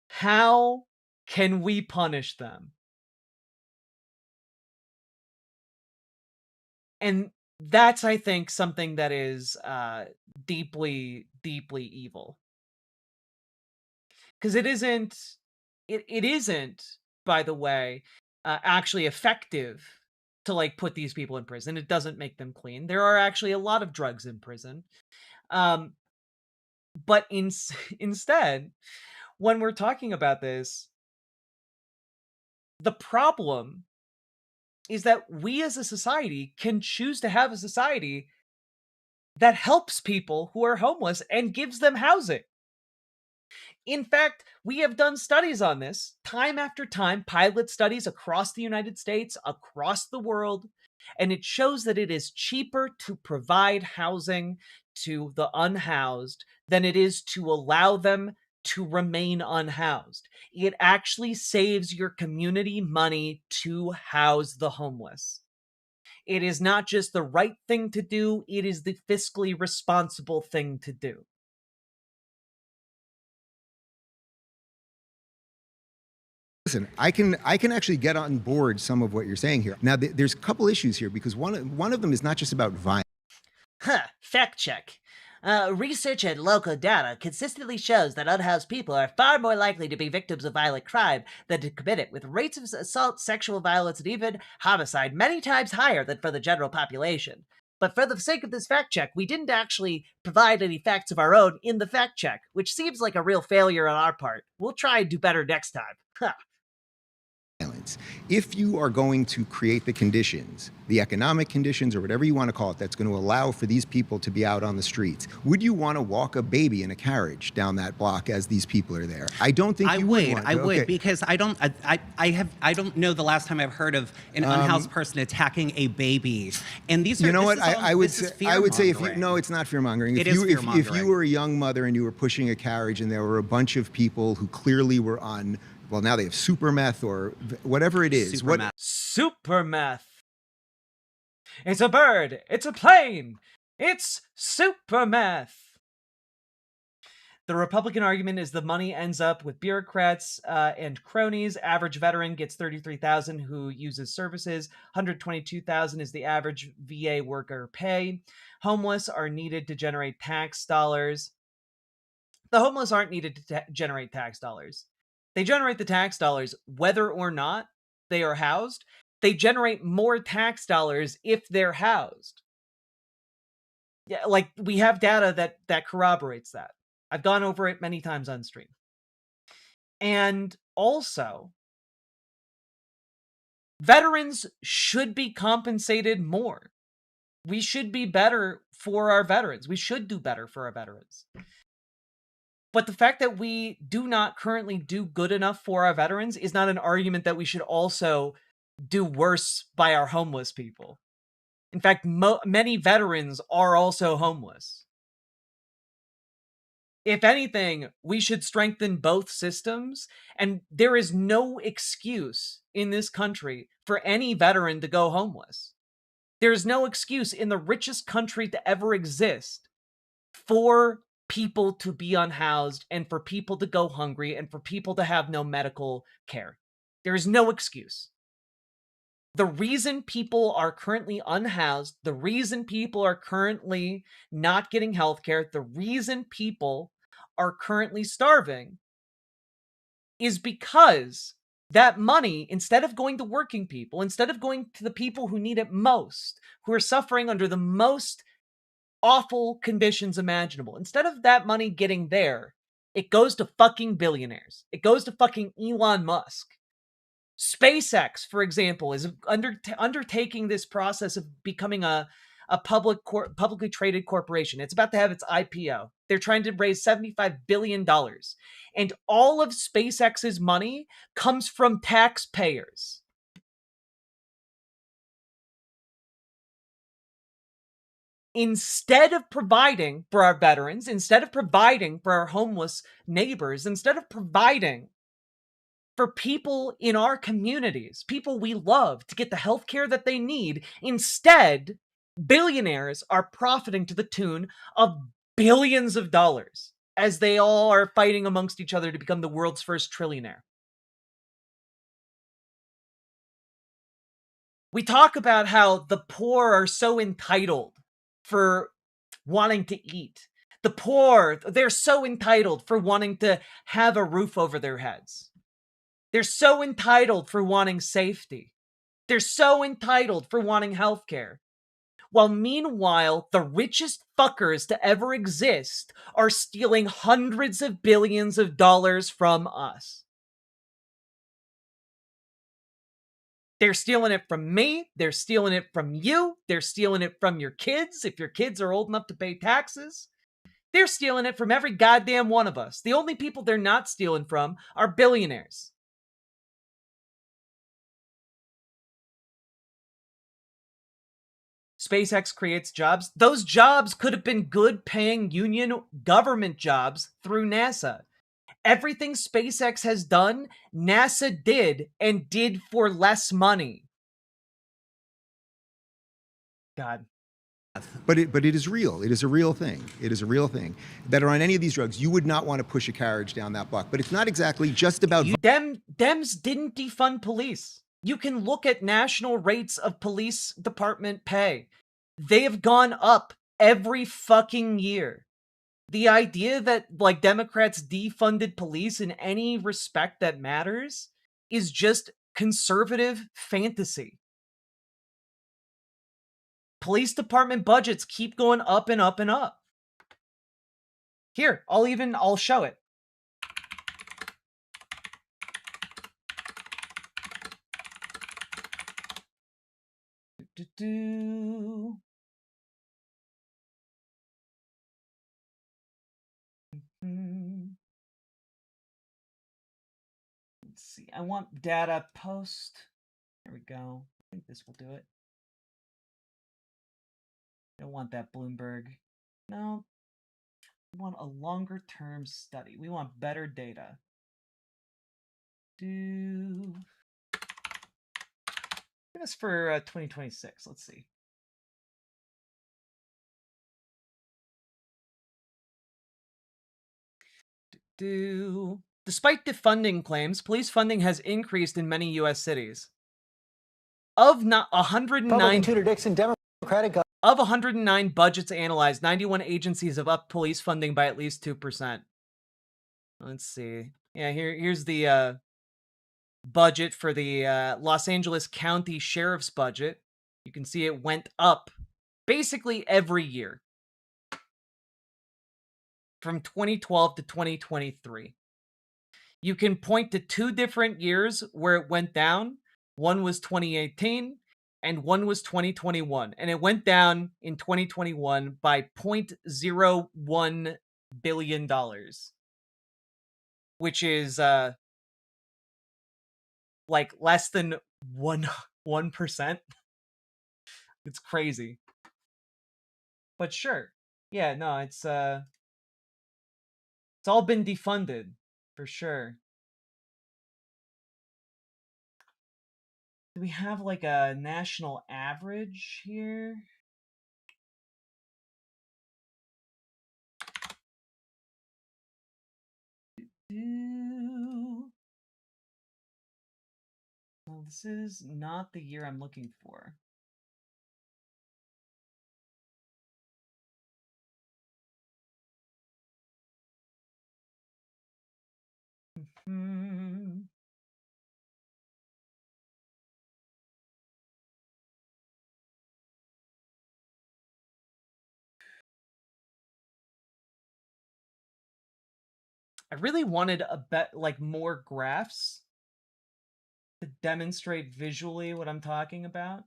How can we punish them? And that's, I think, something that is deeply, deeply evil. Because it isn't, by the way, actually effective to, like, put these people in prison. It doesn't make them clean. There are actually a lot of drugs in prison. But instead, when we're talking about this, the problem is that we as a society can choose to have a society that helps people who are homeless and gives them housing. In fact, we have done studies on this time after time, pilot studies across the United States, across the world, and it shows that it is cheaper to provide housing to the unhoused than it is to allow them to remain unhoused. It actually saves your community money to house the homeless. It is not just the right thing to do, it is the fiscally responsible thing to do. Listen, I can actually get on board some of what you're saying here. Now, there's a couple issues here because one of them is not just about violence. Fact check. Research and local data consistently shows that unhoused people are far more likely to be victims of violent crime than to commit it, with rates of assault, sexual violence, and even homicide many times higher than for the general population. but for the sake of this fact check, we didn't actually provide any facts of our own in the fact check, which seems like a real failure on our part. We'll try and do better next time. Huh. If you are going to create the conditions, the economic conditions or whatever you want to call it, that's going to allow for these people to be out on the streets, would you want to walk a baby in a carriage down that block as these people are there? I don't think you would. I would, because I don't know the last time I've heard of an unhoused person attacking a baby. And these are, you know what? I would say if you, no, it's not fear mongering. It If is you, fear-mongering. if you were a young mother and you were pushing a carriage and there were a bunch of people who clearly were on, well, now they have super meth or whatever it is. Super meth. It's a bird. It's a plane. It's super meth. The Republican argument is the money ends up with bureaucrats and cronies. Average veteran gets $33,000 who uses services. $122,000 is the average VA worker pay. Homeless are needed to generate tax dollars. The homeless aren't needed to generate tax dollars. They generate the tax dollars whether or not they are housed. They generate more tax dollars if they're housed. Yeah, like we have data that corroborates that. I've gone over it many times on stream. And also, veterans should be compensated more. We should be better for our veterans. We should do better for our veterans. But the fact that we do not currently do good enough for our veterans is not an argument that we should also do worse by our homeless people. In fact, many veterans are also homeless. If anything, we should strengthen both systems, and there is no excuse in this country for any veteran to go homeless. There's no excuse in the richest country to ever exist for people to be unhoused and for people to go hungry and for people to have no medical care. There is no excuse. The reason people are currently unhoused, the reason people are currently not getting healthcare, the reason people are currently starving is because that money, instead of going to working people, instead of going to the people who need it most, who are suffering under the most awful conditions imaginable, instead of that money getting there, it goes to fucking billionaires. It goes to fucking Elon Musk. SpaceX, for example, is undertaking this process of becoming a publicly traded corporation. It's about to have its IPO. They're trying to raise $75 billion. And all of SpaceX's money comes from taxpayers. Instead of providing for our veterans, instead of providing for our homeless neighbors, instead of providing for people in our communities, people we love, to get the healthcare that they need, instead, billionaires are profiting to the tune of billions of dollars as they all are fighting amongst each other to become the world's first trillionaire. We talk about how the poor are so entitled for wanting to eat. The poor, they're so entitled for wanting to have a roof over their heads. They're so entitled for wanting safety. They're so entitled for wanting healthcare. While meanwhile, the richest fuckers to ever exist are stealing hundreds of billions of dollars from us. They're stealing it from me. They're stealing it from you. They're stealing it from your kids, if your kids are old enough to pay taxes. They're stealing it from every goddamn one of us. The only people they're not stealing from are billionaires. SpaceX creates jobs. Those jobs could have been good paying union government jobs through NASA. Everything SpaceX has done, NASA did, and did for less money. God. But it is real. It is a real thing. It is a real thing. That are on any of these drugs, you would not want to push a carriage down that block. But it's not exactly just about... Dems didn't defund police. You can look at national rates of police department pay. They have gone up every fucking year. The idea that, like, Democrats defunded police in any respect that matters is just conservative fantasy. police department budgets keep going up and up and up. Here, I'll show it. Do-do-do. Let's see. I want data post. There we go. I think this will do it. I don't want that Bloomberg. No. We want a longer term study. We want better data. This for 2026. Let's see. Despite defunding claims, police funding has increased in many U.S. cities. Of 109 of 109 budgets analyzed, 91 agencies have upped police funding by at least 2%. Let's see. Yeah, here's the budget for the Los Angeles County Sheriff's budget. You can see it went up basically every year from 2012 to 2023. You can point to 2 different years where it went down. One was 2018 and one was 2021. And it went down in 2021 by $0.01 billion, which is like less than 1%. It's crazy. But sure. Yeah, no, it's all been defunded for sure. Do we have like a national average here? Well, this is not the year I'm looking for. I really wanted more graphs to demonstrate visually what I'm talking about.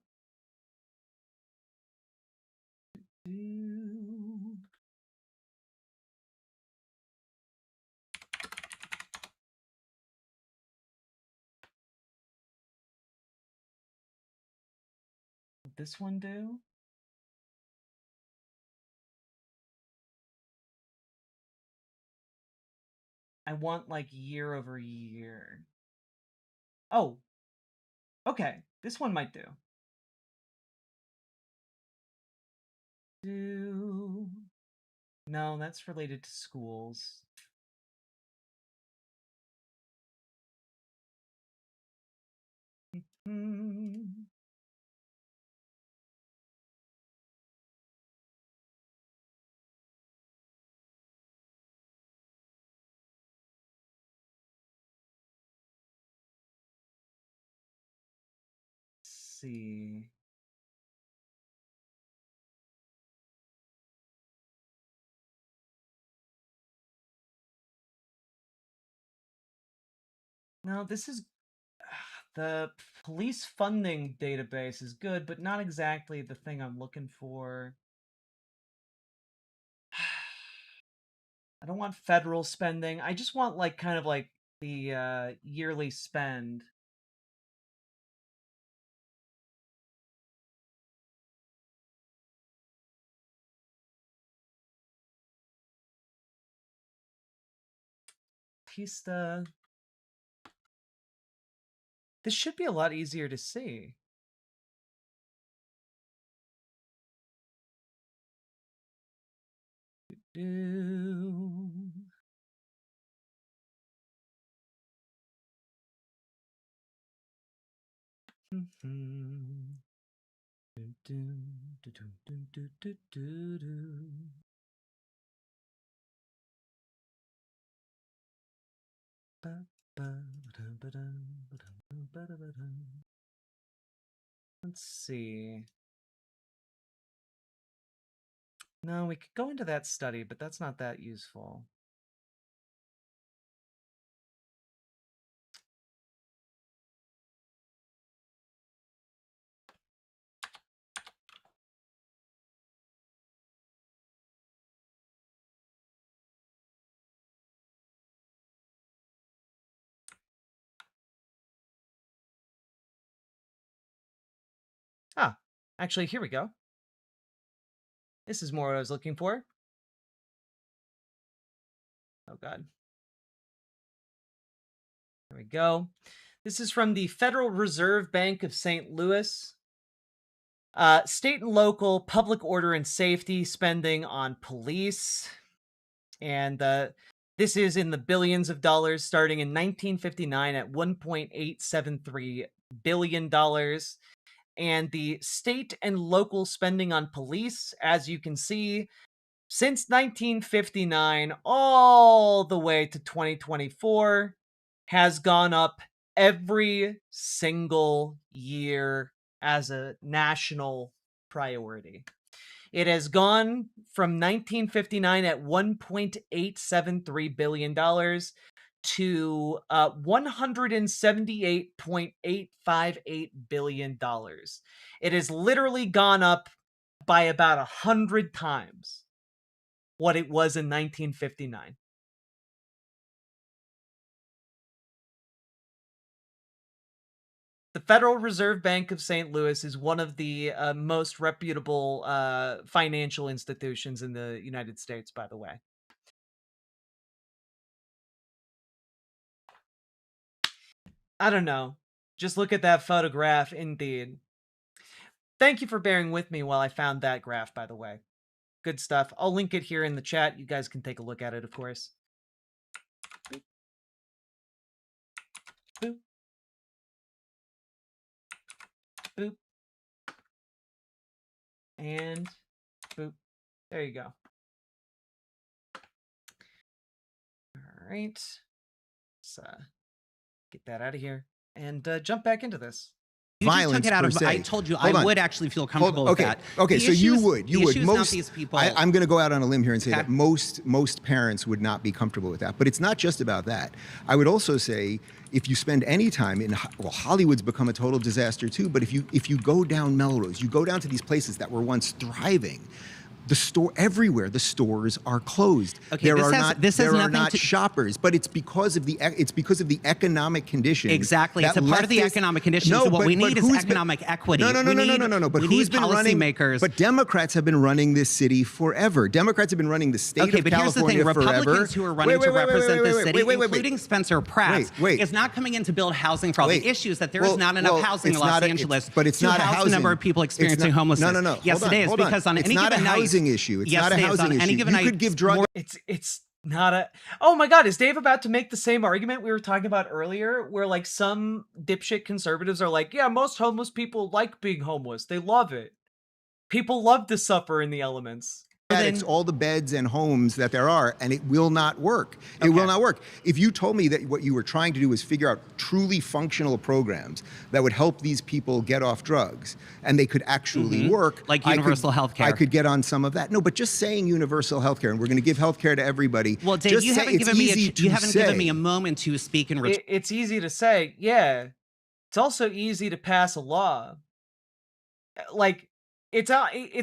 What this one do? I want like year over year. Oh, okay. This one might do. No, that's related to schools. Let's see. No, this is the police funding database is good, but not exactly the thing I'm looking for. I don't want federal spending. I just want like kind of like the yearly spend. Pista. This should be a lot easier to see. Let's see. No, we could go into that study, but that's not that useful. Ah, actually, here we go. This is more what I was looking for. Oh, God. There we go. This is from the Federal Reserve Bank of St. Louis. State and local public order and safety spending on police. And this is in the billions of dollars, starting in 1959 at $1.873 billion. And the state and local spending on police, as you can see, since 1959 all the way to 2024, has gone up every single year as a national priority. It has gone from 1959 at $1.873 billion to $178.858 billion. It has literally gone up by about 100 times what it was in 1959. The Federal Reserve Bank of St. Louis is one of the most reputable financial institutions in the United States, by the way. I don't know. Just look at that photograph, indeed. Thank you for bearing with me while I found that graph, by the way. Good stuff. I'll link it here in the chat. You guys can take a look at it, of course. Boop. Boop. Boop. And boop. There you go. All right. Let's get that out of here and jump back into this. You just took it out of. I told you I would actually feel comfortable with that. Okay, so you would. Most these people. I'm going to go out on a limb here and say that most parents would not be comfortable with that. But it's not just about that. I would also say if you spend any time in, well, Hollywood's become a total disaster too. But if you go down Melrose, you go down to these places that were once thriving. The store everywhere. The stores are closed. Okay, there are not shoppers, but it's because of the economic conditions. Exactly, it's a part of the economic conditions. So what we need is economic equity. No. But who's been running? But Democrats have been running this city forever. Democrats have been running the state of California forever. Republicans who are running to represent the city, including Spencer Pratt, is not coming in to build housing for all the issues that there is not enough housing in Los Angeles. But it's not a housing. The number of people experiencing homelessness. No. Yes, it is, because on any given night. Issue. It's not a housing issue. You could give drug. It's not a. Oh my God, is Dave about to make the same argument we were talking about earlier, where like some dipshit conservatives are like, yeah, most homeless people like being homeless. They love it. People love to suffer in the elements. It's all the beds and homes that there are, and it will not work. It will not work. If you told me that what you were trying to do was figure out truly functional programs that would help these people get off drugs, and they could actually work, like universal health care, I could get on some of that. No, but just saying universal health care, and we're going to give health care to everybody. Well, Dave, you haven't given me a moment to speak in. It's easy to say, yeah. It's also easy to pass a law. Like. It's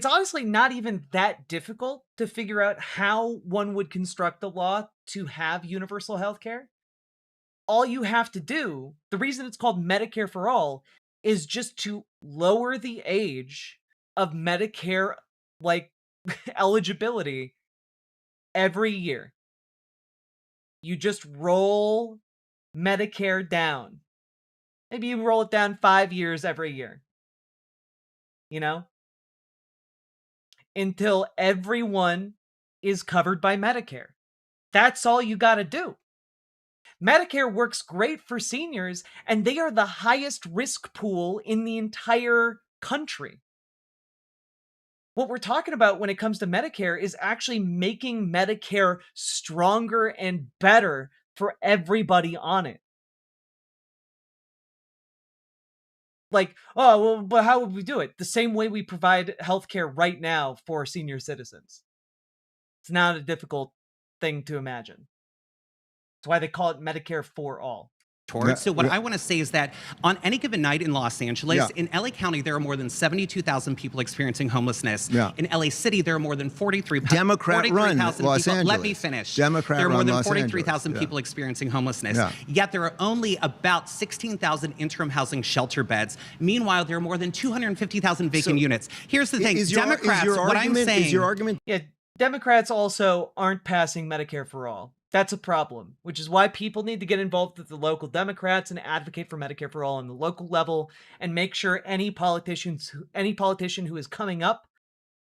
honestly not even that difficult to figure out how one would construct a law to have universal health care. All you have to do, the reason it's called Medicare for All, is just to lower the age of Medicare, like, eligibility every year. You just roll Medicare down. Maybe you roll it down 5 years every year. You know? Until everyone is covered by Medicare. That's all you got to do. Medicare works great for seniors, and they are the highest risk pool in the entire country. What we're talking about when it comes to Medicare is actually making Medicare stronger and better for everybody on it. Like, oh, well, but how would we do it? The same way we provide healthcare right now for senior citizens. It's not a difficult thing to imagine. That's why they call it Medicare for all. So what I want to say is that on any given night in Los Angeles, in LA County, there are more than 72,000 people experiencing homelessness. In LA City, there are more than 43,000 Democrat-run people. Los Let me Angeles. finish. Democrat-run there are more than Los 43,000 Angeles. people experiencing homelessness. Yeah. Yet there are only about 16,000 interim housing shelter beds. Meanwhile, there are more than 250,000 vacant units. Here's the thing, Democrats, what I'm saying... Is your argument... Yeah, Democrats also aren't passing Medicare for all. That's a problem, which is why people need to get involved with the local Democrats and advocate for Medicare for all on the local level and make sure any politician who is coming up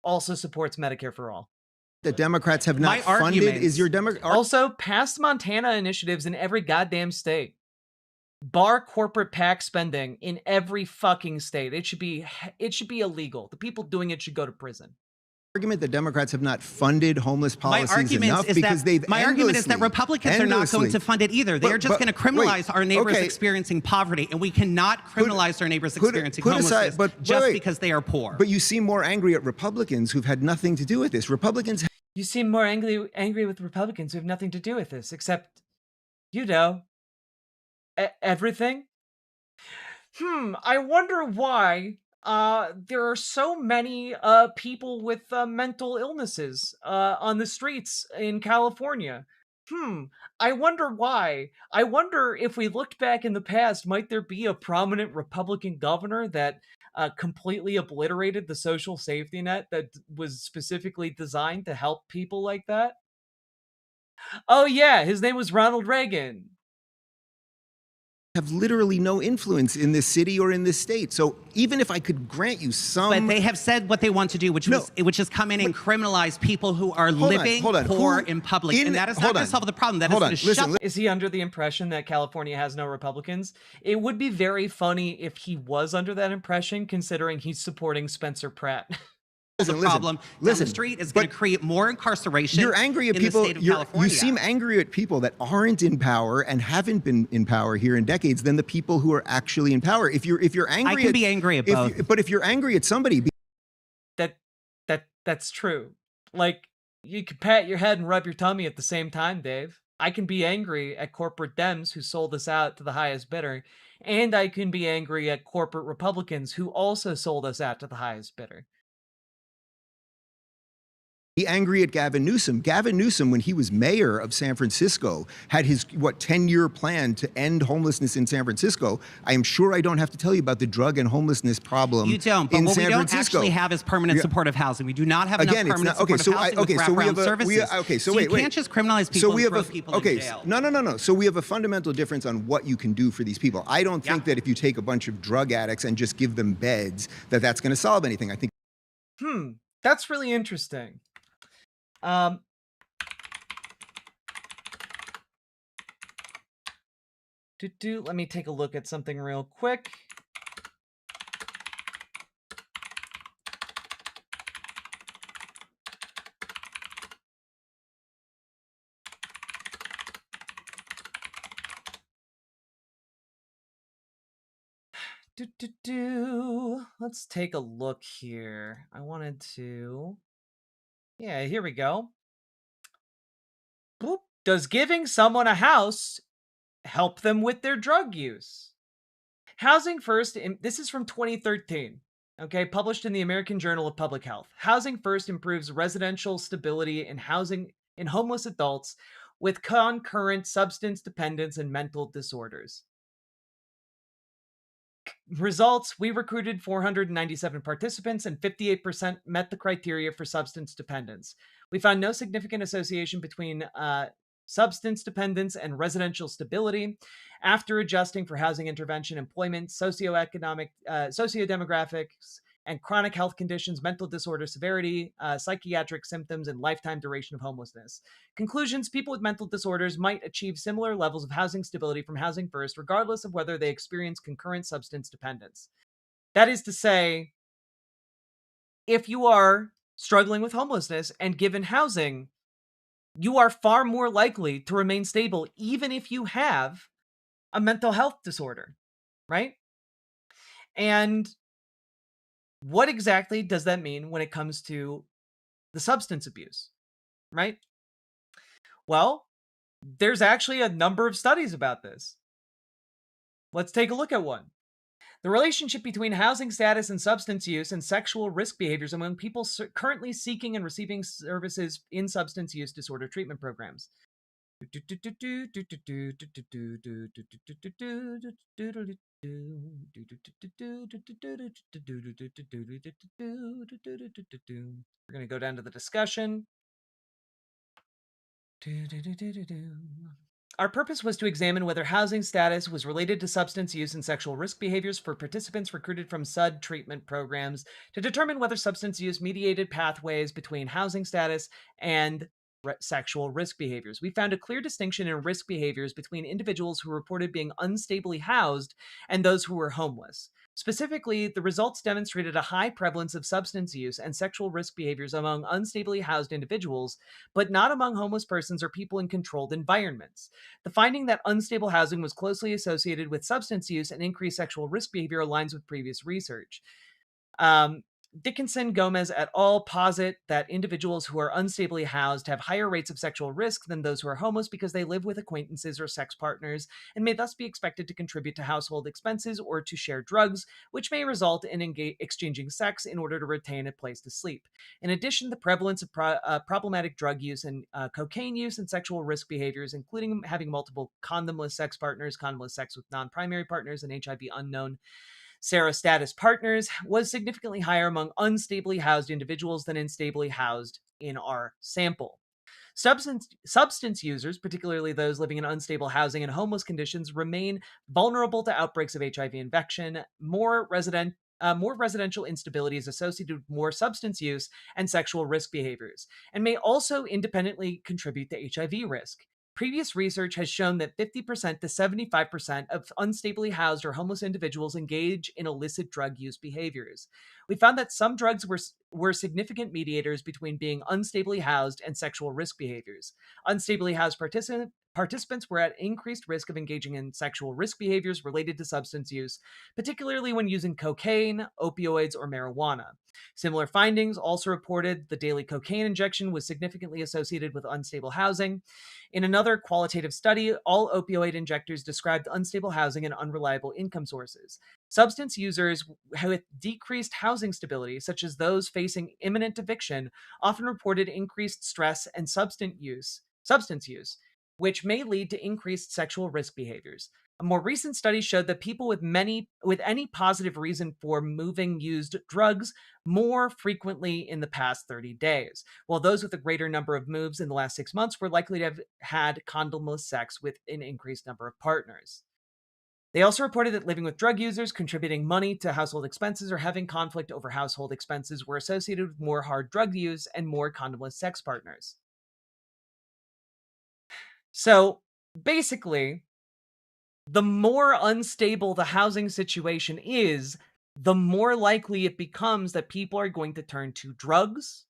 also supports Medicare for all. The Democrats have not funded is your Also, pass Montana initiatives in every goddamn state. Bar corporate PAC spending in every fucking state. It should be illegal. The people doing it should go to prison. Argument that Democrats have not funded homeless policies enough because they've my argument is that Republicans are not going to fund it either. They are just going to criminalize our neighbors experiencing poverty, and we cannot criminalize our neighbors experiencing homelessness because they are poor. But you seem more angry at Republicans who've had nothing to do with this. Republicans. You seem more angry with Republicans who have nothing to do with this, except, you know, everything. I wonder why. There are so many people with mental illnesses on the streets in California. I wonder why. I wonder if we looked back in the past, might there be a prominent Republican governor that completely obliterated the social safety net that was specifically designed to help people like that? Oh yeah, his name was Ronald Reagan. Have literally no influence in this city or in this state. So even if I could grant you some... But they have said what they want to do, which is come in and criminalize people who are living poor in public. And that is not going to solve the problem. That is going to shut... Is he under the impression that California has no Republicans? It would be very funny if he was under that impression, considering he's supporting Spencer Pratt. Problem down the street is going to create more incarceration. You're angry at people. You seem angry at people that aren't in power and haven't been in power here in decades than the people who are actually in power. If you're angry, I can be angry at both. But if you're angry at somebody, that's true. Like, you can pat your head and rub your tummy at the same time, Dave. I can be angry at corporate Dems who sold us out to the highest bidder, and I can be angry at corporate Republicans who also sold us out to the highest bidder. Be angry at Gavin Newsom. Gavin Newsom, when he was mayor of San Francisco, had his 10-year plan to end homelessness in San Francisco. I am sure I don't have to tell you about the drug and homelessness problem. You don't. But what we don't actually have is permanent supportive housing. We do not have enough permanent supportive housing with wraparound services. So you can't just criminalize people and throw people in jail. No. So we have a fundamental difference on what you can do for these people. I don't think that if you take a bunch of drug addicts and just give them beds, that's going to solve anything. I think. That's really interesting. Let me take a look at something real quick. Let's take a look here. I wanted to... Yeah, here we go. Boop. Does giving someone a house help them with their drug use? Housing First, this is from 2013, okay, published in the American Journal of Public Health. Housing First improves residential stability in homeless adults with concurrent substance dependence and mental disorders. Results, we recruited 497 participants and 58% met the criteria for substance dependence. We found no significant association between substance dependence and residential stability. After adjusting for housing intervention, employment, sociodemographics, and chronic health conditions, mental disorder severity, psychiatric symptoms, and lifetime duration of homelessness. Conclusions, people with mental disorders might achieve similar levels of housing stability from Housing First, regardless of whether they experience concurrent substance dependence. That is to say, if you are struggling with homelessness and given housing, you are far more likely to remain stable, even if you have a mental health disorder, right? And what exactly does that mean when it comes to the substance abuse? right? Well, there's actually a number of studies about this. Let's take a look at one. The relationship between housing status and substance use and sexual risk behaviors among people currently seeking and receiving services in substance use disorder treatment programs. We're going to go down to the discussion. Our purpose was to examine whether housing status was related to substance use and sexual risk behaviors for participants recruited from SUD treatment programs to determine whether substance use mediated pathways between housing status and sexual risk behaviors. We found a clear distinction in risk behaviors between individuals who reported being unstably housed and those who were homeless. Specifically, the results demonstrated a high prevalence of substance use and sexual risk behaviors among unstably housed individuals, but not among homeless persons or people in controlled environments. The finding that unstable housing was closely associated with substance use and increased sexual risk behavior aligns with previous research. Dickinson Gomez et al. Posit that individuals who are unstably housed have higher rates of sexual risk than those who are homeless because they live with acquaintances or sex partners and may thus be expected to contribute to household expenses or to share drugs, which may result in exchanging sex in order to retain a place to sleep. In addition, the prevalence of problematic drug use and cocaine use and sexual risk behaviors, including having multiple condomless sex partners, condomless sex with non-primary partners, and HIV unknown serostatus partners, was significantly higher among unstably housed individuals than instably housed in our sample. Substance users, particularly those living in unstable housing and homeless conditions, remain vulnerable to outbreaks of HIV infection. More residential instability is associated with more substance use and sexual risk behaviors, and may also independently contribute to HIV risk. Previous research has shown that 50% to 75% of unstably housed or homeless individuals engage in illicit drug use behaviors. We found that some drugs were significant mediators between being unstably housed and sexual risk behaviors. Unstably housed participants were at increased risk of engaging in sexual risk behaviors related to substance use, particularly when using cocaine, opioids, or marijuana. Similar findings also reported the daily cocaine injection was significantly associated with unstable housing. In another qualitative study, all opioid injectors described unstable housing and unreliable income sources. Substance users with decreased housing stability, such as those facing imminent eviction, often reported increased stress and substance use, which may lead to increased sexual risk behaviors. A more recent study showed that people with any positive reason for moving used drugs more frequently in the past 30 days, while those with a greater number of moves in the last 6 months were likely to have had condomless sex with an increased number of partners. They also reported that living with drug users, contributing money to household expenses, or having conflict over household expenses were associated with more hard drug use and more condomless sex partners. So basically, the more unstable the housing situation is, the more likely it becomes that people are going to turn to drugs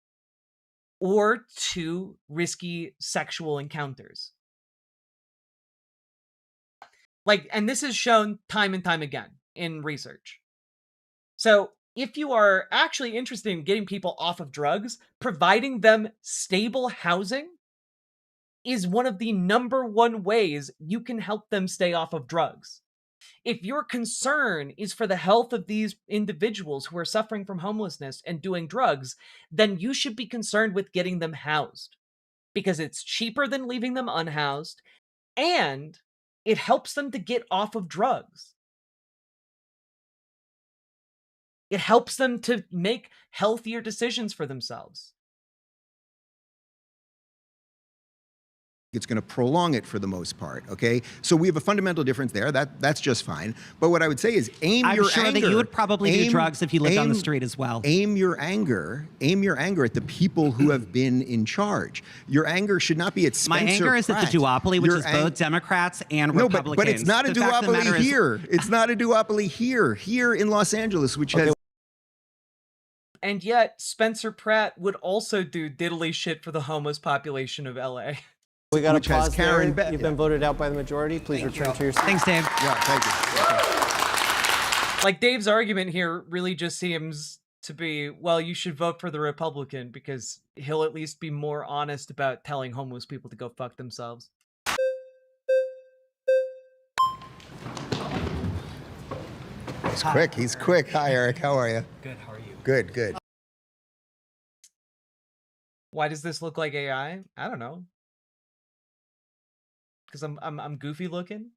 or to risky sexual encounters. And this is shown time and time again in research. So if you are actually interested in getting people off of drugs, providing them stable housing is one of the number one ways you can help them stay off of drugs. If your concern is for the health of these individuals who are suffering from homelessness and doing drugs, then you should be concerned with getting them housed, because it's cheaper than leaving them unhoused, and it helps them to get off of drugs. It helps them to make healthier decisions for themselves. It's going to prolong it for the most part, okay? So we have a fundamental difference there. That's just fine. But what I would say is aim I'm your sure anger. that you would probably do drugs if you lived on the street as well. Aim your anger at the people who have been in charge. Your anger should not be at Spencer My anger is at the duopoly, which is both Democrats and Republicans. But it's not a duopoly here. It's not a duopoly here. Here in Los Angeles, which has... And yet, Spencer Pratt would also do diddly shit for the homeless population of LA. We got which a pause has Karen there. You've been voted out by the majority. Please return to your seat. Thanks, Dave. Yeah, thank you. Dave's argument here really just seems to be, well, you should vote for the Republican because he'll at least be more honest about telling homeless people to go fuck themselves. He's quick. He's quick. Hi, Eric. How are you? Good. How are you? Good, good. Why does this look like AI? I don't know. Because I'm goofy looking.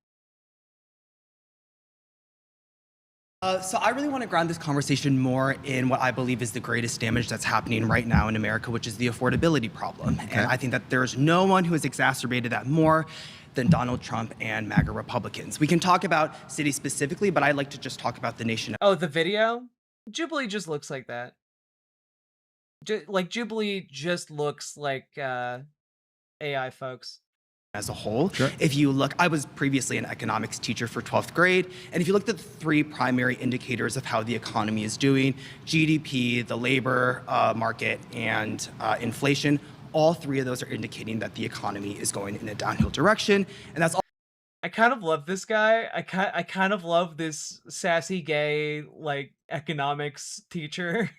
So I really want to ground this conversation more in what I believe is the greatest damage that's happening right now in America, which is the affordability problem. And I think that there's no one who has exacerbated that more than Donald Trump and MAGA Republicans. We can talk about cities specifically, but I'd like to just talk about the nation. Oh, the video? Jubilee just looks like that. Like Jubilee just looks like AI folks. As a whole. If you look, I was previously an economics teacher for 12th grade, and if you looked at the three primary indicators of how the economy is doing, GDP, the labor market, and inflation, all three of those are indicating that the economy is going in a downhill direction, and that's all. I kind of love this guy. I kind of love this sassy gay like economics teacher.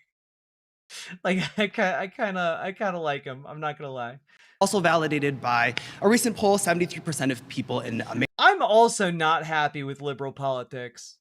Like I kind of like him. I'm not gonna lie. Also validated by a recent poll, 73% of people in I'm also not happy with liberal politics.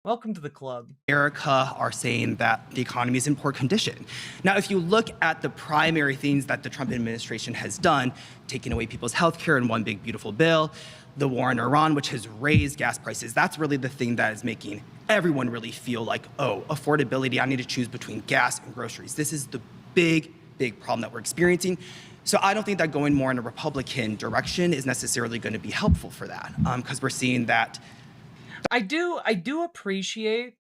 Welcome to the club. America are saying that the economy is in poor condition. Now, if you look at the primary things that the Trump administration has done, taking away people's health care in one big beautiful bill, the war in Iran, which has raised gas prices, that's really the thing that is making everyone really feel like, oh, affordability, I need to choose between gas and groceries. This is the big problem that we're experiencing. So I don't think that going more in a Republican direction is necessarily going to be helpful for that, because we're seeing that. I do appreciate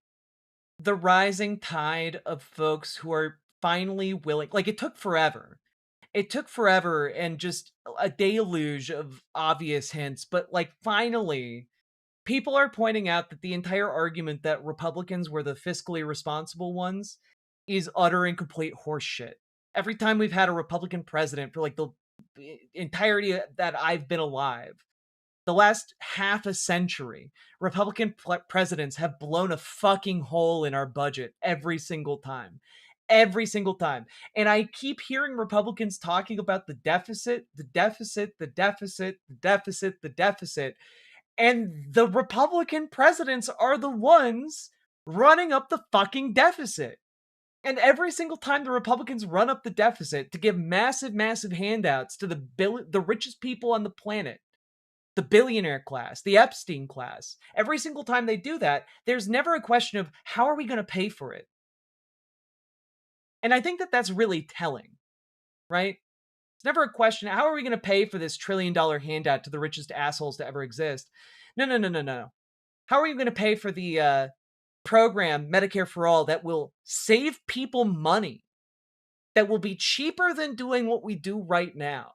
the rising tide of folks who are finally willing. Like it took forever. It took forever and just a deluge of obvious hints, but like finally people are pointing out that the entire argument that Republicans were the fiscally responsible ones is utter and complete horseshit. Every time we've had a Republican president for like the entirety that I've been alive, the last half a century, Republican presidents have blown a fucking hole in our budget every single time. Every single time. And I keep hearing Republicans talking about the deficit, the deficit, the deficit, the deficit, the deficit. And the Republican presidents are the ones running up the fucking deficit. And every single time the Republicans run up the deficit to give massive handouts to the richest people on the planet, the billionaire class, the Epstein class, every single time they do that, there's never a question of how are we going to pay for it? And I think that that's really telling, right? It's never a question, how are we going to pay for this $1 trillion handout to the richest assholes to ever exist? No. How are you going to pay for the program, Medicare for All, that will save people money, that will be cheaper than doing what we do right now?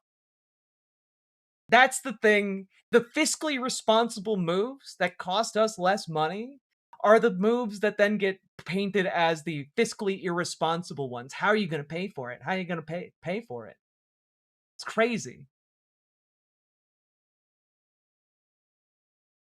That's the thing. The fiscally responsible moves that cost us less money are the moves that then get painted as the fiscally irresponsible ones. How are you going to pay for it? How are you going to pay for it? It's crazy.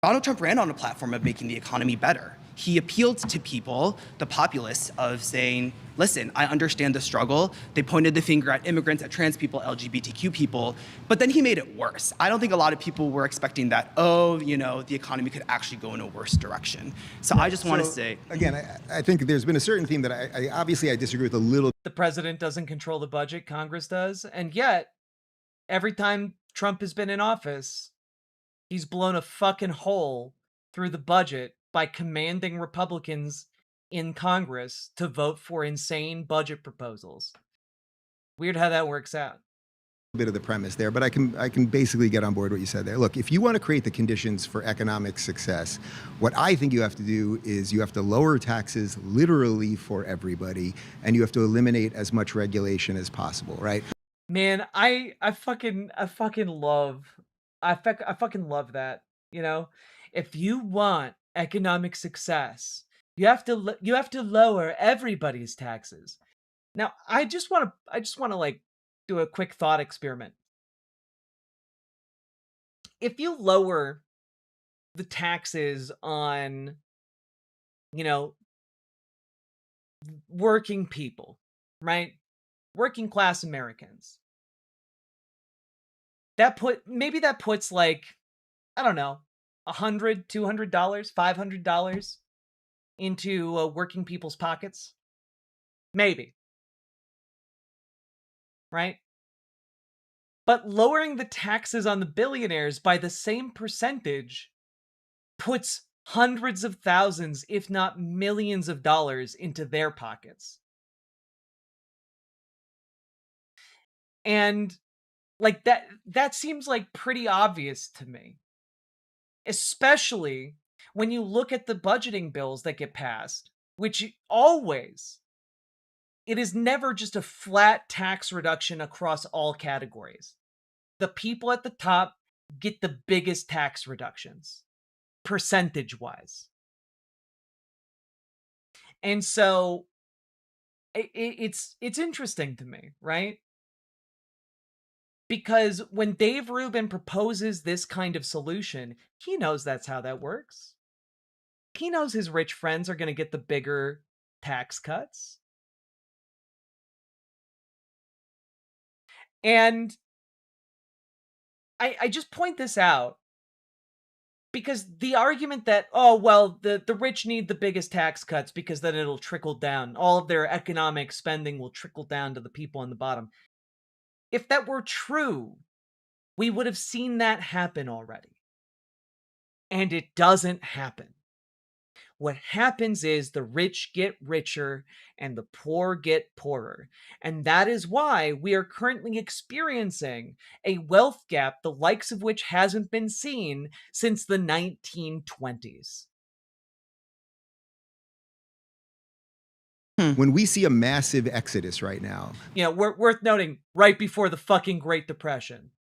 Donald Trump ran on a platform of making the economy better. He appealed to people, the populace, of saying, listen, I understand the struggle. They pointed the finger at immigrants, at trans people, LGBTQ people, but then he made it worse. I don't think a lot of people were expecting that, the economy could actually go in a worse direction. So I just want to say. Again, I think there's been a certain theme that I disagree with a little. The president doesn't control the budget, Congress does. And yet, every time Trump has been in office, he's blown a fucking hole through the budget by commanding Republicans in Congress to vote for insane budget proposals. Weird how that works out. Bit of the premise there, but I can basically get on board what you said there. Look, if you want to create the conditions for economic success, what I think you have to do is you have to lower taxes literally for everybody, and you have to eliminate as much regulation as possible, right? Man, I fucking love that. You know, if you want economic success, you have to lower everybody's taxes. Now, I just want to like do a quick thought experiment. If you lower the taxes on, working people, right? Working class Americans. Maybe that puts like, I don't know, $100, $200, $500 into working people's pockets. Maybe. Right? But lowering the taxes on the billionaires by the same percentage puts hundreds of thousands, if not millions of dollars into their pockets. And like that seems like pretty obvious to me. Especially when you look at the budgeting bills that get passed, which it is never just a flat tax reduction across all categories. The people at the top get the biggest tax reductions, percentage-wise. And so it's interesting to me, right? Because when Dave Rubin proposes this kind of solution, he knows that's how that works. He knows his rich friends are going to get the bigger tax cuts. And I just point this out because the argument that, oh, well, the rich need the biggest tax cuts because then it'll trickle down. All of their economic spending will trickle down to the people on the bottom. If that were true, we would have seen that happen already. And it doesn't happen. What happens is the rich get richer and the poor get poorer. And that is why we are currently experiencing a wealth gap, the likes of which hasn't been seen since the 1920s. When we see a massive exodus right now, You know, worth noting, right before the fucking Great Depression.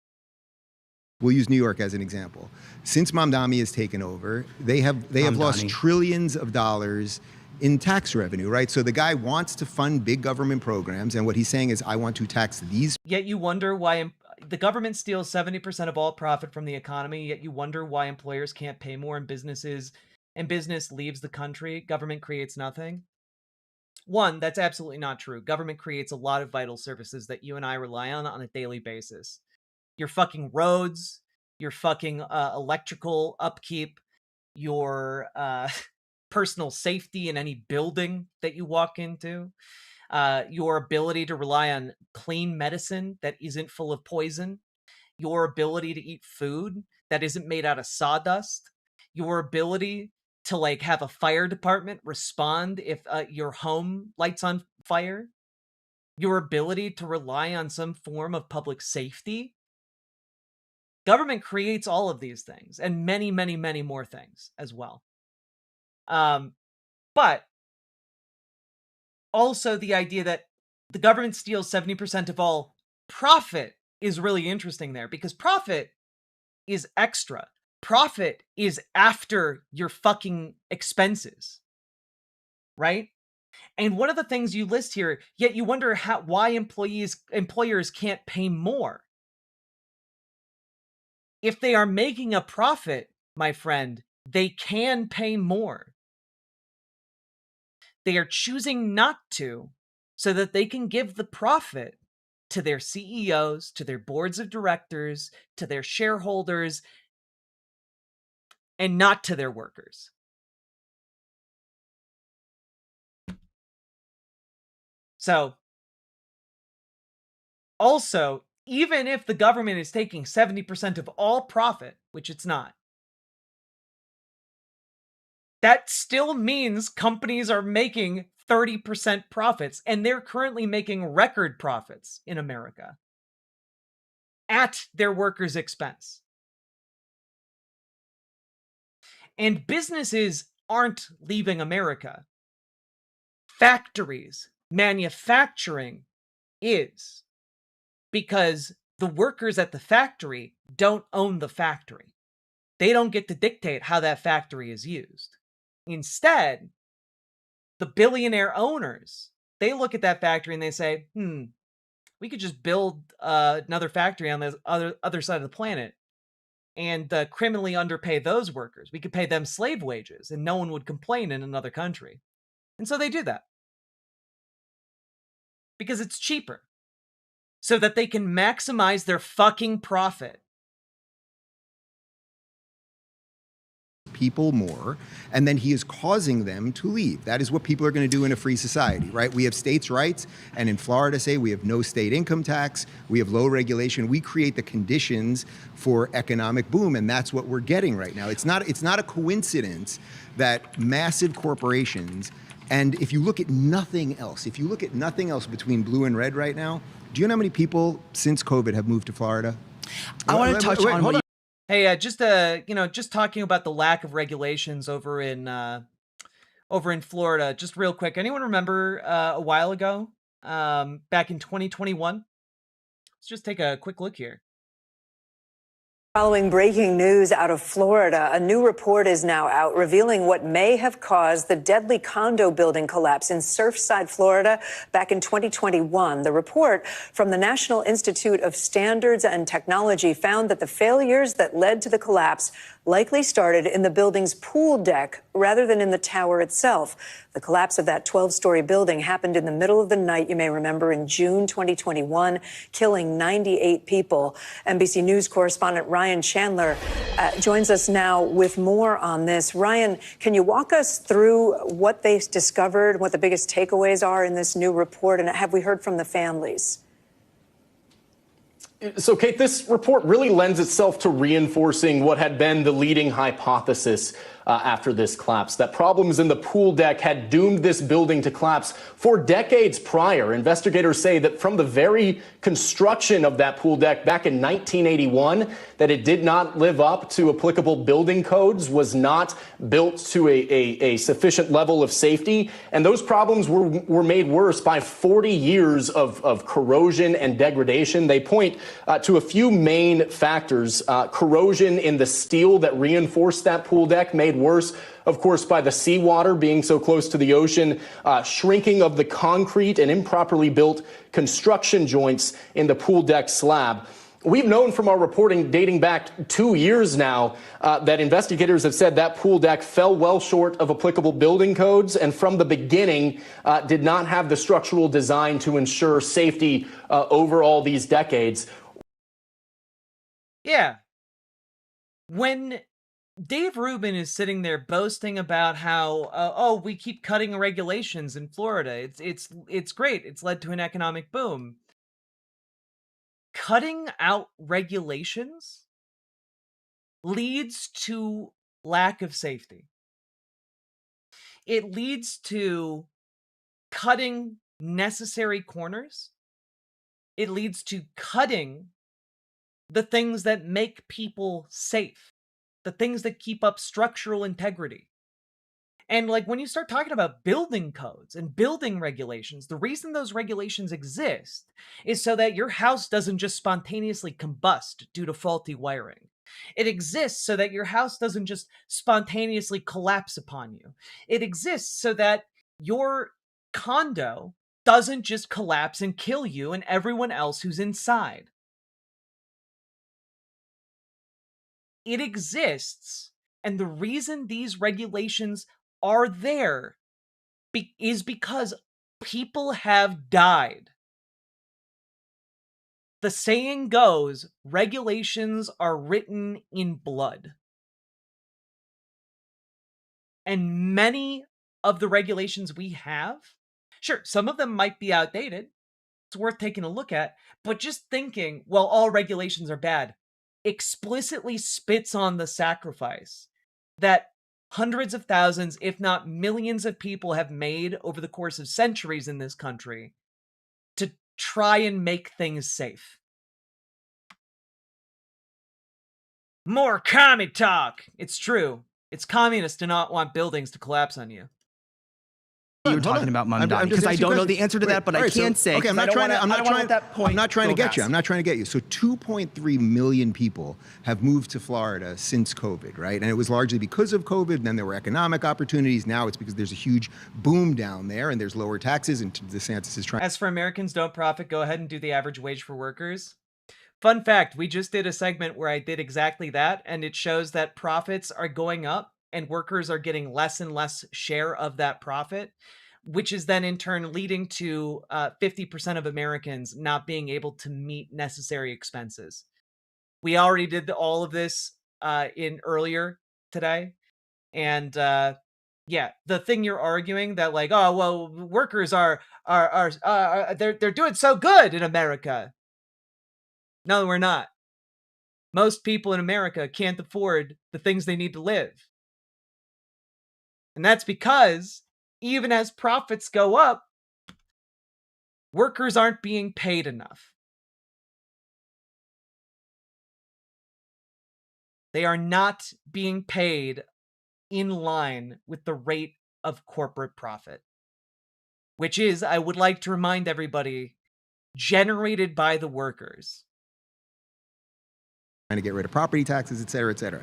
we'll use New York as an example. Since Mamdani has taken over, they have lost Mamdani. trillions of dollars in tax revenue, right? So the guy wants to fund big government programs, and what he's saying is, I want to tax these. Yet you wonder why the government steals 70% of all profit from the economy, yet you wonder why employers can't pay more and business leaves the country. Government creates nothing. One, that's absolutely not true. Government creates a lot of vital services that you and I rely on a daily basis. Your fucking roads, your fucking electrical upkeep, your personal safety in any building that you walk into, your ability to rely on clean medicine that isn't full of poison, your ability to eat food that isn't made out of sawdust, your ability to like have a fire department respond if your home lights on fire, your ability to rely on some form of public safety. Government creates all of these things and many, many, many more things as well. But also the idea that the government steals 70% of all profit is really interesting there, because profit is extra. Profit is after your fucking expenses, right? And one of the things you list here, yet you wonder why employers can't pay more. If they are making a profit, my friend, they can pay more. They are choosing not to so that they can give the profit to their CEOs, to their boards of directors, to their shareholders, and not to their workers. So, also, even if the government is taking 70% of all profit, which it's not, that still means companies are making 30% profits, and they're currently making record profits in America at their workers' expense. And businesses aren't leaving America. Factories, manufacturing is, because the workers at the factory don't own the factory. They don't get to dictate how that factory is used. Instead, the billionaire owners, they look at that factory and they say, we could just build another factory on the other side of the planet and criminally underpay those workers. We could pay them slave wages and no one would complain in another country. And so they do that. because it's cheaper, so that they can maximize their fucking profit. People more, and then he is causing them to leave. That is what people are going to do in a free society, right? We have states' rights, and in Florida, say we have no state income tax, we have low regulation. We create the conditions for economic boom, and that's what we're getting right now. It's not a coincidence that massive corporations, and if you look at nothing else, between blue and red right now, do you know how many people since COVID have moved to Florida? I want to touch on what you. Hey, just talking about the lack of regulations over in Florida, just real quick. Anyone remember a while ago, back in 2021? Let's just take a quick look here. Following breaking news out of Florida, a new report is now out revealing what may have caused the deadly condo building collapse in Surfside, Florida, back in 2021. The report from the National Institute of Standards and Technology found that the failures that led to the collapse likely started in the building's pool deck rather than in the tower itself. The collapse of that 12-story building happened in the middle of the night, you may remember, in June 2021, killing 98 people. NBC News correspondent Ryan Chandler joins us now with more on this. Ryan, can you walk us through what they discovered, what the biggest takeaways are in this new report, and have we heard from the families? So, Kate, this report really lends itself to reinforcing what had been the leading hypothesis after this collapse, that problems in the pool deck had doomed this building to collapse for decades prior. Investigators say that from the very construction of that pool deck back in 1981, that it did not live up to applicable building codes, was not built to a sufficient level of safety. And those problems were made worse by 40 years of corrosion and degradation. They point to a few main factors. Corrosion in the steel that reinforced that pool deck, made worse, of course, by the seawater being so close to the ocean, shrinking of the concrete and improperly built construction joints in the pool deck slab. We've known from our reporting dating back 2 years now that investigators have said that pool deck fell well short of applicable building codes and from the beginning did not have the structural design to ensure safety over all these decades. Yeah. When Dave Rubin is sitting there boasting about how, we keep cutting regulations in Florida. It's great. It's led to an economic boom. Cutting out regulations leads to lack of safety. It leads to cutting necessary corners. It leads to cutting the things that make people safe, the things that keep up structural integrity. And like when you start talking about building codes and building regulations, the reason those regulations exist is so that your house doesn't just spontaneously combust due to faulty wiring. It exists so that your house doesn't just spontaneously collapse upon you. It exists so that your condo doesn't just collapse and kill you and everyone else who's inside. It exists, and the reason these regulations are there is because people have died. The saying goes, regulations are written in blood. And many of the regulations we have, sure, some of them might be outdated. It's worth taking a look at, but just thinking, well, all regulations are bad, explicitly spits on the sacrifice that hundreds of thousands, if not millions of people have made over the course of centuries in this country to try and make things safe. More commie talk! It's true. It's communist to not want buildings to collapse on you. You're talking about Mamdani, because I don't know the answer to that, but I can say. Okay, I'm not trying to get you. I'm not trying to get you. So 2.3 million people have moved to Florida since COVID, right? And it was largely because of COVID. And then there were economic opportunities. Now it's because there's a huge boom down there, and there's lower taxes. And DeSantis is trying. As for Americans Don't Profit, go ahead and do the average wage for workers. Fun fact: we just did a segment where I did exactly that, and it shows that profits are going up and workers are getting less and less share of that profit. which is then in turn leading to 50% of Americans not being able to meet necessary expenses. We already did all of this in earlier today. And yeah, the thing you're arguing that like, oh, well, workers are they're doing so good in America. No, we're not. Most people in America can't afford the things they need to live. And that's because even as profits go up, workers aren't being paid enough. They are not being paid in line with the rate of corporate profit, which is, I would like to remind everybody, generated by the workers. Trying to get rid of property taxes, et cetera, et cetera.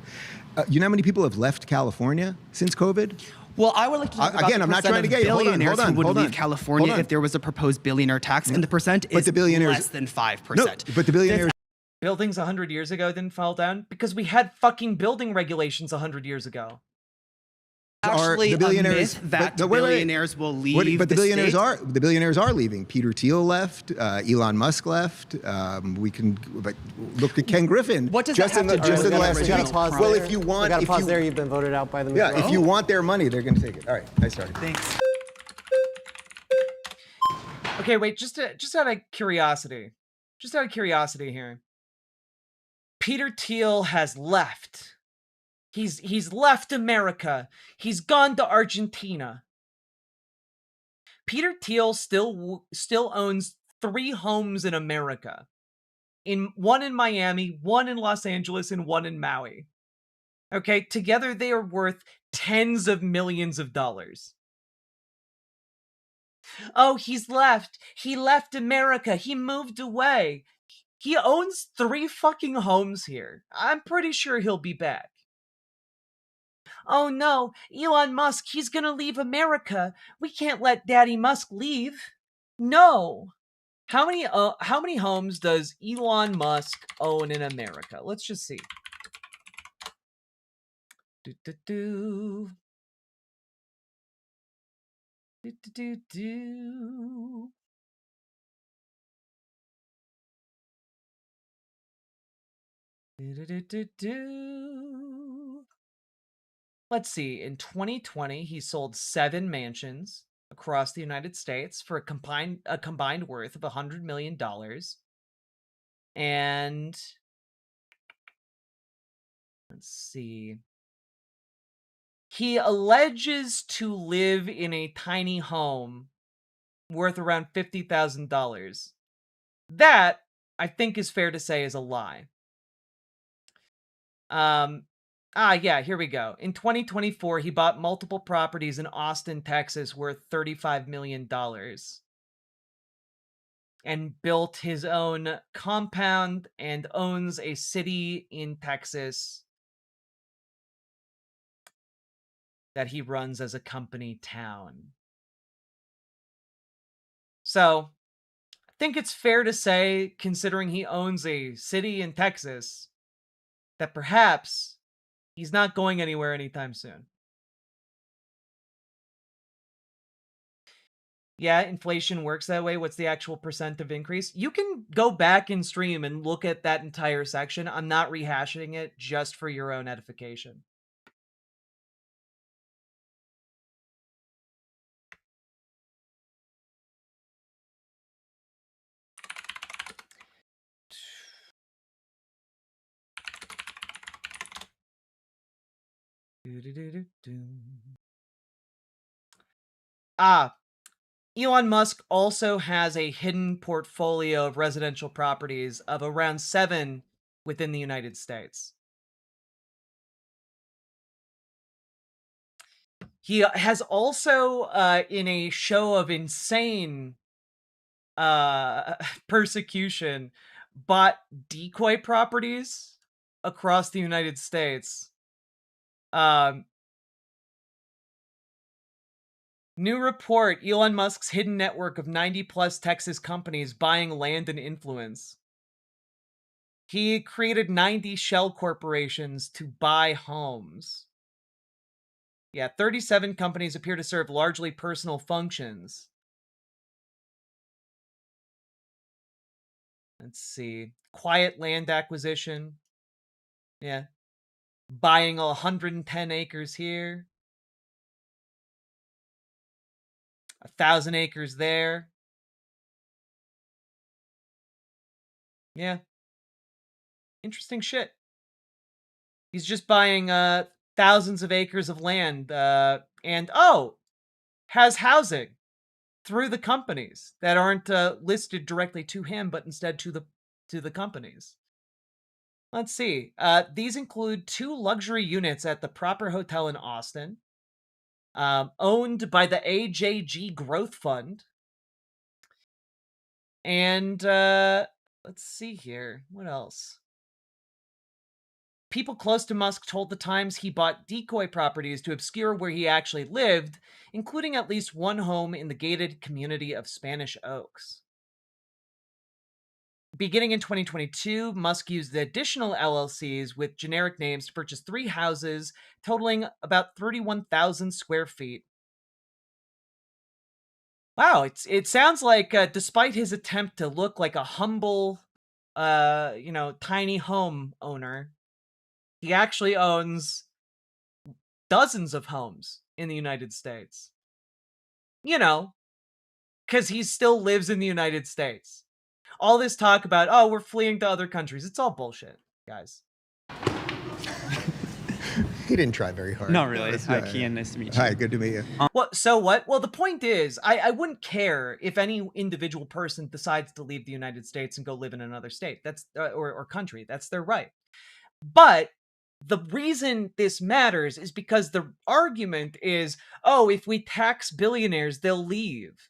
You know how many people have left California since COVID? Well, I would like to talk about again, the I'm not percent trying to of get you. Hold on, billionaires hold on, who would hold leave on. California Hold on. if there was a proposed billionaire tax, and the percent But is the billionaires- less than 5%. No, but the billionaires... Buildings 100 years ago didn't fall down because we had fucking building regulations 100 years ago. Actually, the billionaires a myth that but wait. billionaires will leave But the state. billionaires are leaving. Peter Thiel left. Elon Musk left. But look at Ken Griffin. What does just that in have the to do just with in the it? last We 2 gotta weeks? pause Well, there. if you We want, gotta pause there. You've been voted out by the majority. if you want their money, they're going to take it. All right, I started. Thanks. Okay, wait, just out of curiosity. Just out of curiosity here. Peter Thiel has left. He's left America. He's gone to Argentina. Peter Thiel still owns 3 homes in America. One in Miami, one in Los Angeles, and one in Maui. Okay, together they are worth tens of millions of dollars. Oh, he's left. He left America. He moved away. He owns 3 fucking homes here. I'm pretty sure he'll be back. Oh no, Elon Musk, he's gonna leave America. We can't let Daddy Musk leave. No. How many homes does Elon Musk own in America? Let's just see. Do do do. Do do do do. Do do do do. Let's see. In 2020, he sold 7 mansions across the United States for a combined worth of $100 million. And let's see. He alleges to live in a tiny home worth around $50,000. That, I think, is fair to say is a lie. Yeah, here we go. In 2024, he bought multiple properties in Austin, Texas, worth $35 million. And built his own compound and owns a city in Texas that he runs as a company town. So, I think it's fair to say, considering he owns a city in Texas, that perhaps he's not going anywhere anytime soon. Yeah, inflation works that way. What's the actual percent of increase? You can go back in stream and look at that entire section. I'm not rehashing it just for your own edification. Elon Musk also has a hidden portfolio of residential properties of around 7 within the United States. He has also, in a show of insane persecution, bought decoy properties across the United States. New report, Elon Musk's hidden network of 90-plus Texas companies buying land and influence. He created 90 shell corporations to buy homes. Yeah, 37 companies appear to serve largely personal functions. Let's see. Quiet land acquisition. Yeah. Buying 110 acres here. 1,000 acres there. Yeah. Interesting shit. He's just buying thousands of acres of land and has housing through the companies that aren't listed directly to him, but instead to the companies. Let's see. These include 2 luxury units at the Proper Hotel in Austin, owned by the AJG Growth Fund. And let's see here. What else? People close to Musk told the Times he bought decoy properties to obscure where he actually lived, including at least one home in the gated community of Spanish Oaks. Beginning in 2022, Musk used additional LLCs with generic names to purchase 3 houses totaling about 31,000 square feet. Wow, it sounds like despite his attempt to look like a humble, tiny home owner, he actually owns dozens of homes in the United States. Because he still lives in the United States. All this talk about, oh, we're fleeing to other countries. It's all bullshit, guys. He didn't try very hard. Not really. Hi, Kian. Nice to meet you. Hi, good to meet you. So what? Well, the point is, I wouldn't care if any individual person decides to leave the United States and go live in another state. That's or country. That's their right. But the reason this matters is because the argument is, oh, if we tax billionaires, they'll leave.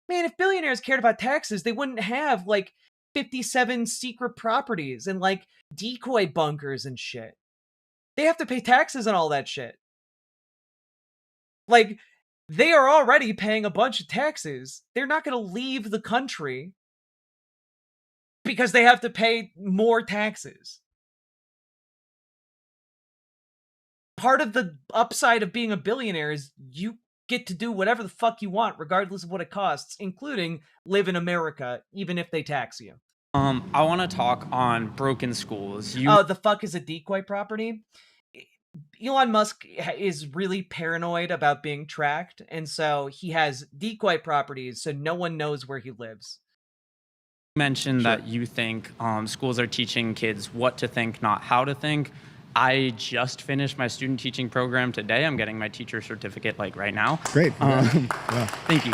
Man, if billionaires cared about taxes, they wouldn't have like 57 secret properties and like decoy bunkers and shit. They have to pay taxes on all that shit. Like, they are already paying a bunch of taxes. They're not going to leave the country because they have to pay more taxes. Part of the upside of being a billionaire is you get to do whatever the fuck you want, regardless of what it costs, including live in America, even if they tax you. I want to talk on broken schools. Oh, the fuck is a decoy property? Elon Musk is really paranoid about being tracked, and so he has decoy properties so no one knows where he lives. You mentioned that you think schools are teaching kids what to think, not how to think. I just finished my student teaching program today. I'm getting my teacher certificate like right now. Great. Thank you.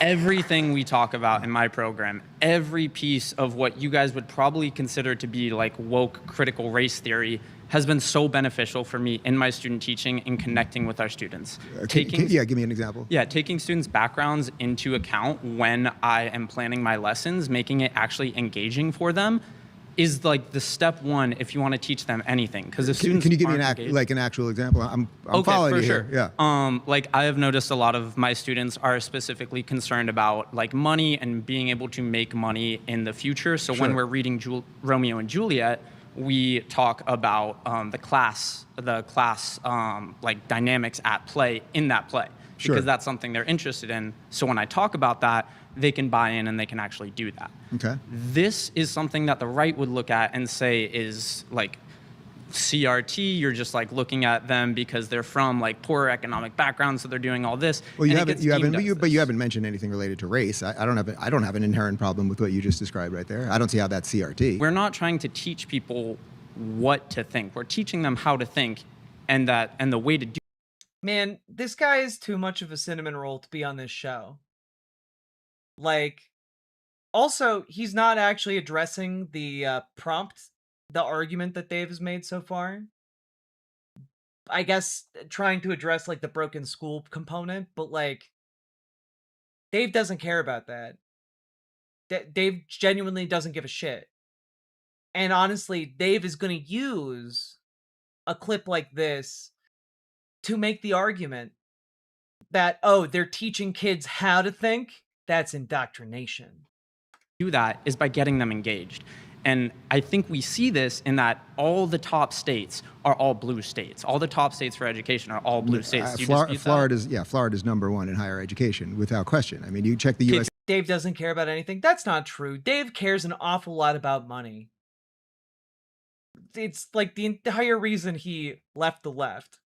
Everything we talk about in my program, every piece of what you guys would probably consider to be like woke critical race theory has been so beneficial for me in my student teaching and connecting with our students. Give me an example. Yeah, taking students' backgrounds into account when I am planning my lessons, making it actually engaging for them is like the step one if you want to teach them anything. Because if students can you give me an actual example? I'm okay, following for you sure. here. Yeah. Like I have noticed a lot of my students are specifically concerned about like money and being able to make money in the future. So when we're reading Romeo and Juliet, we talk about the class like dynamics at play in that play. Because that's something they're interested in. So when I talk about that, they can buy in and they can actually do that. Okay. This is something that the right would look at and say is like CRT. You're just like looking at them because they're from like poor economic backgrounds, so they're doing all this. Well, you haven't mentioned anything related to race. I don't have an inherent problem with what you just described right there. I don't see how that's CRT. We're not trying to teach people what to think. We're teaching them how to think, and the way to do. Man, this guy is too much of a cinnamon roll to be on this show. Like, also, he's not actually addressing the the argument that Dave has made so far. I guess trying to address, like, the broken school component, but, like, Dave doesn't care about that. Dave genuinely doesn't give a shit. And honestly, Dave is going to use a clip like this to make the argument that, oh, they're teaching kids how to think. That's indoctrination. Do that is by getting them engaged. And I think we see this in that all the top states are all blue states. All the top states for education are all blue states. Do you dispute that? Florida's number one in higher education, without question. I mean, you check the U.S. Dave doesn't care about anything. That's not true. Dave cares an awful lot about money. It's like the entire reason he left the left.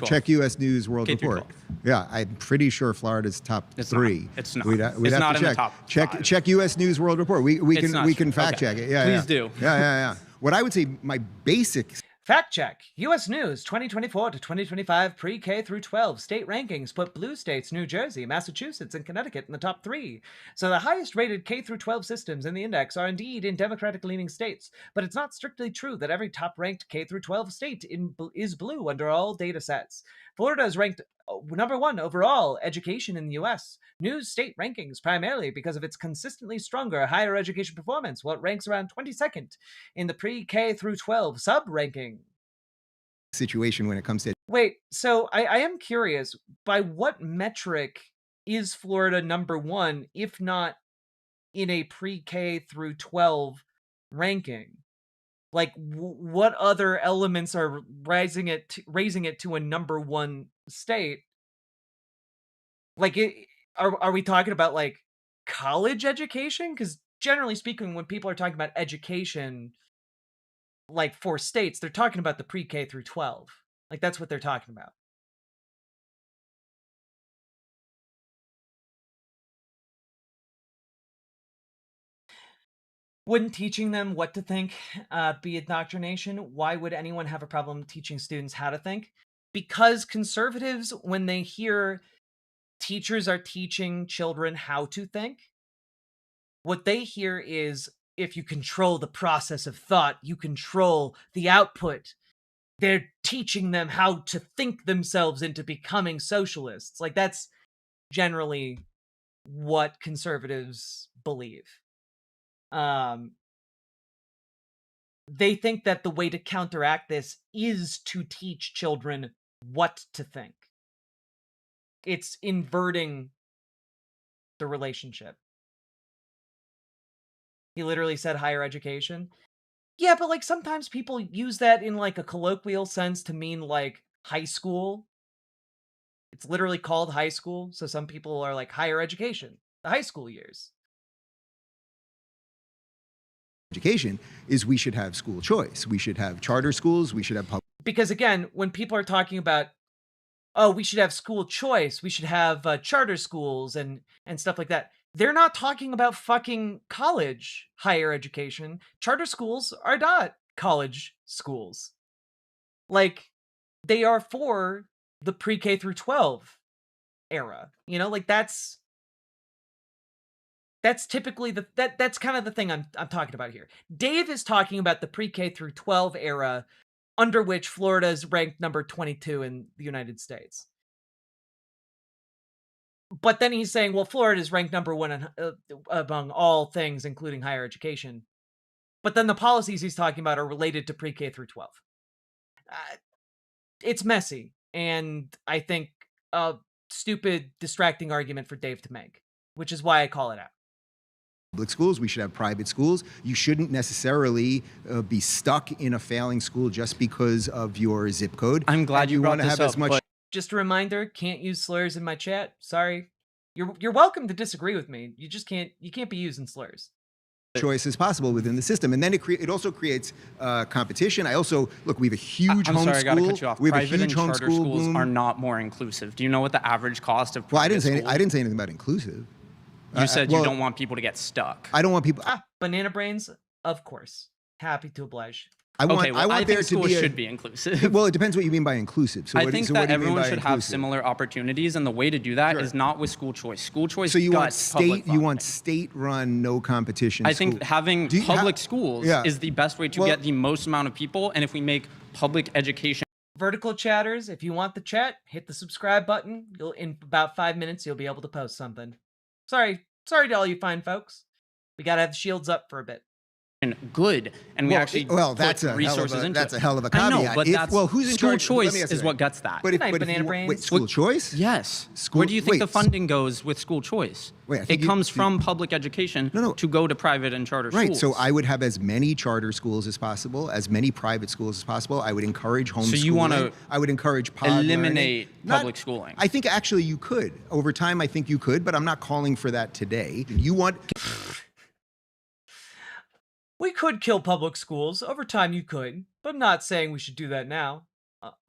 Check U.S. News World K through Report. Yeah, I'm pretty sure Florida's top It's three. Not. It's not. We'd It's have not to in the check. top Check U.S. News World Report. We It's not can true. fact Okay. check it. Yeah, Please do. Yeah. What I would say, my basic Fact check. U.S. News 2024 to 2025 pre-K through 12 state rankings put blue states New Jersey, Massachusetts, and Connecticut in the top 3. So the highest rated K through 12 systems in the index are indeed in Democratic-leaning states, but it's not strictly true that every top-ranked K through 12 state is blue under all data sets. Florida is ranked number 1 overall education in the U.S. News state rankings primarily because of its consistently stronger higher education performance, while it ranks around 22nd in the pre-K through 12 sub-ranking. situation when it comes to Wait, so I am curious, by what metric is Florida number 1, if not in a pre-K through 12 ranking? Like, what other elements are raising it to a number 1 state? Like, are we talking about, like, college education? Because generally speaking, when people are talking about education, like, for states, they're talking about the pre-K through 12. Like, that's what they're talking about. Wouldn't teaching them what to think be indoctrination? Why would anyone have a problem teaching students how to think? Because conservatives, when they hear teachers are teaching children how to think, what they hear is, if you control the process of thought, you control the output. They're teaching them how to think themselves into becoming socialists. Like, that's generally what conservatives believe. They think that the way to counteract this is to teach children what to think. It's inverting the relationship. He literally said higher education. Yeah, but like sometimes people use that in like a colloquial sense to mean like high school. It's literally called high school, so some people are like higher education, the high school years. education is we should have school choice. We should have charter schools. We should have public. Because again, when people are talking about, oh, we should have school choice, we should have charter schools and stuff like that, they're not talking about fucking college higher education. Charter schools are not college schools. Like, they are for the pre-K through 12 era. You know, like that's typically that's kind of the thing I'm talking about here. Dave is talking about the pre-K through 12 era, under which Florida is ranked number 22 in the United States. But then he's saying, well, Florida is ranked number 1 among all things, including higher education. But then the policies he's talking about are related to pre-K through 12. It's messy, and I think a stupid, distracting argument for Dave to make, which is why I call it out. Public schools, we should have private schools. You shouldn't necessarily be stuck in a failing school just because of your zip code. I'm glad you want brought to this have up, as much. but Just a reminder, can't use slurs in my chat. Sorry. You're welcome to disagree with me. You just can't be using slurs. Choice as possible within the system, and then it also creates competition. I also look. We have a huge I'm homeschool. sorry, I gotta cut you off. We have a Private huge and charter homeschool schools boom. are not more inclusive. Do you know what the average cost of Well, I private didn't say schools? anything about inclusive. You said well, you don't want people to get stuck. I don't want people. Banana brains, of course. Happy to oblige. I want think there to schools be should be inclusive. Well, it depends what you mean by inclusive. So I what, think so that what do you mean everyone by should have inclusive? similar opportunities, and the way to do that is not with school choice. School choice. So you want guts public state-run, no competition. I think having public schools Yeah. is the best way to get the most amount of people, and if we make public education. Vertical chatters, if you want the chat, hit the subscribe button. In about 5 minutes, you'll be able to post something. Sorry to all you fine folks. We gotta have the shields up for a bit. good, and we Well, actually well, put that's a hell of resources a- into that's it. a hell of a I know, caveat. but If- that's well, who's in school charge? Let me choice ask you is that. what gets that. But if, Good night, but if Banana you, Brains. wait, school choice? Yes. School- Where do you think the wait, funding goes with school choice? Wait, I it think you- comes from public education to go to private and charter Right. schools. So I would have as many charter schools as possible, as many private schools as possible. I would encourage homeschooling. So you wanna I would encourage pod learning. eliminate Not- public schooling. I think actually you could. Over time, I think you could, but I'm not calling for that today. You want... We could kill public schools. Over time, you could. But I'm not saying we should do that now.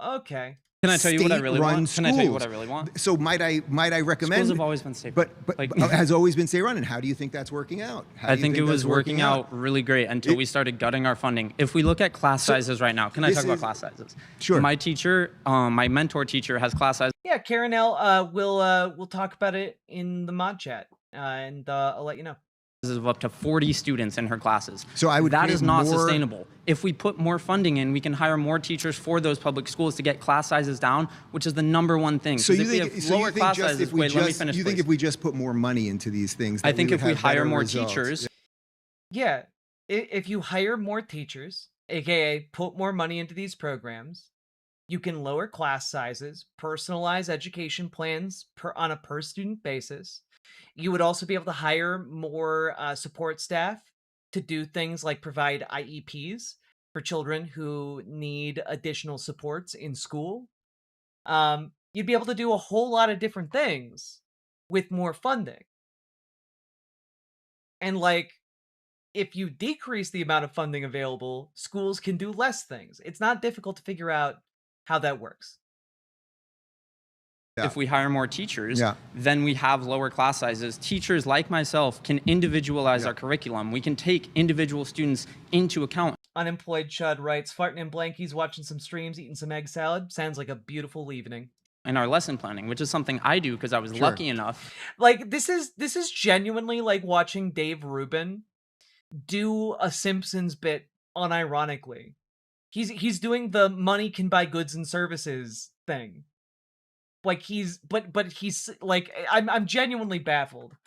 Okay. Can I tell you what I really State-run want? Can I tell you what I schools. really want? So might I recommend? Schools have always been state. But Like- has always been state run, and how do you think that's working out? How I do you think it that's was working out really great until we started gutting our funding. If we look at class sizes right now, can I this talk about is- class sizes? Sure. My teacher, my mentor teacher, has class sizes Yeah, Karen L. We'll talk about it in the mod chat, and I'll let you know. of up to 40 students in her classes. So I would That create is not more- sustainable. If we put more funding in, we can hire more teachers for those public schools to get class sizes down, which is the #1 thing. So 'Cause you if we think, have so lower you think class just sizes, if we wait, let me just, finish, you think please. if we just put more money into these things, I that think we if would we have hire better more results? teachers, Yeah, if you hire more teachers, aka put more money into these programs, you can lower class sizes, personalize education plans on a per student basis. You would also be able to hire more support staff to do things like provide IEPs for children who need additional supports in school. You'd be able to do a whole lot of different things with more funding. And like, if you decrease the amount of funding available, schools can do less things. It's not difficult to figure out how that works. if we hire more teachers, Yeah. then we have lower class sizes. Teachers like myself can individualize our curriculum. We can take individual students into account. Unemployed Chud writes, farting in blankies, watching some streams, eating some egg salad. Sounds like a beautiful evening. In our lesson planning, which is something I do because I was Sure. lucky enough. Like, this is genuinely like watching Dave Rubin do a Simpsons bit unironically. He's doing the money can buy goods and services thing. Like he's like, I'm genuinely baffled.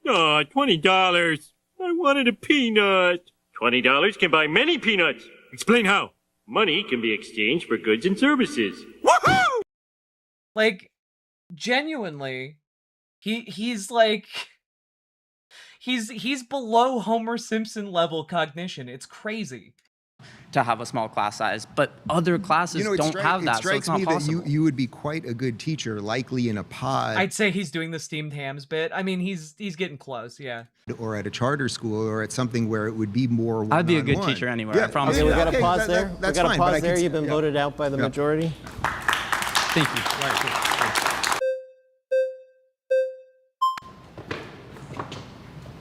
$20. I wanted a peanut. $20 can buy many peanuts. Explain how. Money can be exchanged for goods and services. Woohoo! Like, genuinely, he's like, he's below Homer Simpson level cognition. It's crazy. To have a small class size, but other classes don't have that, so it's strikes not me possible. that you would be quite a good teacher, likely in a pod I'd say he's doing the steamed hams bit. I mean, he's getting close, yeah. or at a charter school or at something where it would be more one-on-one. I'd be a good teacher anywhere, I promise Okay, you. we got to Okay, pause that- there. that's we got to fine, but I pause can there. see- You've been yeah. voted out by the Yeah. majority. Thank you.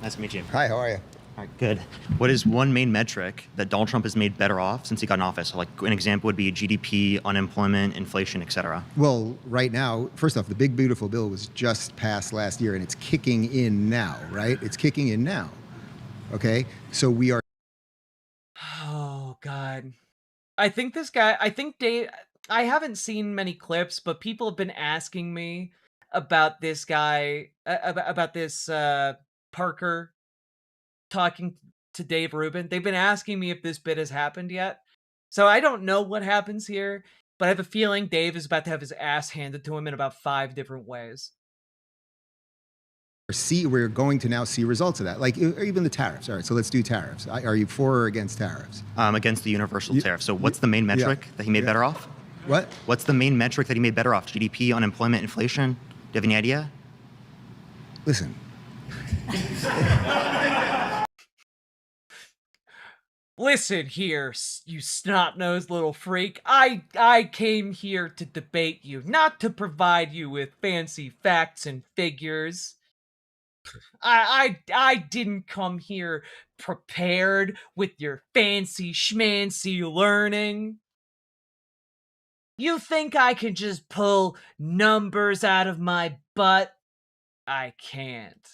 Nice to meet you. Hi, how are you? All right, good. What is one main metric that Donald Trump has made better off since he got in office? So like an example would be GDP, unemployment, inflation, et cetera. Well, right now, first off, the big beautiful bill was just passed last year and it's kicking in now, right? It's kicking in now. Okay? So we are Oh, God. I think Dave, I haven't seen many clips, but people have been asking me about this guy, about this Parker talking to Dave Rubin. They've been asking me if this bit has happened yet. So I don't know what happens here, but I have a feeling Dave is about to have his ass handed to him in about 5 different ways. we're going to now see results of that, like even the tariffs. All right, so let's do tariffs. Are you for or against tariffs? Against the universal tariff. So what's the main metric that he made better off? What? What's the main metric that he made better off? GDP, unemployment, inflation? Do you have any idea? Listen. Listen here, you snot-nosed little freak. I came here to debate you, not to provide you with fancy facts and figures. I didn't come here prepared with your fancy schmancy learning. You think I can just pull numbers out of my butt? I can't.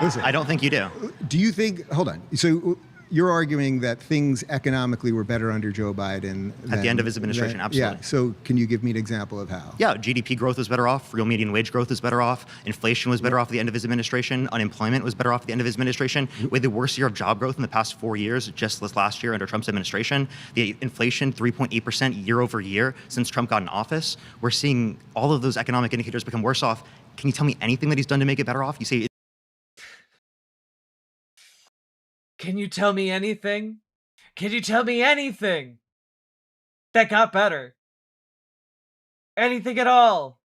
Listen, I don't think you do. Do you think, hold on. So you're arguing that things economically were better under Joe Biden At the end of his administration, absolutely. Yeah. So can you give me an example of how? Yeah, GDP growth was better off. Real median wage growth was better off. Inflation was better off at the end of his administration. Unemployment was better off at the end of his administration. We had the worst year of job growth in the past 4 years, just this last year under Trump's administration. The inflation, 3.8% year over year since Trump got in office. We're seeing all of those economic indicators become worse off. Can you tell me anything that he's done to make it better off? You say Can you tell me anything? Can you tell me anything that got better? Anything at all?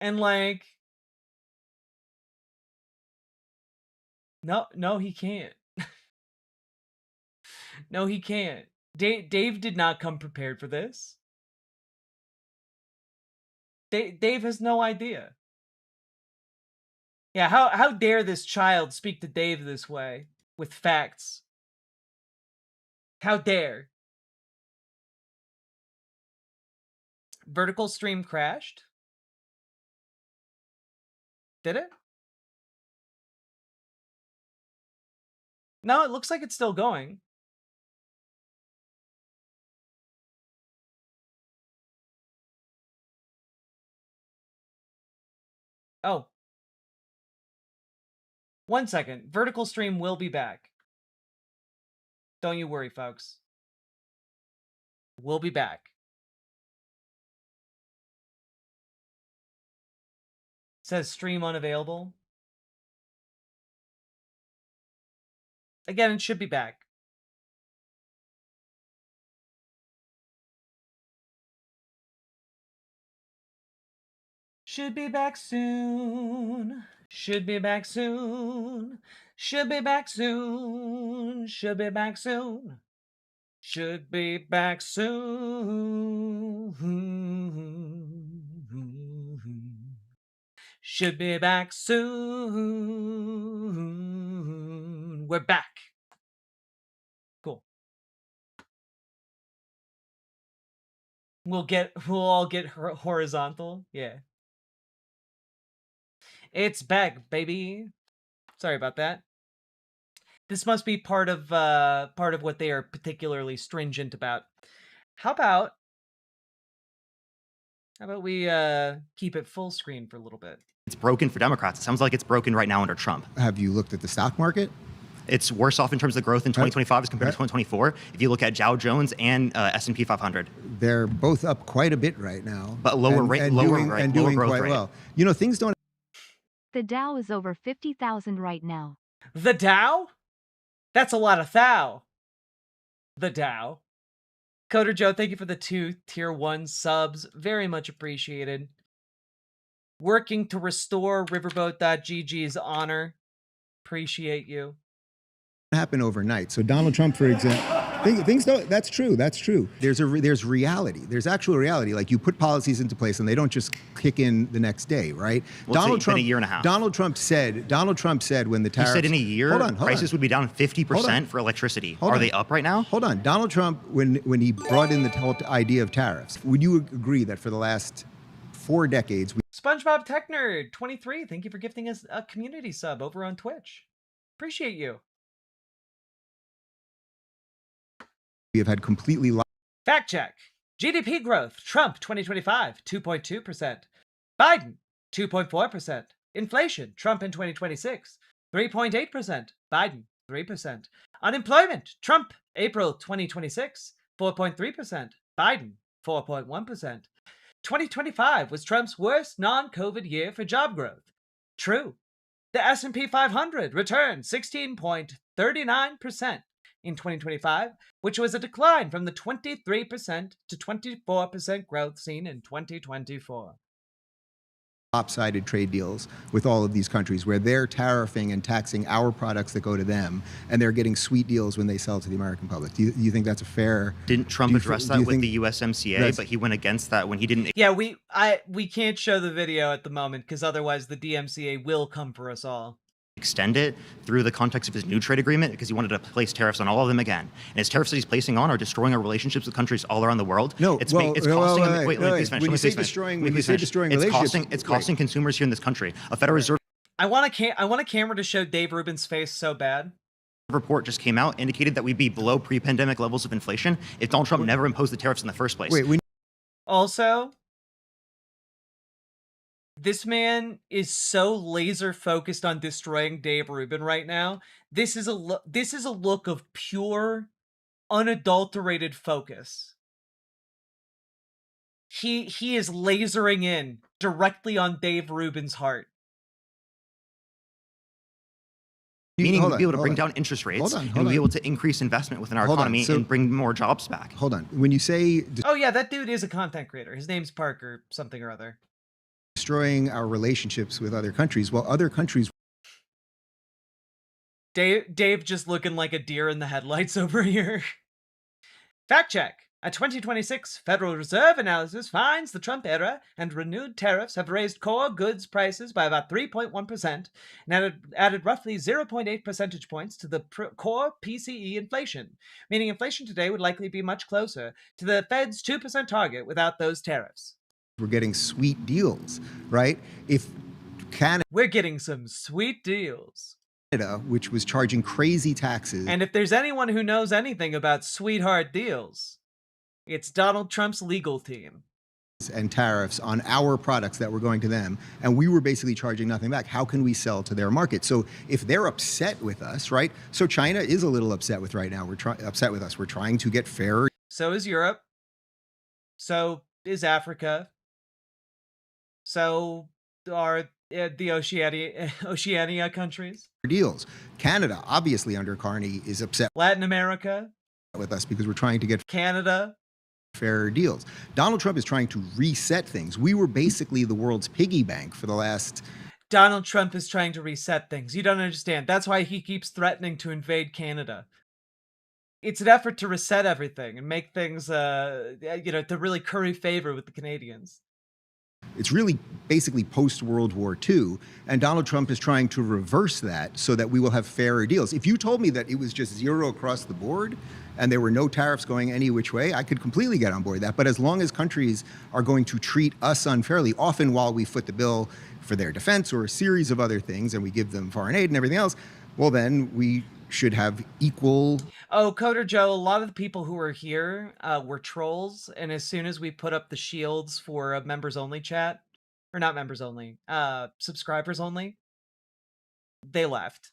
And like, no, he can't. No, he can't. Dave did not come prepared for this. Dave has no idea. Yeah, how dare this child speak to Dave this way with facts? How dare? Vertical stream crashed? Did it? No, it looks like it's still going. Oh. 1 second. Vertical stream will be back. Don't you worry, folks. We'll be back. It says stream unavailable. Again, it should be back. Should be back soon. Should be back soon. Should be back soon. Should be back soon. Should be back soon. Should be back soon. We're back. Cool. We'll all get horizontal. Yeah. It's back, baby. Sorry about that. This must be part of what they are particularly stringent about. How about we keep it full screen for a little bit? it's broken for Democrats. It sounds like it's broken right now under Trump. Have you looked at the stock market? It's worse off in terms of growth in 2025 as compared to 2024. If you look at Dow Jones and S&P 500, they're both up quite a bit right now, but lower doing growth quite rate. well. You know, things don't. The Dow is over 50,000 right now. The Dow? That's a lot of thou. The Dow. Coder Joe, thank you for the 2 tier 1 subs. Very much appreciated. Working to restore Riverboat.gg's honor. Appreciate you. Happen overnight. So Donald Trump, for example, things don't. That's true. That's true. There's reality. There's actual reality. Like you put policies into place and they don't just kick in the next day, right? Well, Donald Trump, been a year and a half. Donald Trump said when the tariffs. He said in a year, hold on. prices would be down 50% for electricity. Are they up right now? Hold on. Donald Trump, when he brought in the whole idea of tariffs, would you agree that for the last 4 decades, SpongeBob Tech Nerd 23, thank you for gifting us a community sub over on Twitch. Appreciate you. we have had completely. Fact check. GDP growth. Trump 2025, 2.2%. Biden, 2.4%. Inflation. Trump in 2026, 3.8%. Biden, 3%. Unemployment. Trump, April 2026, 4.3%. Biden, 4.1%. 2025 was Trump's worst non-COVID year for job growth. True. The S&P 500 returned 16.39% in 2025, which was a decline from the 23% to 24% growth seen in 2024. Lopsided trade deals with all of these countries where they're tariffing and taxing our products that go to them, and they're getting sweet deals when they sell to the American public. Do you think that's a fair? Didn't Trump address that with the USMCA, but he went against that when he didn't? Yeah, we can't show the video at the moment because otherwise the DMCA will come for us all. Extend it through the context of his new trade agreement because he wanted to place tariffs on all of them again. And his tariffs that he's placing on are destroying our relationships with countries all around the world. No, it's costing. When you say destroying relationships, it's costing consumers here in this country. A Federal Reserve. I want a camera to show Dave Rubin's face so bad. report just came out indicated that we'd be below pre-pandemic levels of inflation if Donald Trump never imposed the tariffs in the first place. Wait, Also, this man is so laser focused on destroying Dave Rubin right now. This is a look of pure, unadulterated focus. He is lasering in directly on Dave Rubin's heart. Meaning we'd be able to bring down interest rates and we'd be able to increase investment within our economy and bring more jobs back. Hold on. When you say Oh yeah, that dude is a content creator. His name's Parker something or other. destroying our relationships with other countries, well, other countries. Dave just looking like a deer in the headlights over here. Fact check. A 2026 Federal Reserve analysis finds the Trump era and renewed tariffs have raised core goods prices by about 3.1% and added roughly 0.8 percentage points to the core PCE inflation, meaning inflation today would likely be much closer to the Fed's 2% target without those tariffs. We're getting sweet deals, right? If Canada, we're getting some sweet deals. Which was charging crazy taxes. And if there's anyone who knows anything about sweetheart deals, it's Donald Trump's legal team. And tariffs on our products that were going to them, and we were basically charging nothing back. How can we sell to their market? So if they're upset with us, right? So China is a little upset with right now. Upset with us. We're trying to get fairer. So is Europe. So is Africa. So are the Oceania countries. Deals. Canada, obviously under Carney, is upset. Latin America. With us because we're trying to get Canada. Fairer deals. Donald Trump is trying to reset things. We were basically the world's piggy bank for the last... Donald Trump is trying to reset things. You don't understand. That's why he keeps threatening to invade Canada. It's an effort to reset everything and make things, to really curry favor with the Canadians. It's really basically post-World War II, and Donald Trump is trying to reverse that so that we will have fairer deals. If you told me that it was just zero across the board and there were no tariffs going any which way, I could completely get on board that. But as long as countries are going to treat us unfairly, often while we foot the bill for their defense or a series of other things, and we give them foreign aid and everything else, well, then we should have equal... Oh, Coder Joe, a lot of the people who were here were trolls, and as soon as we put up the shields for a members-only chat, or not members-only, subscribers-only, they left.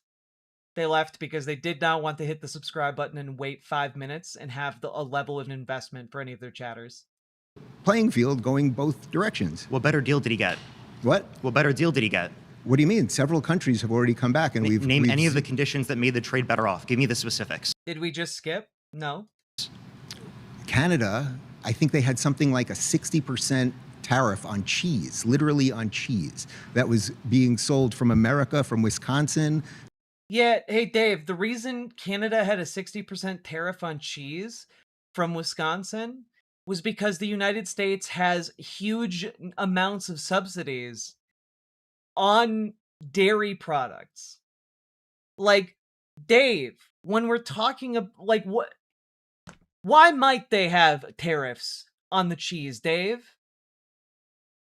They left because they did not want to hit the subscribe button and wait 5 minutes and have a level of investment for any of their chatters. Playing field going both directions. What better deal did he get? What? What better deal did he get? What do you mean? Several countries have already come back and we've... Name any of the conditions that made the trade better off. Give me the specifics. Did we just skip? No. Canada, I think they had something like a 60% tariff on cheese, literally on cheese, that was being sold from America, from Wisconsin. Yeah, hey Dave, the reason Canada had a 60% tariff on cheese from Wisconsin was because the United States has huge amounts of subsidies on dairy products. Like, Dave, when we're talking about, like, why might they have tariffs on the cheese, Dave?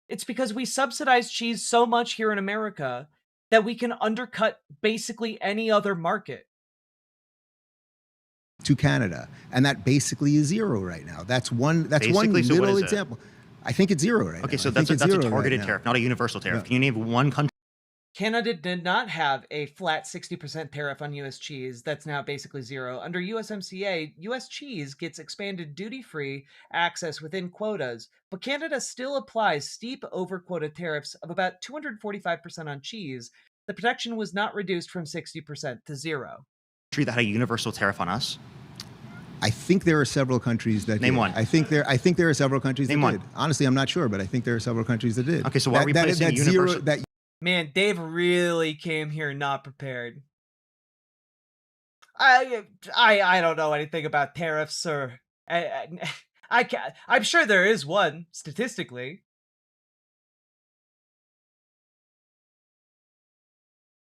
It's because we subsidize cheese so much here in America that we can undercut basically any other market. To Canada, and that basically is zero right now. That's one little example. I think it's zero right now. Okay, so that's a targeted tariff, not a universal tariff. No. Can you name one country? Canada did not have a flat 60% tariff on U.S. cheese. That's now basically zero. Under USMCA, U.S. cheese gets expanded duty-free access within quotas, but Canada still applies steep over-quota tariffs of about 245% on cheese. The protection was not reduced from 60% to zero. That had a universal tariff on us? I think there are several countries that Name did. one. I think there are several countries Name that one. did. Honestly, I'm not sure, but I think there are several countries that did. Okay, so why are we placing universal? Man, Dave really came here not prepared. I don't know anything about tariffs or I'm sure there is one statistically.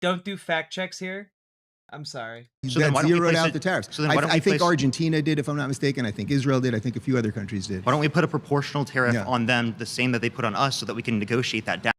Don't do fact checks here. I'm sorry. So that zeroed out the tariffs. So then why don't I think Argentina did, if I'm not mistaken. I think Israel did. I think a few other countries did. Why don't we put a proportional tariff on them, the same that they put on us, so that we can negotiate that down?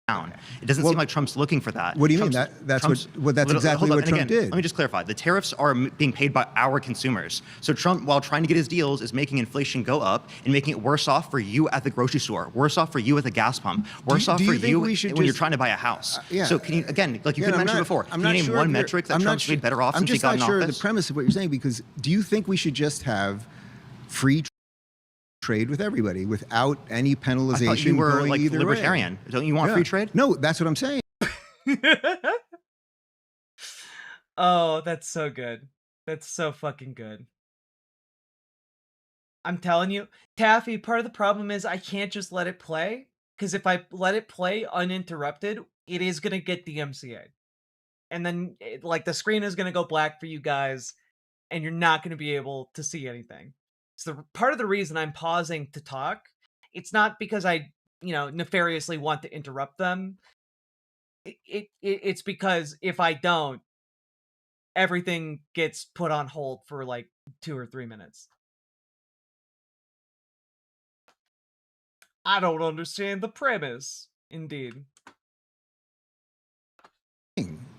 down. It doesn't seem like Trump's looking for that. What do you mean? Trump's- That's Trump's- that's exactly hold on, what and Trump again, did. Let me just clarify. The tariffs are being paid by our consumers. So Trump, while trying to get his deals, is making inflation go up and making it worse off for you at the grocery store, worse off for you at the gas pump, worse off do for you think you we when should you're just- trying to buy a house. Yeah. So can you, again, like you Yeah, could mention before, I'm can you not name sure one if you're- metric that I'm not Trump's made better off I'm since he just got not in sure of office? the premise of what you're saying, because do you think we should just have free trade with everybody without any penalization? I thought you were going like either way? libertarian. Don't you want Yeah. free trade? No, that's what I'm saying. Oh, that's so good. That's so fucking good. I'm telling you, Taffy, part of the problem is I can't just let it play, because if I let it play uninterrupted, it is going to get DMCA. And then, like, the screen is going to go black for you guys, and you're not going to be able to see anything. So part of the reason I'm pausing to talk, it's not because I, nefariously want to interrupt them. It's because if I don't, everything gets put on hold for like 2 or 3 minutes. I don't understand the premise. Indeed.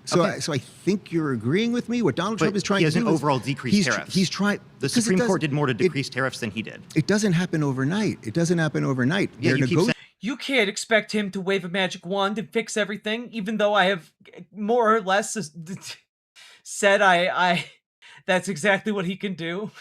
So, Okay. so I think you're agreeing with me. What Donald Trump But is trying he to hasn't do is overall decreased tariffs. He's trying. The Supreme Court did more to decrease tariffs than he did. It doesn't happen overnight. It doesn't happen overnight. Yeah, They're you keep saying- You can't expect him to wave a magic wand and fix everything, even though I have more or less said I that's exactly what he can do.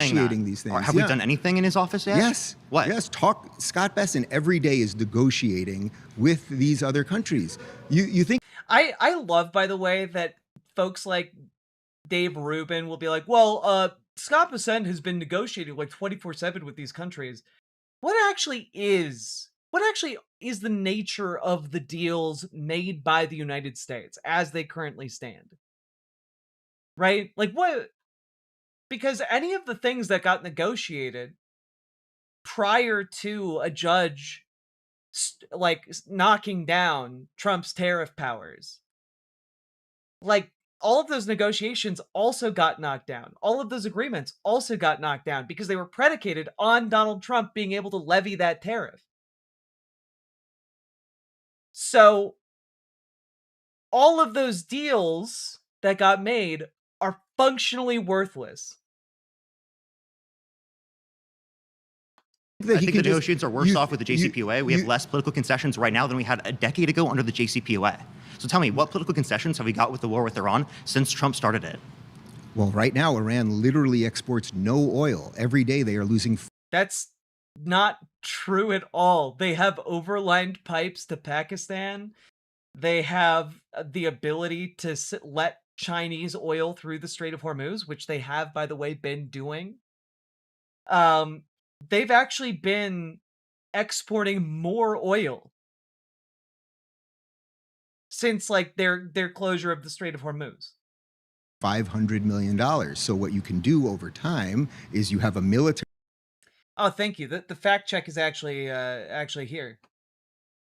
negotiating these things. Have we done anything in his office yet? Yes. What? Yes. Scott Besson every day is negotiating with these other countries. You think? I love, by the way, that folks like Dave Rubin will be like, well, Scott Besson has been negotiating like 24/7 with these countries. What actually is the nature of the deals made by the United States as they currently stand? Right? Like what? Because any of the things that got negotiated prior to a judge knocking down Trump's tariff powers, like all of those negotiations also got knocked down. All of those agreements also got knocked down because they were predicated on Donald Trump being able to levy that tariff. So all of those deals that got made are functionally worthless. I think the negotiations are worse off with the JCPOA. We have less political concessions right now than we had a decade ago under the JCPOA. So tell me, what political concessions have we got with the war with Iran since Trump started it? Well, right now, Iran literally exports no oil. Every day they are losing. That's not true at all. They have overlined pipes to Pakistan. They have the ability to let Chinese oil through the Strait of Hormuz, which they have, by the way, been doing. They've actually been exporting more oil since like their closure of the Strait of Hormuz. $500 million. So what you can do over time is you have a military. Oh, thank you. The fact check is actually here.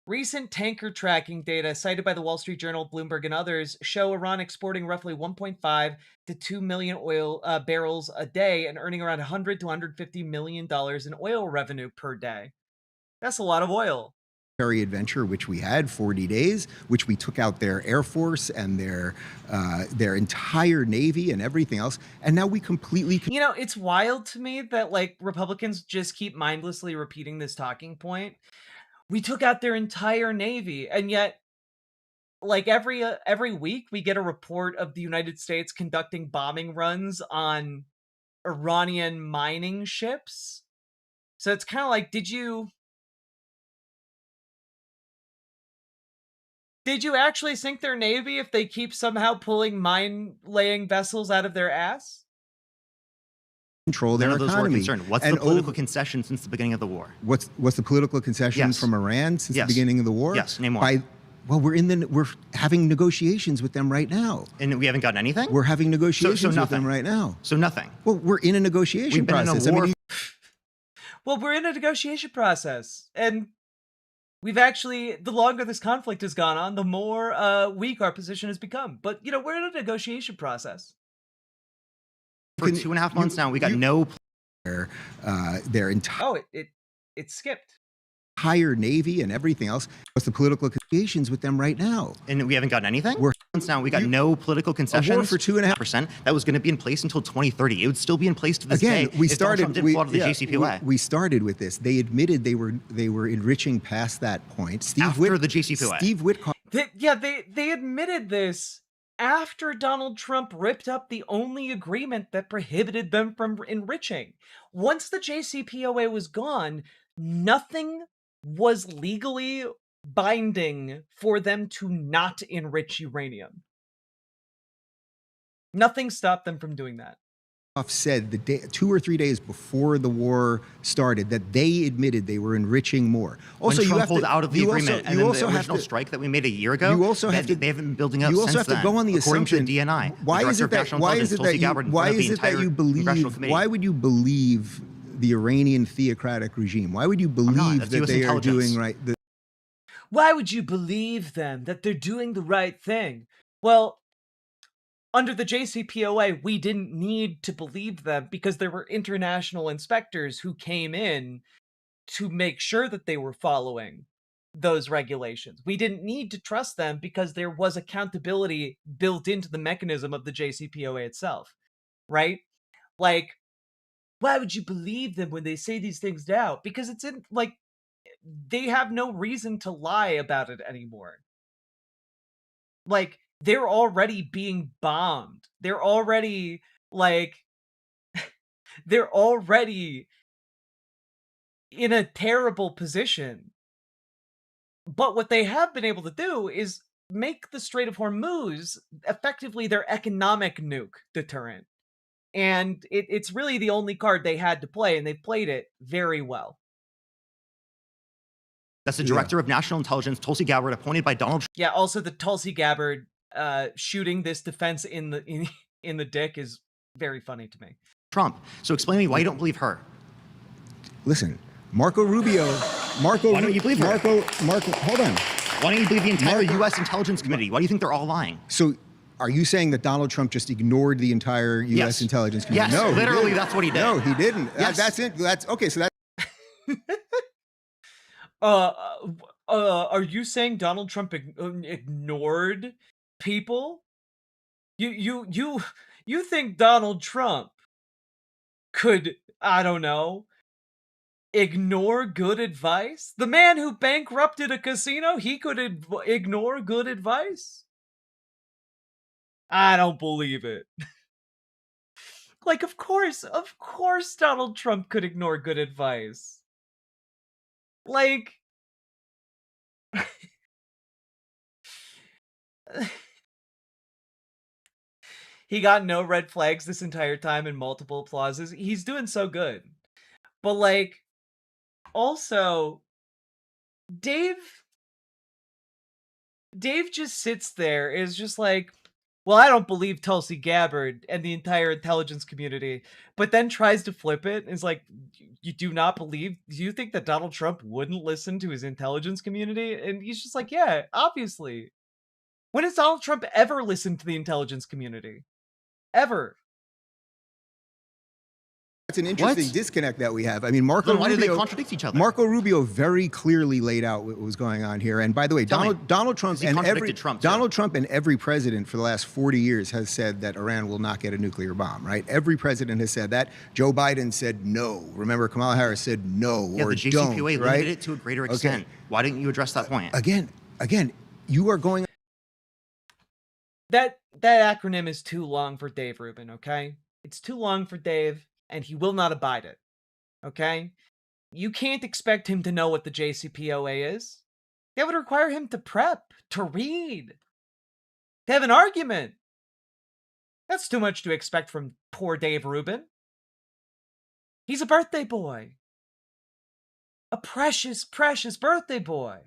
Recent tanker tracking data cited by the Wall Street Journal, Bloomberg, and others show Iran exporting roughly 1.5 to 2 million oil barrels a day and earning around $100 to $150 million in oil revenue per day. That's a lot of oil. Adventure, which we had 40 days, which we took out their Air Force and their entire Navy and everything else. And now we completely. It's wild to me that like Republicans just keep mindlessly repeating this talking point. We took out their entire Navy, and yet like every week we get a report of the United States conducting bombing runs on Iranian mining ships. So it's kind of like, did you actually sink their Navy if they keep somehow pulling mine-laying vessels out of their ass? Control their None of those economy. were concerned. What's And the political concession since the beginning of the war? What's the political concession from Iran since the beginning of the war? Yes, name one. Well, we're having negotiations with them right now. And we haven't gotten anything? We're having negotiations with nothing. them right now. So nothing. Well, we're in a negotiation We've been process. in a war. Well, we're in a negotiation process, and we've actually, the longer this conflict has gone on, the more weak our position has become. But, we're in a negotiation process. For 2.5 months now, we got no. Their entire. Oh, it skipped. entire Navy and everything else. What's the political negotiations with them right now? And we haven't gotten anything? We're now. We got no political concessions. for 2.5%. That was going to be in place until 2030. It would still be in place to this day. Again, we if Donald started. Trump didn't pull out of the JCPOA. We started with this. They admitted they were enriching past that point. After the JCPOA. Steve Witkoff. They admitted this after Donald Trump ripped up the only agreement that prohibited them from enriching. Once the JCPOA was gone, nothing was legally binding for them to not enrich uranium. Nothing stopped them from doing that. Said the day, 2 or 3 days before the war started, that they admitted they were enriching more. Also, when Trump pulled out of the agreement, and then the original strike that we made a year ago, they haven't been building up since then. You also have to go on the assumption. According to the DNI, why is it that you believe? Why would you believe the Iranian theocratic regime? Why would you believe that they are doing right? Why would you believe them that they're doing the right thing? Well, under the JCPOA, we didn't need to believe them because there were international inspectors who came in to make sure that they were following those regulations. We didn't need to trust them because there was accountability built into the mechanism of the JCPOA itself, right? Like, why would you believe them when they say these things now? Because it's in, like, they have no reason to lie about it anymore. Like, they're already being bombed. They're already, like, they're already in a terrible position. But what they have been able to do is make the Strait of Hormuz effectively their economic nuke deterrent. And it's really the only card they had to play, and they've played it very well. That's the director of national intelligence, Tulsi Gabbard, appointed by Donald Trump. Yeah, also the Tulsi Gabbard shooting this defense in the dick is very funny to me. Trump. So explain to me why you don't believe her. Listen, Marco Rubio. Why don't you believe her? Hold on. Why don't you believe the entire U.S. intelligence committee? Why do you think they're all lying? So, are you saying that Donald Trump just ignored the entire U.S. intelligence committee? Yes, no, literally, that's what he did. No, he didn't. Yes. That's it. That's okay. So are you saying Donald Trump ignored people? You think Donald Trump could, I don't know, ignore good advice? The man who bankrupted a casino, he could ignore good advice? I don't believe it. Like, of course Donald Trump could ignore good advice. Like, he got no red flags this entire time and multiple applauses. He's doing so good. But, like, also, Dave just sits there, is just like, well, I don't believe Tulsi Gabbard and the entire intelligence community, but then tries to flip it and is like, you do not believe, do you think that Donald Trump wouldn't listen to his intelligence community? And he's just like, yeah, obviously. When has Donald Trump ever listened to the intelligence community? Ever. That's an interesting disconnect that we have. I mean, Marco Rubio. Why do they contradict each other? Marco Rubio very clearly laid out what was going on here. And by the way, Donald Trump and every president for the last 40 years has said that Iran will not get a nuclear bomb, right? Every president has said that. Joe Biden said no. Remember, Kamala Harris said no or the JCPOA don't, limited right? it to a greater extent. Okay. Why didn't you address that point? Again, you are going. That acronym is too long for Dave Rubin, okay? It's too long for Dave, and he will not abide it, okay? You can't expect him to know what the JCPOA is. That would require him to prep, to read, to have an argument. That's too much to expect from poor Dave Rubin. He's a birthday boy. A precious, precious birthday boy.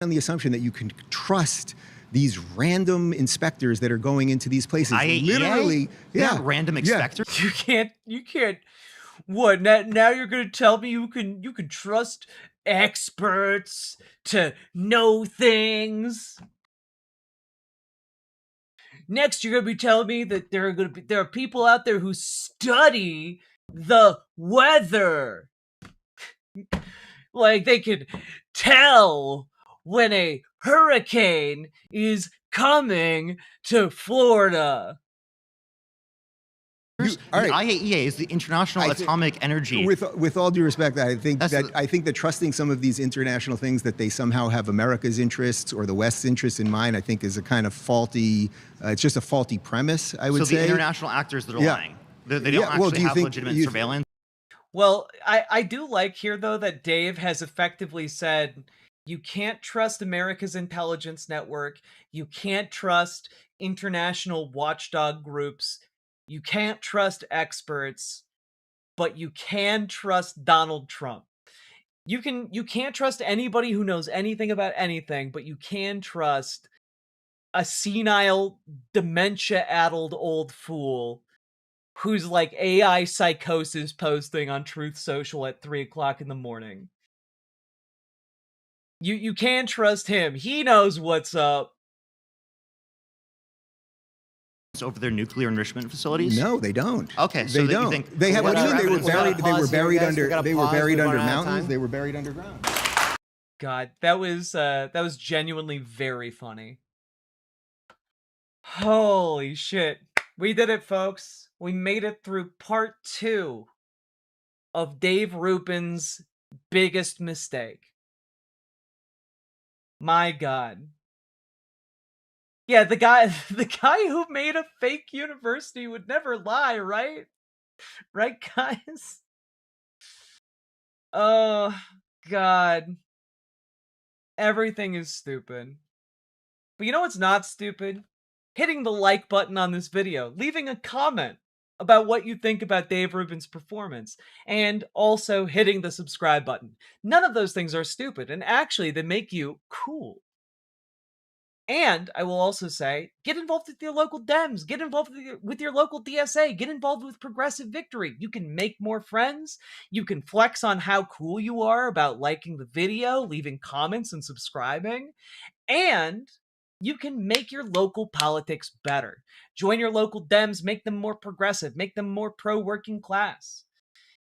On the assumption that you can trust these random inspectors that are going into these places. Literally, random inspectors. You can't. What now? You're gonna tell me you can trust experts to know things? Next, you're gonna be telling me that there are people out there who study the weather. Like, they could tell when a hurricane is coming to Florida. All The right. IAEA is the International Atomic Energy. With all due respect, I think that trusting some of these international things that they somehow have America's interests or the West's interests in mind, I think is a kind of faulty. It's just a faulty premise, I would say. So the international actors that are lying, they don't actually have legitimate surveillance. Well, I do like here, though, that Dave has effectively said, you can't trust America's intelligence network. You can't trust international watchdog groups. You can't trust experts, but you can trust Donald Trump. You can't trust anybody who knows anything about anything, but you can trust a senile, dementia-addled old fool who's like AI psychosis posting on Truth Social at 3 o'clock in the morning. You can trust him. He knows what's up. Over their nuclear enrichment facilities? No, they don't. Okay, so they don't. You think They have. What do you mean? They were buried. They were buried under. We gotta They were pause. buried We've under run out of mountains. time. They were buried underground. God, that was genuinely very funny. Holy shit. We did it, folks. We made it through part 2 of Dave Rubin's biggest mistake. My God. Yeah, the guy who made a fake university would never lie, right? Right, guys? Oh, God. Everything is stupid. But you know what's not stupid? Hitting the like button on this video, leaving a comment about what you think about Dave Rubin's performance, and also hitting the subscribe button. None of those things are stupid, and actually they make you cool. And I will also say, get involved with your local Dems, get involved with your local DSA, get involved with Progressive Victory. You can make more friends, you can flex on how cool you are about liking the video, leaving comments, and subscribing, and you can make your local politics better. Join your local Dems, make them more progressive, make them more pro-working class.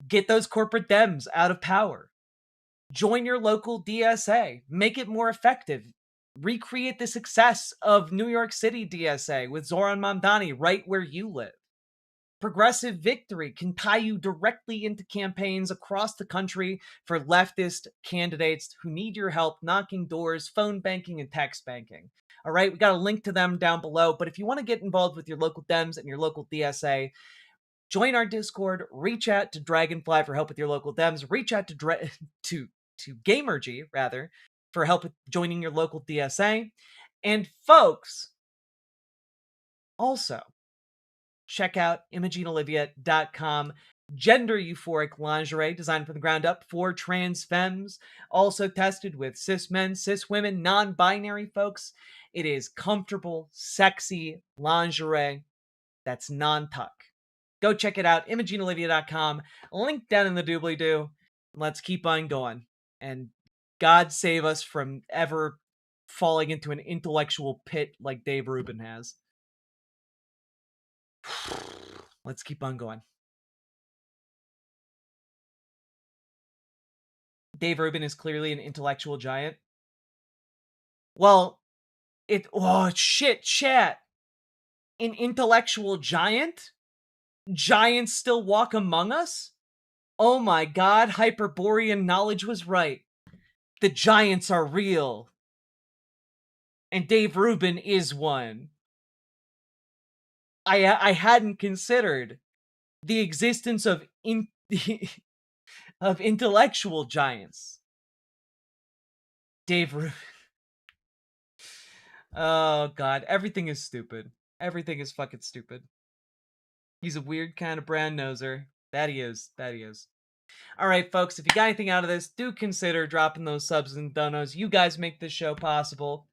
Get those corporate Dems out of power. Join your local DSA, make it more effective. Recreate the success of New York City DSA with Zoran Mamdani right where you live. Progressive Victory can tie you directly into campaigns across the country for leftist candidates who need your help knocking doors, phone banking, and text banking. All right, we got a link to them down below, but if you want to get involved with your local Dems and your local DSA, join our Discord, reach out to Dragonfly for help with your local Dems, reach out to Gamergy, rather, for help with joining your local DSA. And folks, also, check out ImogeneOlivia.com. Gender euphoric lingerie designed from the ground up for trans femmes. Also tested with cis men, cis women, non-binary folks. It is comfortable, sexy lingerie that's non-tuck. Go check it out, ImogeneOlivia.com. Link down in the doobly-doo. Let's keep on going. And God save us from ever falling into an intellectual pit like Dave Rubin has. Let's keep on going. Dave Rubin is clearly an intellectual giant. Well, oh shit, chat. An intellectual giant? Giants still walk among us? Oh my God, Hyperborean knowledge was right. The giants are real. And Dave Rubin is one. I hadn't considered the existence of of intellectual giants. Dave Rubin. Oh God, everything is stupid. Everything is fucking stupid. He's a weird kind of brand noser. That he is. That he is. All right, folks, if you got anything out of this, do consider dropping those subs and donos. You guys make this show possible.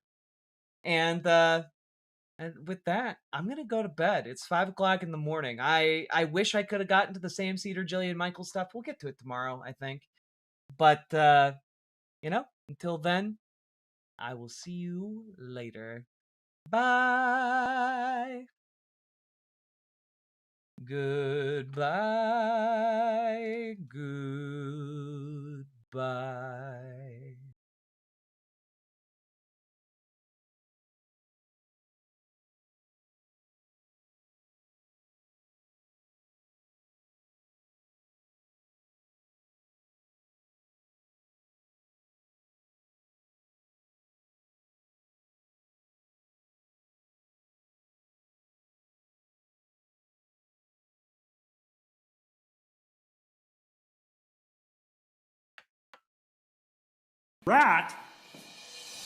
And with that, I'm going to go to bed. It's 5 o'clock in the morning. I wish I could have gotten to the Sam Cedar, Jillian Michael stuff. We'll get to it tomorrow, I think. But, you know, until then, I will see you later. Bye. Goodbye. Good. Bye. Rat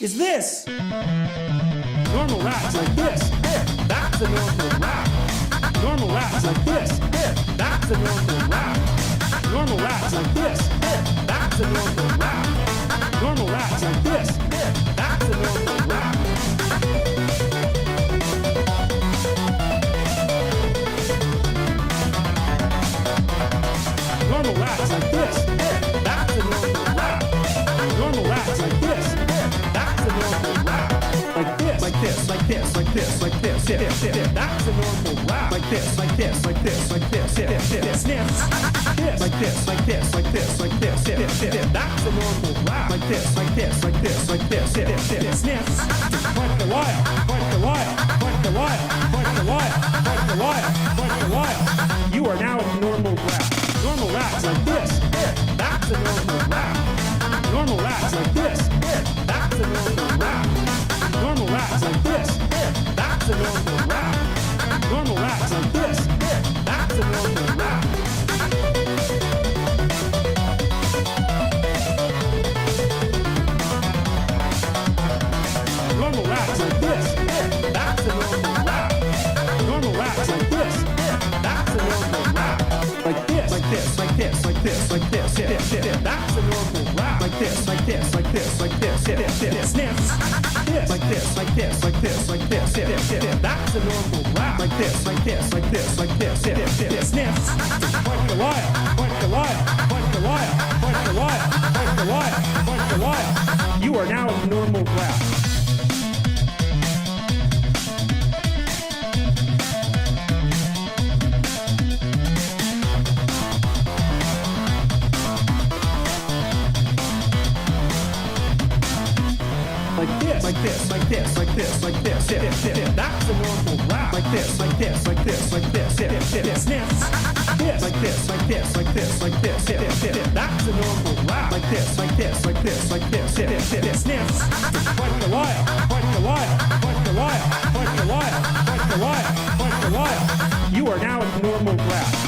is this. Normal rat's like this. That's a normal rat. Normal rat's like this. That's a normal rat. Normal rat's like this. That's a normal rat. Normal rat's like this. That's a normal rat. Normal rat's like this. That's a normal rat. Normal rat's like this. That's a normal rat. Like this, like this, like this, like this, like this. That's a normal rat. Like this, like this, like this, like this. Sniffs. This, like this, like this, like this, like this. That's a normal rat. Like this, like this, like this, like this. Sniffs. Quite the wire, quite the wire, quite the wire, quite the wire, quite the wire, quite the wire. You are now a normal rat. Normal rat's like this. That's a normal rat. Normal rat's like this. That's a normal rat. Normal rat's like this. That's a normal rat. Normal rat's like this. That's a normal rat. Normal rat's like this. That's a normal rat. Normal rat's like this. That's a normal rat. Like this, like this, like this, like this, like this. That's a normal rat. Like this, like this, like this, like this. Sniffs. This, like this, like this, like this, like this. That's a normal rat. Like this, like this, like this, like this. Sniffs. Quite the wire, quite the wire, quite the wire, quite the wire, quite the wire, quite the wire. You are now a normal rat. Like this, like this, like this, like this, like this. That's a normal rat. Like this, like this, like this, like this. Sniffs. This, like this, like this, like this, like this. That's a normal rat. Like this, like this, like this, like this. Sniffs. Quite the wire, quite the wire, quite the wire, quite the wire, quite the wire, quite the wire. You are now a normal rat.